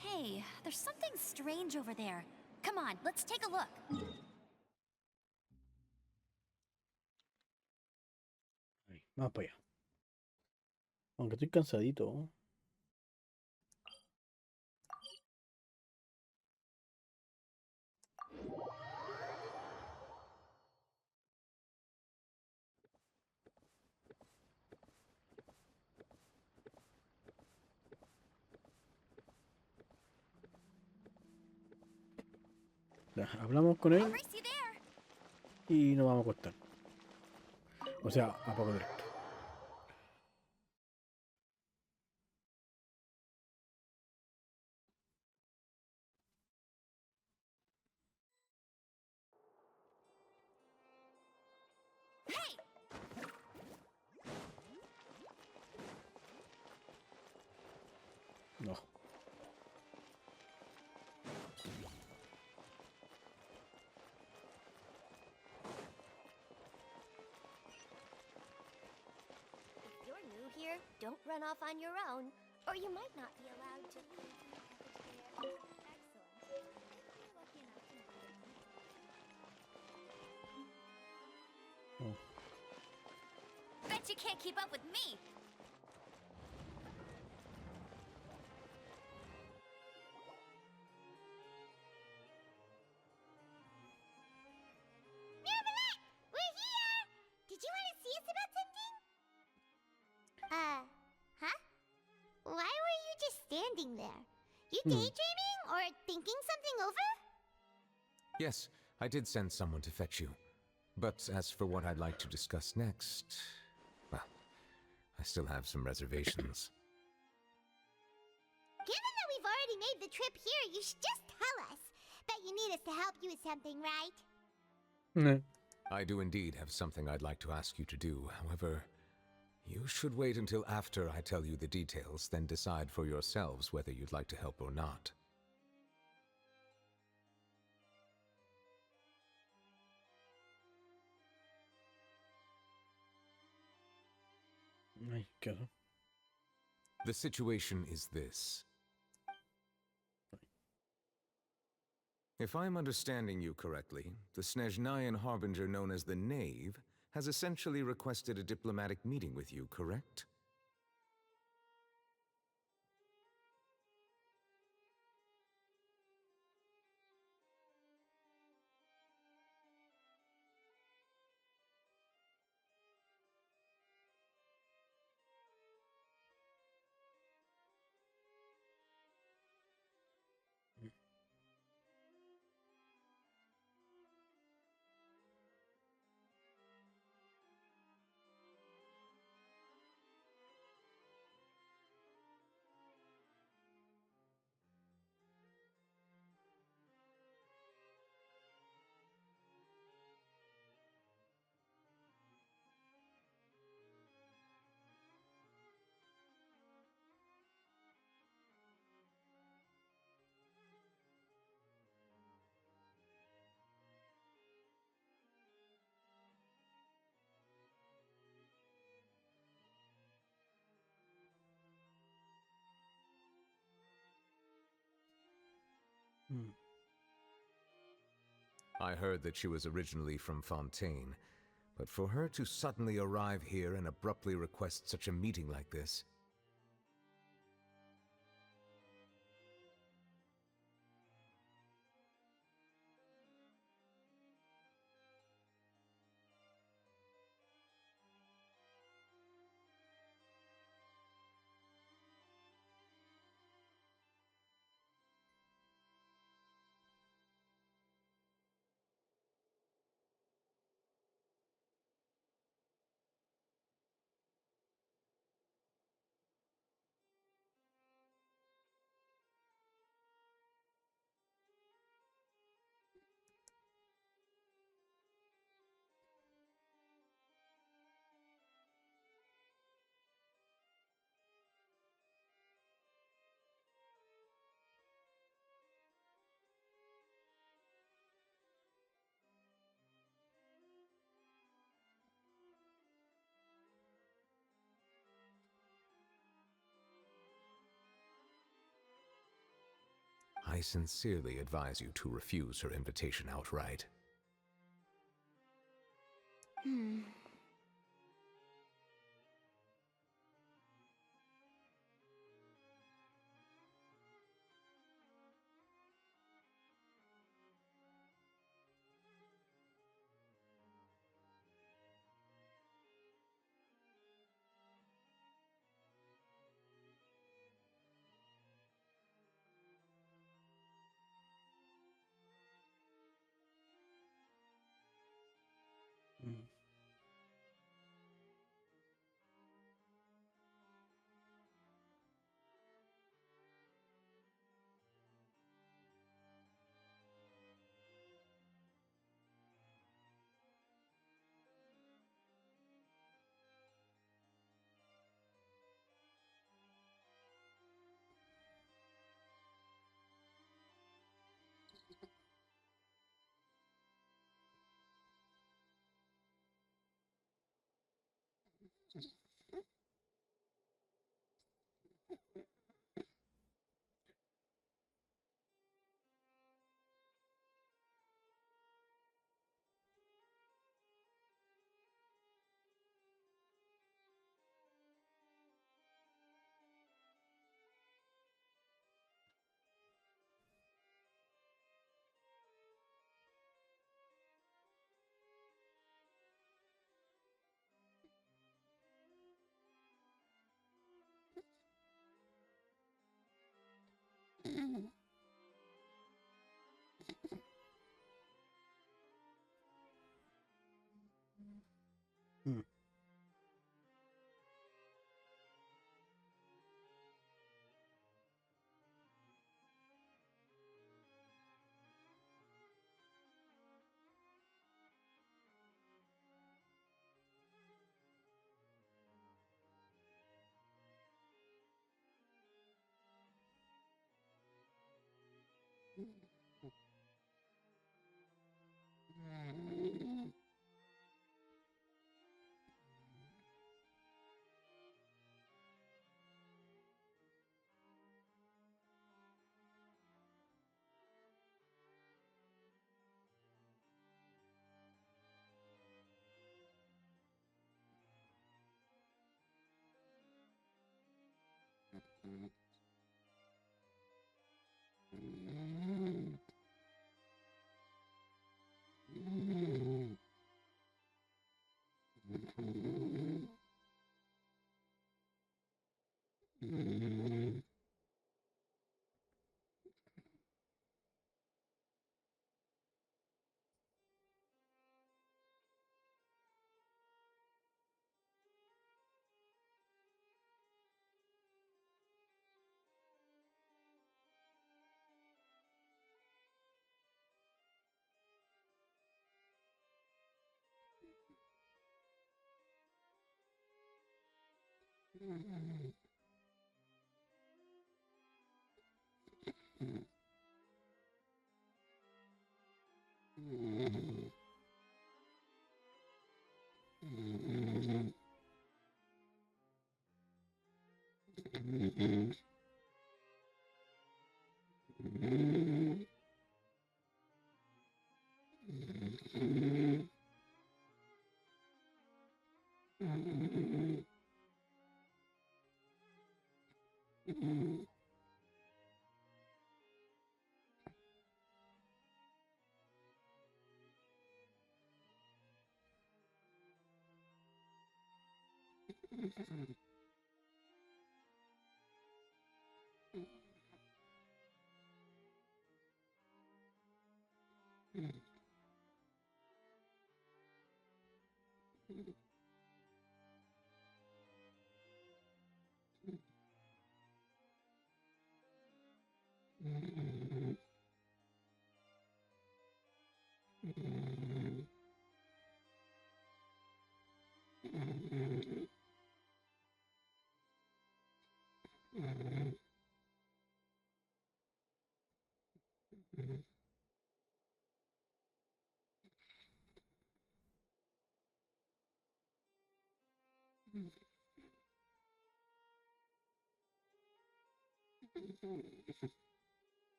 Hey, there's something strange over there. Come on, let's take a look. Ahí, vamos para allá. Aunque estoy cansadito. Ya, hablamos con él y nos vamos a acostar. O sea, a poco directo. No. If you're new here, don't run off on your own, or you might not be allowed to leave. Excellent. If you're lucky enough to meet Oh. Bet you can't keep up with me. Neuvillette! We're here! Did you want to see us about something? Huh? Why were you just standing there? You daydreaming or thinking something over? Yes, I did send someone to fetch you. But as for what I'd like to discuss next, well, I still have some reservations. Given that we've already made the trip here, you should just tell us. Bet you need us to help you with something, right? I do indeed have something I'd like to ask you to do. However, you should wait until after I tell you the details, then decide for yourselves whether you'd like to help or not. Ay, Caso. The situation is this. If I'm understanding you correctly, the Snezhnayan harbinger known as the Knave has essentially requested a diplomatic meeting with you, correct? I heard that she was originally from Fontaine, but for her to suddenly arrive here and abruptly request such a meeting like this... I sincerely advise you to refuse her invitation outright.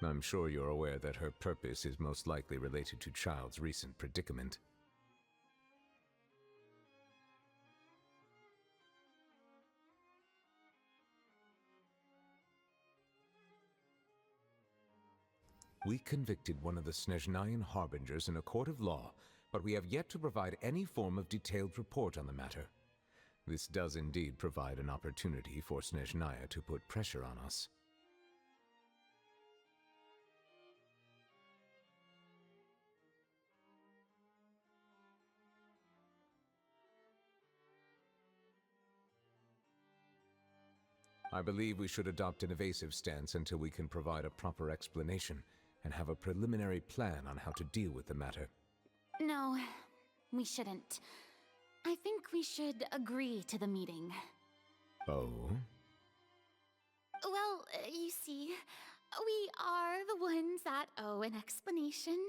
I'm sure you're aware that her purpose is most likely related to Child's recent predicament. We convicted one of the Snezhnayan harbingers in a court of law, but we have yet to provide any form of detailed report on the matter. This does indeed provide an opportunity for Snezhnaya to put pressure on us. I believe we should adopt an evasive stance until we can provide a proper explanation and have a preliminary plan on how to deal with the matter. No, we shouldn't. I think we should agree to the meeting. Oh? Well, you see, we are the ones that owe an explanation.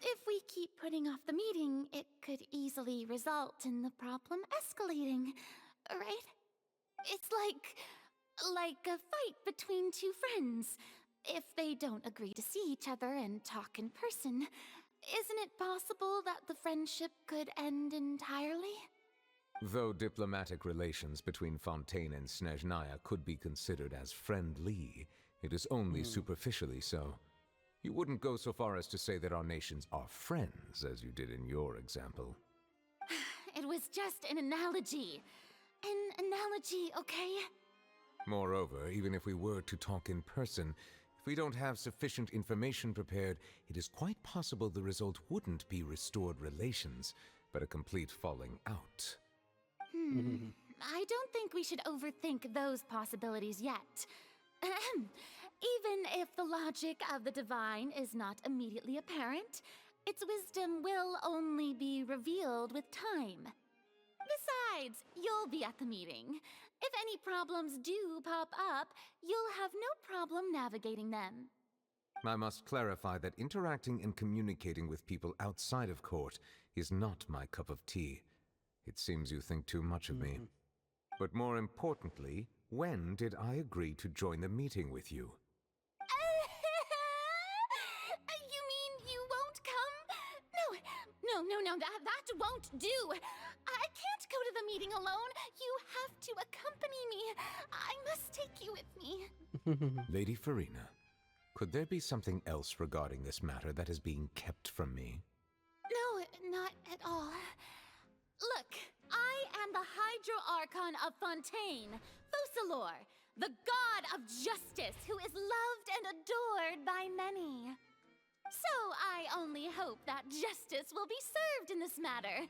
If we keep putting off the meeting, it could easily result in the problem escalating, right? It's like a fight between two friends. If they don't agree to see each other and talk in person, isn't it possible that the friendship could end entirely? Though diplomatic relations between Fontaine and Snezhnaya could be considered as friendly, it is only superficially so. You wouldn't go so far as to say that our nations are friends, as you did in your example. It was just an analogy. An analogy, okay? Moreover, even if we were to talk in person, if we don't have sufficient information prepared, it is quite possible the result wouldn't be restored relations, but a complete falling out. I don't think we should overthink those possibilities yet. Even if the logic of the divine is not immediately apparent, its wisdom will only be revealed with time. Besides, you'll be at the meeting. If any problems do pop up, you'll have no problem navigating them. I must clarify that interacting and communicating with people outside of court is not my cup of tea. It seems you think too much of me. But more importantly, when did I agree to join the meeting with you? You mean you won't come? No, that won't do. I can't go to the meeting alone. You have to accompany me. I must take you with me. Lady Farina, could there be something else regarding this matter that is being kept from me? No, not at all. Look, I am the Hydro-Archon of Fontaine, Focalor, the god of justice who is loved and adored by many. So I only hope that justice will be served in this matter.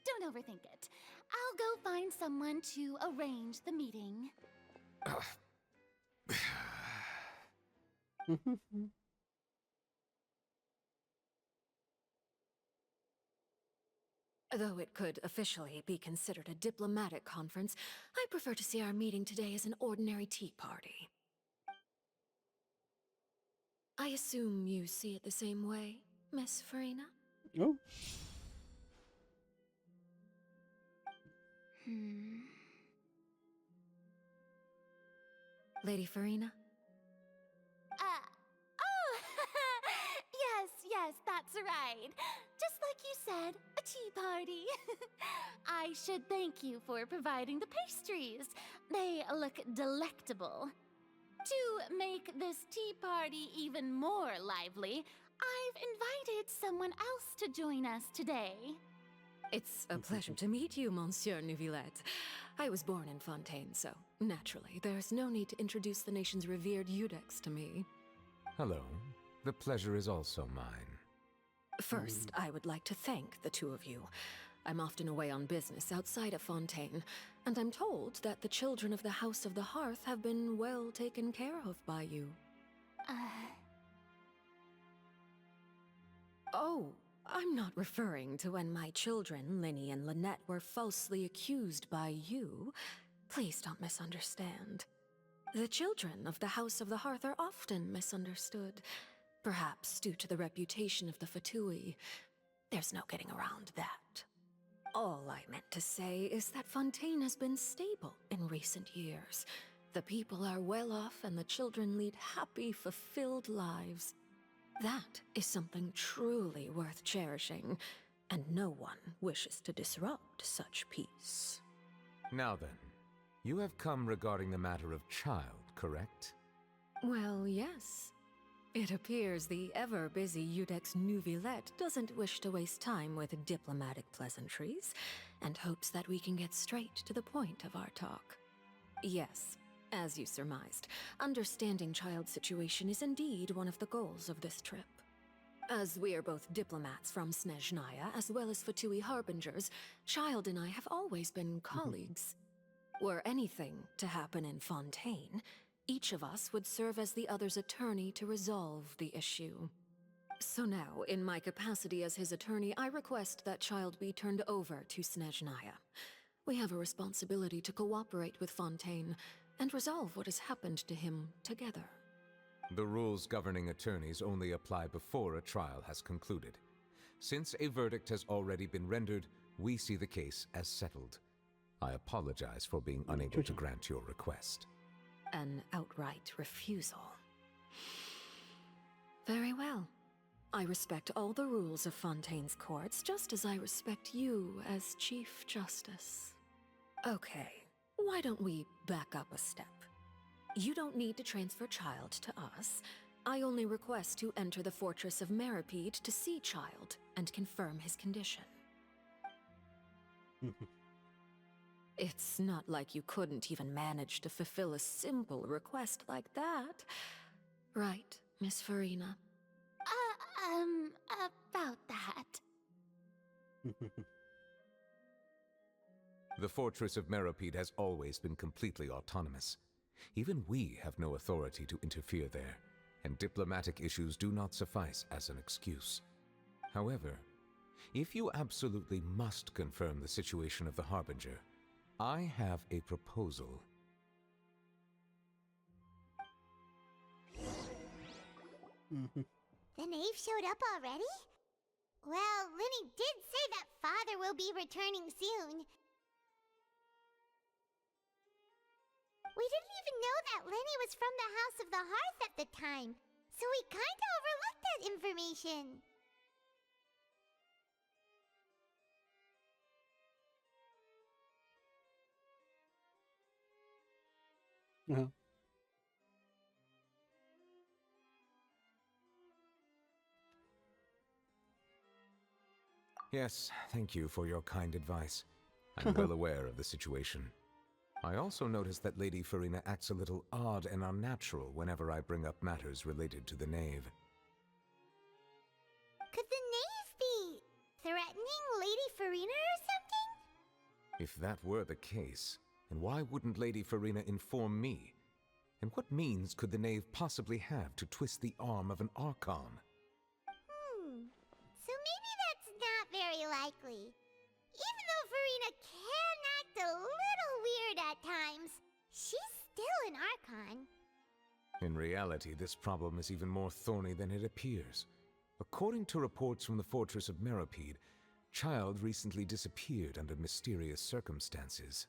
Don't overthink it. I'll go find someone to arrange the meeting. Though it could officially be considered a diplomatic conference, I prefer to see our meeting today as an ordinary tea party. I assume you see it the same way, Miss Farina? Oh. Lady Farina? Yes, that's right. Just like you said, a tea party. I should thank you for providing the pastries. They look delectable. To make this tea party even more lively, I've invited someone else to join us today. It's a pleasure to meet you, Monsieur Neuvillette. I was born in Fontaine, so naturally, there's no need to introduce the nation's revered Iudex to me. Hello. The pleasure is also mine. First, I would like to thank the two of you. I'm often away on business outside of Fontaine, and I'm told that the children of the House of the Hearth have been well taken care of by you. Oh, I'm not referring to when my children, Linny and Lynette, were falsely accused by you. Please don't misunderstand. The children of the House of the Hearth are often misunderstood, perhaps due to the reputation of the Fatui. There's no getting around that. All I meant to say is that Fontaine has been stable in recent years. The people are well off and the children lead happy, fulfilled lives. That is something truly worth cherishing, and no one wishes to disrupt such peace. Now then, you have come regarding the matter of child, correct? Well, yes. It appears the ever-busy Iudex Neuvillette doesn't wish to waste time with diplomatic pleasantries, and hopes that we can get straight to the point of our talk. Yes, as you surmised, understanding Child's situation is indeed one of the goals of this trip. As we are both diplomats from Snezhnaya, as well as Fatui harbingers, Child and I have always been colleagues. Were anything to happen in Fontaine, each of us would serve as the other's attorney to resolve the issue. So now, in my capacity as his attorney, I request that Child be turned over to Snezhnaya. We have a responsibility to cooperate with Fontaine and resolve what has happened to him together. The rules governing attorneys only apply before a trial has concluded. Since a verdict has already been rendered, we see the case as settled. I apologize for being unable to grant your request. An outright refusal. Very well. I respect all the rules of Fontaine's courts, just as I respect you as Chief Justice. Okay, why don't we back up a step? You don't need to transfer Child to us. I only request to enter the fortress of Meripede to see Child and confirm his condition. It's not like you couldn't even manage to fulfill a simple request like that. Right, Miss Farina? About that. The fortress of Meripede has always been completely autonomous. Even we have no authority to interfere there, and diplomatic issues do not suffice as an excuse. However, If you absolutely must confirm the situation of the Harbinger, I have a proposal. The knave showed up already? Well, Linny did say that father will be returning soon. We didn't even know that Linny was from the House of the Hearth at the time, so we kinda overlooked that information. Yes, thank you for your kind advice. I'm well aware of the situation. I also noticed that Lady Farina acts a little odd and unnatural whenever I bring up matters related to the knave. Could the knave be threatening Lady Farina or something? If that were the case, then why wouldn't Lady Farina inform me? And what means could the knave possibly have to twist the arm of an Archon? So maybe that's not very likely. Even though Farina can act a little weird at times, she's still an Archon. In reality, this problem is even more thorny than it appears. According to reports from the fortress of Meropide, Child recently disappeared under mysterious circumstances.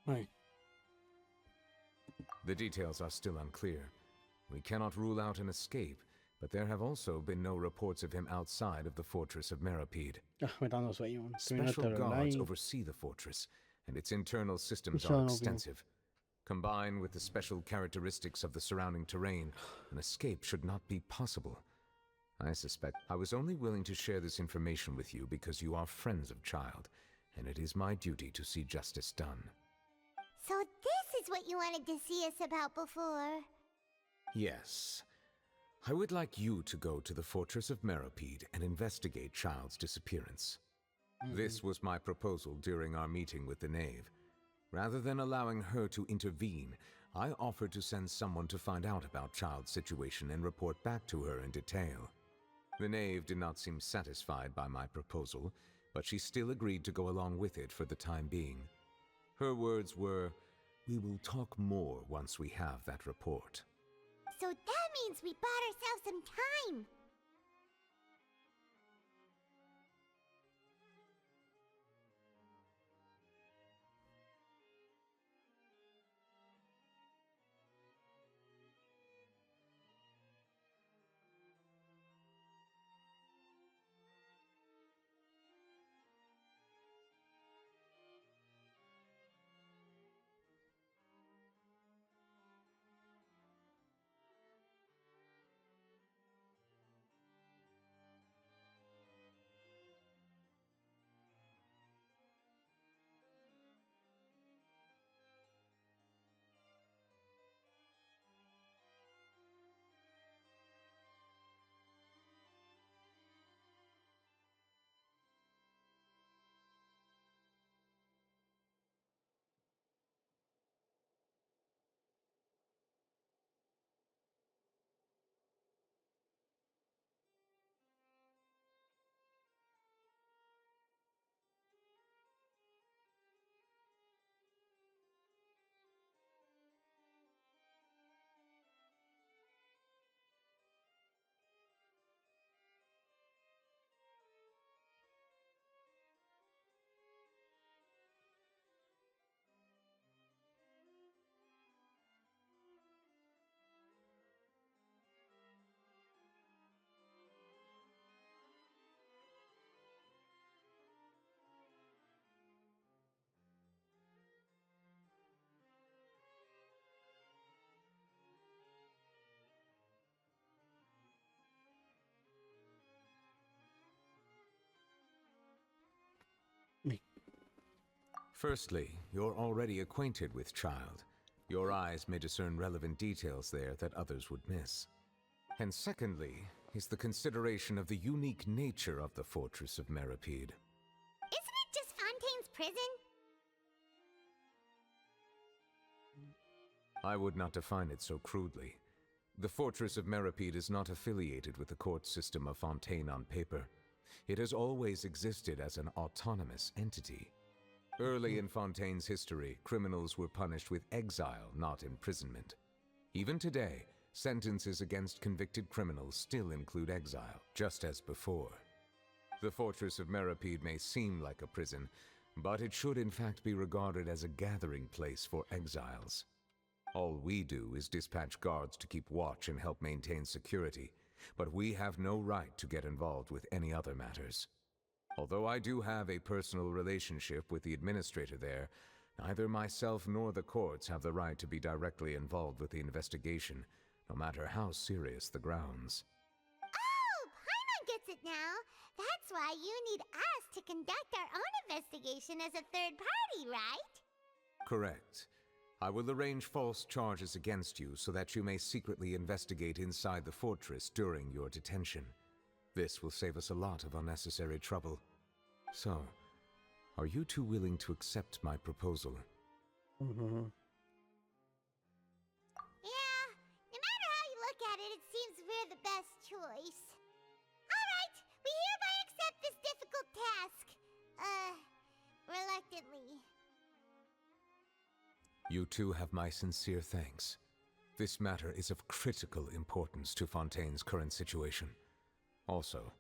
Ay. The details are still unclear. We cannot rule out an escape, but there have also been no reports of him outside of the fortress of Meripede. Ah, me está dando sueño, weón. Termino Special esta guards online. oversee the fortress, and its internal systems Ya are no opino. extensive. Combined with the special characteristics of the surrounding terrain, an escape should not be possible. I suspect I was only willing to share this information with you because you are friends of Child, and it is my duty to see justice done. So this is what you wanted to see us about before. Yes. I would like you to go to the fortress of Meripede and investigate Child's disappearance. This was my proposal during our meeting with the Knave. Rather than allowing her to intervene, I offered to send someone to find out about Child's situation and report back to her in detail. The Knave did not seem satisfied by my proposal, but she still agreed to go along with it for the time being. Her words were, "We will talk more once we have that report." So that means we bought ourselves some time. Firstly, you're already acquainted with Child. Your eyes may discern relevant details there that others would miss. And secondly, is the consideration of the unique nature of the Fortress of Meripede. Isn't it just Fontaine's prison? I would not define it so crudely. The Fortress of Meripede is not affiliated with the court system of Fontaine on paper. It has always existed as an autonomous entity. Early in Fontaine's history, criminals were punished with exile, not imprisonment. Even today, sentences against convicted criminals still include exile, just as before. The Fortress of Meripede may seem like a prison, but it should in fact be regarded as a gathering place for exiles. All we do is dispatch guards to keep watch and help maintain security, but we have no right to get involved with any other matters. Although I do have a personal relationship with the administrator there, neither myself nor the courts have the right to be directly involved with the investigation, no matter how serious the grounds. Oh, Paimon gets it now. That's why you need us to conduct our own investigation as a third party, right? Correct. I will arrange false charges against you so that you may secretly investigate inside the fortress during your detention. This will save us a lot of unnecessary trouble. So, are you two willing to accept my proposal? Yeah, no matter how you look at it, it seems we're the best choice. Alright, we hereby accept this difficult task. Reluctantly. You two have my sincere thanks. This matter is of critical importance to Fontaine's current situation. Also,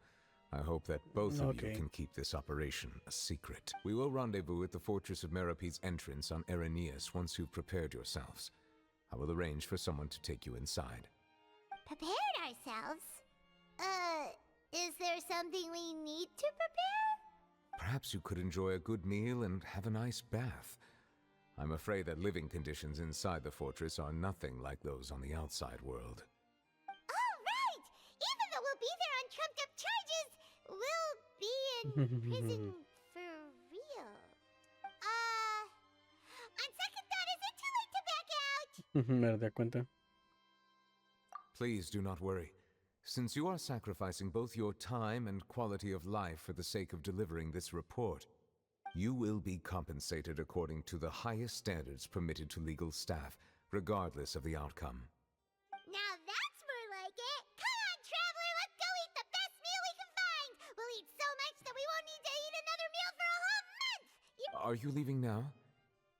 I hope that both of you Okay. can keep this operation a secret. We will rendezvous at the Fortress of Merope's entrance on Erenius once you've prepared yourselves. I will arrange for someone to take you inside. Prepared ourselves? Is there something we need to prepare? Perhaps you could enjoy a good meal and have a nice bath. I'm afraid that living conditions inside the fortress are nothing like those on the outside world. All right! Even though we'll be there on trumped-up charges, we'll be in prison for real. On second thought, is it too late to back out? Me das cuenta. Please do not worry. Since you are sacrificing both your time and quality of life for the sake of delivering this report, you will be compensated according to the highest standards permitted to legal staff, regardless of the outcome. Now that's more like it! Come on, traveler, let's go eat the best meal we can find! We'll eat so much that we won't need to eat another meal for a whole month! Are you leaving now?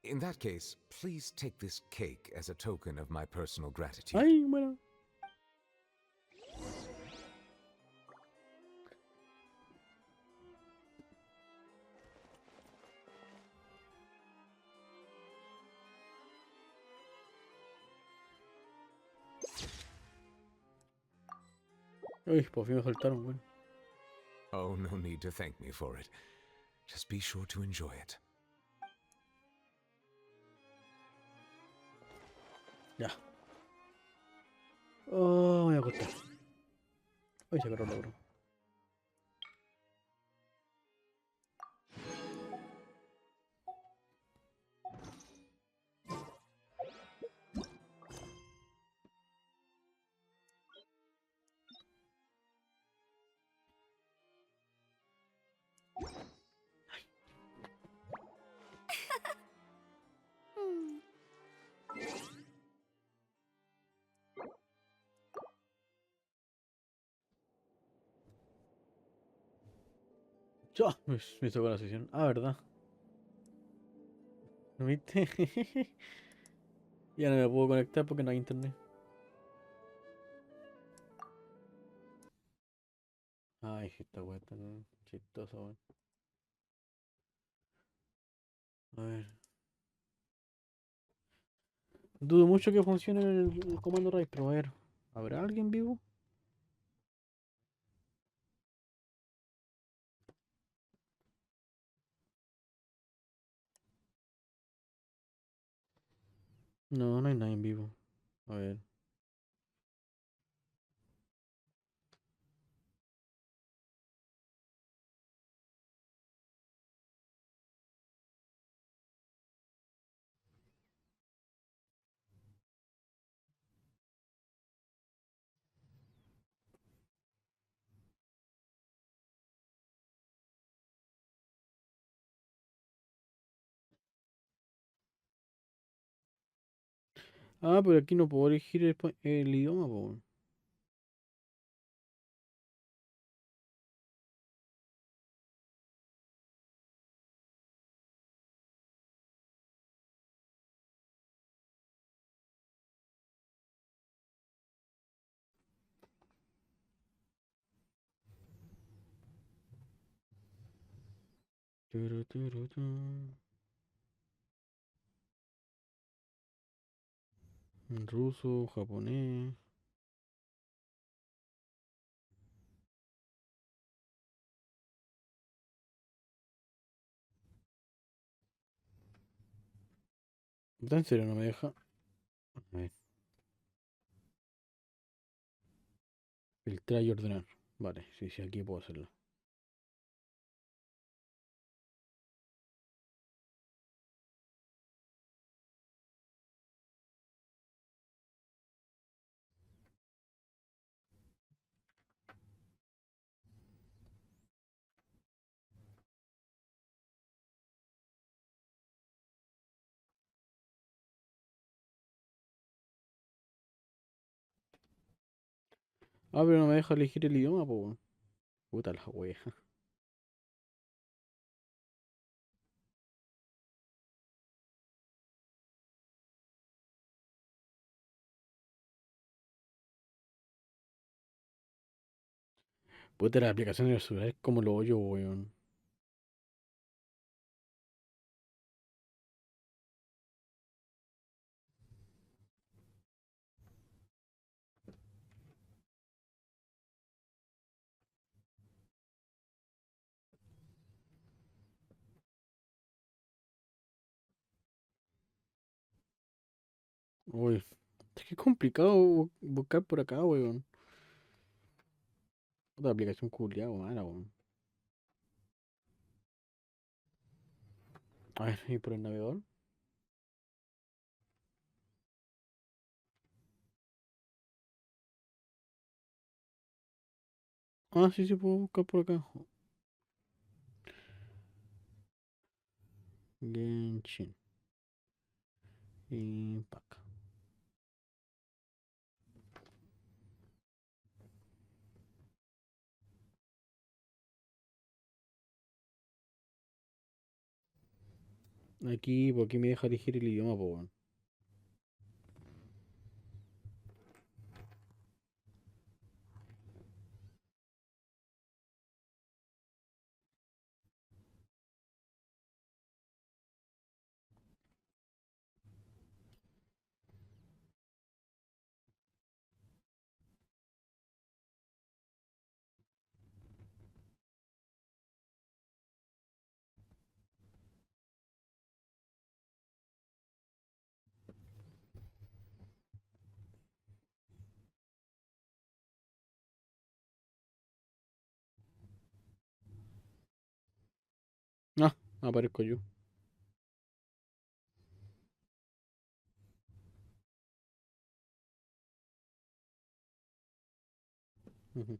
In that case, please take this cake as a token of my personal gratitude. Ay, bueno. Uy, por fin me soltaron, bueno. Oh, no need to thank me for it. Just be sure to enjoy it. Ya. Oh, voy a acostar. Uy, se agarró el logro. Ya, me tocó la sesión. Ah, ¿verdad? ¿No viste? Ya no me puedo conectar porque no hay internet. Ay, esta weá tan chistosa, weón. A ver. Dudo mucho que funcione el comando raíz, pero a ver. ¿Habrá alguien vivo? No, no hay nadie en vivo. A ver. Ah, pero aquí no puedo elegir el idioma, po. Turu, turu, tu. Ruso, japonés. ¿En serio no me deja? A ver. Filtrar y ordenar. Vale, sí, sí, aquí puedo hacerlo. Ah, pero no me deja elegir el idioma, po. Puta la wea. Puta, la aplicación de los celulares como lo hoyo, weón. Uy, es que es complicado buscar por acá, weón. Otra aplicación culiada, mala, weón. A ver, ¿y por el navegador? Ah, sí, sí, puedo buscar por acá. Genshin Impact. Aquí, por aquí me deja elegir el idioma, po, weón. Ah, aparezco yo. Ujú.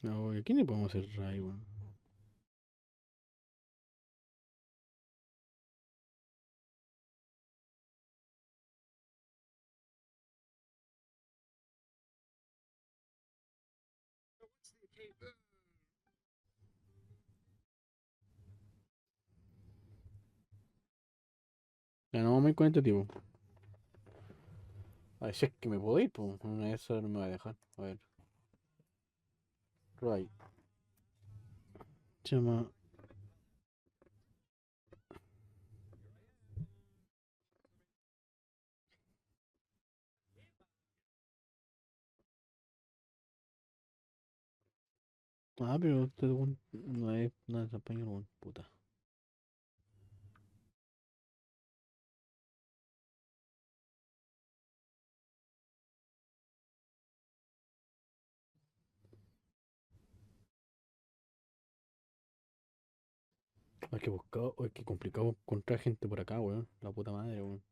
No, aquí ni podemos hacer ray, weón. Ya no vamos a ir con este tipo. A ver si es que me puedo ir, pues. Una de esas no me va a dejar. A ver. Ray. Chama. Ah, pero este weón no es nada de español, weón. Puta. Hay que buscar, hay que complicado encontrar gente por acá, weón. La puta madre, weón.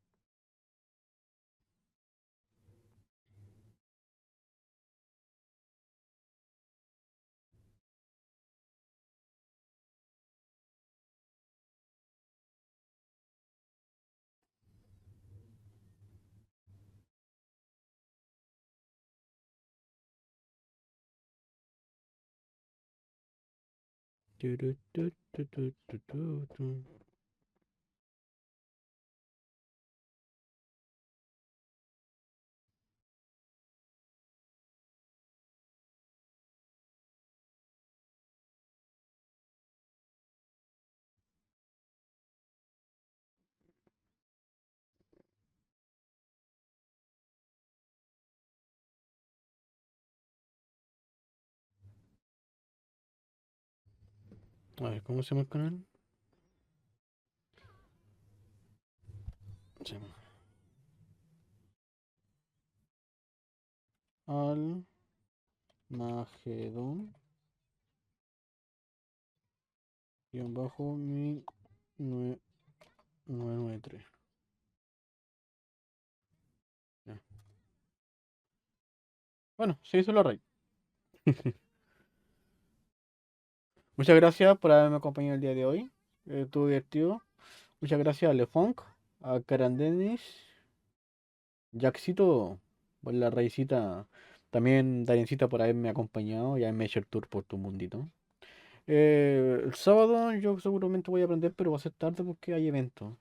Tu, tu, tu, tu, tu, tu, tu, tu. A ver, ¿cómo se llama el canal? Se llama Al Magedón guión bajo 1993. Bueno, se hizo la raid. Muchas gracias por haberme acompañado el día de hoy. Estuvo divertido. Muchas gracias a Lefunk, a Carandenis, Jackcito por la raicita. También Dariencita por haberme acompañado y haberme hecho el tour por tu mundito. El sábado yo seguramente voy a aprender, pero va a ser tarde porque hay eventos.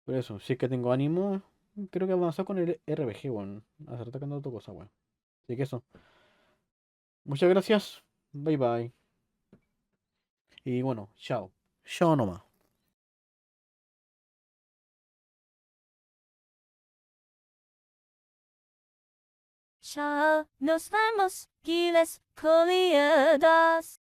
Por eso, si es que tengo ánimo, creo que avanzar con el RPG, weón. A estar atacando otra cosa, weón. Así que eso. Muchas gracias. Bye bye. Y bueno, chao. Chao nomás. Chao, nos vemos, giles, coleadas.